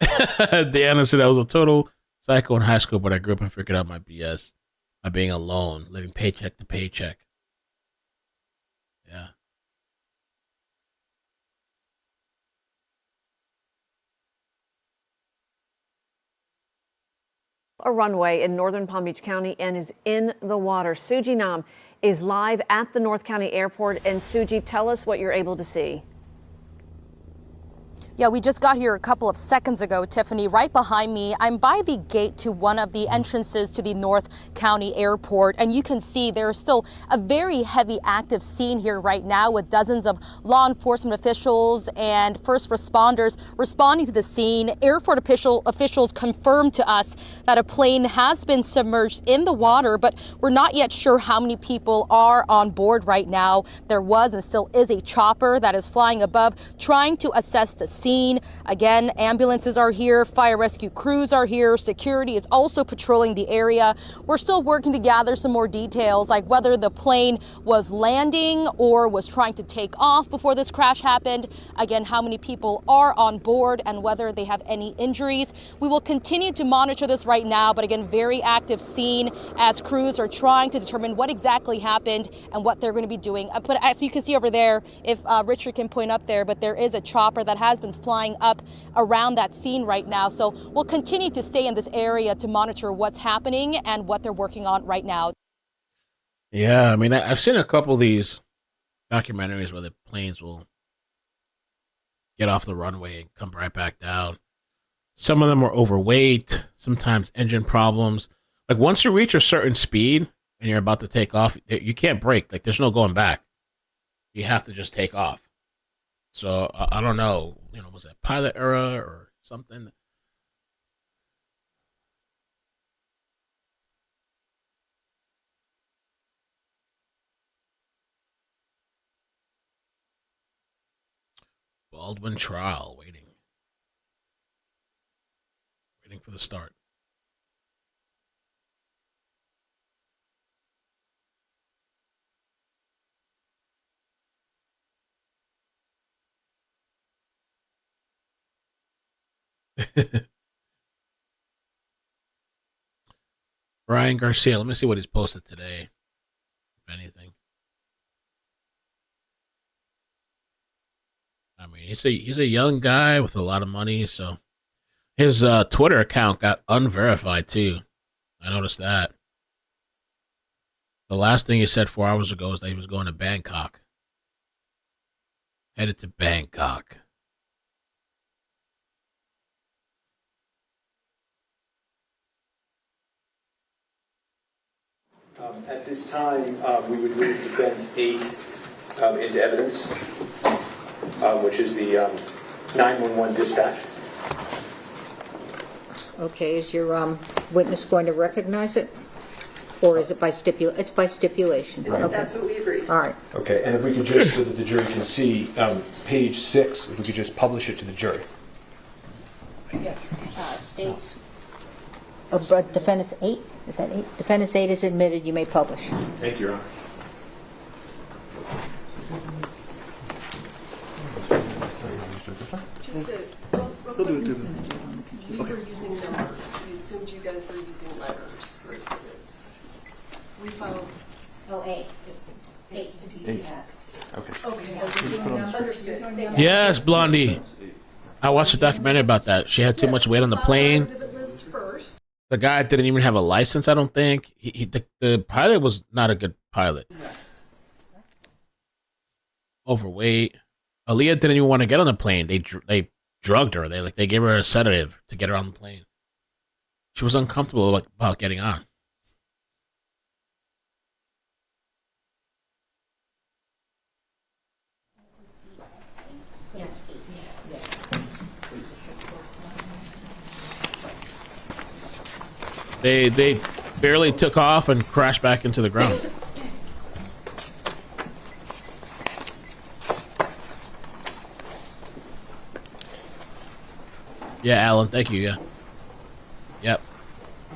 Deanna said I was a total psycho in high school, but I grew up and figured out my BS by being alone, living paycheck to paycheck. Yeah. A runway in northern Palm Beach County and is in the water. Suji Nam is live at the North County Airport. And Suji, tell us what you're able to see. Yeah, we just got here a couple of seconds ago, Tiffany. Right behind me, I'm by the gate to one of the entrances to the North County Airport, and you can see there's still a very heavy active scene here right now with dozens of law enforcement officials and first responders responding to the scene. Airport officials confirmed to us that a plane has been submerged in the water, but we're not yet sure how many people are on board right now. There was and still is a chopper that is flying above trying to assess the scene. Again, ambulances are here, fire rescue crews are here, security is also patrolling the area. We're still working to gather some more details, like whether the plane was landing or was trying to take off before this crash happened. Again, how many people are on board and whether they have any injuries. We will continue to monitor this right now, but again, very active scene as crews are trying to determine what exactly happened and what they're going to be doing. But as you can see over there, if Richard can point up there, but there is a chopper that has been flying up around that scene right now. So we'll continue to stay in this area to monitor what's happening and what they're working on right now. Yeah, I mean, I've seen a couple of these documentaries where the planes will get off the runway and come right back down. Some of them were overweight, sometimes engine problems. Like once you reach a certain speed and you're about to take off, you can't brake. Like there's no going back. You have to just take off. So I don't know, was that pilot error or something? Baldwin trial waiting for the start. Ryan Garcia, let me see what he's posted today, if anything. I mean, he's a young guy with a lot of money, so his Twitter account got unverified too. I noticed that. The last thing he said 4 hours ago was that he was going to Bangkok. Headed to Bangkok. At this time, we would move Defense 8 into evidence, which is the 911 dispatch. Okay, is your witness going to recognize it? Or is it by stipulation? It's by stipulation. Right. Okay. That's what we agreed. All right. Okay, and if we could just, so that the jury can see, page 6, if we could just publish it to the jury. Yes. States. Defendants 8? Is that 8? Defendants 8 is admitted. You may publish. Thank you, Your Honor. Just a real quick, you were using numbers. We assumed you guys were using letters for exhibits. We filed. Oh, 8. It's DX. Okay. Understood. Yes, Blondie. I watched a documentary about that. She had too much weight on the plane. Exhibit list first. The guy didn't even have a license, I don't think. The pilot was not a good pilot. Overweight. Aaliyah didn't even want to get on the plane. They drugged her. They gave her a sedative to get her on the plane. She was uncomfortable about getting on. They barely took off and crashed back into the ground. Yeah, Alan, thank you. Yeah. Yep.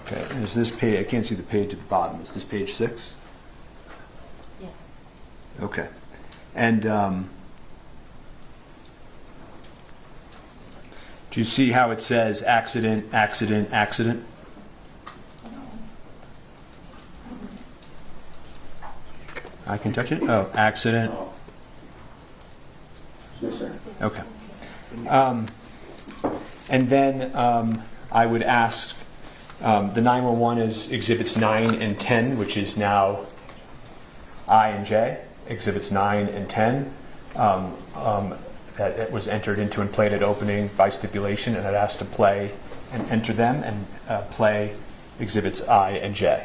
Okay, and is this page, I can't see the page at the bottom. Is this page 6? Yes. Okay. And do you see how it says accident, accident, accident? I can touch it? Oh, accident. Yes, sir. Okay. And then I would ask, the 911 is exhibits 9 and 10, which is now I and J. Exhibits 9 and 10 that was entered into and played at opening by stipulation, and I'd ask to play and enter them and play exhibits I and J.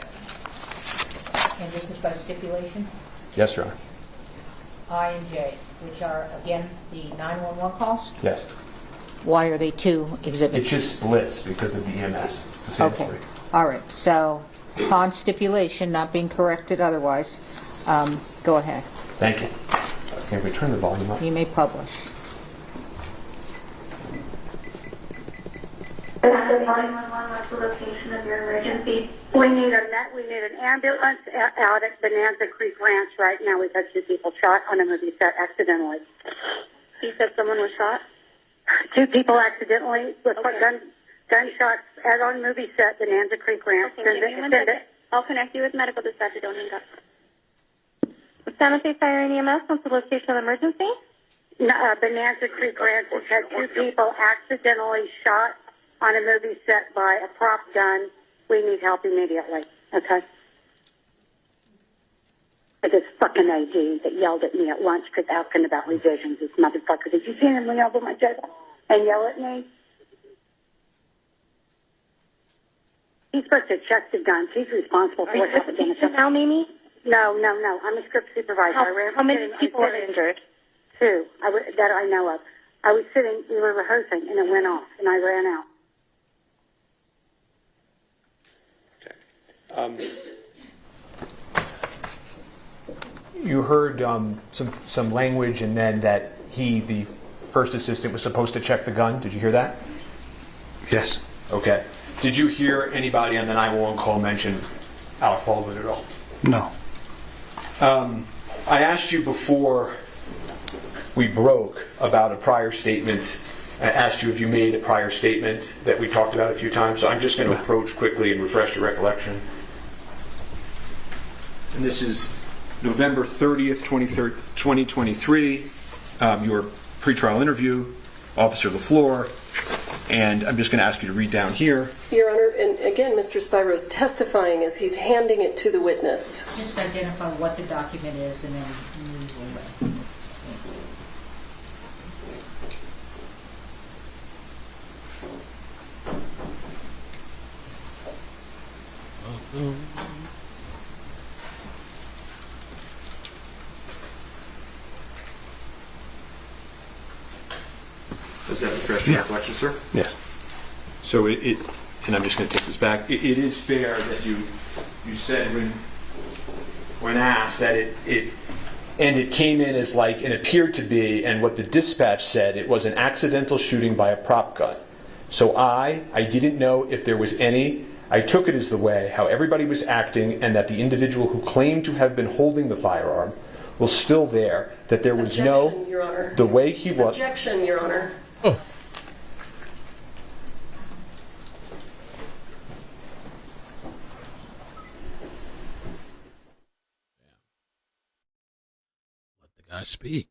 And this is by stipulation? Yes, Your Honor. I and J, which are, again, the 911 calls? Yes. Why are they 2 exhibits? It just splits because of the EMS. It's the same Okay. three. All right. So, upon stipulation, not being corrected otherwise, go ahead. Thank you. Can we turn the volume up? You may publish. This is 911. What's the location of your emergency? We need an ambulance out at Bonanza Creek Ranch right now. We've had 2 people shot on a movie set accidentally. He said someone was shot? 2 people accidentally with gunshots as on movie set, Bonanza Creek Ranch. Okay, send it. I'll connect you with medical dispatch. Don't hang up. San Jose Fire and EMS, what's the location of the emergency? Bonanza Creek Ranch has had 2 people accidentally shot on a movie set by a prop gun. We need help immediately. Okay. for this fucking AD that yelled at me at lunch because asking about revisions. This motherfucker. Did you see him lean over my table and yell at me? He's supposed to check the guns. He's responsible for what happened. Now, Mimi? No. I'm a script supervisor. How many people were injured? 2 that I know of. I was sitting, we were rehearsing, and it went off, and I ran out. You heard some language, and then that he, the first assistant, was supposed to check the gun. Did you hear that? Yes. Okay. Did you hear anybody on the 911 call mention Alec Baldwin at all? No. I asked you before we broke about a prior statement. I asked you if you made a prior statement that we talked about a few times, so I'm just going to approach quickly and refresh your recollection. And this is November 30th, 2023, your pretrial interview, Officer Laflur, and I'm just going to ask you to read down here. Your Honor, and again, Mr. Spiro is testifying as he's handing it to the witness. Just identify what the document is and then move away. Does that refresh your recollection, sir? Yes. So and I'm just going to take this back. It is fair that you said when asked that it came in as like it appeared to be, and what the dispatch said, it was an accidental shooting by a prop gun. So I didn't know if there was any. I took it as the way how everybody was acting, and that the individual who claimed to have been holding the firearm was still there. That there was Objection, Your Honor. the way he was. Objection, Your Honor. Oh. Let the guy speak.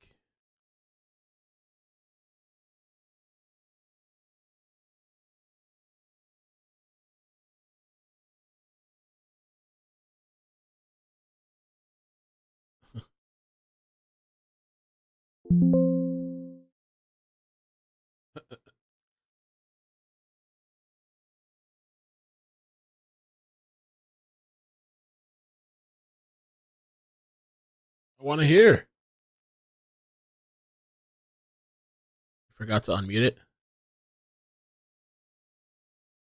I want to hear. Forgot to unmute it.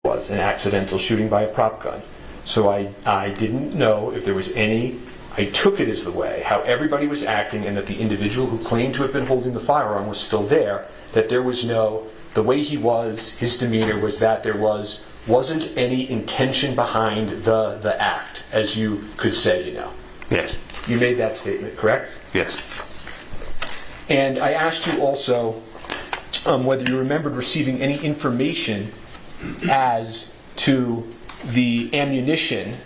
Was an accidental shooting by a prop gun. So I didn't know if there was any. I took it as the way how everybody was acting, and that the individual who claimed to have been holding the firearm was still there. That there was the way he was, his demeanor was that there wasn't any intention behind the act, as you could say, Yes. You made that statement, correct? Yes. And I asked you also whether you remembered receiving any information as to the ammunition,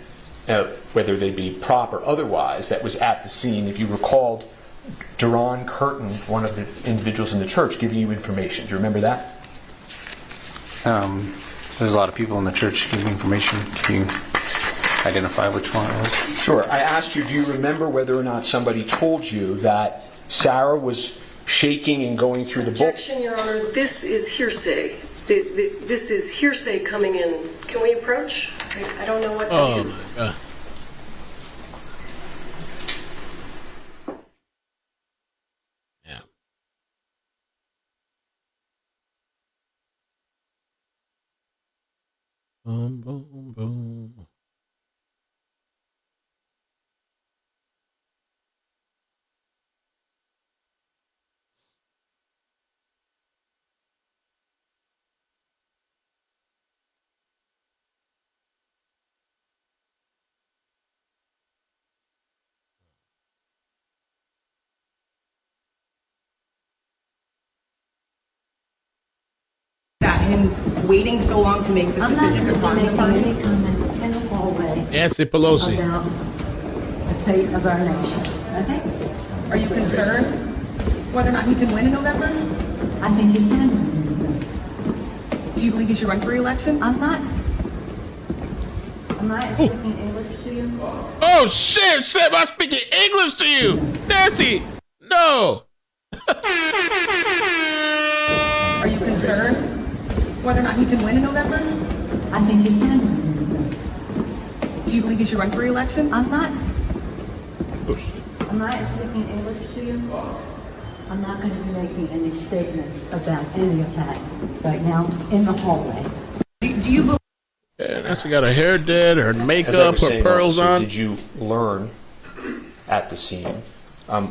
whether they be prop or otherwise, that was at the scene. If you recalled Duran Curtin, one of the individuals in the church, giving you information. Do you remember that? There's a lot of people in the church giving information. Can you identify which one it was? Sure. I asked you, do you remember whether or not somebody told you that Sarah was shaking and going through the book? Objection, Your Honor. This is hearsay. This is hearsay coming in. Can we approach? I don't know what to do. Oh my God. Yeah. Boom, boom, boom. That him waiting so long to make this decision to harm the body. Any comments in the hallway Nancy Pelosi. about the fate of our nation. Okay? Are you concerned whether or not he can win in November? I think he can. Do you believe he should run for re-election? I'm not. Am I speaking English to you? Oh shit, Sam, I'm speaking English to you! Nancy! No! Are you concerned whether or not he can win in November? I think he can. Do you believe he should run for re-election? I'm not. Am I speaking English to you? I'm not going to be making any statements about any of that right now in the hallway. Do you believe? Yeah, Nancy got her hair did, her As I makeup, was her saying, pearls officer, on. Did you learn at the scene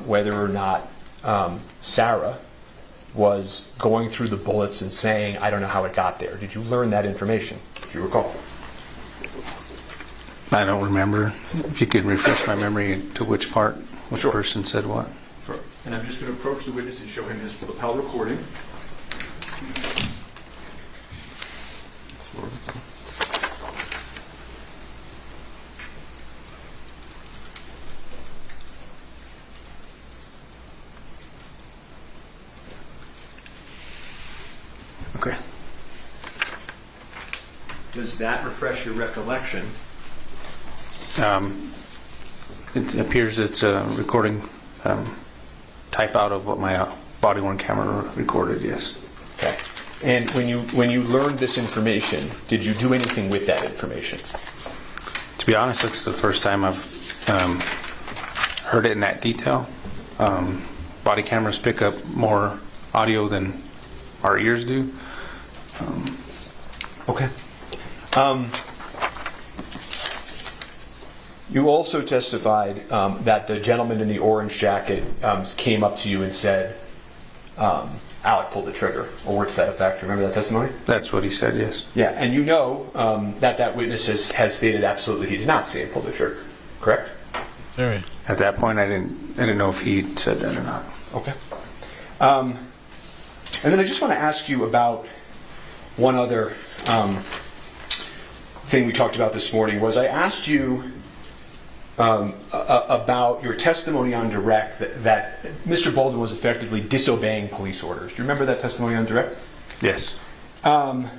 whether or not Sarah was going through the bullets and saying, I don't know how it got there? Did you learn that information? Do you recall? I don't remember. If you could refresh my memory to which part, which person said what. Sure. And I'm just going to approach the witness and show him his lapel recording. Okay. Does that refresh your recollection? It appears it's a recording type out of what my body-worn camera recorded, yes. Okay. And when you learned this information, did you do anything with that information? To be honest, it's the first time I've heard it in that detail. Body cameras pick up more audio than our ears do. Okay. You also testified that the gentleman in the orange jacket came up to you and said, Alec pulled the trigger, or words to that effect. Remember that testimony? That's what he said, yes. Yeah, and you know that witness has stated absolutely he did not see him pull the trigger, correct? Very. At that point, I didn't know if he said that or not. Okay. And then I just want to ask you about one other thing we talked about this morning. Was I asked you about your testimony on direct that Mr. Baldwin was effectively disobeying police orders. Do you remember that testimony on direct? Yes. And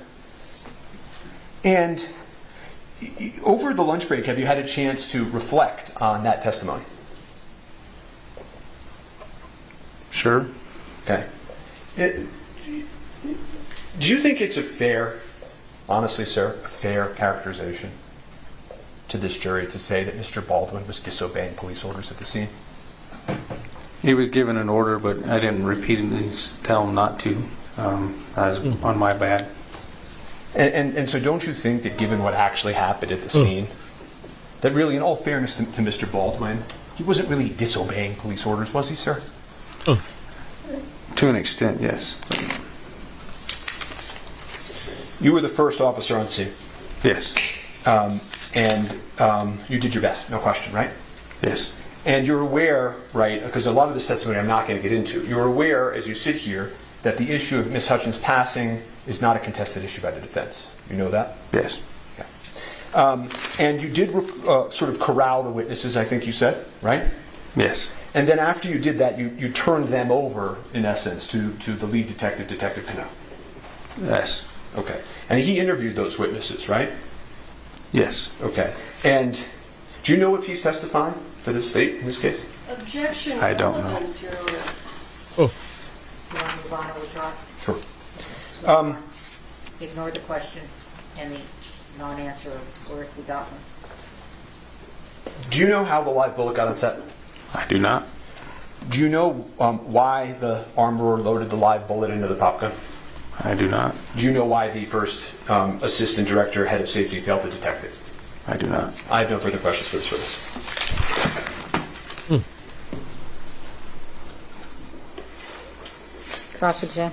over the lunch break, have you had a chance to reflect on that testimony? Sure. Okay. Do you think it's a fair, honestly, sir, a fair characterization to this jury to say that Mr. Baldwin was disobeying police orders at the scene? He was given an order, but I didn't repeatedly tell him not to. I was on my bad. And so don't you think that given what actually happened at the scene, that really, in all fairness to Mr. Baldwin, he wasn't really disobeying police orders, was he, sir? To an extent, yes. You were the first officer on scene. Yes. And you did your best, no question, right? Yes. And you're aware, right, because a lot of this testimony I'm not going to get into, you're aware as you sit here that the issue of Ms. Hutchins passing is not a contested issue by the defense. You know that? Yes. Okay. And you did sort of corral the witnesses, I think you said, right? Yes. And then after you did that, you turned them over, in essence, to the lead detective, Detective Pinnell. Yes. Okay. And he interviewed those witnesses, right? Yes. Okay. And do you know if he's testifying for this state in this case? Objection. I don't know. Relevance, Your Honor. Oh. You want to move on to withdraw? Sure. Ignore the question and the non-answer or if we got one. Do you know how the live bullet got on set? I do not. Do you know why the armorer loaded the live bullet into the pop gun? I do not. Do you know why the first assistant director, head of safety, failed to detect it? I do not. I have no further questions for this witness. Cross-exam.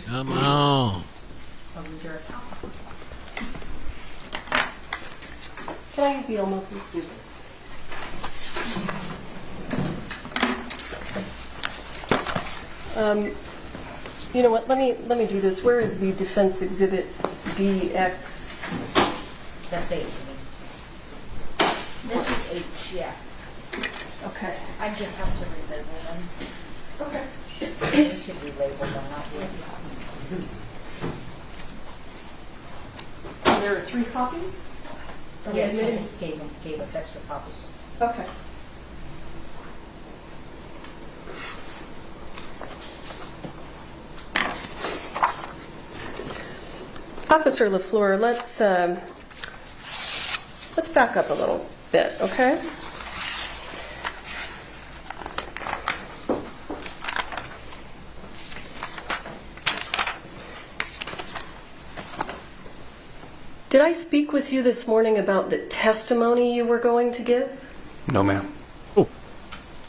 Come on. Can I use the Elmo, please? You know what? Let me do this. Where is the defense exhibit DX? That's H. This is H, yes. Okay. I just have to relabel them. Okay. They should be labeled, I'm not labeled. There are 3 copies? Yes, I just gave us extra copies. Okay. Officer Laflur, let's back up a little bit, okay? Did I speak with you this morning about the testimony you were going to give? No, ma'am.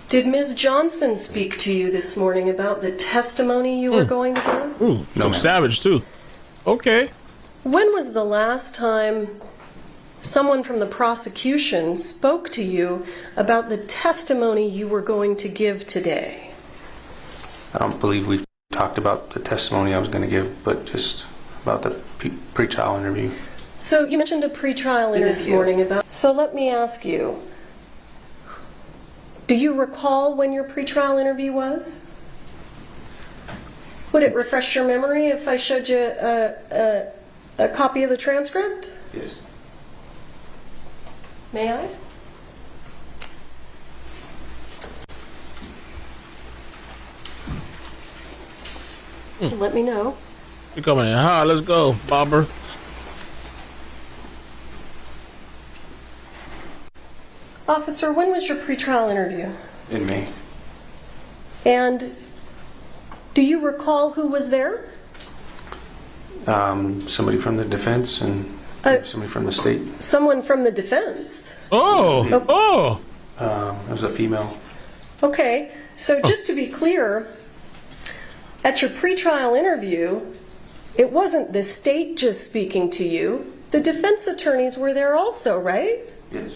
Did Ms. Johnson speak to you this morning about the testimony you were going to give? Ooh, no, savage too. Okay. When was the last time someone from the prosecution spoke to you about the testimony you were going to give today? I don't believe we've talked about the testimony I was going to give, but just about the pre-trial interview. So you mentioned a pre-trial interview this morning about. So let me ask you, do you recall when your pre-trial interview was? Would it refresh your memory if I showed you a copy of the transcript? Yes. May I? Let me know. You coming in? Hi, let's go, Bobber. Officer, when was your pre-trial interview? In May. And do you recall who was there? Somebody from the defense and somebody from the state. Someone from the defense. Oh. It was a female. Okay, so just to be clear, at your pre-trial interview, it wasn't the state just speaking to you. The defense attorneys were there also, right? Yes.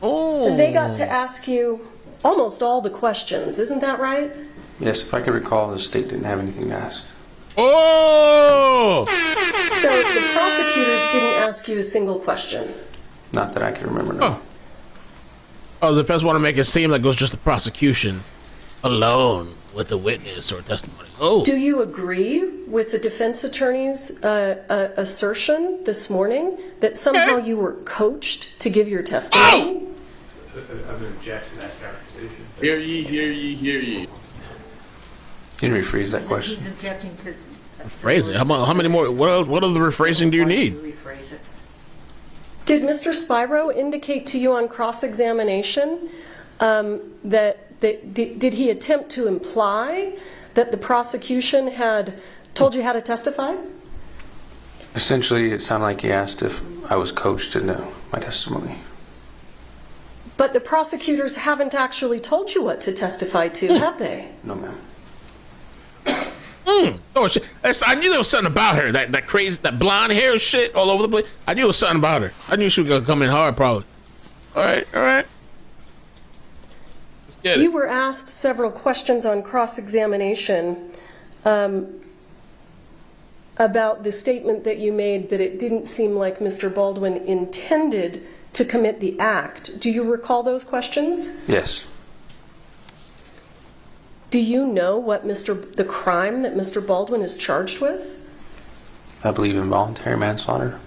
Oh. And they got to ask you almost all the questions, isn't that right? Yes, if I can recall, the state didn't have anything to ask. Oh! So the prosecutors didn't ask you a single question? Not that I can remember, no. Oh, the defense want to make it seem like it was just the prosecution alone with the witness or testimony. Oh. Do you agree with the defense attorney's assertion this morning that somehow you were coached to give your testimony? I've objected to that characterization. Hear ye, hear ye, hear ye. Can you rephrase that question? He's objecting to. Rephrase it. How many more? What other rephrasing do you need? Rephrase it. Did Mr. Spyro indicate to you on cross-examination did he attempt to imply that the prosecution had told you how to testify? Essentially, it sounded like he asked if I was coached in my testimony. But the prosecutors haven't actually told you what to testify to, have they? No, ma'am. Oh, I knew there was something about her. That crazy, that blonde hair shit all over the place. I knew there was something about her. I knew she was gonna come in hard, probably. All right. Let's get it. You were asked several questions on cross-examination about the statement that you made that it didn't seem like Mr. Baldwin intended to commit the act. Do you recall those questions? Yes. Do you know what the crime that Mr. Baldwin is charged with? I believe involuntary manslaughter.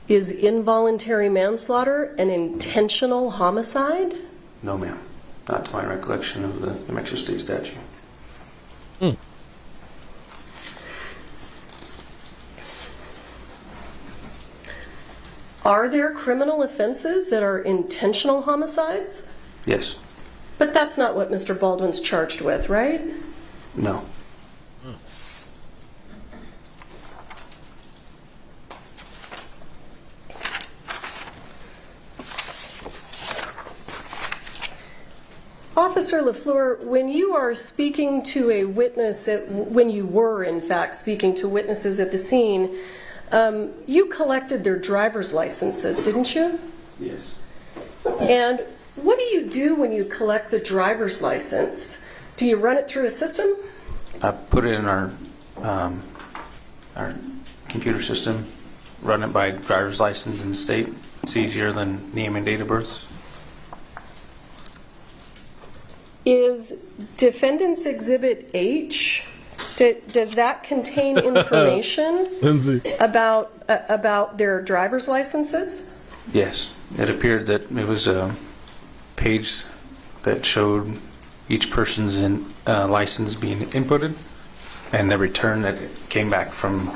Is involuntary manslaughter an intentional homicide? No, ma'am. Not to my recollection of the New Mexico State statute. Are there criminal offenses that are intentional homicides? Yes. But that's not what Mr. Baldwin's charged with, right? No. Officer Laflur, when you are speaking to a witness, when you were in fact speaking to witnesses at the scene, you collected their driver's licenses, didn't you? Yes. And what do you do when you collect the driver's license? Do you run it through a system? I put it in our computer system, run it by driver's license in the state. It's easier than name and date of birth. Is Defendant's Exhibit H Does that contain information Lindsay. about their driver's licenses? Yes, it appeared that it was a page that showed each person's license being inputted and the return that came back from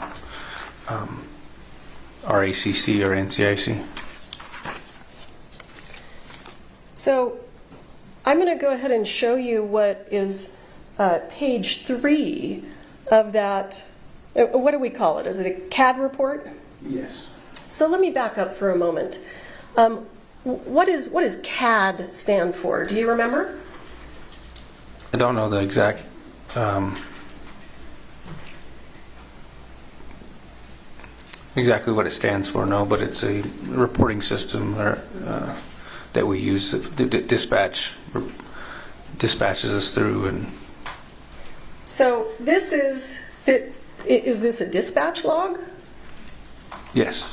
RACC or NCIC. So I'm going to go ahead and show you what is page 3 of that. What do we call it? Is it a CAD report? Yes. So let me back up for a moment. What does CAD stand for? Do you remember? I don't know the exact exactly what it stands for, no, but it's a reporting system that we use. The dispatches us through. And So this is this a dispatch log? yes.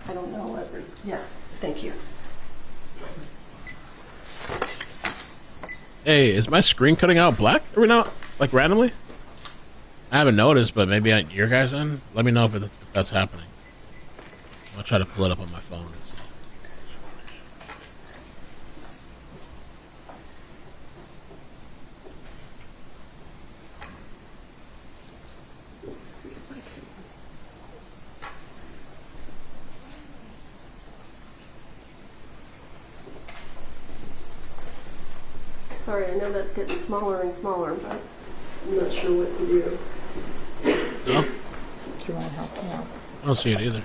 I don't know. Yeah, thank you. Hey, is my screen cutting out black every now, like randomly? I haven't noticed, but maybe on your guys' end. Let me know if that's happening. I'll try to pull it up on my phone and see. Sorry, I know that's getting smaller and smaller, but I'm not sure what to do. No? Do you want to help me out? I don't see it either.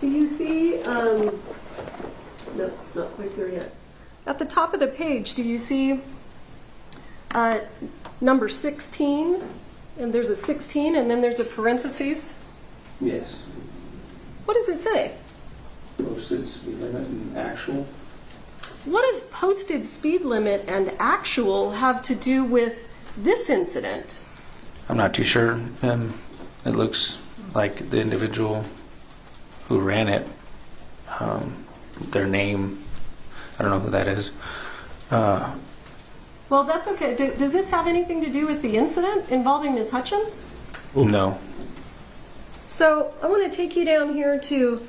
Do you see, no, it's not quite there yet. At the top of the page, do you see number 16? And there's a 16, and then there's a parentheses. Yes. What does it say? Posted speed limit and actual. What does posted speed limit and actual have to do with this incident? I'm not too sure. It looks like the individual who ran it, their name, I don't know who that is. Well, that's okay. Does this have anything to do with the incident involving Ms. Hutchins? No. So I want to take you down here to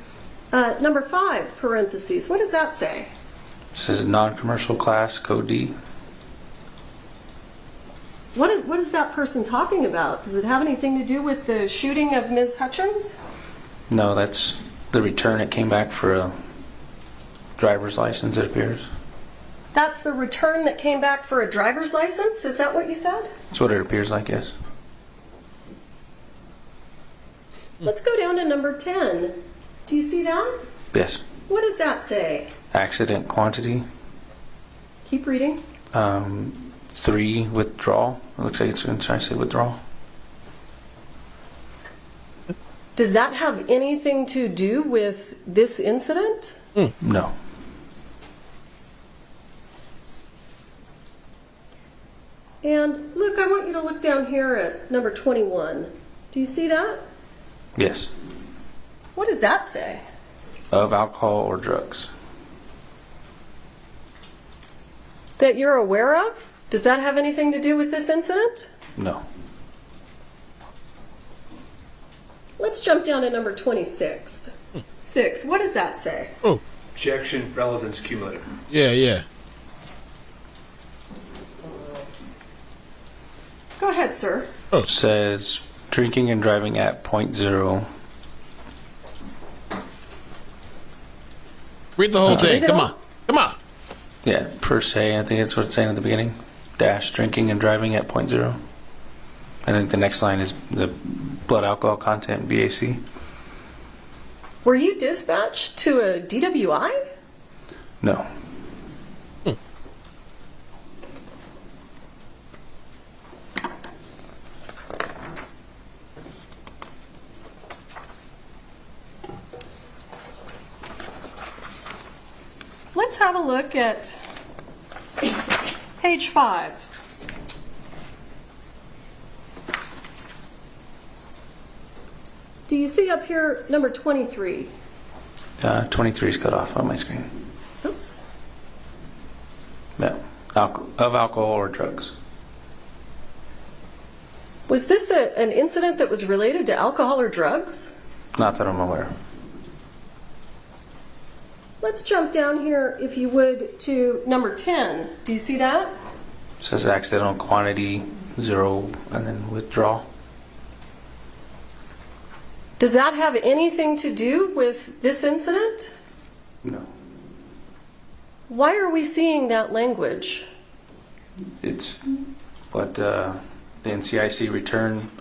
number 5, parentheses. What does that say? It says non-commercial class, code D. What is that person talking about? Does it have anything to do with the shooting of Ms. Hutchins? No, that's the return. It came back for a driver's license, it appears. That's the return that came back for a driver's license? Is that what you said? That's what it appears like, yes. Let's go down to number 10. Do you see that? Yes. What does that say? Accident quantity. Keep reading. 3, withdrawal. It looks like it's going to try to say withdrawal. Does that have anything to do with this incident? No. And look, I want you to look down here at number 21. Do you see that? Yes. What does that say? Of alcohol or drugs. That you're aware of? Does that have anything to do with this incident? No. Let's jump down to number 26. 6. What does that say? Oh. Objection, relevance, cumulative. Yeah. Go ahead, sir. It says drinking and driving at .0. Read the whole thing. Come on. Yeah, per se, I think that's what it's saying at the beginning. Dash drinking and driving at .0. And then the next line is the blood alcohol content, BAC. Were you dispatched to a DWI? No. Let's have a look at page 5. Do you see up here number 23? 23 is cut off on my screen. Oops. Yeah, of alcohol or drugs. Was this an incident that was related to alcohol or drugs? Not that I'm aware. Let's jump down here, if you would, to number 10. Do you see that? It says accidental quantity 0 and then withdrawal. Does that have anything to do with this incident? No. Why are we seeing that language? It's what the NCIC return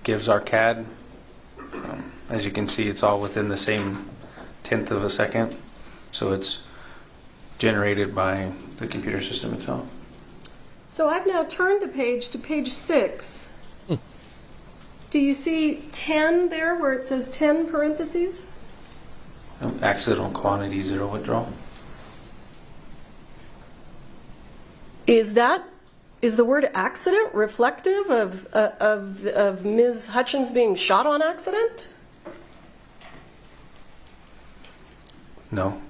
gives our CAD. As you can see, it's all within the same 1/10 of a second. So it's generated by the computer system itself. So I've now turned the page to page 6. Do you see 10 there where it says 10 parentheses? Accidental quantity 0 withdrawal. Is the word accident reflective of Ms. Hutchins being shot on accident? No.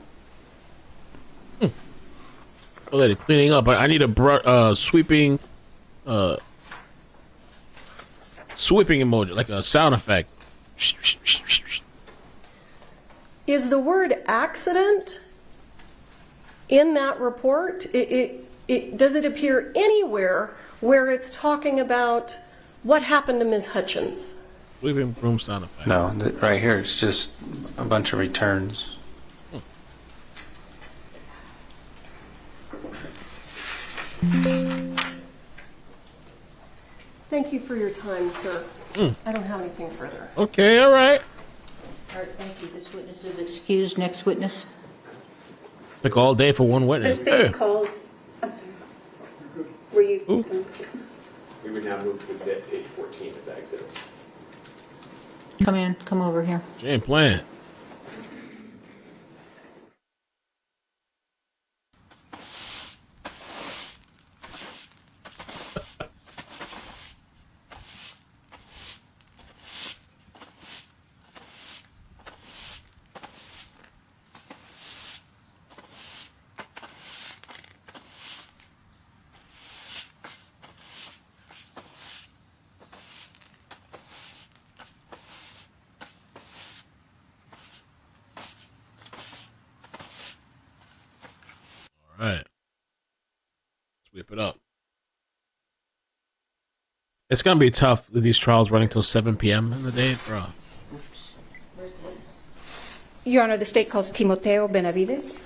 Oh, lady, cleaning up. I need a sweeping emoji, like a sound effect. Is the word accident in that report? Does it appear anywhere where it's talking about what happened to Ms. Hutchins? Sweeping broom sound effect. No, right here it's just a bunch of returns. Thank you for your time, sir. I don't have anything further. Okay, all right. All right, thank you. This witness is excused. Next witness. Took all day for one The witness. state calls. I'm sorry. Were you? We would now move to page 14 of the exhibit. Come in. Come over here. She ain't playing. All right. Sweep it up. It's going to be tough with these trials running till 7 p.m. in the day, bro. Your Honor, the state calls Timoteo Benavides.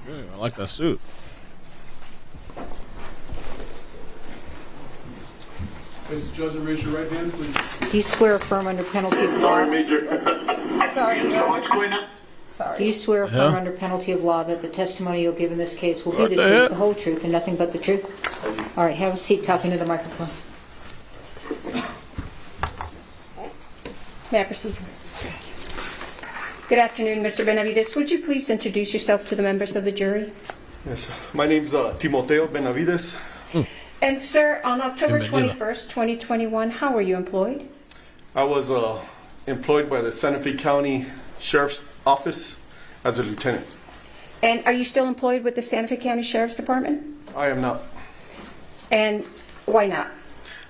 I like that suit. Mr. Judge, raise your right hand, please. Do you swear affirm under penalty of law? Sorry, Major. Sorry, Your Honor. What's going on? Sorry. Do you swear affirm under penalty of law that the testimony you'll give in this case will be the truth, the whole truth, and nothing but the truth? All right, have a seat talking to the microphone. May I proceed? Good afternoon, Mr. Benavides. Would you please introduce yourself to the members of the jury? Yes, my name's Timoteo Benavides. And sir, on October 21st, 2021, how were you employed? I was employed by the Santa Fe County Sheriff's Office as a lieutenant. And are you still employed with the Santa Fe County Sheriff's Department? I am not. And why not?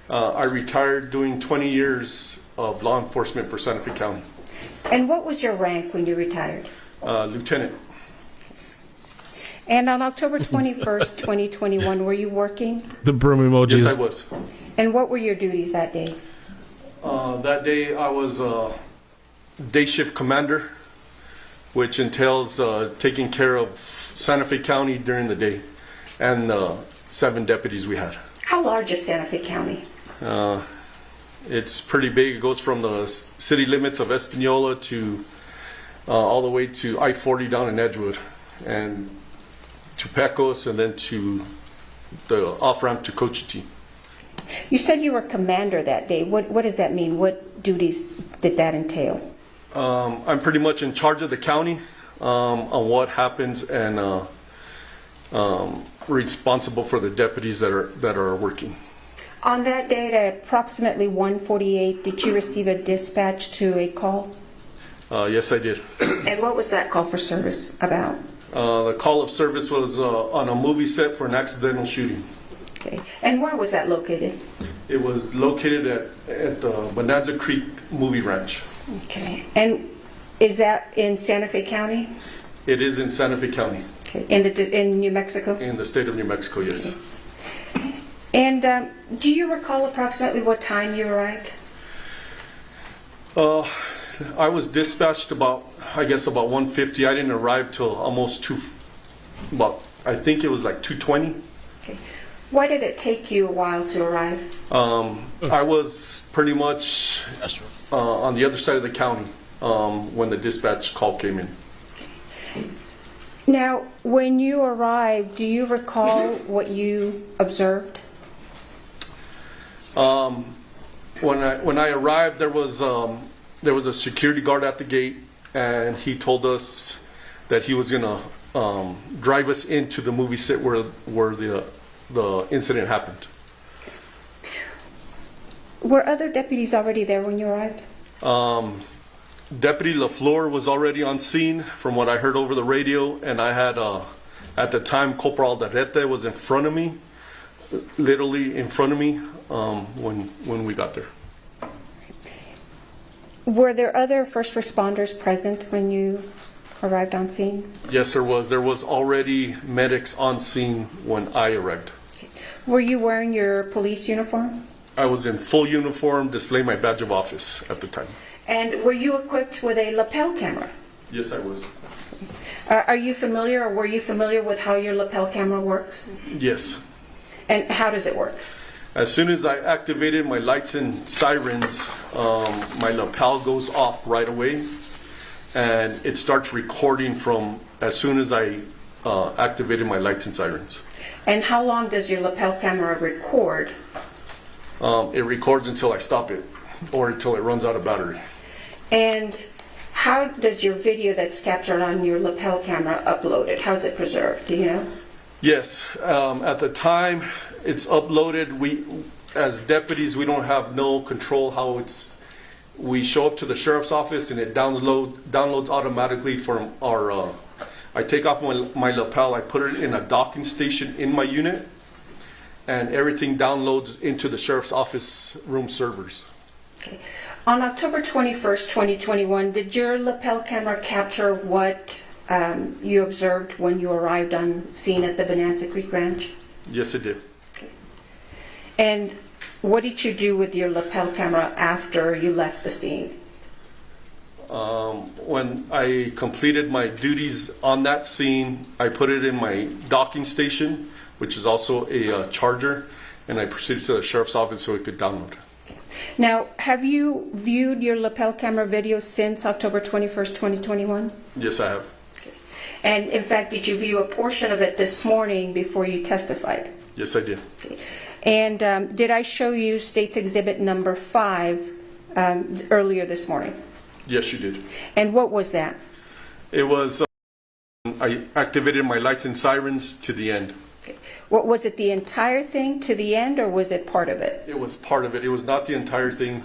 I retired doing 20 years of law enforcement for Santa Fe County. And what was your rank when you retired? Lieutenant. And on October 21st, 2021, were you working? The broom emojis. Yes, I was. And what were your duties that day? That day I was day shift commander, which entails taking care of Santa Fe County during the day, and 7 deputies we had. How large is Santa Fe County? It's pretty big. It goes from the city limits of Espanola to all the way to I-40 down in Edgewood, and to Pecos, and then to the off-ramp to Cochiti. You said you were commander that day. What does that mean? What duties did that entail? I'm pretty much in charge of the county on what happens and responsible for the deputies that are working. On that date at approximately 1:48, did you receive a dispatch to a call? Yes, I did. And what was that call for service about? The call of service was on a movie set for an accidental shooting. Okay. And where was that located? It was located at the Bonanza Creek Movie Ranch. Okay. And is that in Santa Fe County? It is in Santa Fe County. Okay. In New Mexico? In the state of New Mexico, yes. Okay. And do you recall approximately what time you arrived? I was dispatched about 1:50. I didn't arrive till almost I think it was like 2:20. Okay. Why did it take you a while to arrive? I was pretty much on the other side of the county when the dispatch call came in. Now, when you arrived, do you recall what you observed? When I arrived, there was a security guard at the gate, and he told us that he was gonna drive us into the movie set where the incident happened. Were other deputies already there when you arrived? Deputy Laflur was already on scene from what I heard over the radio, and I had at the time Corporal Darrete was in front of me, literally in front of me when we got there. Were there other first responders present when you arrived on scene? Yes, there was. There was already medics on scene when I arrived. Were you wearing your police uniform? I was in full uniform, displaying my badge of office at the time. And were you equipped with a lapel camera? Yes, I was. Are you familiar, or were you familiar with how your lapel camera works? Yes. And how does it work? As soon as I activated my lights and sirens, my lapel goes off right away, and it starts recording from as soon as I activated my lights and sirens. And how long does your lapel camera record? It records until I stop it, or until it runs out of battery. And how does your video that's captured on your lapel camera uploaded? How's it preserved? Do you know? Yes, at the time it's uploaded. We, as deputies, we don't have no control how it's. We show up to the sheriff's office and it downloads automatically from our. I take off my lapel, I put it in a docking station in my unit, and everything downloads into the sheriff's office room servers. Okay. On October 21st, 2021, did your lapel camera capture what you observed when you arrived on scene at the Bonanza Creek Ranch? Yes, it did. Okay. And what did you do with your lapel camera after you left the scene? When I completed my duties on that scene, I put it in my docking station, which is also a charger, and I proceeded to the sheriff's office so it could download. Now, have you viewed your lapel camera video since October 21st, 2021? Yes, I have. And in fact, did you view a portion of it this morning before you testified? Yes, I did. And did I show you State's Exhibit number 5 earlier this morning? Yes, you did. And what was that? It was, I activated my lights and sirens to the end. Okay. What was it, the entire thing to the end, or was it part of it? It was part of it. It was not the entire thing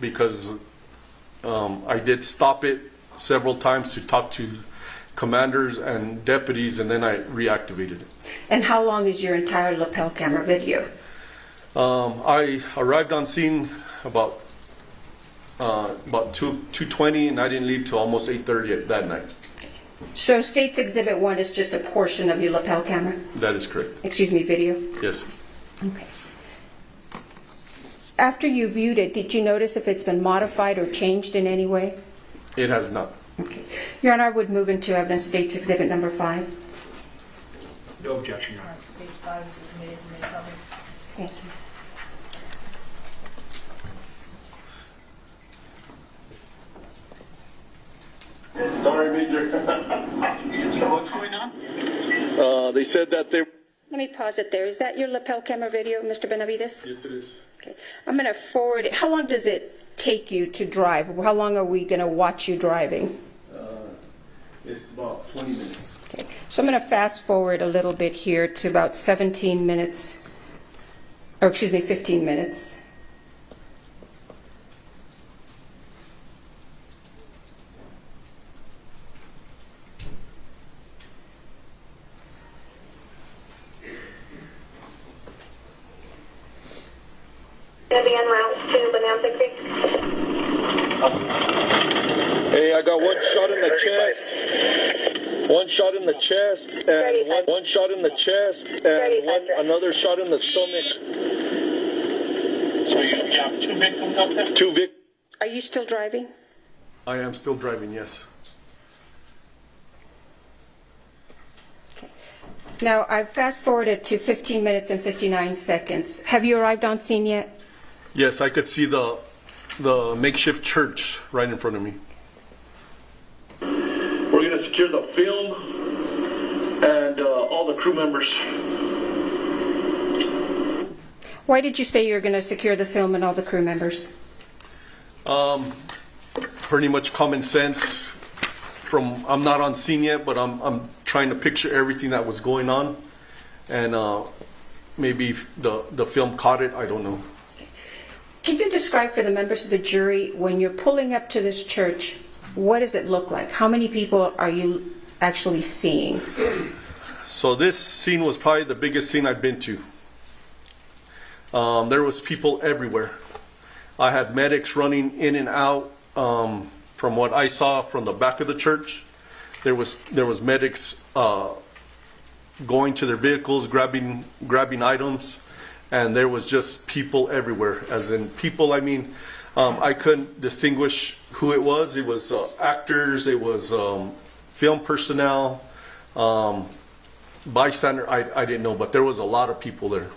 because I did stop it several times to talk to commanders and deputies, and then I reactivated it. And how long is your entire lapel camera video? I arrived on scene about 2:20, and I didn't leave till almost 8:30 that night. So State's Exhibit 1 is just a portion of your lapel camera? That is correct. Excuse me, video? Yes. Okay. After you viewed it, did you notice if it's been modified or changed in any way? It has not. Okay. Your Honor, I would move into evidence State's Exhibit number 5. No objection, Your Honor. Stage 5 is admitted and made public. Thank you. Sorry, Major. So what's going on? They said that they... Let me pause it there. Is that your lapel camera video, Mr. Benavides? Yes, it is. Okay. I'm going to forward it. How long does it take you to drive? How long are we going to watch you driving? It's about 20 minutes. Okay, so I'm going to fast forward a little bit here to about 17 minutes, or excuse me, 15 minutes. Gonna be en route to Bonanza Creek. Hey, I got one shot in the chest. One shot in the chest, and one shot in the chest, and another shot in the stomach. So you have 2 victims up there? 2 victims. Are you still driving? I am still driving, yes. Now, I've fast forwarded to 15 minutes and 59 seconds. Have you arrived on scene yet? Yes, I could see the makeshift church right in front of me. We're going to secure the film and all the crew members. Why did you say you were going to secure the film and all the crew members? Pretty much common sense. I'm not on scene yet, but I'm trying to picture everything that was going on, and maybe the film caught it. I don't know. Can you describe for the members of the jury, when you're pulling up to this church, what does it look like? How many people are you actually seeing? So this scene was probably the biggest scene I've been to. There was people everywhere. I had medics running in and out. From what I saw from the back of the church, there was medics going to their vehicles, grabbing items, and there was just people everywhere. As in people, I mean, I couldn't distinguish who it was. It was actors, it was film personnel, bystander. I didn't know, but there was a lot of people there.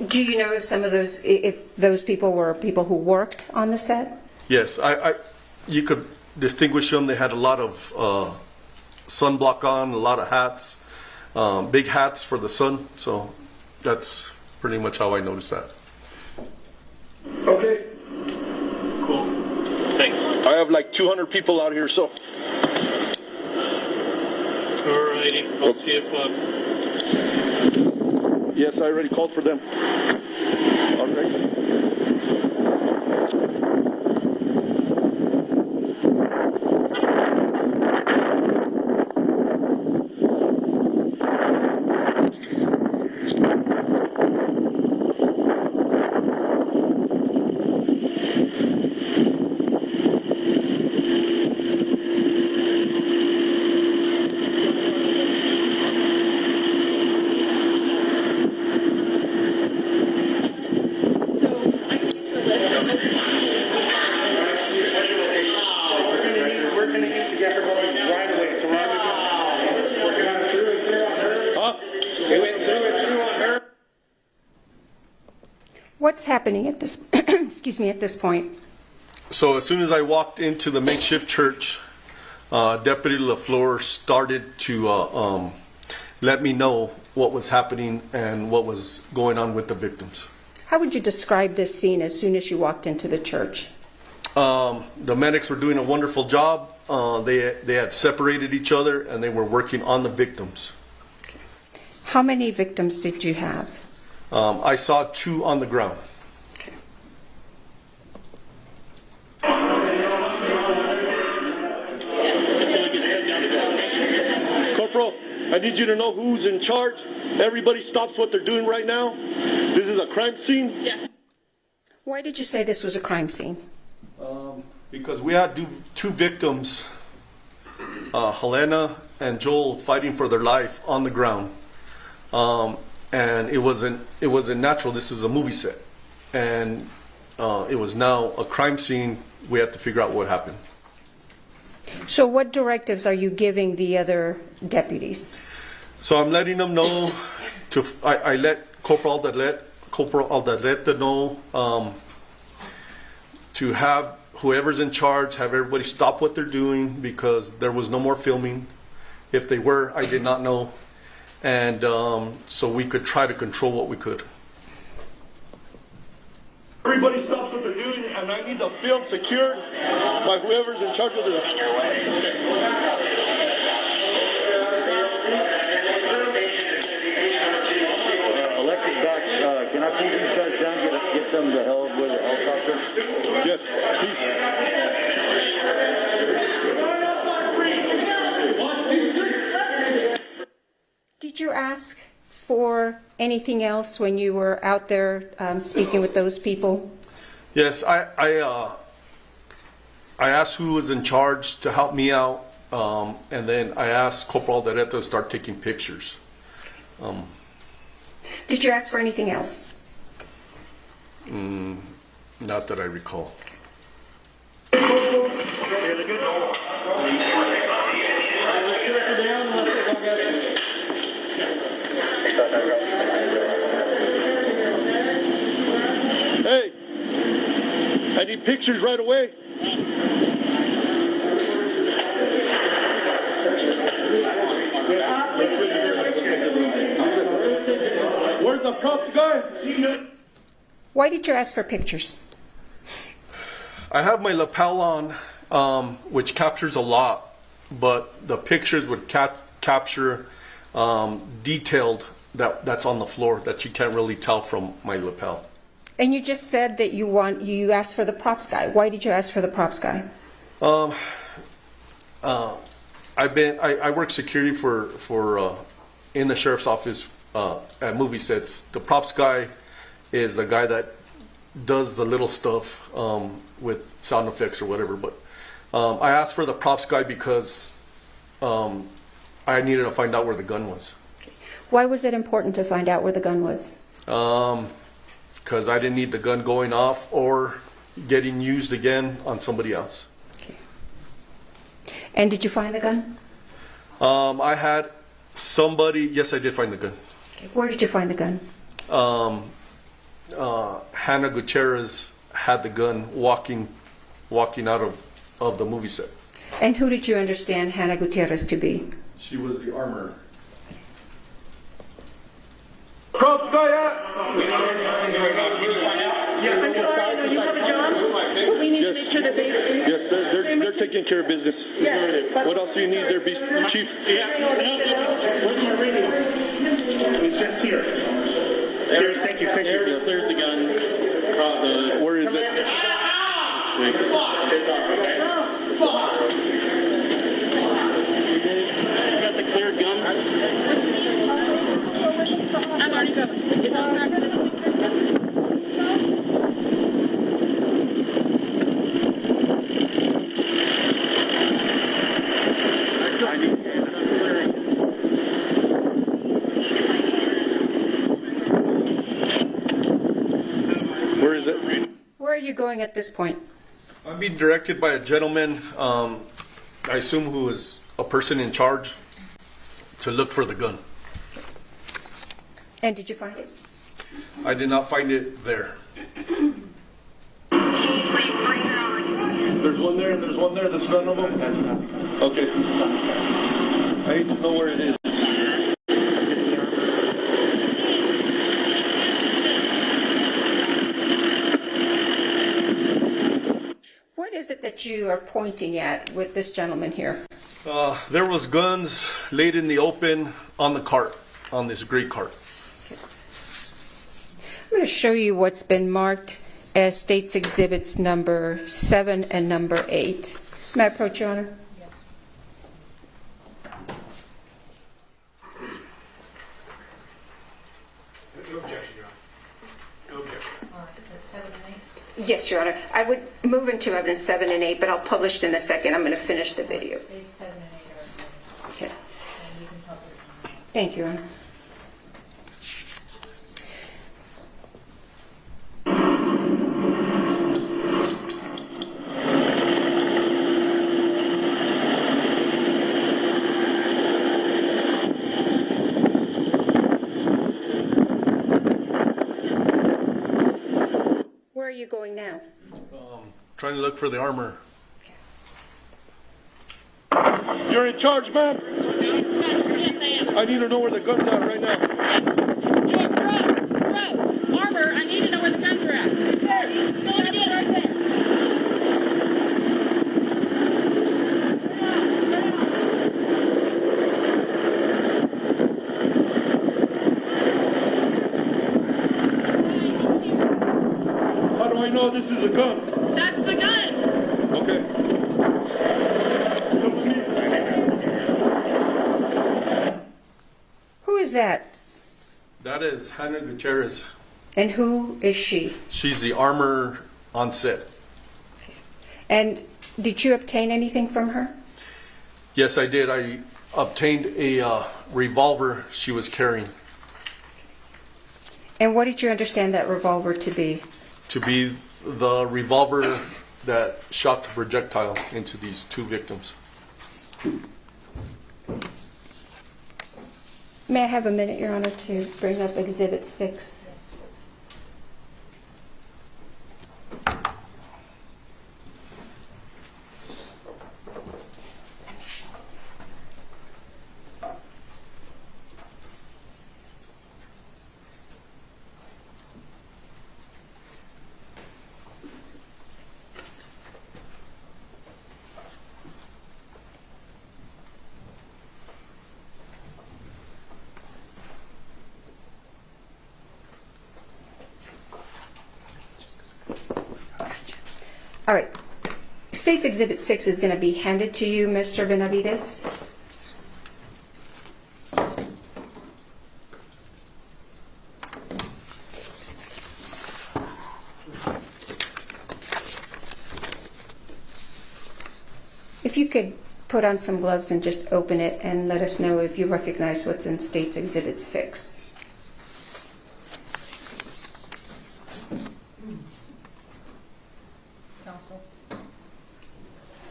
Do you know if those people were people who worked on the set? Yes, you could distinguish them. They had a lot of sunblock on, a lot of hats, big hats for the sun. So that's pretty much how I noticed that. Okay. Cool. Thanks. I have like 200 people out here, so. Alrighty, I'll see you at 5. Yes, I already called for them. All right. What's happening at this excuse me, at this point? So as soon as I walked into the makeshift church, Deputy Laflur started to let me know what was happening and what was going on with the victims. How would you describe this scene as soon as you walked into the church? The medics were doing a wonderful job. They had separated each other and they were working on the victims. How many victims did you have? I saw 2 on the ground. Corporal, I need you to know who's in charge. Everybody stops what they're doing right now. This is a crime scene. Yeah. Why did you say this was a crime scene? Because we had 2 victims, Helena and Joel, fighting for their life on the ground. And it wasn't natural. This is a movie set, and it was now a crime scene. We had to figure out what happened. So what directives are you giving the other deputies? So I'm letting them know I let Corporal Aldaleta know to have whoever's in charge have everybody stop what they're doing, because there was no more filming. If they were, I did not know. And so we could try to control what we could. Everybody stops what they're doing, and I need the film secured by whoever's in charge of the. ask for anything else when you were out there speaking with those people? Yes, I asked who was in charge to help me out, and then I asked Corporal Alderete to start taking pictures. Did you ask for anything else? Not that I recall. Hey, I need pictures right away. Where's the props guy? Why did you ask for pictures? I have my lapel on, which captures a lot, but the pictures would capture detailed that's on the floor that you can't really tell from my lapel. And you just said that you asked for the props guy. Why did you ask for the props guy? I work security for in the sheriff's office at movie sets. The props guy is the guy that does the little stuff with sound effects or whatever. But I asked for the props guy because I needed to find out where the gun was. Why was it important to find out where the gun was? Because I didn't need the gun going off or getting used again on somebody else. Okay. And did you find the gun? I had somebody. Yes, I did find the gun. Okay. Where did you find the gun? Hannah Gutierrez had the gun walking out of the movie set. And who did you understand Hannah Gutierrez to be? She was the armorer. Props guy out. I'm sorry, no, you have a job? We need to make sure that they... Yes, they're taking care of business. Yes. What else do you need there, Chief? Where's my radio? It's just here. Here, thank you. They already cleared the gun. Where is it? It's off. You got the cleared gun? I'm already covered. It's on track. Where is it? Where are you going at this point? I'm being directed by a gentleman, I assume who is a person in charge, to look for the gun. And did you find it? I did not find it there. There's one there and there's one there. That's none of them? That's not. Okay. I need to know where it is. What is it that you are pointing at with this gentleman here? There was guns laid in the open on the cart, on this gray cart. I'm going to show you what's been marked as State's Exhibits number 7 and number 8. May I approach, Your Honor? No objection, Your Honor. No objection. Yes, Your Honor. I would move into evidence 7 and 8, but I'll publish it in a second. I'm going to finish the video. Okay. Thank you, Your Honor. Where are you going now? Trying to look for the armor. You're in charge, man. I need to know where the gun's at right now. Bro, armor, I need to know where the guns are at. There, go ahead, right there. How do I know this is a gun? That's the gun. Okay. Who is is that? That is Hannah Gutierrez. And who is she? She's the armor on set. And did you obtain anything from her? Yes, I did. I obtained a revolver she was carrying. And what did you understand that revolver to be? To be the revolver that shot the projectile into these two victims. May I have a minute, Your Honor, to bring up Exhibit 6? All right. State's Exhibit 6 is going to be handed to you, Mr. Benavides. If you could put on some gloves and just open it and let us know if you recognize what's in State's Exhibit 6.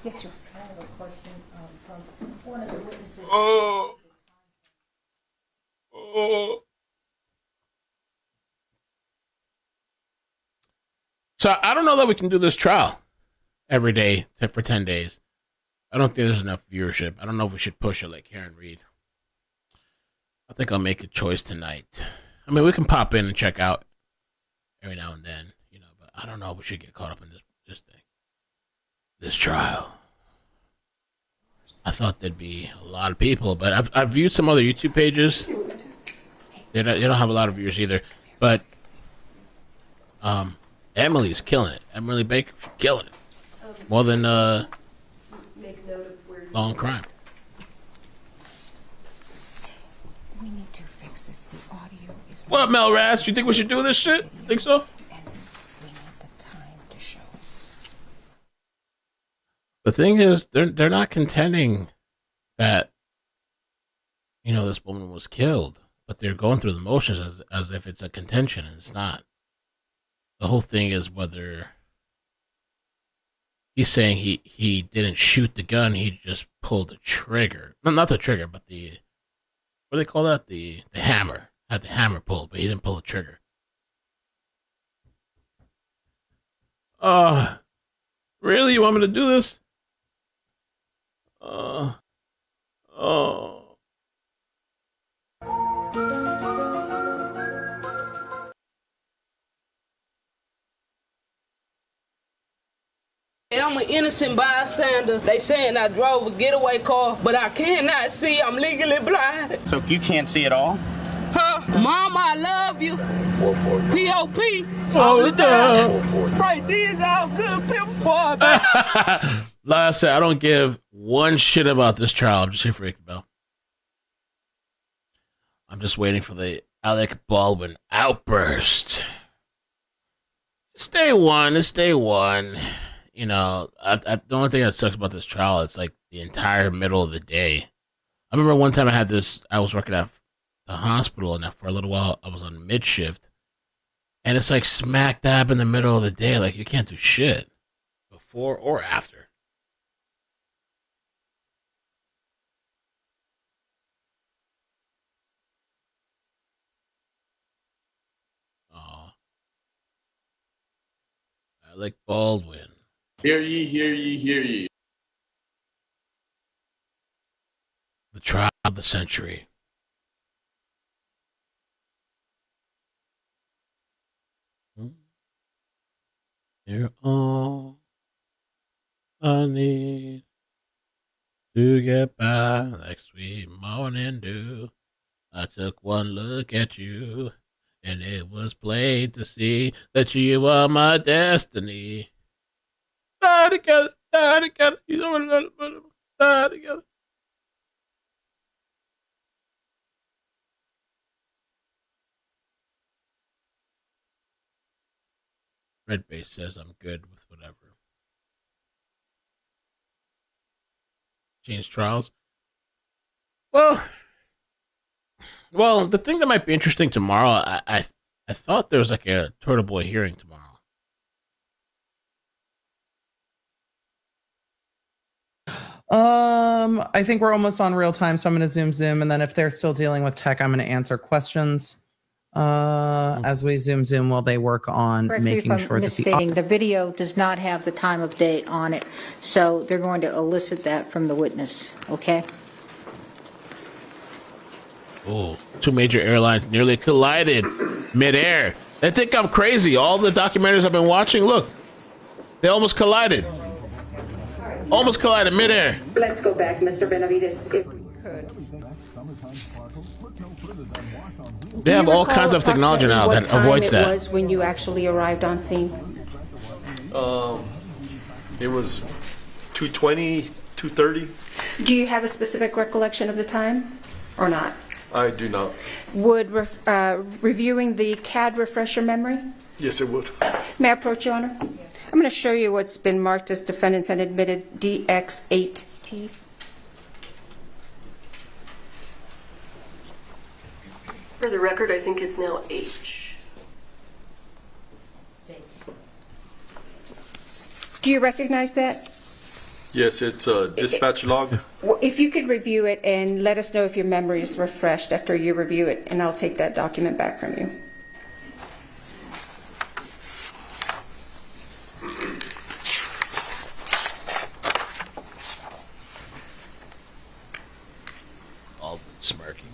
Yes, sir. I have a question from one of the witnesses. So I don't know that we can do this trial every day for 10 days. I don't think there's enough viewership. I don't know if we should push it like Karen Reed. I think I'll make a choice tonight. I mean, we can pop in and check out every now and then, but I don't know if we should get caught up in this thing. This trial. I thought there'd be a lot of people, but I've viewed some other YouTube pages. They don't have a lot of viewers either, but Emily's killing it. Emily Baker, killing it. More than Make note of where Law and Crime. We need to fix this. The audio is. What up, Mel Ras? You think we should do this shit? Think so? We need the time to show. The thing is, they're not contending that this woman was killed, but they're going through the motions as if it's a contention, and it's not. The whole thing is whether he's saying he didn't shoot the gun, he just pulled the trigger. No, not the trigger, but what do they call that? The hammer. Had the hammer pulled, but he didn't pull the trigger. Really? You want me to do this? I'm an innocent bystander. They saying I drove a getaway car, but I cannot see. I'm legally blind. So you can't see at all? Huh? Mama, I love you. P.O.P. All the time. Right, these all good pimp squad. Like I said, I don't give one shit about this trial. I'm just here for Iqbal. I'm just waiting for the Alec Baldwin outburst. It's day one. The only thing that sucks about this trial is like the entire middle of the day. I remember one time I was working at the hospital, and for a little while I was on mid shift, and it's like smack dab in the middle of the day. Like you can't do shit before or after. Alec Baldwin. Hear ye, hear ye, hear ye. The trial of the century. You're all I need to get by like sweet morning dew. I took one look at you, and it was plain to see that you are my destiny. Die together, die together. You know what? Die together. Red Base says I'm good with whatever. Change trials. Well, the thing that might be interesting tomorrow, I thought there was like a Turtle Boy hearing tomorrow. I think we're almost on real time, so I'm going to zoom, and then if they're still dealing with tech, I'm going to answer questions as we zoom while they work on making sure that the video does not have the time of day on it, so they're going to elicit that from the witness. Okay. Oh, two major airlines nearly collided midair. They think I'm crazy. All the documentaries I've been watching, look, they almost collided. Almost collided midair. Let's go back, Mr. Benavides, if we could. They have all kinds of technology now that avoids that. What time it was when you actually arrived on scene? It was 2:20, 2:30. Do you have a specific recollection of the time or not? I do not. Would reviewing the CAD refresh your memory? Yes, it would. May I approach, Your Honor? I'm going to show you what's been marked as defendants and admitted DX8T. For the record, I think it's now H. Do you recognize that? Yes, it's a dispatch log. Well, if you could review it and let us know if your memory is refreshed after you review it, and I'll take that document back from you. All smirking.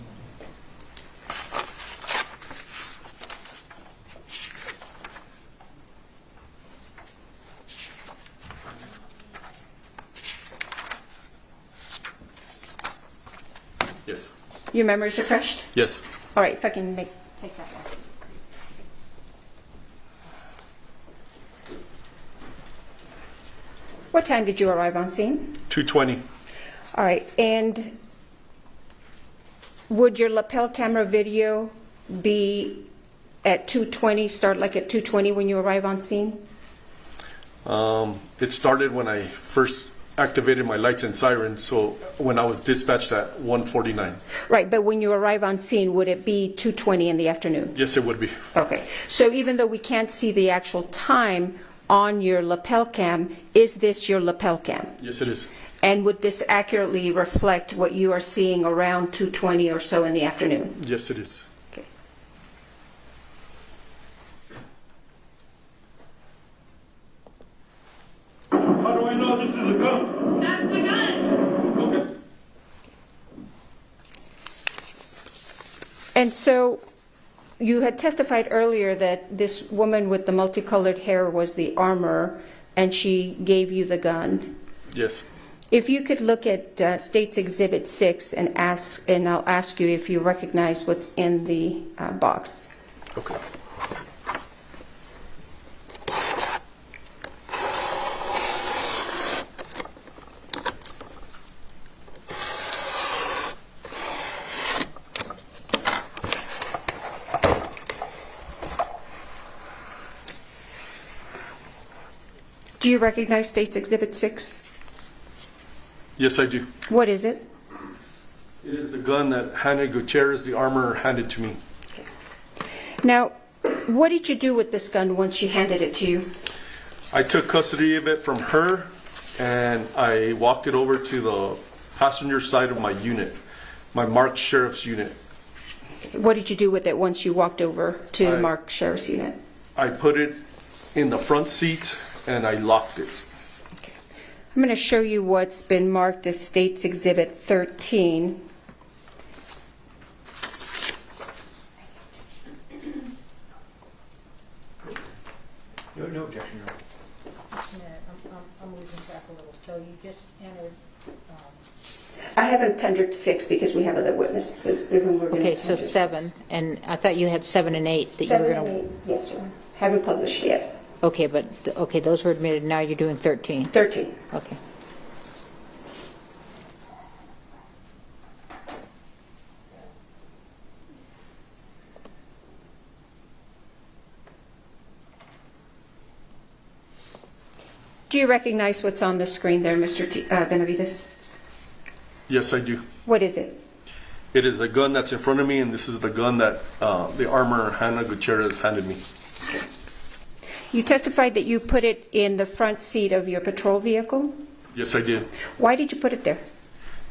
Yes. Your memory's refreshed? Yes. All right, if I can take that one. What time did you arrive on scene? 2:20. All right, and would your lapel camera video be at 2:20, start like at 2:20 when you arrive on scene? It started when I first activated my lights and sirens, so when I was dispatched at 1:49. Right, but when you arrive on scene, would it be 2:20 in the afternoon? Yes, it would be. Okay, so even though we can't see the actual time on your lapel cam, is this your lapel cam? Yes, it is. And would this accurately reflect what you are seeing around 2:20 or so in the afternoon? Yes, it is. Okay. How do I know this is a gun? That's the gun. Okay. And so you had testified earlier that this woman with the multicolored hair was the armorer, and she gave you the gun. Yes. If you could look at State's Exhibit 6 and I'll ask you if you recognize what's in the box. Okay. Do you recognize State's Exhibit 6? Yes, I do. What is it? It is the gun that Hannah Gutierrez, the armorer, handed to me. Now, what did you do with this gun once she handed it to you? I took custody of it from her, and I walked it over to the passenger side of my unit, my marked sheriff's unit. What did you do with it once you walked over to the marked sheriff's unit? I put it in the front seat, and I locked it. I'm going to show you what's been marked as State's Exhibit 13. No objection. I'm losing track a little. So you just entered. I haven't tendered 6 because we have other witnesses through whom we're going to Okay, so 7, and I thought you had 7 and 8 that 7 you were going and to. 8, yes, sir. Haven't published yet. Okay, but those were admitted. Now you're doing 13. 13. Okay. Do you recognize what's on the screen there, Mr. Benavides? Yes, I do. What is it? It is a gun that's in front of me, and this is the gun that the armor Hannah Gutierrez handed me. You testified that you put it in the front seat of your patrol vehicle? Yes, I did. Why did you put it there?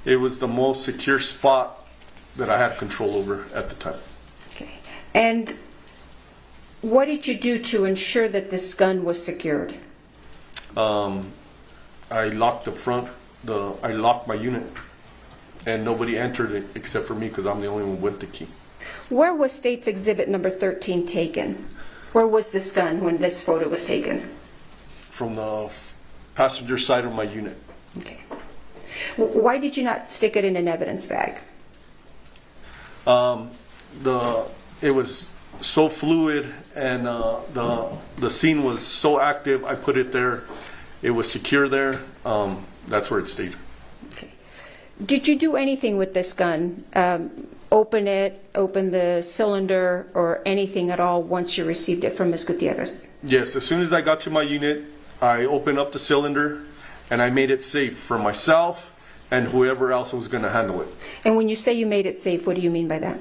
It was the most secure spot that I had control over at the time. Okay. And what did you do to ensure that this gun was secured? I locked I locked my unit, and nobody entered it except for me because I'm the only one with the key. Where was State's Exhibit number 13 taken? Where was this gun when this photo was taken? From the passenger side of my unit. Okay. Why did you not stick it in an evidence bag? It was so fluid, and the scene was so active. I put it there. It was secure there. That's where it stayed. Okay. Did you do anything with this gun? Open it, open the cylinder, or anything at all once you received it from Ms. Gutierrez? Yes, as soon as I got to my unit, I opened up the cylinder and I made it safe for myself and whoever else was going to handle it. And when you say you made it safe, what do you mean by that?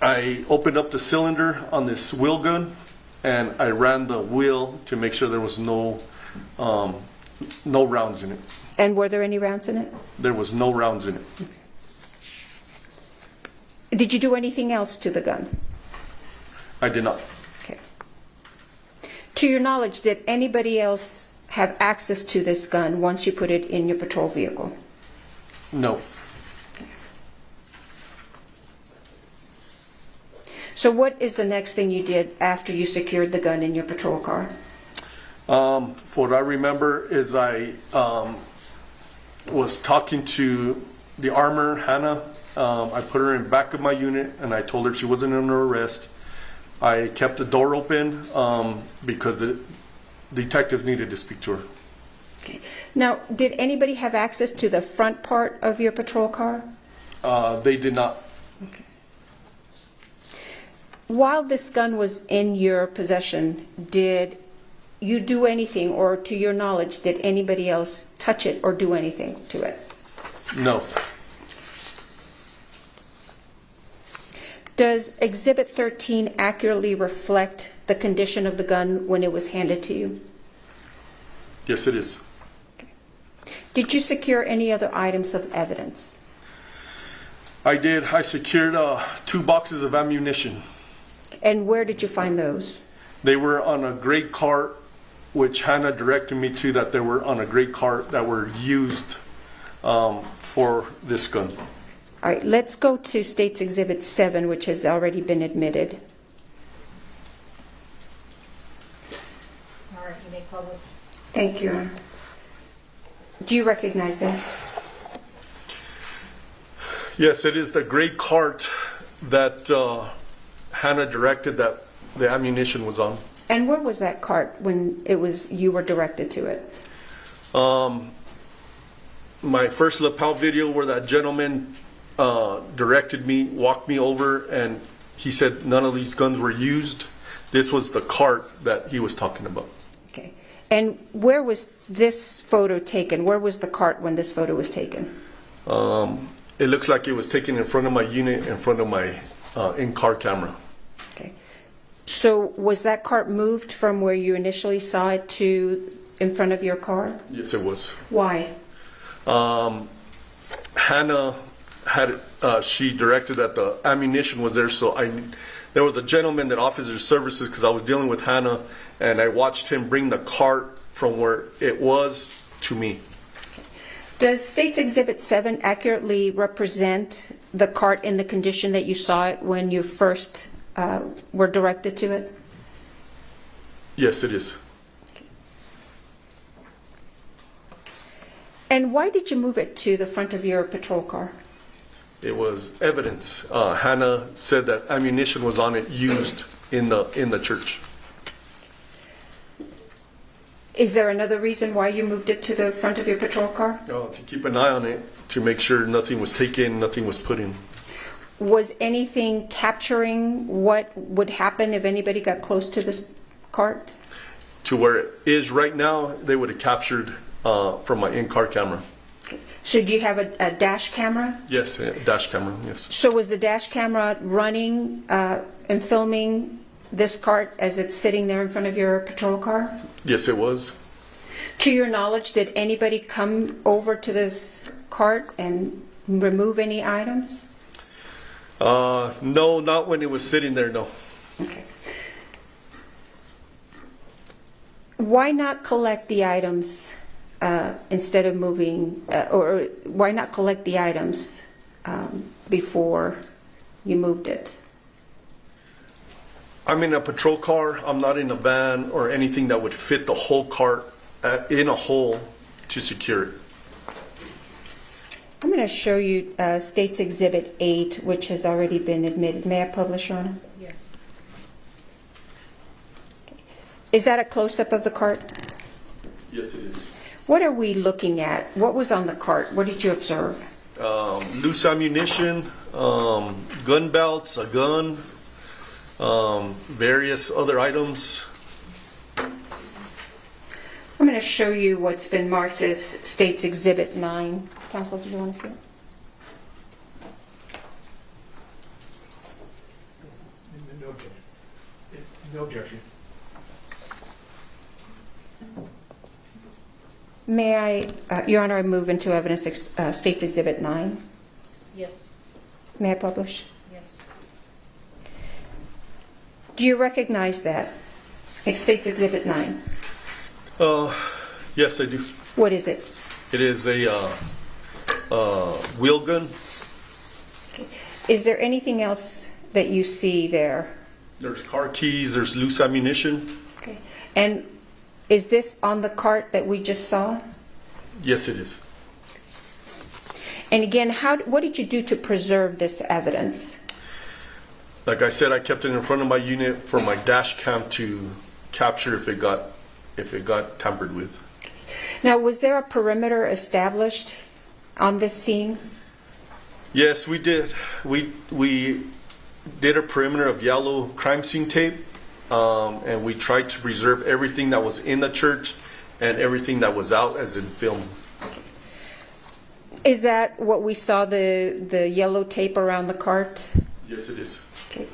I opened up the cylinder on this wheel gun and I ran the wheel to make sure there was no rounds in it. And were there any rounds in it? There was no rounds in it. Did you do anything else to the gun? I did not. Okay. To your knowledge, did anybody else have access to this gun once you put it in your patrol vehicle? No. So what is the next thing you did after you secured the gun in your patrol car? What I remember is I was talking to the armor, Hannah. I put her in back of my unit and I told her she wasn't under arrest. I kept the door open because the detectives needed to speak to her. Okay. Now, did anybody have access to the front part of your patrol car? They did not. Okay. While this gun was in your possession, did you do anything, or to your knowledge, did anybody else touch it or do anything to it? No. Does Exhibit 13 accurately reflect the condition of the gun when it was handed to you? Yes, it is. Okay. Did you secure any other items of evidence? I did. I secured 2 boxes of ammunition. And where did you find those? They were on a gray cart, which Hannah directed me to, that they were on a gray cart that were used for this gun. All right, let's go to State's Exhibit 7, which has already been admitted. All right, you may publish. Thank you. Do you recognize that? Yes, it is the gray cart that Hannah directed that the ammunition was on. And where was that cart when you were directed to it? My first lapel video where that gentleman directed me, walked me over, and he said none of these guns were used. This was the cart that he was talking about. Okay. And where was this photo taken? Where was the cart when this photo was taken? It looks like it was taken in front of my unit, in front of my in-car camera. Okay. So was that cart moved from where you initially saw it to in front of your car? Yes, it was. Why? Hannah had she directed that the ammunition was there, so there was a gentleman that offers his services because I was dealing with Hannah, and I watched him bring the cart from where it was to me. Does State's Exhibit 7 accurately represent the cart in the condition that you saw it when you first were directed to it? Yes, it is. And why did you move it to the front of your patrol car? It was evidence. Hannah said that ammunition was on it used in the church. Is there another reason why you moved it to the front of your patrol car? To keep an eye on it, to make sure nothing was taken, nothing was put in. Was anything capturing what would happen if anybody got close to this cart? to where it is right now, they would have captured from my in-car camera. So do you have a dash camera? Yes, a dash camera, yes. So was the dash camera running and filming this cart as it's sitting there in front of your patrol car? Yes, it was. To your knowledge, did anybody come over to this cart and remove any items? No, not when it was sitting there, no. Okay. Why not collect the items instead of moving, or why not collect the items before you moved it? I'm in a patrol car. I'm not in a van or anything that would fit the whole cart in a hole to secure it. I'm going to show you State's Exhibit 8, which has already been admitted. May I publish, Your Honor? Yes. Is that a close-up of the cart? Yes, it is. What are we looking at? What was on the cart? What did you observe? Loose ammunition, gun belts, a gun, various other items. I'm going to show you what's been marked as State's Exhibit 9. Counsel, did you want to see it? No objection. No objection. May I, Your Honor, I move into evidence State's Exhibit 9. Yes. May I publish? Yes. Do you recognize that? It's State's Exhibit 9. Yes, I do. What is it? It is a wheel gun. Is there anything else that you see there? There's car keys, there's loose ammunition. Okay. And is this on the cart that we just saw? Yes, it is. And again, what did you do to preserve this evidence? Like I said, I kept it in front of my unit for my dash cam to capture if it got tampered with. Now, was there a perimeter established on this scene? Yes, we did. We did a perimeter of yellow crime scene tape, and we tried to preserve everything that was in the church and everything that was out, as in film. Is that what we saw, the yellow tape around the cart? Yes, it is. Okay.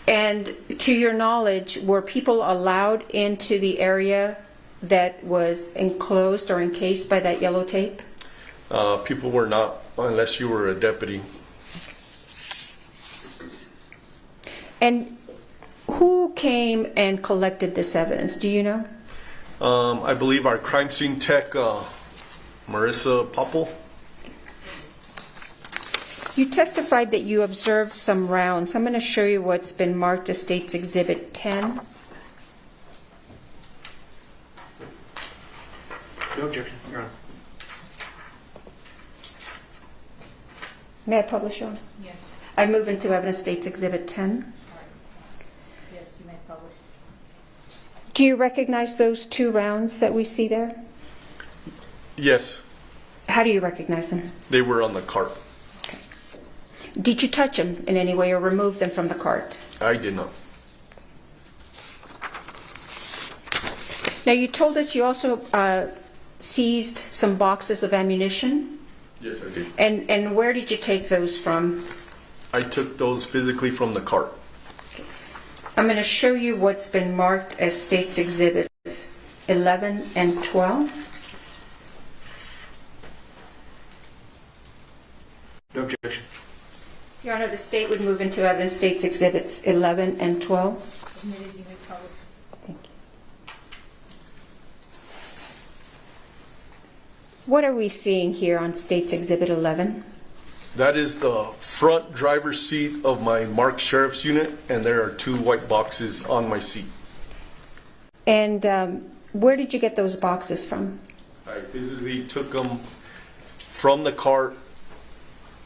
And to your knowledge, were people allowed into the area that was enclosed or encased by that yellow tape? People were not, unless you were a deputy. And who came and collected this evidence? Do you know? I believe our crime scene tech, Marissa Popple. You testified that you observed some rounds. I'm going to show you what's been marked as State's Exhibit 10. No objection, Your Honor. May I publish, Your Honor? Yes. I move into evidence State's Exhibit 10. Yes, you may publish. Do you recognize those two rounds that we see there? Yes, How do you recognize them? they were on the cart. Did you touch them in any way or remove them from the cart? I did not. Now, you told us you also seized some boxes of ammunition. Yes, I did. And where did you take those from? I took those physically from the cart. I'm going to show you what's been marked as State's Exhibits 11 and 12. No objection. Your Honor, the State would move into evidence State's Exhibits 11 and 12. Submitted, you may publish. Thank you. What are we seeing here on State's Exhibit 11? That is the front driver's seat of my marked sheriff's unit, and there are two white boxes on my seat. And where did you get those boxes from? I physically took them from the cart,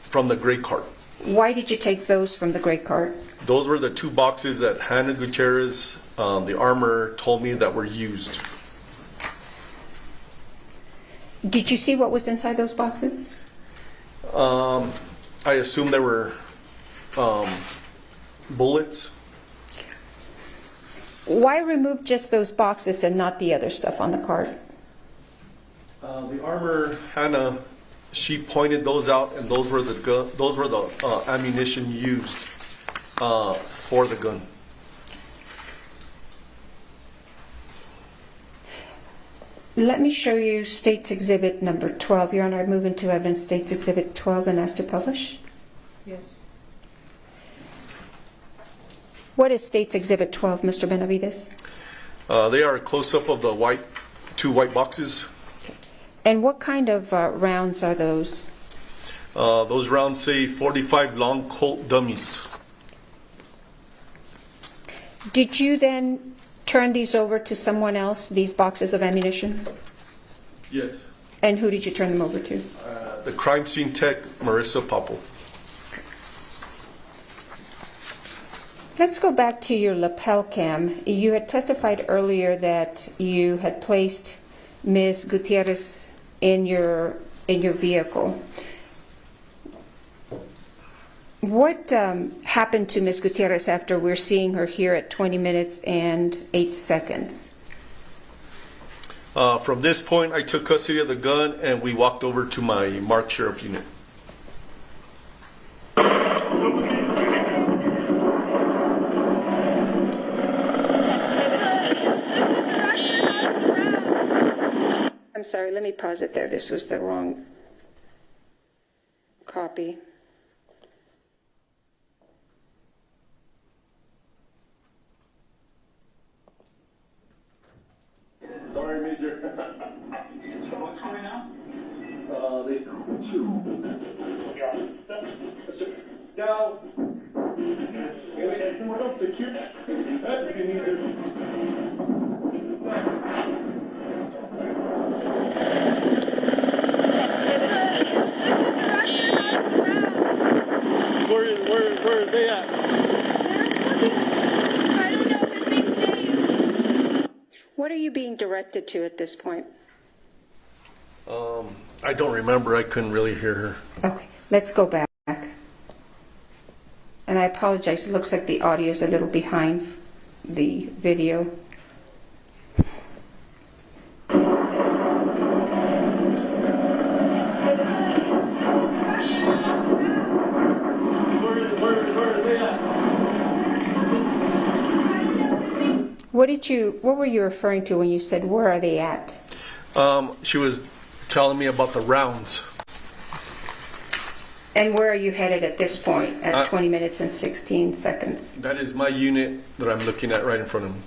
from the gray cart. Why did you take those from the gray cart? Those were the two boxes that Hannah Gutierrez, the armor, told me that were used. Did you see what was inside those boxes? I assume there were bullets. Why remove just those boxes and not the other stuff on the cart? The armor, Hannah, she pointed those out, and those were the ammunition used for the gun. Let me show you State's Exhibit number 12. Your Honor, I move into evidence State's Exhibit 12 and ask to publish. Yes. What is State's Exhibit 12, Mr. Benavides? They are a close-up of the two white boxes. And what kind of rounds are those? Those rounds say 45 long Colt dummies. Did you then turn these over to someone else, these boxes of ammunition? Yes. And who did you turn them over to? The crime scene tech, Marissa Popple. Let's go back to your lapel cam. You had testified earlier that you had placed Ms. Gutierrez in your vehicle. What happened to Ms. Gutierrez after we're seeing her here at 20 minutes and 8 seconds? From this point, I took custody of the gun and we walked over to my marked sheriff unit. I'm sorry, let me pause it there. This was the wrong copy. Sorry, Major. What's going on? They said two. Yeah. Now, anyone else secure? That you need to. Where are they at? What are you being directed to at this point? I don't remember. I couldn't really hear her. Okay, let's go back. And I apologize, it looks like the audio is a little behind the video. What were you referring to when you said, where are they at? She was telling me about the rounds. And where are you headed at this point at 20 minutes and 16 seconds? That is my unit that I'm looking at right in front of me.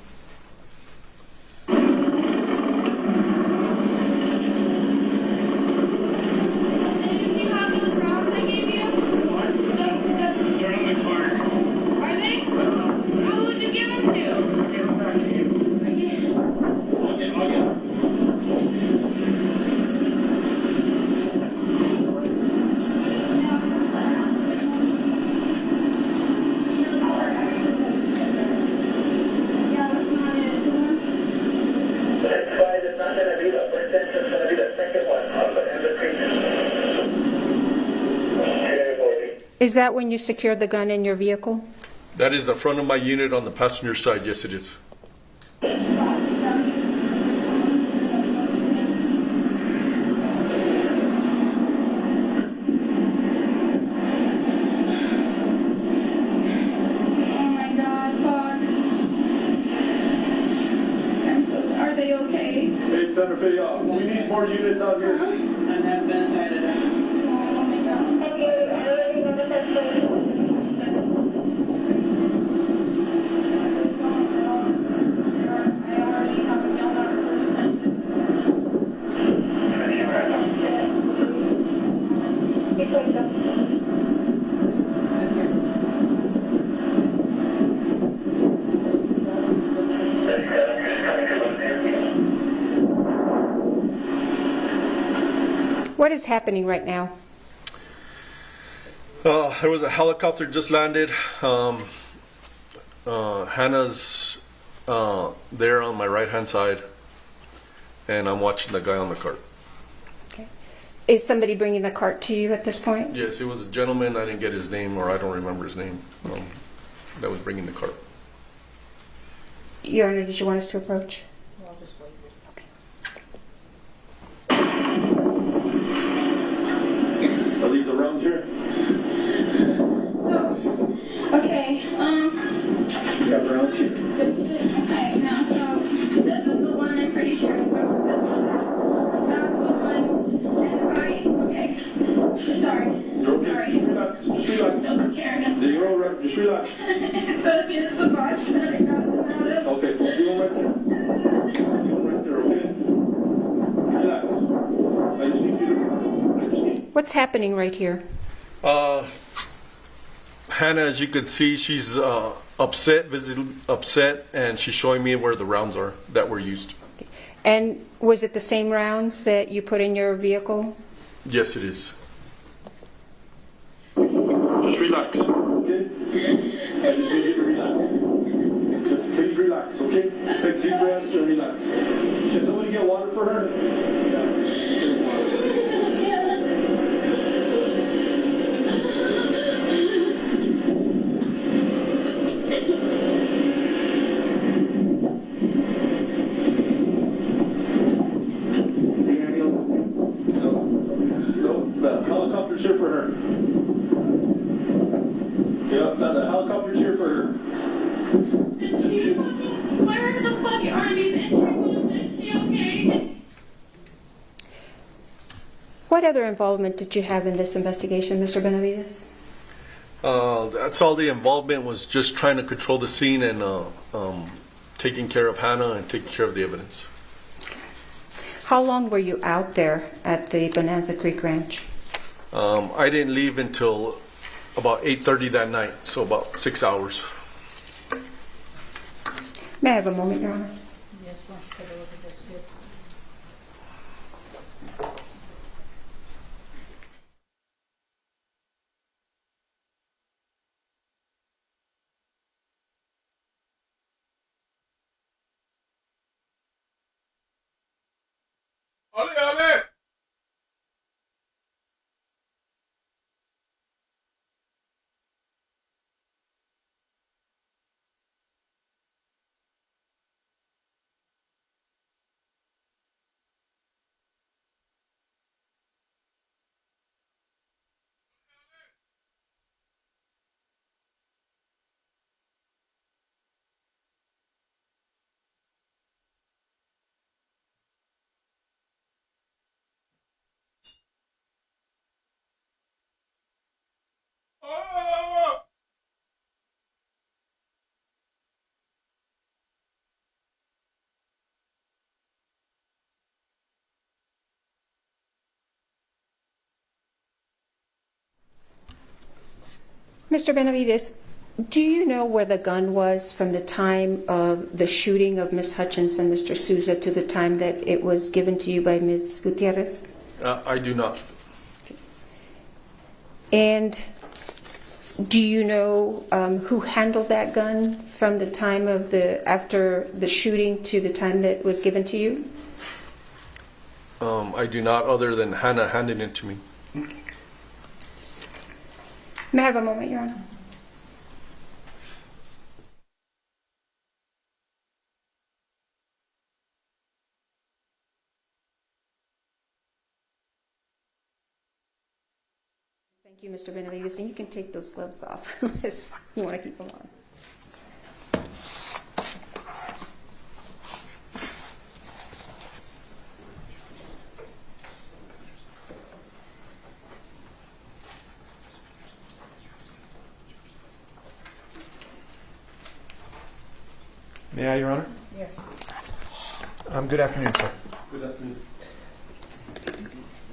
Is that when you secured the gun in your vehicle? That is the front of my unit on the passenger side. Yes, it is. We need more units out here. And have been sighted out. What is happening right now? There was a helicopter just landed. Hannah's there on my right-hand side, and I'm watching the guy on the cart. Okay. Is somebody bringing the cart to you at this point? Yes, it was a gentleman. I didn't get his name, or I don't remember his name. That was bringing the cart. Your Honor, did you want us to approach? I'll just wait. I'll leave the rounds here. Okay, You have rounds here. okay, now, so this is the one I'm pretty sure I remember this is that's the one, and okay, sorry. You're okay. Just relax. Just relax. So scared. You're all right. Just relax. It's gonna be the box that I got them out of. Okay, leave them right there. Leave them right there, okay? Relax. I just need. What's happening right here? Hannah, as you can see, she's upset, visibly upset, and she's showing me where the rounds are that were used. And was it the same rounds that you put in your vehicle? Yes, it is. Just relax, okay? I just need you to relax. Just please relax, okay? Just take deep breaths and relax. Can somebody get water for her? The helicopter's here for her. Yep, the helicopter's here for her. Where the fuck are these injuries? Is she okay? What other involvement did you have in this investigation, Mr. Benavides? That's all the involvement was, just trying to control the scene and taking care of Hannah and taking care of the evidence. How long were you out there at the Bonanza Creek Ranch? I didn't leave until about 8:30 that night, so about 6 hours. May I have a moment, Your Honor? Yes, why don't you take a look at this too? Mr. Benavides, do you know where the gun was from the time of the shooting of Ms. Hutchins and Mr. Souza to the time that it was given to you by Ms. Gutierrez? I do not. And do you know who handled that gun from the time of after the shooting to the time that it was given to you? I do not, other than Hannah handing it to me. May I have a moment, Your Honor? Thank you, Mr. Benavides, and you can take those gloves off unless you want to keep them on. May I, Your Honor? Yes. Good afternoon, sir. Good afternoon.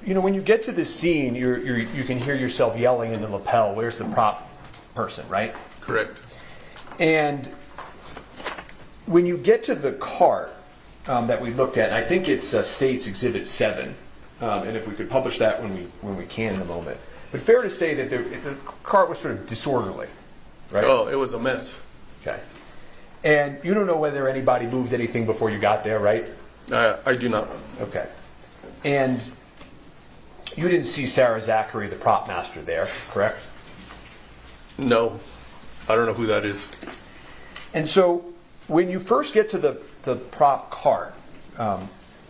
You know, when you get to this scene, you can hear yourself yelling in the lapel, "Where's the prop person?" Right? Correct. And when you get to the cart that we looked at, I think it's State's Exhibit 7, and if we could publish that when we can in a moment. But fair to say that the cart was sort of disorderly, right? Oh, it was a mess. Okay. And you don't know whether anybody moved anything before you got there, right? I do not. Okay. And you didn't see Sarah Zachary, the prop master, there, correct? No. I don't know who that is. And so when you first get to the prop cart,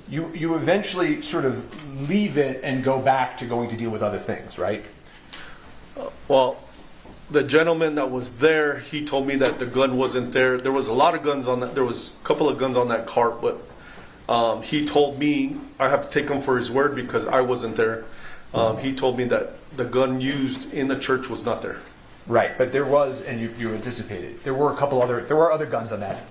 you eventually sort of leave it and go back to going to deal with other things, right? Well, the gentleman that was there, he told me that the gun wasn't there. There was a lot of guns on that. There was a couple of guns on that cart, but he told me I have to take him for his word because I wasn't there. He told me that the gun used in the church was not there. Right, but there was, and you anticipated, there were other guns on that.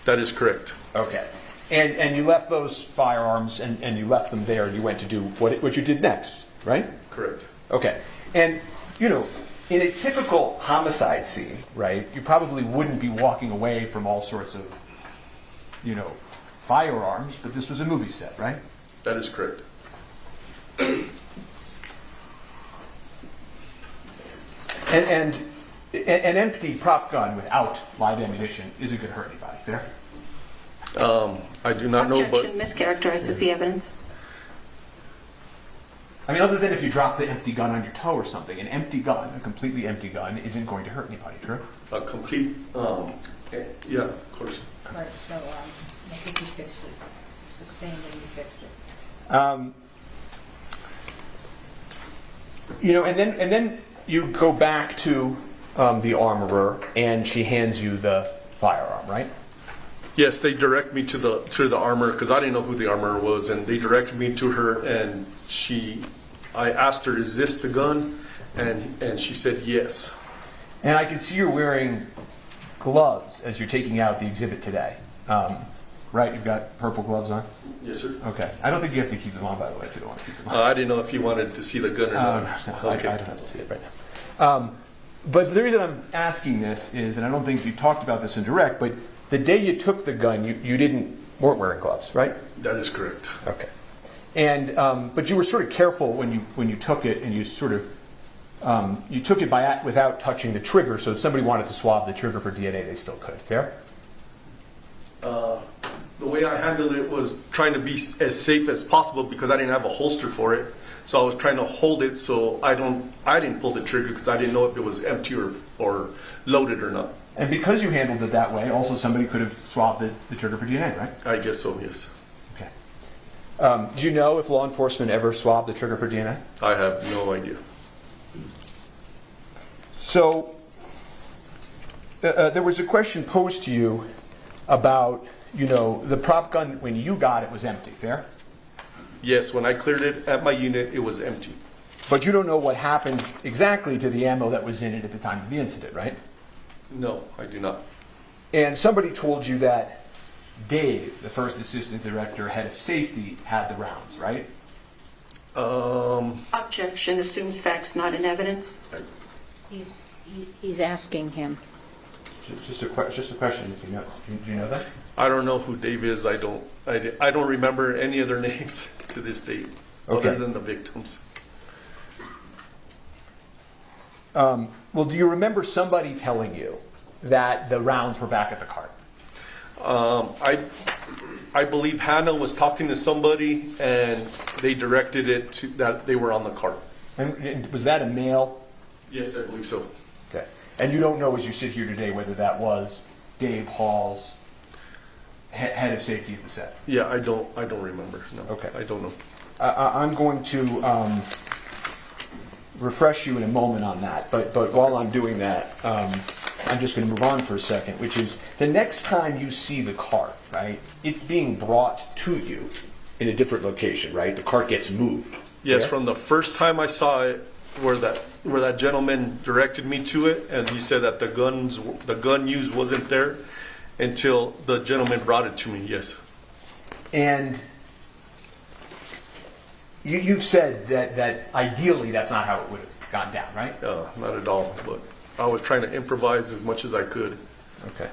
That is correct. Okay. And you left those firearms and you left them there and you went to do what you did next, right? Correct. Okay. And, you know, in a typical homicide scene, right, you probably wouldn't be walking away from all sorts of, you know, firearms, but this was a movie set, right? That is correct. And an empty prop gun without live ammunition isn't going to hurt anybody, fair? I do not know, but... Objection mischaracterizes the evidence. I mean, other than if you drop the empty gun on your toe or something, an empty gun, a completely empty gun, isn't going to hurt anybody, true? A complete, yeah, of course. Right, so I think you fixed it. Sustained and you fixed it. You know, and then you go back to the armorer, and she hands you the firearm, right? Yes, they direct me to the armorer because I didn't know who the armorer was, and they directed me to her, and I asked her, "Is this the gun?" And she said yes. And I can see you're wearing gloves as you're taking out the exhibit today, right? You've got purple gloves on. Yes, sir. Okay. I don't think you have to keep them on, by the way, if you don't want to keep them on. I didn't know if you wanted to see the gun or not. No, okay. I don't have to see it right now. But the reason I'm asking this is, and I don't think you talked about this in direct, but the day you took the gun, you weren't wearing gloves, right? That is correct. Okay. And but you were sort of careful when you took it, and you sort of you took it without touching the trigger. So if somebody wanted to swab the trigger for DNA, they still could. Fair? The way I handled it was trying to be as safe as possible because I didn't have a holster for it. So I was trying to hold it so I didn't pull the trigger because I didn't know if it was empty or loaded or not. And because you handled it that way, also somebody could have swabbed the trigger for DNA, right? I guess so, yes. Okay. Do you know if law enforcement ever swabbed the trigger for DNA? I have no idea. So there was a question posed to you about, you know, the prop gun, when you got it, was empty, fair? Yes, when I cleared it at my unit, it was empty. But you don't know what happened exactly to the ammo that was in it at the time of the incident, right? No, I do not. And somebody told you that Dave, the first assistant director, head of safety, had the rounds, right? Objection assumes facts, not in evidence. He's asking him. Just a question. Do you know that? I don't know who Dave is. I don't remember any of their names to this date, Okay. other than the victims. Well, do you remember somebody telling you that the rounds were back at the cart? I believe Hannah was talking to somebody, and they directed it to that they were on the cart. And was that a male? Yes, I believe so. Okay. And you don't know, as you sit here today, whether that was Dave Hall's head of safety at the set? Yeah, I don't remember. No. Okay. I don't know. I'm going to refresh you in a moment on that, but while I'm doing that, I'm just going to move on for a second, which is the next time you see the cart, right, it's being brought to you in a different location, right? The cart gets moved. Yes, yeah? from the first time I saw it, where that gentleman directed me to it, and he said that the gun used wasn't there until the gentleman brought it to me. Yes. And you've said that ideally that's not how it would have gone down, right? Not at all. But I was trying to improvise as much as I could. Okay.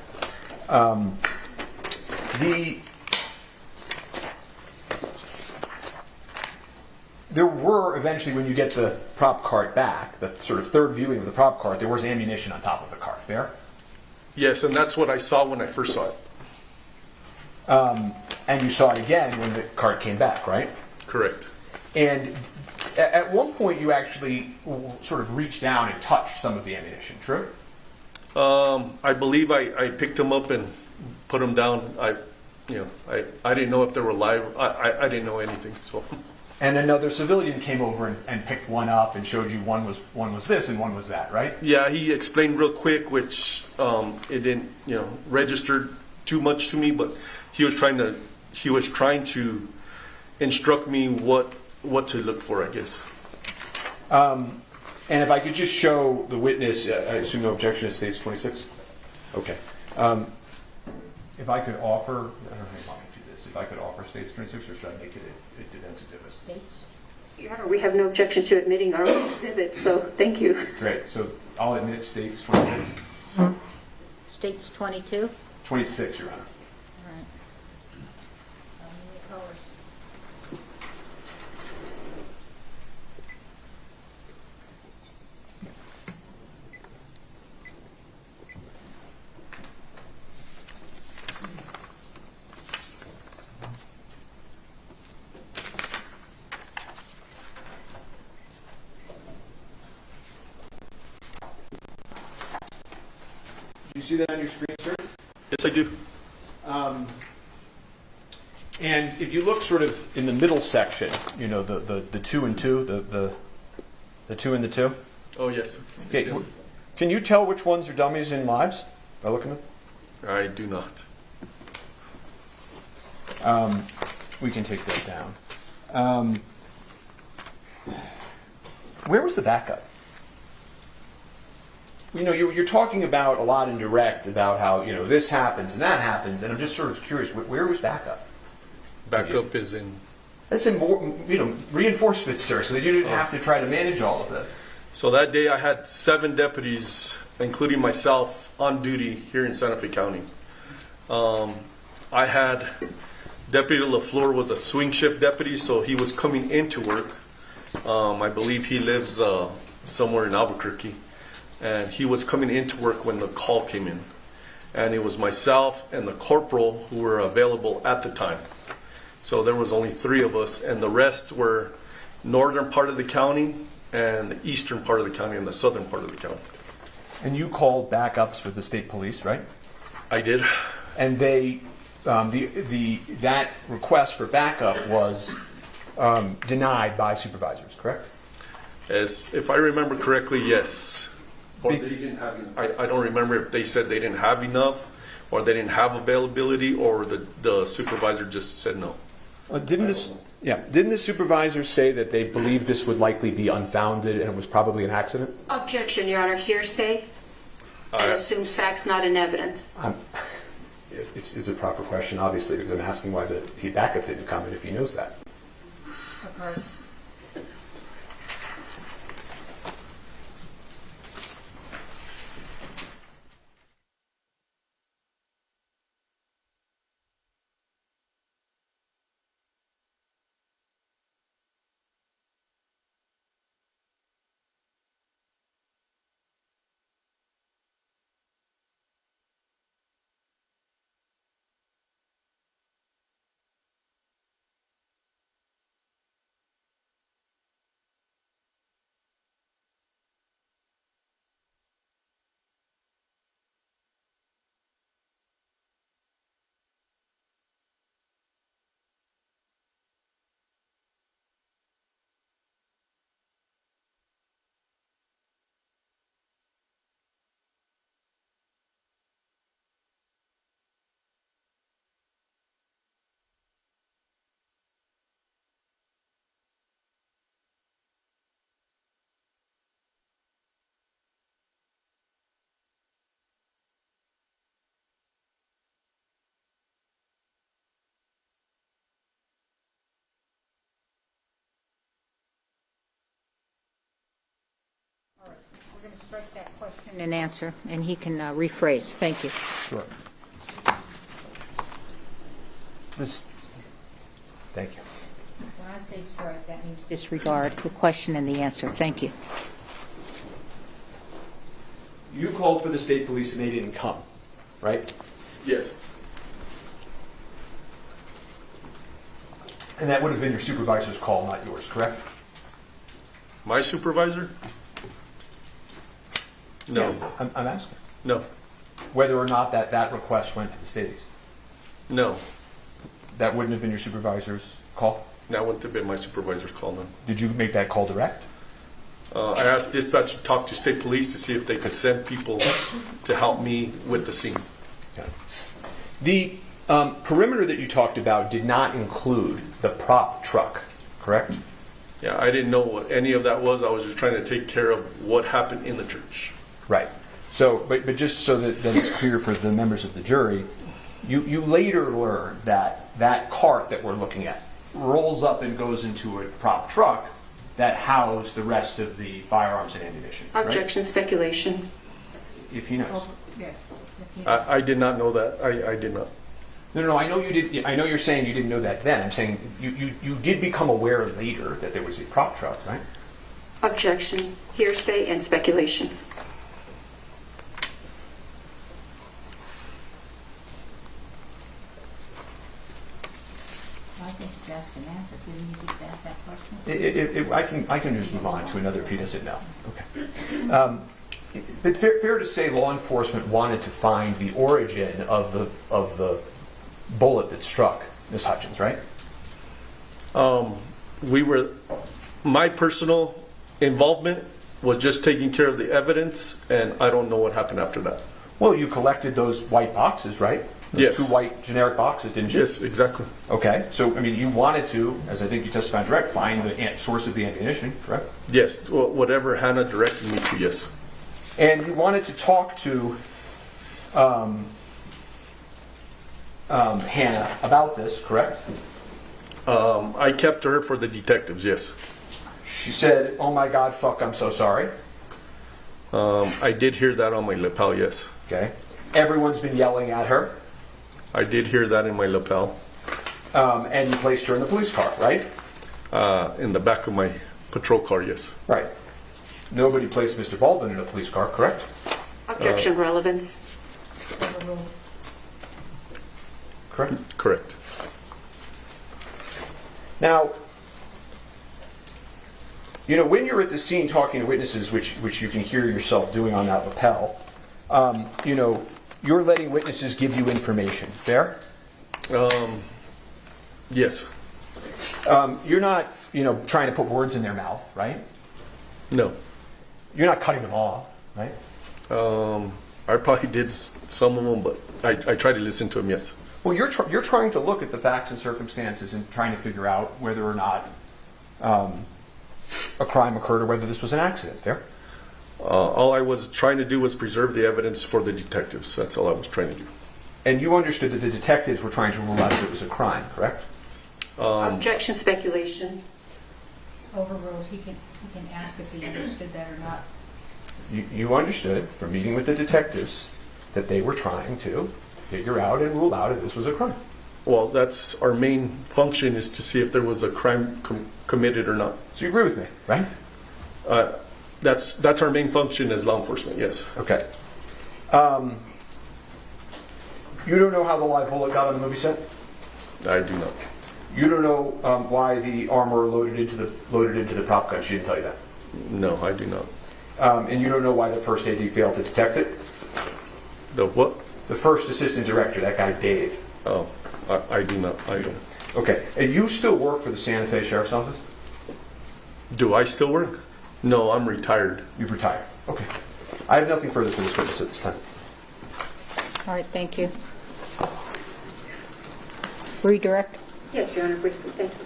There were eventually, when you get the prop cart back, the sort of third viewing of the prop cart, there was ammunition on top of the cart. Fair? Yes, and that's what I saw when I first saw it. And you saw it again when the cart came back, right? Correct. And at one point you actually sort of reached down and touched some of the ammunition, true? I believe I picked them up and put them down. I didn't know if they were live. I didn't know anything. So. And another civilian came over and picked one up and showed you one was this and one was that, right? Yeah, he explained real quick, which it didn't register too much to me, but he was trying to instruct me what to look for, I guess. And if I could just show the witness, I assume no objection to States 26. Okay. If I could offer, I don't know how you want me to do this. If I could offer States 26, or should I make it a defense exhibit? Your Honor, we have no objection to admitting our own exhibit, so thank you. Great. So I'll admit States 26. States 22? 26, Your Honor. All right. Do you see that on your screen, sir? Yes, I do. And if you look sort of in the middle section, the 2 and 2, the 2 and the 2. Oh, yes. Okay. Can you tell which ones are dummies and lives by looking at them? I do not. We can take that down. Where was the backup? You're talking about a lot in direct about how this happens and that happens, and I'm just sort of curious. Where was backup? Backup is in. That's in reinforcements, sir, so that you didn't have to try to manage all of this. So that day I had 7 deputies, including myself, on duty here in Santa Fe County. I had Deputy Laflur was a swing shift deputy, so he was coming into work. I believe he lives somewhere in Albuquerque. And he was coming into work when the call came in. And it was myself and the corporal who were available at the time. So there was only 3 of us, and the rest were northern part of the county and the eastern part of the county and the southern part of the county. And you called backups for the state police, right? I did. And they, that request for backup was denied by supervisors, correct? As if I remember correctly, yes. Or they didn't have. I don't remember if they said they didn't have enough, or they didn't have availability, or the supervisor just said no. Didn't the supervisor say that they believed this would likely be unfounded and it was probably an accident? Objection, Your Honor. Hearsay and assumes facts not in evidence. It's a proper question, obviously, because I'm asking why the backup didn't come in if he knows that. Okay. We're going to strike that question and answer, and he can rephrase. Thank you. Sure. Thank you. When I say strike, that means disregard the question and the answer. Thank you. You called for the state police and they didn't come, right? Yes. And that would have been your supervisor's call, not yours, correct? My supervisor? No. Yeah, I'm asking. No. whether or not that request went to the state? No. That wouldn't have been your supervisor's call? That wouldn't have been my supervisor's call, no. Did you make that call direct? I asked dispatch to talk to state police to see if they could send people to help me with the scene. Okay. The perimeter that you talked about did not include the prop truck, correct? Yeah, I didn't know what any of that was. I was just trying to take care of what happened in the church. Right. So, but just so that then it's clear for the members of the jury, you later learned that that cart that we're looking at rolls up and goes into a prop truck that housed the rest of the firearms and ammunition. Objection, speculation. If he knows. Oh, yeah. I did not know that. I did not. No, I know you did. I know you're saying you didn't know that then. I'm saying you did become aware later that there was a prop truck, right? Objection, hearsay, and speculation. I think he's asked and answered. Didn't you just ask that question? I can just move on to another if he doesn't know. Okay. But fair to say, law enforcement wanted to find the origin of the bullet that struck Miss Hutchins, right? My personal involvement was just taking care of the evidence, and I don't know what happened after that. Well, you collected those white boxes, right? Those Yes. 2 white generic boxes, didn't you? Yes, exactly. Okay, so, I mean, you wanted to, as I think you testified direct, find the source of the ammunition, correct? Yes, well, whatever Hannah directed me to, yes. And you wanted to talk to Hannah about this, correct? I kept her for the detectives, yes. She said, "Oh my God, fuck, I'm so sorry." I did hear that on my lapel, yes. Okay. Everyone's been yelling at her. I did hear that in my lapel. And you placed her in the police car, right? In the back of my patrol car, yes. Right. Nobody placed Mr. Baldwin in a police car, correct? Objection, relevance. Correct? Correct. Now, you know, when you're at the scene talking to witnesses, which you can hear yourself doing on that lapel, you know, you're letting witnesses give you information. Fair? Yes. You're not, you know, trying to put words in their mouth, right? No. You're not cutting them off, right? I probably did some of them, but I try to listen to them, yes. Well, you're trying to look at the facts and circumstances and trying to figure out whether or not a crime occurred or whether this was an accident. Fair? All I was trying to do was preserve the evidence for the detectives. That's all I was trying to do. And you understood that the detectives were trying to rule out that it was a crime, correct? Objection, speculation. Overruled. He can ask if he understood that or not. You understood from meeting with the detectives that they were trying to figure out and rule out if this was a crime. Well, that's our main function, is to see if there was a crime committed or not. So you agree with me, right? That's our main function as law enforcement, yes. Okay. You don't know how the live bullet got on the movie set? I do not. You don't know why the armor loaded into the prop gun. She didn't tell you that. No, I do not. And you don't know why the first AD failed to detect it? The what? The first assistant director, that guy Dave. Oh, I do not. I don't. Okay. And you still work for the Santa Fe Sheriff's Office? Do I still work? No, I'm retired. You've retired. Okay. I have nothing further for this witness at this time. All right, thank you. Redirect. Yes, Your Honor, briefly, thank you.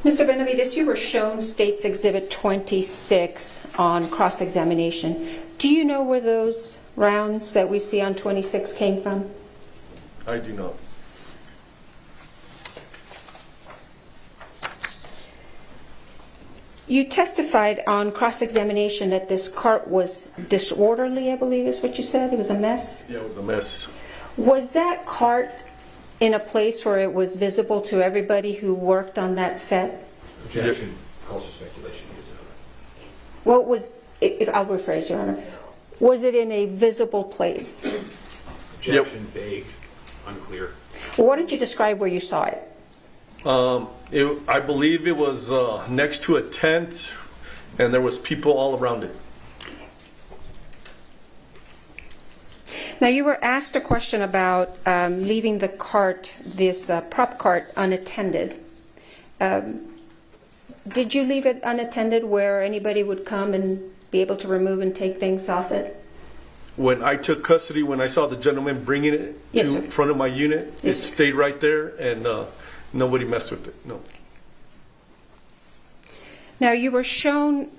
Mr. Benavides, you were shown State's Exhibit 26 on cross-examination. Do you know where those rounds that we see on 26 came from? I do not. You testified on cross-examination that this cart was disorderly, I believe is what you said. It was a mess? Yeah, it was a mess. Was that cart in a place where it was visible to everybody who worked on that set? Objection. Also speculation. What was, if I'll rephrase, Your Honor, was it in a visible place? Objection, vague, unclear. Well, why don't you describe where you saw it? I believe it was next to a tent, and there was people all around it. Now, you were asked a question about leaving the cart, this prop cart, unattended. Did you leave it unattended where anybody would come and be able to remove and take things off it? When I took custody, when I saw the gentleman bringing it to front of my unit, it stayed right there, and nobody messed with it, no. Now, you were shown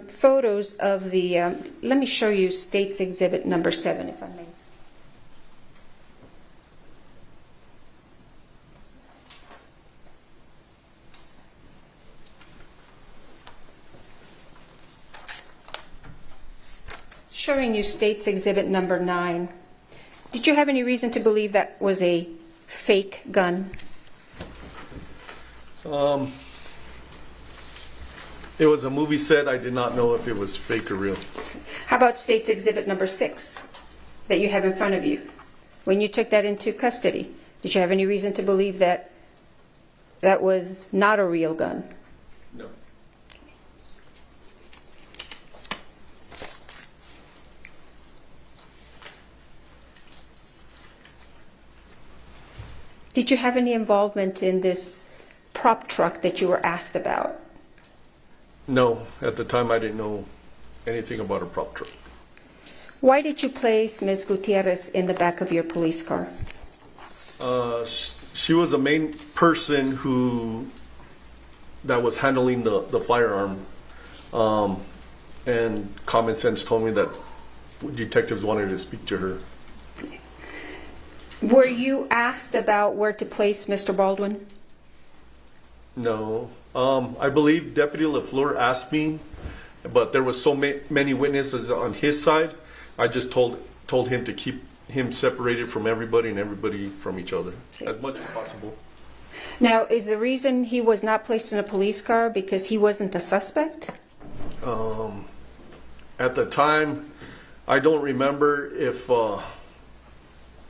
photos of the, let me show you State's Exhibit number 7, if I may. Showing you State's Exhibit number 9. Did you have any reason to believe that was a fake gun? It was a movie set. I did not know if it was fake or real. How about State's Exhibit number 6 that you have in front of you? When you took that into custody, did you have any reason to believe that that was not a real gun? No. Did you have any involvement in this prop truck that you were asked about? No, at the time I didn't know anything about a prop truck. Why did you place Ms. Gutierrez in the back of your police car? She was the main person that was handling the firearm, and common sense told me that detectives wanted to speak to her. Were you asked about where to place Mr. Baldwin? No. I believe Deputy Laflur asked me, but there was so many witnesses on his side. I just told him to keep him separated from everybody and everybody from each other as much as possible. Now, is the reason he was not placed in a police car because he wasn't a suspect? At the time, I don't remember if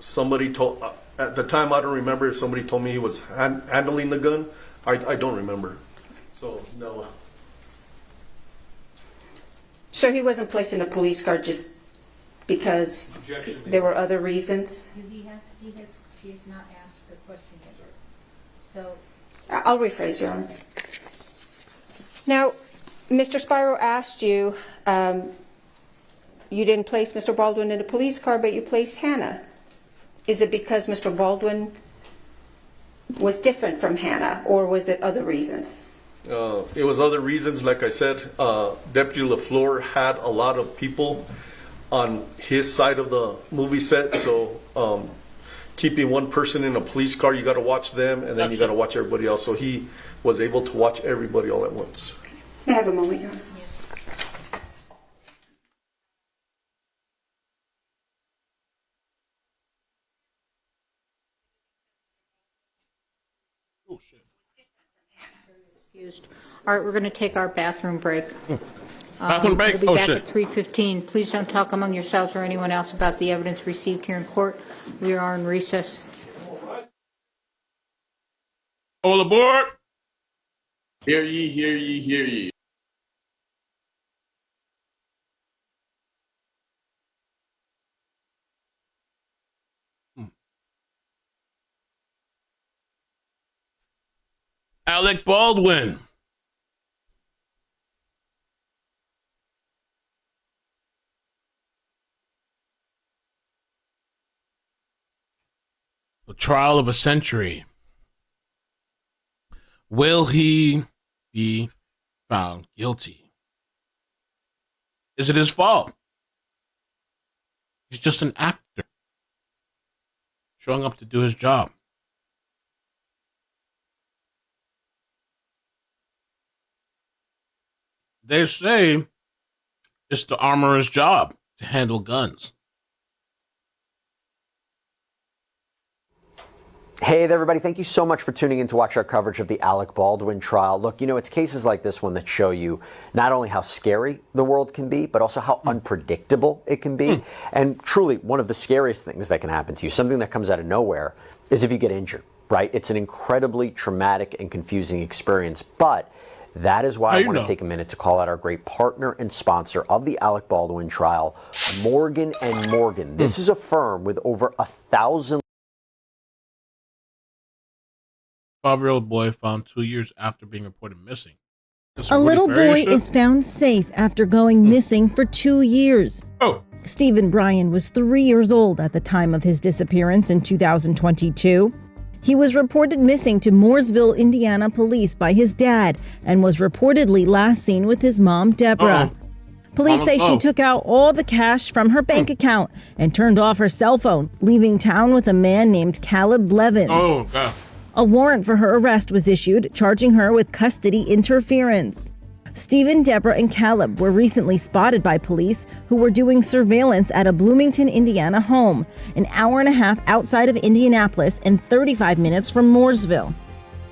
somebody told. At the time, I don't remember if somebody told me he was handling the gun. I don't remember. So, no. So he wasn't placed in a police car just because there were other reasons? She has not asked the question yet. So I'll rephrase, Your Honor. Now, Mr. Spiro asked you, you didn't place Mr. Baldwin in a police car, but you placed Hannah. Is it because Mr. Baldwin was different from Hannah, or was it other reasons? It was other reasons. Like I said, Deputy Lafleur had a lot of people on his side of the movie set, so keeping one person in a police car, you got to watch them, and then you got to watch everybody else. So he was able to watch everybody all at once. May I have a moment, Your Honor? Oh, shit. Excused. All right, we're going to take our bathroom break. Bathroom break? We'll be Oh, back shit. at 3:15. Please don't talk among yourselves or anyone else about the evidence received here in court. We are in recess. All aboard. Hear ye, hear ye, hear ye. Alec Baldwin. The trial of a century. Will he be found guilty? Is it his fault? He's just an actor showing up to do his job. They say it's the armorer's job to handle guns. Hey there, everybody. Thank you so much for tuning in to watch our coverage of the Alec Baldwin trial. Look, you know, it's cases like this one that show you not only how scary the world can be, but also how unpredictable it can be. And truly, one of the scariest things that can happen to you, something that comes out of nowhere, is if you get injured, right? It's an incredibly traumatic and confusing experience, but that is why I want to take a minute to call out our great partner and sponsor of the Alec Baldwin trial, Morgan & Morgan. This is a firm with over 1,000 5-year-old boy found 2 years after being reported missing. A little boy is found safe after going missing for 2 years. Stephen Bryan was 3 years old at the time of his disappearance in 2022. He was reported missing to Mooresville, Indiana police by his dad and was reportedly last seen with his mom, Deborah. Police say she took out all the cash from her bank account and turned off her cell phone, leaving town with a man named Caleb Blevins. Oh, God. A warrant for her arrest was issued, charging her with custody interference. Stephen, Deborah, and Caleb were recently spotted by police who were doing surveillance at a Bloomington, Indiana home, an hour and a half outside of Indianapolis and 35 minutes from Mooresville.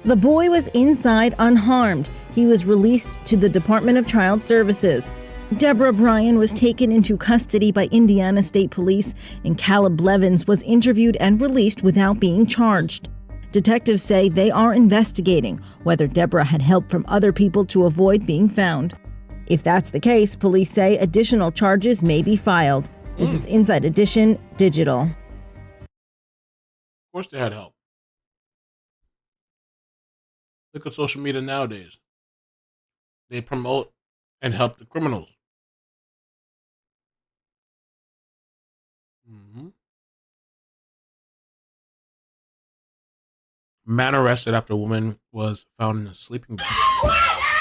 The boy was inside unharmed. He was released to the Department of Child Services. Deborah Bryan was taken into custody by Indiana State Police, and Caleb Blevins was interviewed and released without being charged. Detectives say they are investigating whether Deborah had help from other people to avoid being found. If that's the case, police say additional charges may be filed. This is Inside Edition Digital. Of course they had help. Look at social media nowadays. They promote and help the criminals. Man arrested after a woman was found in a sleeping bag.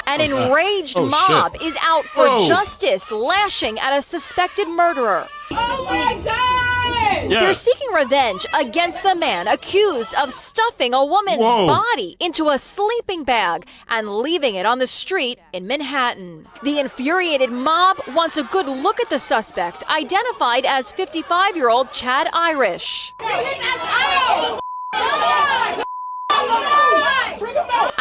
An enraged mob is out for justice, lashing at a suspected murderer. Oh my God! They're seeking revenge against the man accused of stuffing a woman's body into a sleeping bag and leaving it on the street in Manhattan. The infuriated mob wants a good look at the suspect, identified as 55-year-old Chad Irish.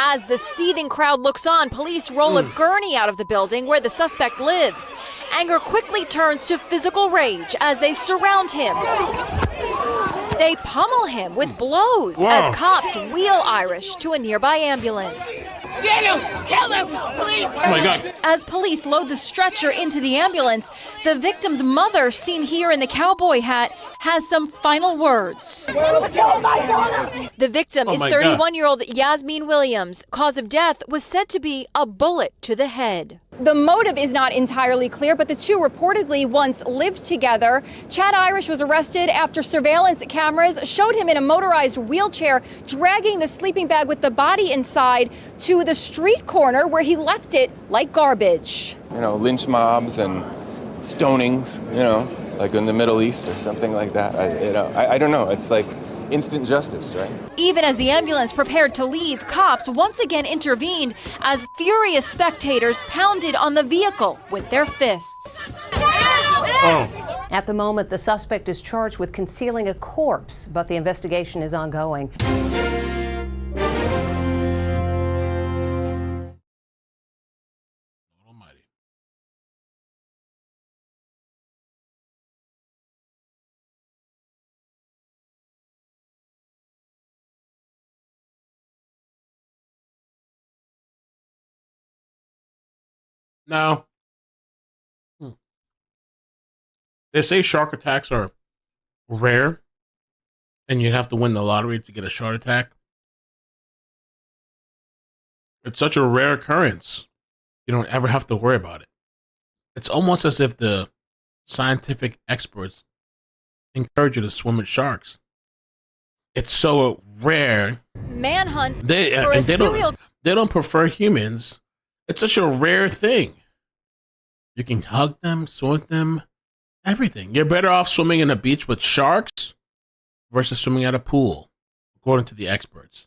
As the seething crowd looks on, police roll a gurney out of the building where the suspect lives. Anger quickly turns to physical rage as they surround him. They pummel him with blows as cops wheel Irish to a nearby ambulance. Get him! Kill him! Please! Oh my God. As police load the stretcher into the ambulance, the victim's mother, seen here in the cowboy hat, has some final words. The victim is 31-year-old Yasmin Williams. Cause of death was said to be a bullet to the head. The motive is not entirely clear, but the two reportedly once lived together. Chad Irish was arrested after surveillance cameras showed him in a motorized wheelchair dragging the sleeping bag with the body inside to the street corner where he left it like garbage. You know, lynch mobs and stonings, you know, like in the Middle East or something like that. I don't know. It's like instant justice, right? Even as the ambulance prepared to leave, cops once again intervened as furious spectators pounded on the vehicle with their fists. At the moment, the suspect is charged with concealing a corpse, but the investigation is ongoing. Now, they say shark attacks are rare, and you have to win the lottery to get a shark attack. It's such a rare occurrence, you don't ever have to worry about it. It's almost as if the scientific experts encourage you to swim with sharks. It's so rare. Manhunt for They a serial... don't prefer humans. It's such a rare thing. You can hug them, swim with them, everything. You're better off swimming in a beach with sharks versus swimming at a pool, according to the experts.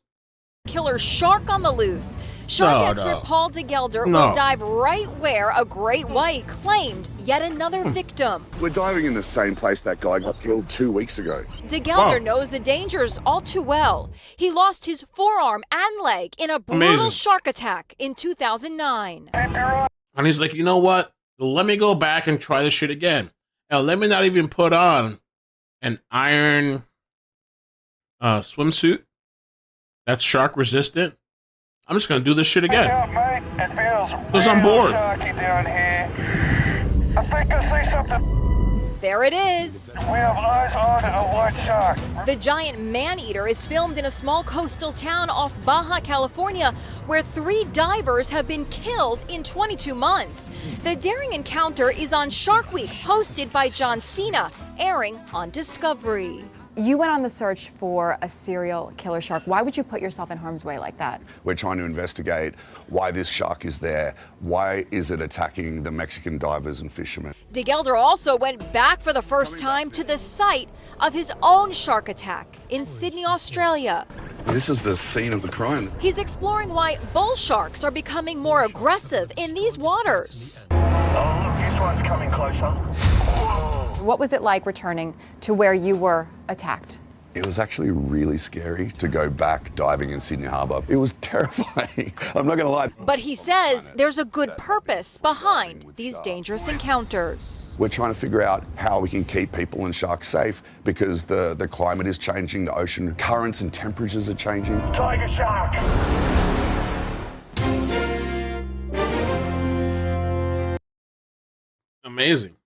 Killer shark on the loose. Shark expert Paul DeGelder will dive right where a great white claimed yet another victim. We're diving in the same place that guy got killed 2 weeks ago. DeGelder knows the dangers all too well. He lost his forearm and leg in a brutal shark attack in 2009. And he's like, you know what? Let me go back and try this shit again. Now, let me not even put on an iron swimsuit that's shark resistant. I'm just gonna do this shit again. Because I'm bored. I think I see something. There it is. We have eyes on a white shark. The giant man-eater is filmed in a small coastal town off Baja, California, where 3 divers have been killed in 22 months. The daring encounter is on Shark Week, hosted by John Cena, airing on Discovery. You went on the search for a serial killer shark. Why would you put yourself in harm's way like that? We're trying to investigate why this shark is there. Why is it attacking the Mexican divers and fishermen? DeGelder also went back for the first time to the site of his own shark attack in Sydney, Australia. This is the scene of the crime. He's exploring why bull sharks are becoming more aggressive in these waters. Oh, look, this one's coming closer. What was it like returning to where you were attacked? It was actually really scary to go back diving in Sydney Harbour. It was terrifying. I'm not going to lie. But he says there's a good purpose behind these dangerous encounters. We're trying to figure out how we can keep people and sharks safe because the climate is changing, the ocean currents and temperatures are changing. Tiger shark. Amazing.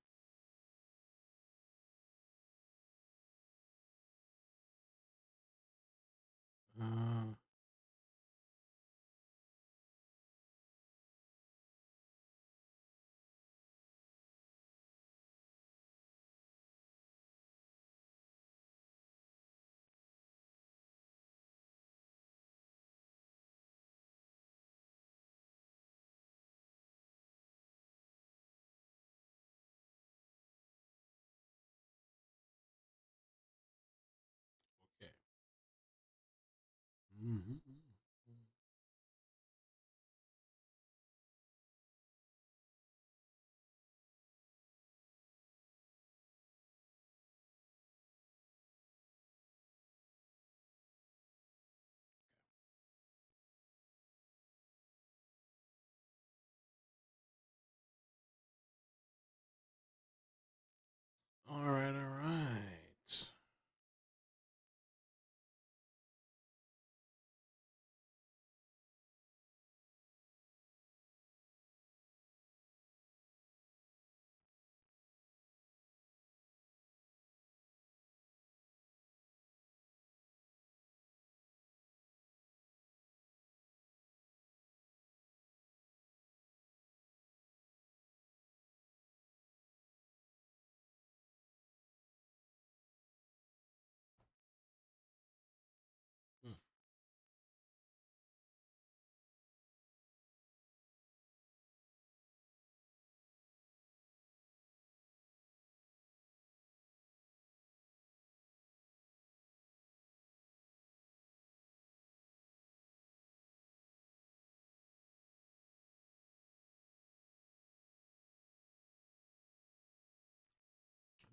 All right.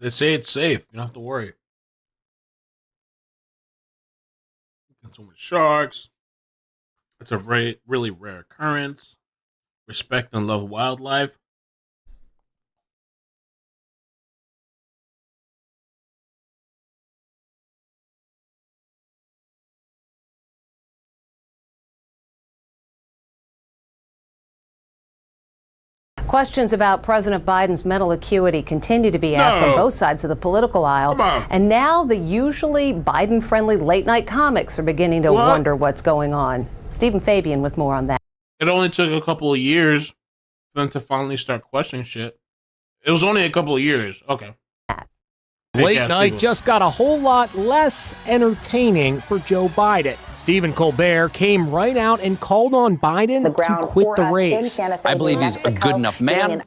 They say it's safe. You don't have to worry. Consuming sharks. It's a really rare occurrence. Respect and love wildlife. Questions about President Biden's mental acuity continue to be asked on both sides of the political aisle. And now the usually Biden-friendly late-night comics are beginning to wonder what's going on. Stephen Fabian with more on that. It only took a couple of years for them to finally start questioning shit. It was only a couple of years. Okay. Late night just got a whole lot less entertaining for Joe Biden. Stephen Colbert came right out and called on Biden to quit the race. I believe he's a good enough man.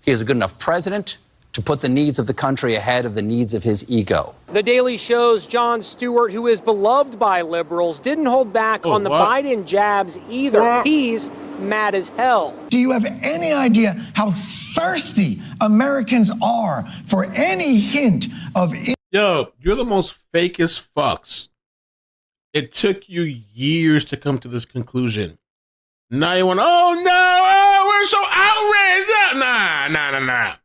He is a good enough president. to put the needs of the country ahead of the needs of his ego. The Daily Show's Jon Stewart, who is beloved by liberals, didn't hold back on the Biden jabs either. He's mad as hell. Do you have any idea how thirsty Americans are for any hint of... Yo, you're the most fakest fucks. It took you years to come to this conclusion. Now you want, oh no, we're so outraged. Nah.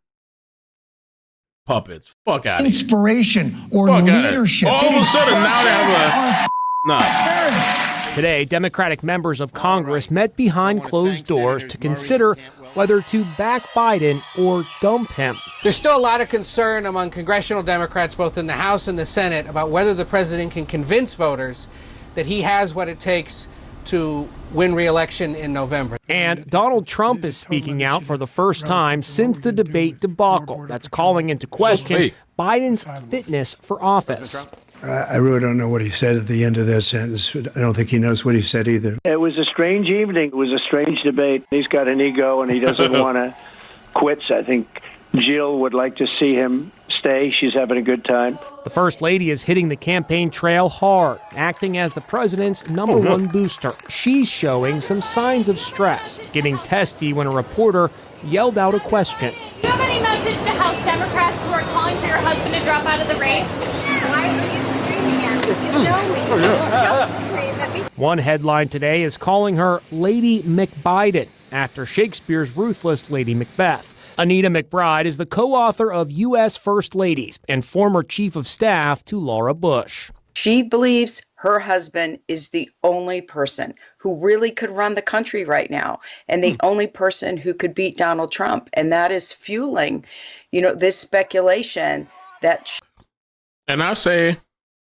Puppets. Fuck out of here. Inspiration or leadership. All of a sudden, now they have a... Today, Democratic members of Congress met behind closed doors to consider whether to back Biden or dump him. There's still a lot of concern among congressional Democrats, both in the House and the Senate, about whether the president can convince voters that he has what it takes to win re-election in November. And Donald Trump is speaking out for the first time since the debate debacle. That's calling into question Biden's fitness for office. I really don't know what he said at the end of that sentence. I don't think he knows what he said either. It was a strange evening. It was a strange debate. He's got an ego and he doesn't want to quit. I think Jill would like to see him stay. She's having a good time. The First Lady is hitting the campaign trail hard, acting as the president's number one booster. She's showing some signs of stress, getting testy when a reporter yelled out a question. Do you have any message to House Democrats who are calling for your husband to drop out of the race? Why are you screaming at me? You know me. Don't scream at me. One headline today is calling her Lady McBiden, after Shakespeare's ruthless Lady Macbeth. Anita McBride is the co-author of U.S. First Ladies and former chief of staff to Laura Bush. She believes her husband is the only person who really could run the country right now and the only person who could beat Donald Trump. And that is fueling, this speculation that... And I say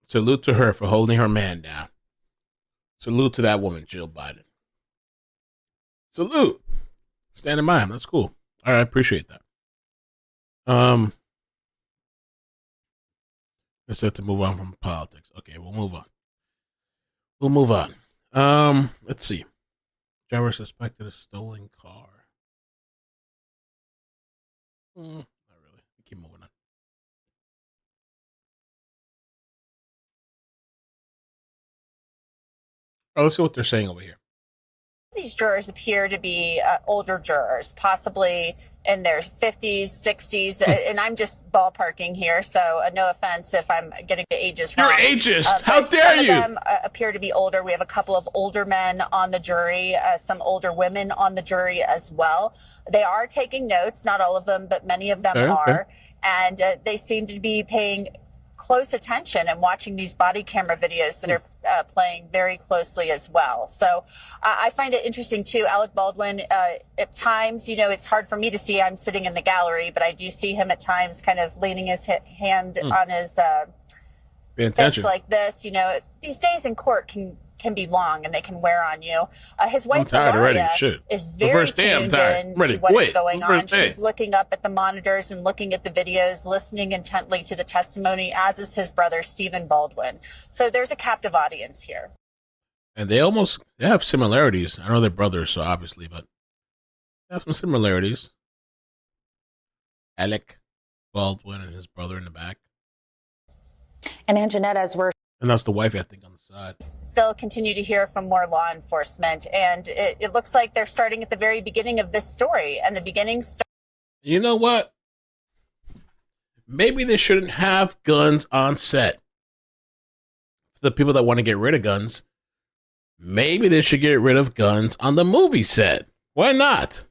salute to her for holding her man down. Salute to that woman, Jill Biden. Salute. Standing by him. That's cool. All right, I appreciate that. Let's have to move on from politics. Okay, we'll move on. Let's see. Driver suspected of stolen car. Not really. Keep moving on. Oh, let's see what they're saying over here. These jurors appear to be older jurors, possibly in their 50s, 60s, and I'm just ballparking here, so no offense if I'm getting the ages wrong. You're ageist! How dare you! Some of them appear to be older. We have a couple of older men on the jury, some older women on the jury as well. They are taking notes, not all of them, but many of them are, and they seem to be paying close attention and watching these body camera videos that are playing very closely as well. So I find it interesting too. Alec Baldwin, at times, it's hard for me to see. I'm sitting in the gallery, but I do see him at times kind of leaning his hand on his fist like this. These days in court can be long and they can wear on you. His wife Gloria is very tuned in to what is going on. She's looking up at the monitors and looking at the videos, listening intently to the testimony, as is his brother Stephen Baldwin. So there's a captive audience here. And they have similarities. I know they're brothers, so obviously, but they have some similarities. Alec Baldwin and his brother in the back. And Anjanette, as we're... And that's the wife, I think, on the side. Still continue to hear from more law enforcement. And it looks like they're starting at the very beginning of this story. And the beginning... You know what? Maybe they shouldn't have guns on set. For the people that want to get rid of guns, maybe they should get rid of guns on the movie set. Why not?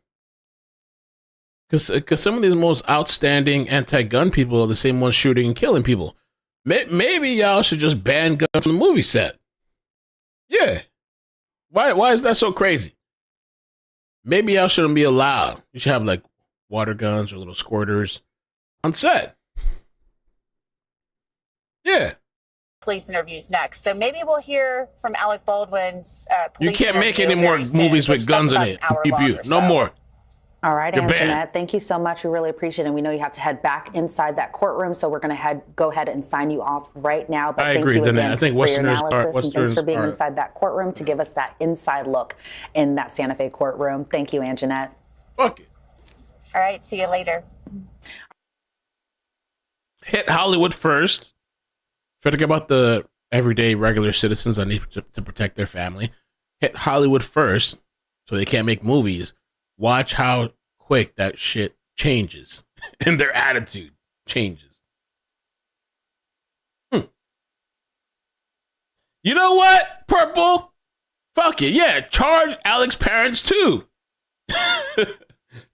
Because some of these most outstanding anti-gun people are the same ones shooting and killing people. Maybe y'all should just ban guns from the movie set. Yeah. Why is that so crazy? Maybe y'all shouldn't be allowed. You should have like water guns or little squirters on set. Yeah. Police interviews next. So maybe we'll hear from Alec Baldwin's police. You can't make any more movies with guns in it. No more. All right, You're Anjanette, banned. thank you so much. We really appreciate it. And we know you have to head back inside that courtroom, so we're going to go ahead and sign you off right now. But thank you again I think for your Westerners analysis, and thanks for being are. inside that courtroom to give us that inside look in that Santa Fe courtroom. Thank you, Anjanette. Fuck it. All right, see you later. hit Hollywood first. Forget about the everyday regular citizens that need to protect their family. Hit Hollywood first so they can't make movies. Watch how quick that shit changes and their attitude changes. You know what, Purple? Fuck it, yeah. Charge Alec's parents too.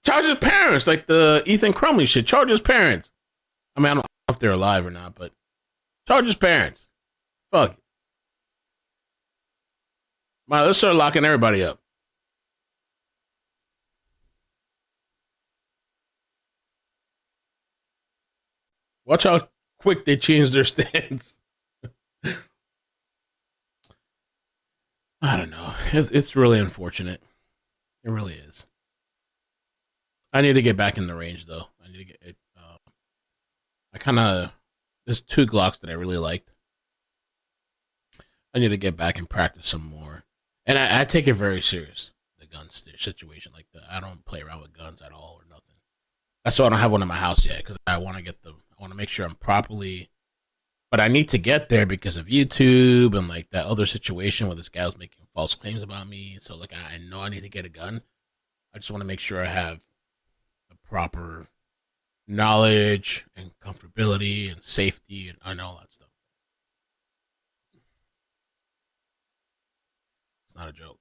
Charge his parents, like the Ethan Crumley shit. Charge his parents. I mean, I don't know if they're alive or not, but charge his parents. Fuck it. Man, let's start locking everybody up. Watch how quick they change their stance. I don't know. It's really unfortunate. It really is. I need to get back in the range, though. I need to get it. There's 2 Glocks that I really liked. I need to get back and practice some more. And I take it very serious, the gun situation. Like, I don't play around with guns at all or nothing. That's why I don't have one in my house yet, because I want to make sure I'm properly. But I need to get there because of YouTube and like that other situation where this guy was making false claims about me. So like I know I need to get a gun. I just want to make sure I have the proper knowledge and comfortability and safety and I know all that stuff. It's not a joke.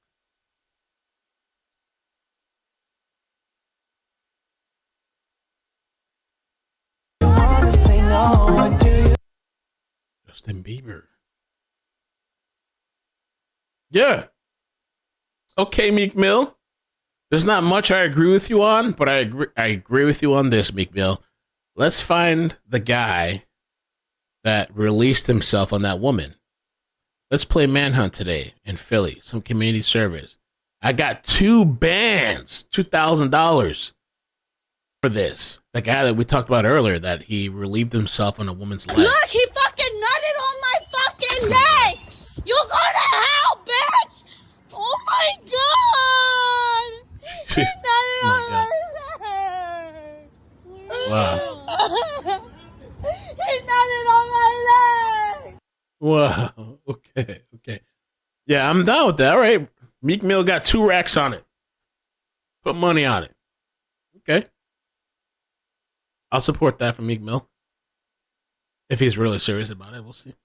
Justin Bieber. Yeah. Okay, Meek Mill. There's not much I agree with you on, but I agree with you on this, Meek Mill. Let's find the guy that released himself on that woman. Let's play Manhunt today in Philly, some community service. I got 2 bands, $2,000 for this. The guy that we talked about earlier, that he relieved himself on a woman's leg. Look, he fucking nutted on my fucking leg! You go to hell, bitch! Oh my god! He nutted on my leg! Wow. He nutted on my leg! Wow. Okay. Yeah, I'm down with that. All right. Meek Mill got 2 racks on it. Put money on it. Okay. I'll support that from Meek Mill. If he's really serious about it, we'll see.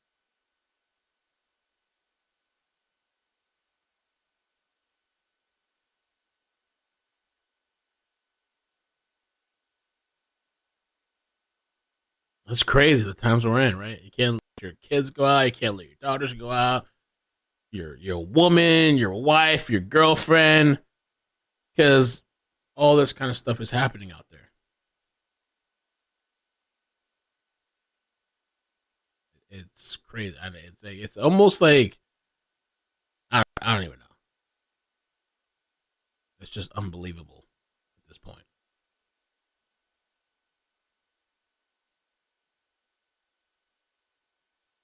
It's crazy the times we're in, right? You can't let your kids go out. You can't let your daughters go out. Your woman, your wife, your girlfriend, because all this kind of stuff is happening out there. It's crazy. It's almost like I don't even know. It's just unbelievable at this point.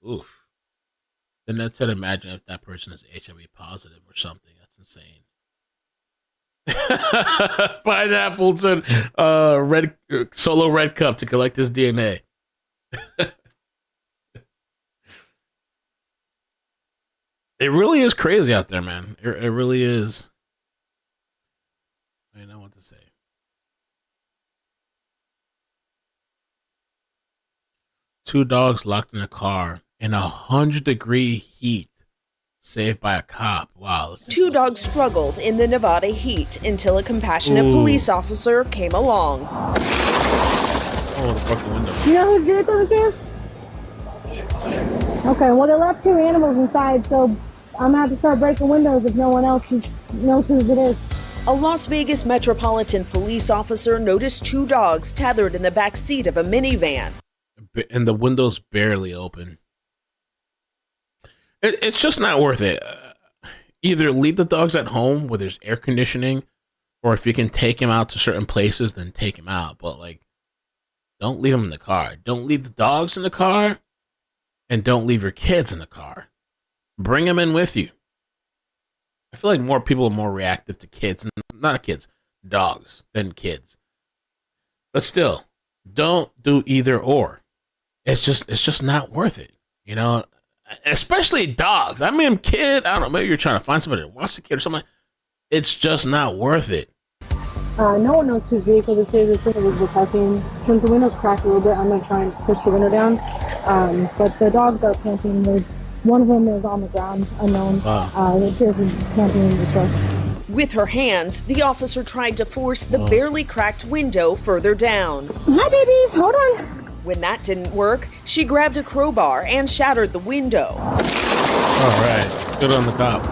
Oof. Then that said, imagine if that person is HIV positive or something. That's insane. Pineapple said, red solo red cup to collect his DNA. It really is crazy out there, man. It really is. I don't know what to say. Two dogs locked in a car in 100-degree heat, saved by a cop. Wow. 2 dogs struggled in the Nevada heat until a compassionate police officer came along. Oh, they broke the window. Do you know whose vehicle this is? Okay, well, they left 2 animals inside, so I'm gonna have to start breaking windows if no one else knows whose it is. A Las Vegas Metropolitan police officer noticed 2 dogs tethered in the back seat of a minivan. And the window's barely open. It's just not worth it. Either leave the dogs at home where there's air conditioning, or if you can take them out to certain places, then take them out. But, like, don't leave them in the car. Don't leave the dogs in the car, and don't leave your kids in the car. Bring them in with you. I feel like more people are more reactive to kids, not kids, dogs, than kids. But still, don't do either or. it's just not worth it, you know. Especially dogs. I mean, kid, I don't know, maybe you're trying to find somebody to watch the kid or something. It's just not worth it. No one knows whose vehicle this is. It's in the visitor parking. Since the window's cracked a little bit, I'm going to try and push the window down. But the dogs are panting. One of them is on the ground, unknown. It is panting in distress. With her hands, the officer tried to force the barely cracked window further down. Hi, babies. Hold on. When that didn't work, she grabbed a crowbar and shattered the window. All right. Good on the cop.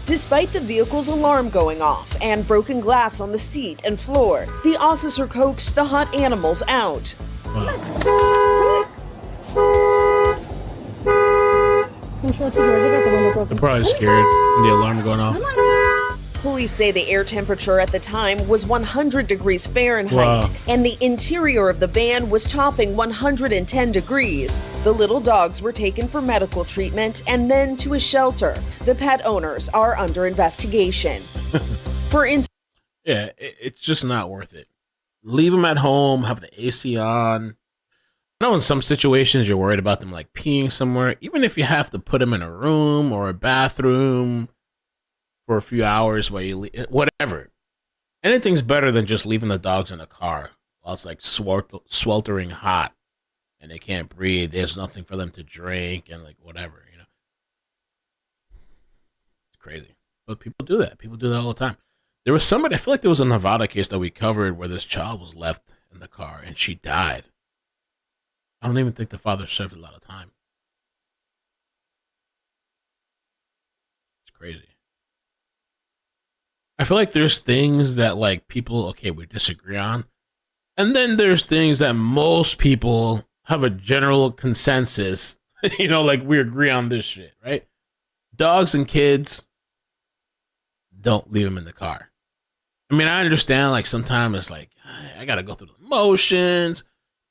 Despite the vehicle's alarm going off and broken glass on the seat and floor, the officer coaxed the hot animals out. They're probably scared when the alarm going off. Police say the air temperature at the time was 100 degrees Fahrenheit, and the interior of the van was topping 110 degrees. The little dogs were taken for medical treatment and then to a shelter. The pet owners are under investigation. For instance, yeah, it's just not worth it. Leave them at home, have the AC on. I know in some situations you're worried about them like peeing somewhere, even if you have to put them in a room or a bathroom for a few hours while you leave, whatever. Anything's better than just leaving the dogs in the car while it's like sweltering hot and they can't breathe. There's nothing for them to drink and like whatever, you know. It's crazy. But people do that. People do that all the time. There was somebody, I feel like there was a Nevada case that we covered where this child was left in the car and she died. I don't even think the father served a lot of time. It's crazy. I feel like there's things that like people, okay, we disagree on. And then there's things that most people have a general consensus, you know, like we agree on this shit, right? Dogs and kids, don't leave them in the car. I mean, I understand like sometimes it's like, I got to go through the motions.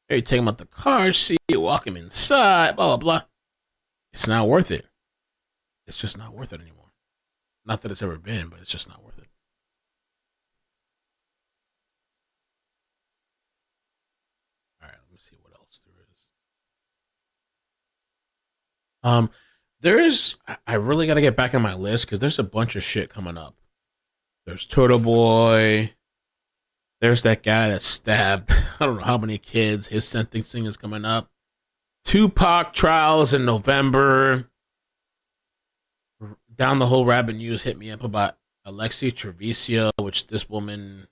Hey, take them out the car seat, walk them inside, blah, blah, blah. It's not worth it. It's just not worth it anymore. Not that it's ever been, but it's just not worth it. All right, let me see what else there is. I really got to get back on my list because there's a bunch of shit coming up. There's Turtle Boy. There's that guy that stabbed, I don't know how many kids. His sentencing is coming up. Tupac trials in November. Down the whole rabbit news hit me up about Alexi Treviso, which this woman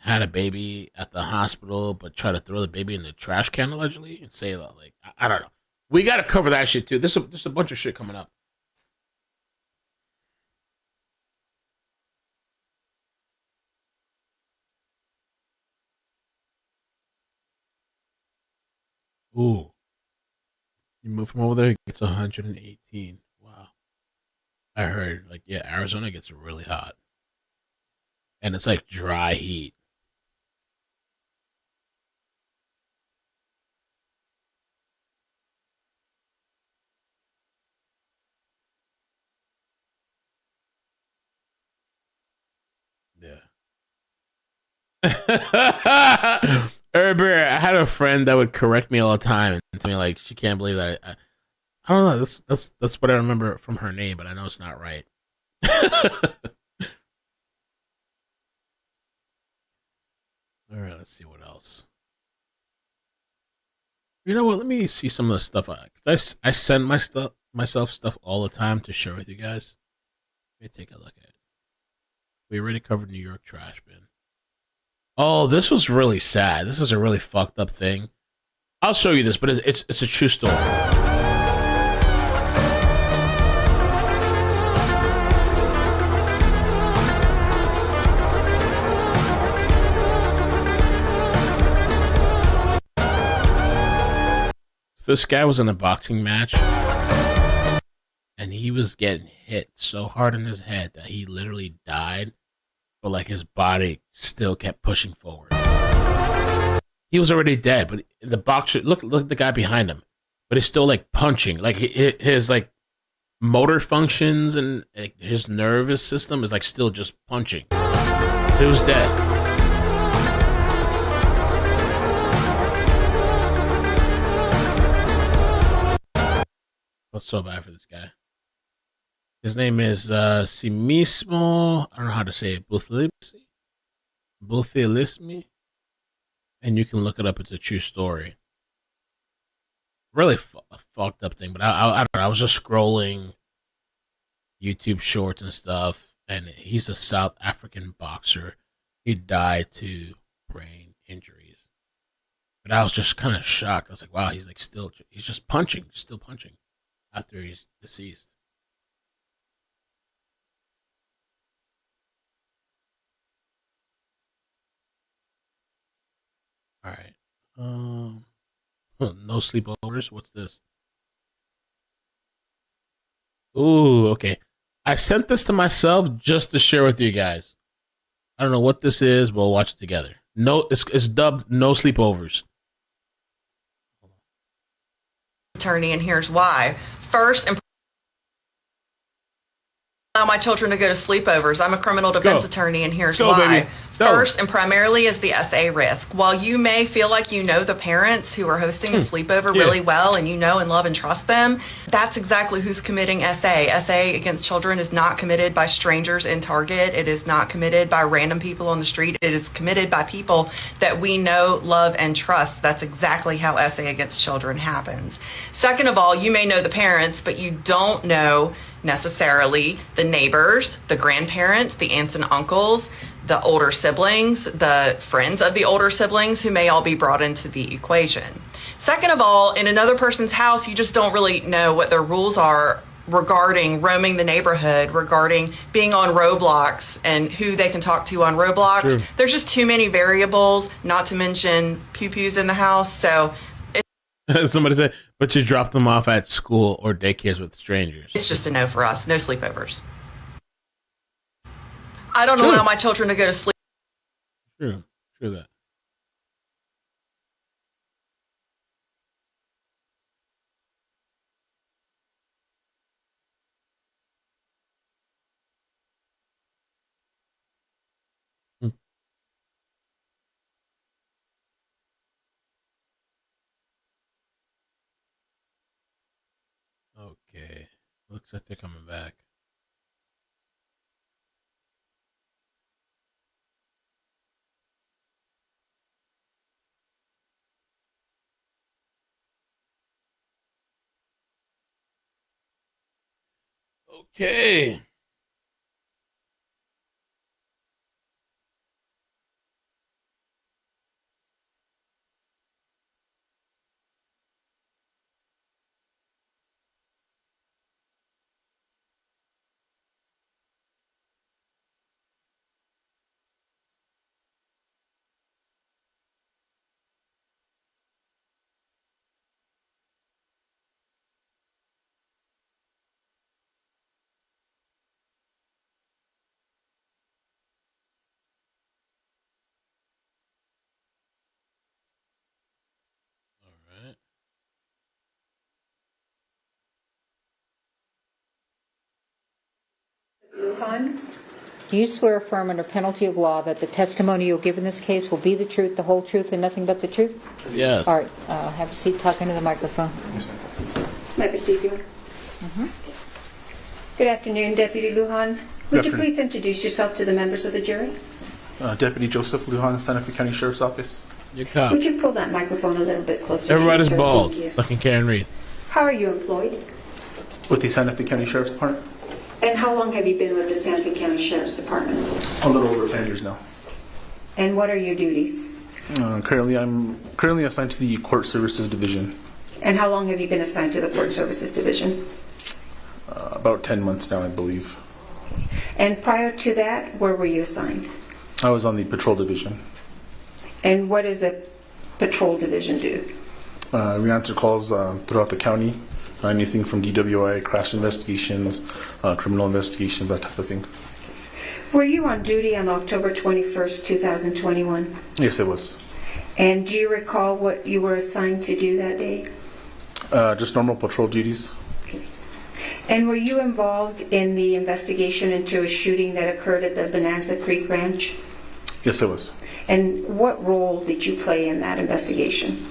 had a baby at the hospital, but tried to throw the baby in the trash can allegedly and say that, like, I don't know. We got to cover that shit too. There's a bunch of shit coming up. Ooh. You move from over there, it gets 118. Wow. I heard, like, yeah, Arizona gets really hot. And it's like dry heat. Yeah. Herbert, I had a friend that would correct me all the time and tell me like she can't believe that I don't know. That's what I remember from her name, but I know it's not right. All right, let's see what else. You know what? Let me see some of the stuff I send myself stuff all the time to share with you guys. Let me take a look at it. We already covered New York trash bin. Oh, this was really sad. This is a really fucked up thing. I'll show you this, but it's a true story. So this guy was in a boxing match, and he was getting hit so hard in his head that he literally died. But like his body still kept pushing forward. He was already dead, but the boxer look at the guy behind him, but he's still like punching. Like his like motor functions and like, his nervous system is like still just punching. He was dead. felt so bad for this guy. His name is Simismo. I don't know how to say it. Buthilismi. And you can look it up. It's a true story. Really fucked up thing. But I don't know. I was just scrolling YouTube shorts and stuff. And he's a South African boxer. He died to brain injuries. But I was just kind of shocked. I was like, wow, he's just punching, still punching after he's deceased. All right. No sleepovers. What's this? Ooh, okay. I sent this to myself just to share with you guys. I don't know what this is. We'll watch it together. No, it's dubbed "No Sleepovers." Attorney, and here's why. First, allow my children to go to sleepovers. I'm a criminal defense attorney, and here's why. First and primarily is the SA risk. While you may feel like you know the parents who are hosting the sleepover really well and you know and love and trust them, that's exactly who's committing SA. SA against children is not committed by strangers in Target. It is not committed by random people on the street. It is committed by people that we know, love, and trust. That's exactly how SA against children happens. Second of all, you may know the parents, but you don't know necessarily the neighbors, the grandparents, the aunts and uncles, the older siblings, the friends of the older siblings who may all be brought into the equation. Second of all, in another person's house, you just don't really know what their rules are regarding roaming the neighborhood, regarding being on Roblox and who they can talk to on Roblox. True. There's just too many variables, not to mention pew-pews in the house. So somebody said, but you dropped them off at school or daycares with strangers. it's just a no for us. No sleepovers. I don't allow my children to go to sleep. True that. Okay. Looks like they're coming back. Okay. Lujan, do you swear affirm under penalty of law that the testimony you'll give in this case will be the truth, the whole truth, and nothing but the truth? Yes. All right. Have a seat. Talk into the microphone. May I proceed, Your Honor? Good afternoon, Deputy Lujan. Would you please introduce yourself to the members of the jury? Deputy Joseph Lujan, Santa Fe County Sheriff's Office. Your cop. Would you pull that microphone a little bit closer? Everybody's to you, sir? bald. Thank you. Fucking Karen Reed. How are you employed? With the Santa Fe County Sheriff's Department. And how long have you been with the Santa Fe County Sheriff's Department? A little over 10 years now. And what are your duties? Currently, I'm assigned to the Court Services Division. And how long have you been assigned to the Court Services Division? About 10 months now, I believe. And prior to that, where were you assigned? I was on the Patrol Division. And what does a Patrol Division do? We answer calls throughout the county. Anything from DWI, crash investigations, criminal investigations, that type of thing. Were you on duty on October 21st, 2021? Yes, it was. And do you recall what you were assigned to do that day? Just normal patrol duties. And were you involved in the investigation into a shooting that occurred at the Bonanza Creek Ranch? Yes, it was. And what role did you play in that investigation?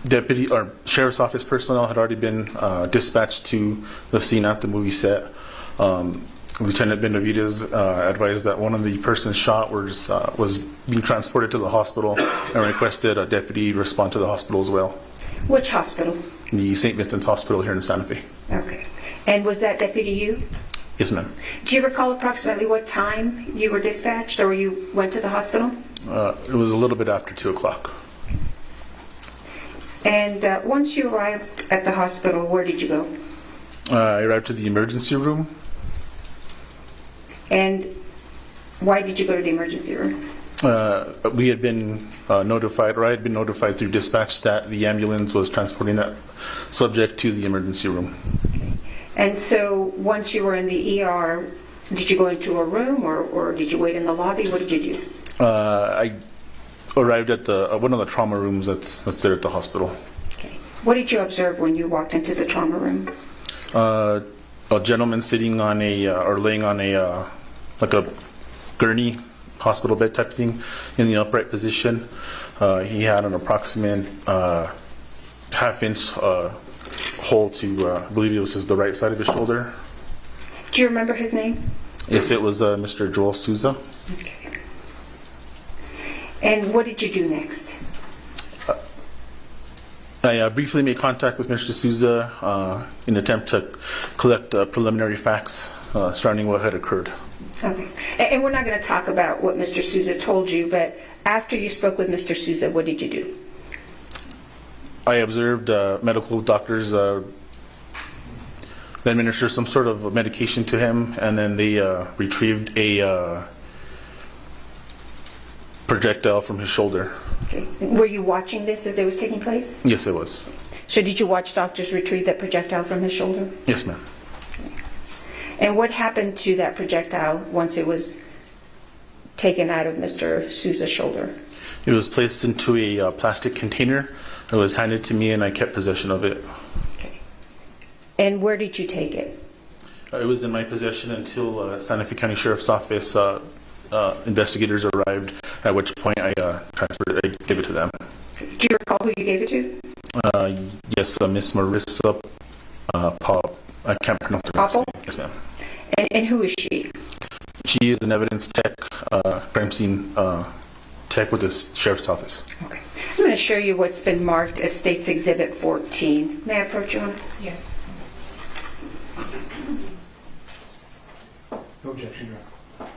Deputy or Sheriff's Office personnel had already been dispatched to the scene at the movie set. Lieutenant Benavides advised that one of the persons shot was being transported to the hospital and requested a deputy respond to the hospital as well. Which hospital? The St. Vincent's Hospital here in Santa Fe. Okay. And was that deputy you? Yes, ma'am. Do you recall approximately what time you were dispatched or you went to the hospital? It was a little bit after 2 o'clock. And once you arrived at the hospital, where did you go? I arrived to the emergency room. And why did you go to the emergency room? We had been notified, or I had been notified through dispatch that the ambulance was transporting that subject to the emergency room. Okay. And so once you were in the ER, did you go into a room or did you wait in the lobby? What did you do? I arrived at one of the trauma rooms that's there at the hospital. Okay. What did you observe when you walked into the trauma room? A gentleman sitting on or laying on like a gurney, hospital bed type thing, in the upright position. He had an approximate half-inch hole to, I believe it was the right side of his shoulder. Do you remember his name? Yes, it was Mr. Joel Souza. Okay. And what did you do next? I briefly made contact with Mr. Souza in an attempt to collect preliminary facts surrounding what had occurred. Okay. And we're not going to talk about what Mr. Souza told you, but after you spoke with Mr. Souza, what did you do? I observed medical doctors administer some sort of medication to him, and then they retrieved a projectile from his shoulder. Okay. Were you watching this as it was taking place? Yes, it was. So did you watch doctors retrieve that projectile from his shoulder? Yes, ma'am. And what happened to that projectile once it was taken out of Mr. Souza's shoulder? It was placed into a plastic container. It was handed to me and I kept possession of it. Okay. And where did you take it? It was in my possession until Santa Fe County Sheriff's Office investigators arrived, at which point I gave it to them. Do you recall who you gave it to? Yes, Miss Marissa Pop. I can't pronounce her last name. Yes, ma'am. And who is she? She is an evidence tech, crime scene tech with the Sheriff's Office. Okay. I'm going to show you what's been marked as State's Exhibit 14. May I approach you on it? Yeah. No objection, Your Honor.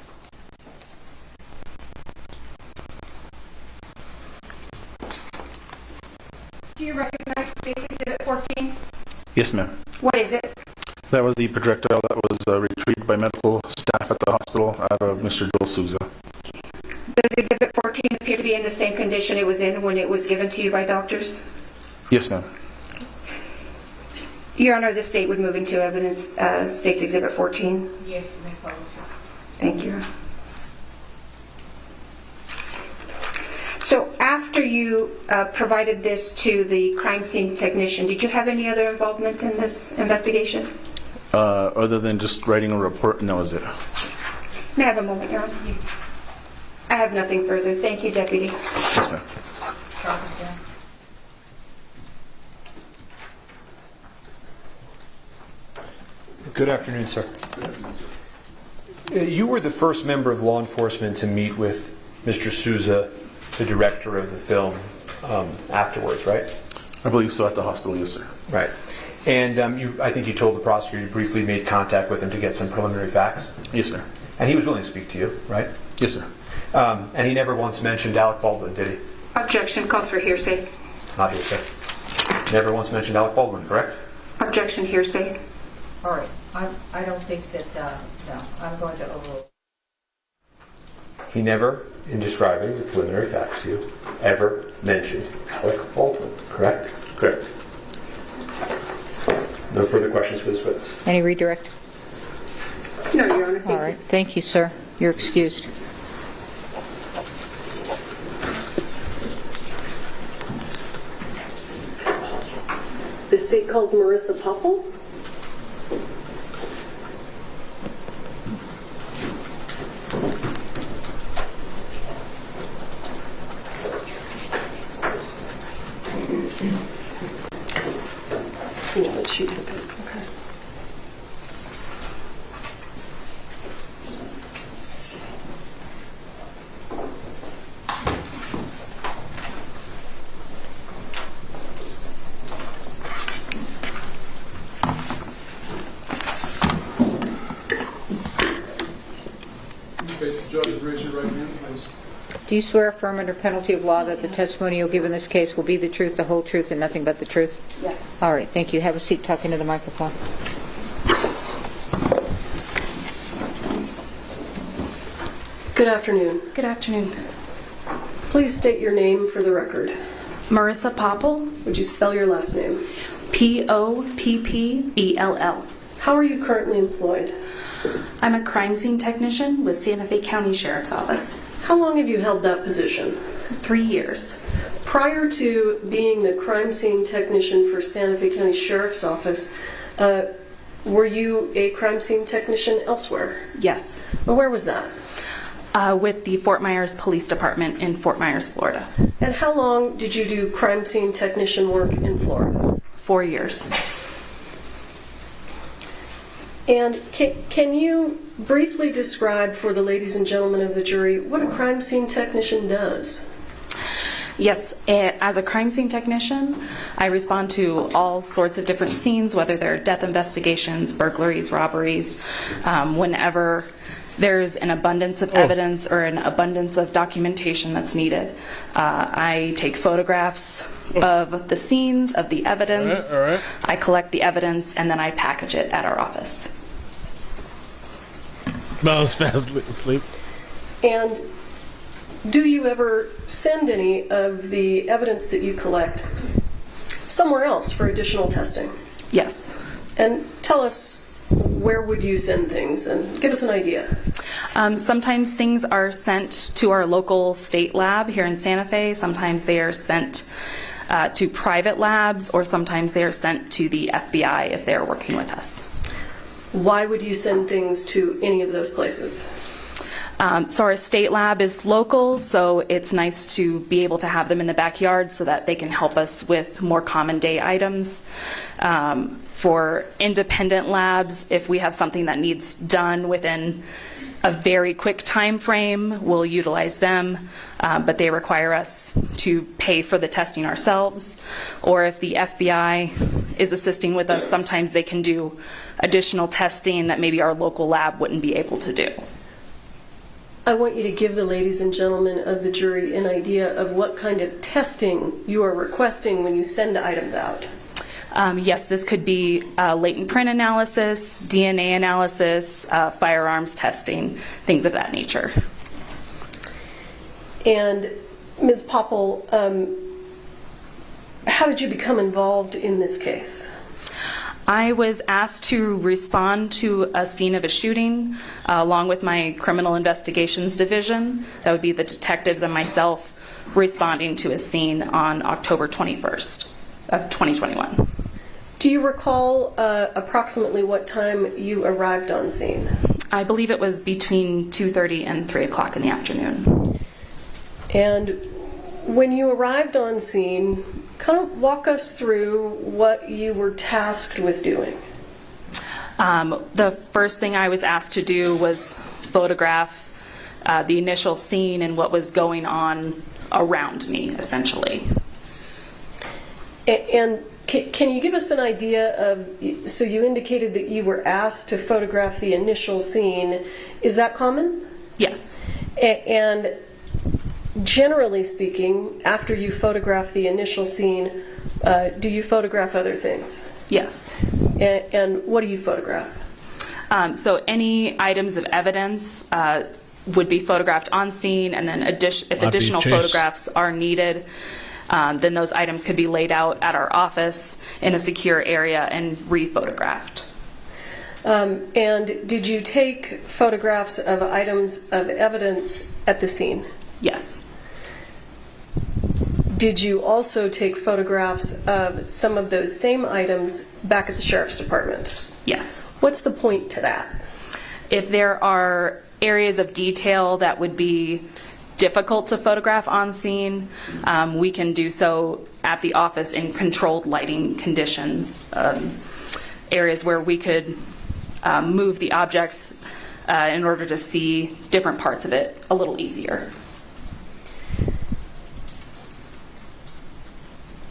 Do you recognize State's Exhibit 14? Yes, ma'am. What is it? That was the projectile that was retrieved by medical staff at the hospital out of Mr. Joel Souza. Does Exhibit 14 appear to be in the same condition it was in when it was given to you by doctors? Yes, ma'am. Your Honor, the state would move into evidence State's Exhibit 14. Yes, you may follow. Thank you. So after you provided this to the crime scene technician, did you have any other involvement in this investigation? Other than just writing a report, and that was it. May I have a moment, Your Honor? I have nothing further. Thank you, Deputy. Yes, ma'am. Good afternoon, sir. You were the first member of law enforcement to meet with Mr. Souza, the director of the film, afterwards, right? I believe so, at the hospital, yes, sir. Right. And I think you told the prosecutor you briefly made contact with him to get some preliminary facts? Yes, sir. And he was willing to speak to you, right? Yes, sir. And he never once mentioned Alec Baldwin, did he? Objection. Calls for hearsay. Not hearsay. Never once mentioned Alec Baldwin, correct? Objection. Hearsay. All right. I don't think that, no, I'm going to overrule. He never, in describing the preliminary facts to you, ever mentioned Alec Baldwin, correct? Correct. No further questions for this witness? Any redirect? No, Your Honor. All right. Thank you, sir. You're excused. The state calls Marissa Popple. face the judge and raise your right hand, please. Do you swear affirm under penalty of law that the testimony you'll give in this case will be the truth, the whole truth, and nothing but the truth? Yes. All right, thank you. Have a seat talking to the microphone. Good afternoon. Good afternoon. Please state your name for the record. Marissa Popple. Would you spell your last name? Poppell. How are you currently employed? I'm a crime scene technician with Santa Fe County Sheriff's Office. How long have you held that position? 3 years. Prior to being the crime scene technician for Santa Fe County Sheriff's Office, were you a crime scene technician elsewhere? Yes. Well, where was that? With the Fort Myers Police Department in Fort Myers, Florida. And how long did you do crime scene technician work in Florida? 4 years. And can you briefly describe for the ladies and gentlemen of the jury what a crime scene technician does? Yes, as a crime scene technician, I respond to all sorts of different scenes, whether they're death investigations, burglaries, robberies, whenever there's an abundance of evidence or an abundance of documentation that's needed. I take photographs of the scenes, of the evidence. All right. I collect the evidence, and then I package it at our office. I was fast asleep. And do you ever send any of the evidence that you collect somewhere else for additional testing? Yes. And tell us, where would you send things, and give us an idea. Sometimes things are sent to our local state lab here in Santa Fe. Sometimes they are sent to private labs, or sometimes they are sent to the FBI if they're working with us. Why would you send things to any of those places? So our state lab is local, so it's nice to be able to have them in the backyard so that they can help us with more common day items. For independent labs, if we have something that needs done within a very quick time frame, we'll utilize them, but they require us to pay for the testing ourselves. Or if the FBI is assisting with us, sometimes they can do additional testing that maybe our local lab wouldn't be able to do. I want you to give the ladies and gentlemen of the jury an idea of what kind of testing you are requesting when you send items out. Yes, this could be latent print analysis, DNA analysis, firearms testing, things of that nature. And Ms. Popple, how did you become involved in this case? I was asked to respond to a scene of a shooting along with my criminal investigations division. That would be the detectives and myself responding to a scene on October 21st of 2021. Do you recall approximately what time you arrived on scene? I believe it was between 2:30 and 3 o'clock in the afternoon. And when you arrived on scene, kind of walk us through what you were tasked with doing. The first thing I was asked to do was photograph the initial scene and what was going on around me, essentially. And can you give us an idea of, so you indicated that you were asked to photograph the initial scene. Is that common? Yes. And generally speaking, after you photograph the initial scene, do you photograph other things? Yes. And what do you photograph? So any items of evidence would be photographed on scene, and then if additional photographs are needed, then those items could be laid out at our office in a secure area and re-photographed. And did you take photographs of items of evidence at the scene? Yes. Did you also take photographs of some of those same items back at the Sheriff's Department? Yes. What's the point to that? If there are areas of detail that would be difficult to photograph on scene, we can do so at the office in controlled lighting conditions, areas where we could move the objects in order to see different parts of it a little easier.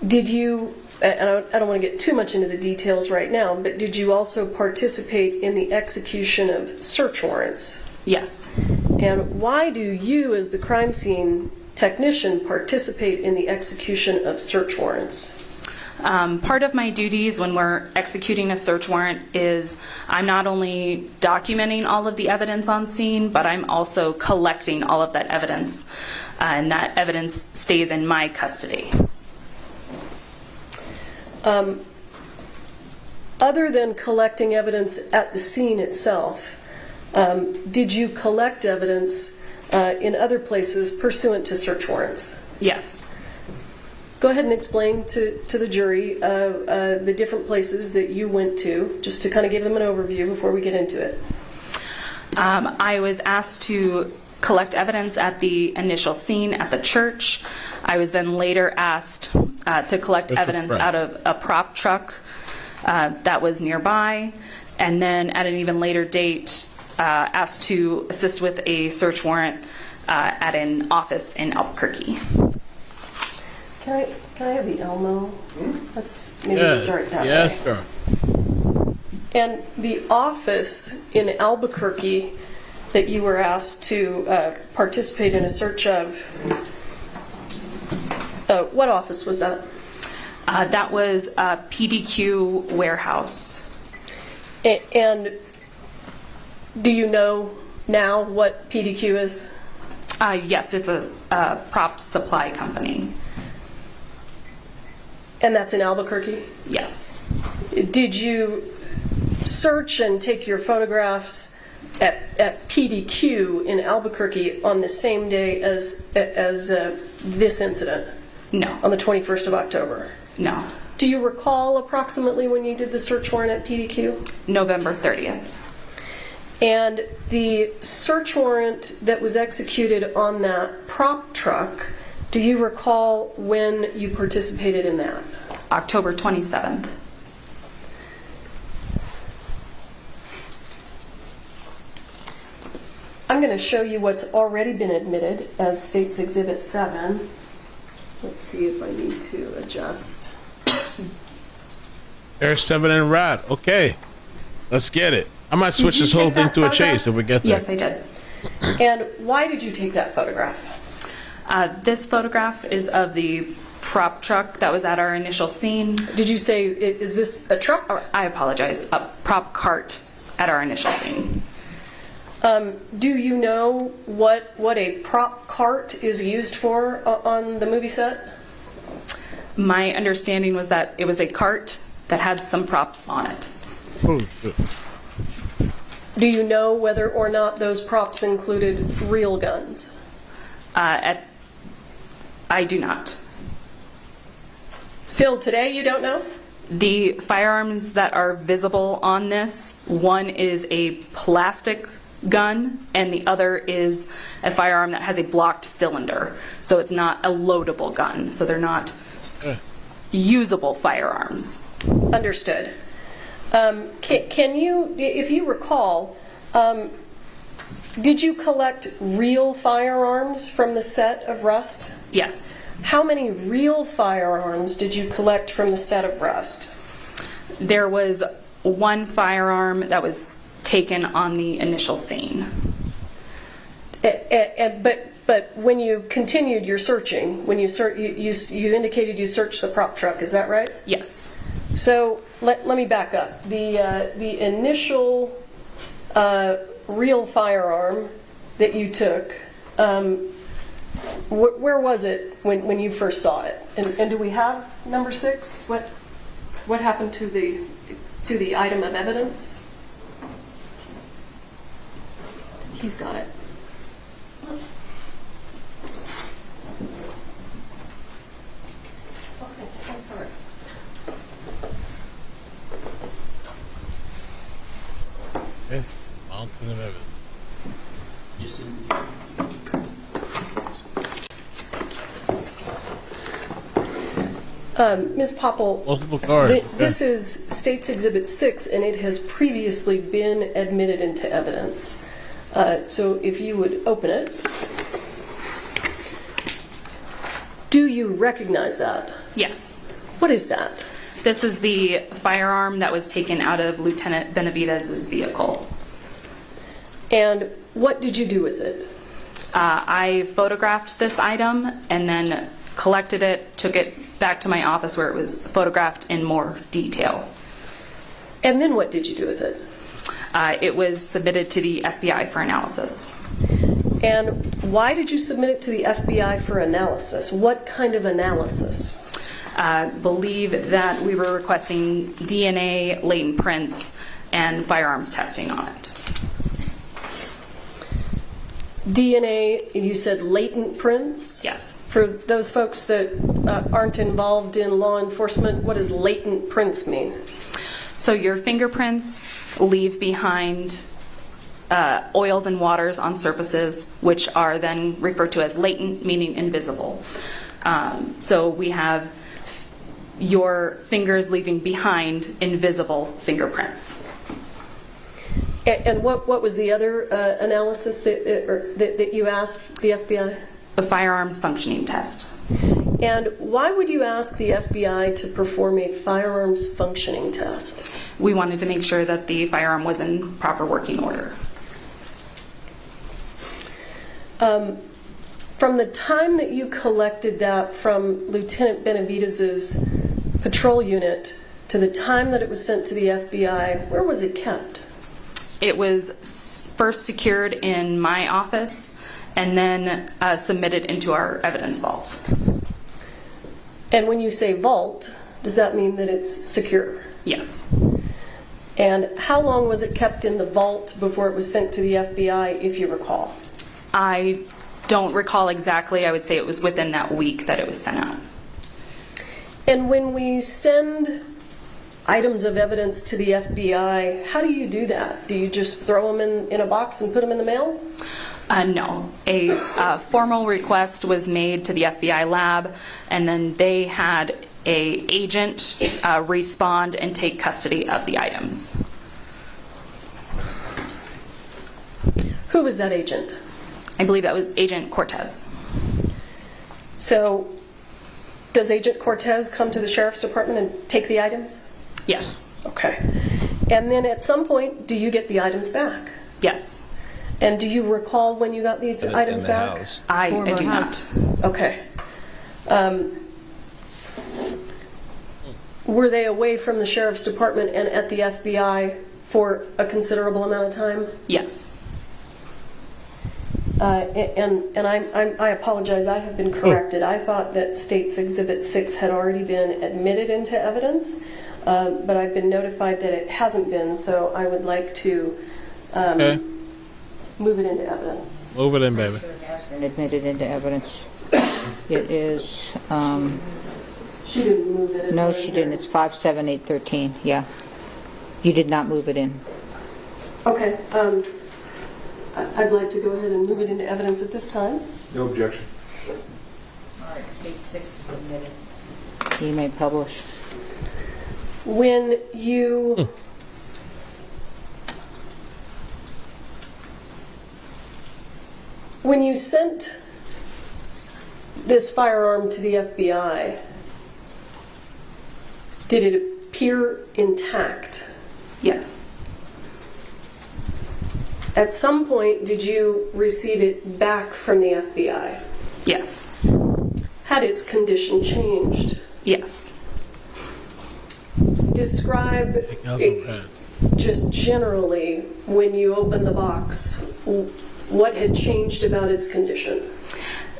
Did you, and I don't want to get too much into the details right now, but did you also participate in the execution of search warrants? Yes. And why do you, as the crime scene technician, participate in the execution of search warrants? Part of my duties when we're executing a search warrant is I'm not only documenting all of the evidence on scene, but I'm also collecting all of that evidence, and that evidence stays in my custody. Other than collecting evidence at the scene itself, did you collect evidence in other places pursuant to search warrants? Yes. Go ahead and explain to the jury the different places that you went to, just to kind of give them an overview before we get into it. I was asked to collect evidence at the initial scene at the church. I was then later asked to collect evidence out of a prop truck that was nearby, and then at an even later date asked to assist with a search warrant at an office in Albuquerque. Can I have the Elmo? Let's maybe start that way. Yes, sir. And the office in Albuquerque that you were asked to participate in a search of, what office was that? That was a PDQ warehouse. And do you know now what PDQ is? Yes, it's a prop supply company. And that's in Albuquerque? Yes. Did you search and take your photographs at PDQ in Albuquerque on the same day as this incident? No. On the 21st of October? No. Do you recall approximately when you did the search warrant at PDQ? November 30th. And the search warrant that was executed on that prop truck, do you recall when you participated in that? October 27th. I'm going to show you what's already been admitted as State's Exhibit 7. Let's see if I need to adjust. There's 7 and Rad. Okay, let's get it. I might switch this whole thing to a chase if we get there. Yes, I did. And why did you take that photograph? This photograph is of the prop truck that was at our initial scene. Did you say, is this a truck? Or, I apologize, a prop cart at our initial scene. Do you know what a prop cart is used for on the movie set? My understanding was that it was a cart that had some props on it. Do you know whether or not those props included real guns? I do not. Still today, you don't know? The firearms that are visible on this, one is a plastic gun and the other is a firearm that has a blocked cylinder. So it's not a loadable gun. So they're not usable firearms. Understood. Can you, if you recall, did you collect real firearms from the set of Rust? Yes. How many real firearms did you collect from the set of Rust? There was one firearm that was taken on the initial scene. But when you continued your searching, when you indicated you searched the prop truck, is that right? Yes. So let me back up. The initial real firearm that you took, where was it when you first saw it? And do we have number 6? What happened to the item of evidence? He's got it. Okay, I'm sorry. Okay, mountain of evidence. Ms. Popple, multiple cards. This is State's Exhibit 6, and it has previously been admitted into evidence. So if you would open it. Do you recognize that? Yes. What is that? This is the firearm that was taken out of Lieutenant Benavides' vehicle. And what did you do with it? I photographed this item and then collected it, took it back to my office where it was photographed in more detail. And then what did you do with it? It was submitted to the FBI for analysis. And why did you submit it to the FBI for analysis? What kind of analysis? I believe that we were requesting DNA, latent prints, and firearms testing on it. DNA, you said latent prints? Yes. For those folks that aren't involved in law enforcement, what does latent prints mean? So your fingerprints leave behind oils and waters on surfaces, which are then referred to as latent, meaning invisible. So we have your fingers leaving behind invisible fingerprints. And what was the other analysis that you asked the FBI? The firearms functioning test. And why would you ask the FBI to perform a firearms functioning test? We wanted to make sure that the firearm was in proper working order. From the time that you collected that from Lieutenant Benavides' patrol unit to the time that it was sent to the FBI, where was it kept? It was first secured in my office and then submitted into our evidence vault. And when you say vault, does that mean that it's secure? Yes. And how long was it kept in the vault before it was sent to the FBI, if you recall? I don't recall exactly. I would say it was within that week that it was sent out. And when we send items of evidence to the FBI, how do you do that? Do you just throw them in a box and put them in the mail? No. A formal request was made to the FBI lab, and then they had an agent respond and take custody of the items. Who was that agent? I believe that was Agent Cortez. So, does Agent Cortez come to the Sheriff's Department and take the items? Yes. Okay. And then at some point, do you get the items back? Yes. And do you recall when you got these items back? I do not. Okay. Were they away from the Sheriff's Department and at the FBI for a considerable amount of time? Yes. And I apologize, I have been corrected. I thought that State's Exhibit 6 had already been admitted into evidence, but I've been notified that it hasn't been, so I would like to move it into evidence. Move it in, baby. It has been admitted into evidence. It is. She didn't move it. No, she didn't. It's 57813. Yeah, you did not move it in. Okay. I'd like to go ahead and move it into evidence at this time. No objection. All right, State 6 is admitted. You may publish. When you sent this firearm to the FBI, did it appear intact? Yes. At some point, did you receive it back from the FBI? Yes. Had its condition changed? Yes. Describe just generally, when you opened the box, what had changed about its condition?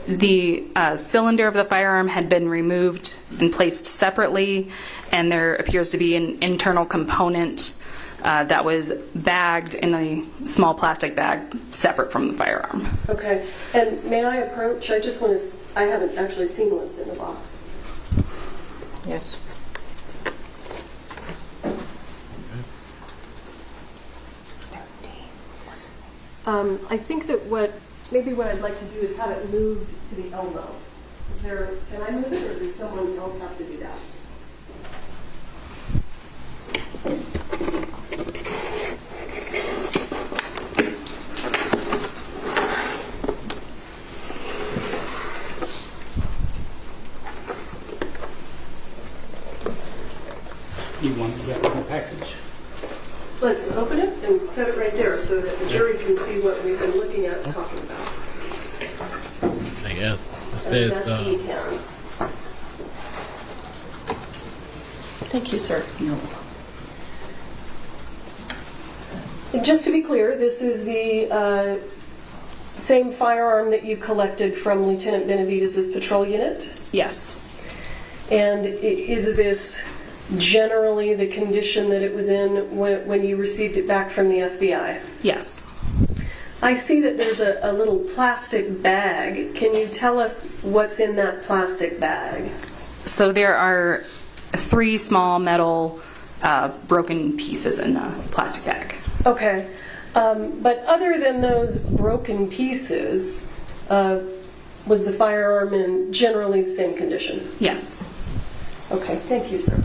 The cylinder of the firearm had been removed and placed separately, and there appears to be an internal component that was bagged in a small plastic bag separate from the firearm. Okay, and may I approach? I just want to, I haven't actually seen what's in the box. Yes. I think that maybe what I'd like to do is have it moved to the elbow. Can I move it, or does someone else have to do that? You want to get the package? Let's open it and set it right there so that the jury can see what we've been looking at and talking about. I guess. As best we can. Thank you, sir. And just to be clear, this is the same firearm that you collected from Lieutenant Benavides' patrol unit? Yes. And is this generally the condition that it was in when you received it back from the FBI? Yes. I see that there's a little plastic bag. Can you tell us what's in that plastic bag? So there are 3 small metal broken pieces in the plastic bag. Okay. But other than those broken pieces, was the firearm in generally the same condition? Yes. Okay, thank you, sir.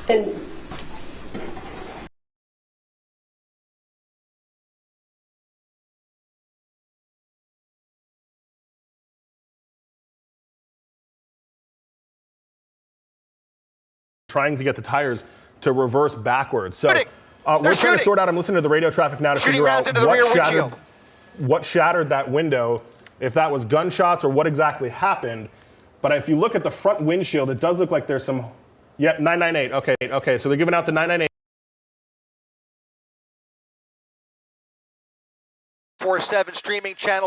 And trying to get the tires to reverse backwards. So we're trying to sort out, I'm listening to the radio traffic now to figure out what shattered that window, if that was gunshots or what exactly happened. But if you look at the front windshield, it does look like there's some, 998, okay, so they're giving out the 998. 4/7 streaming channel.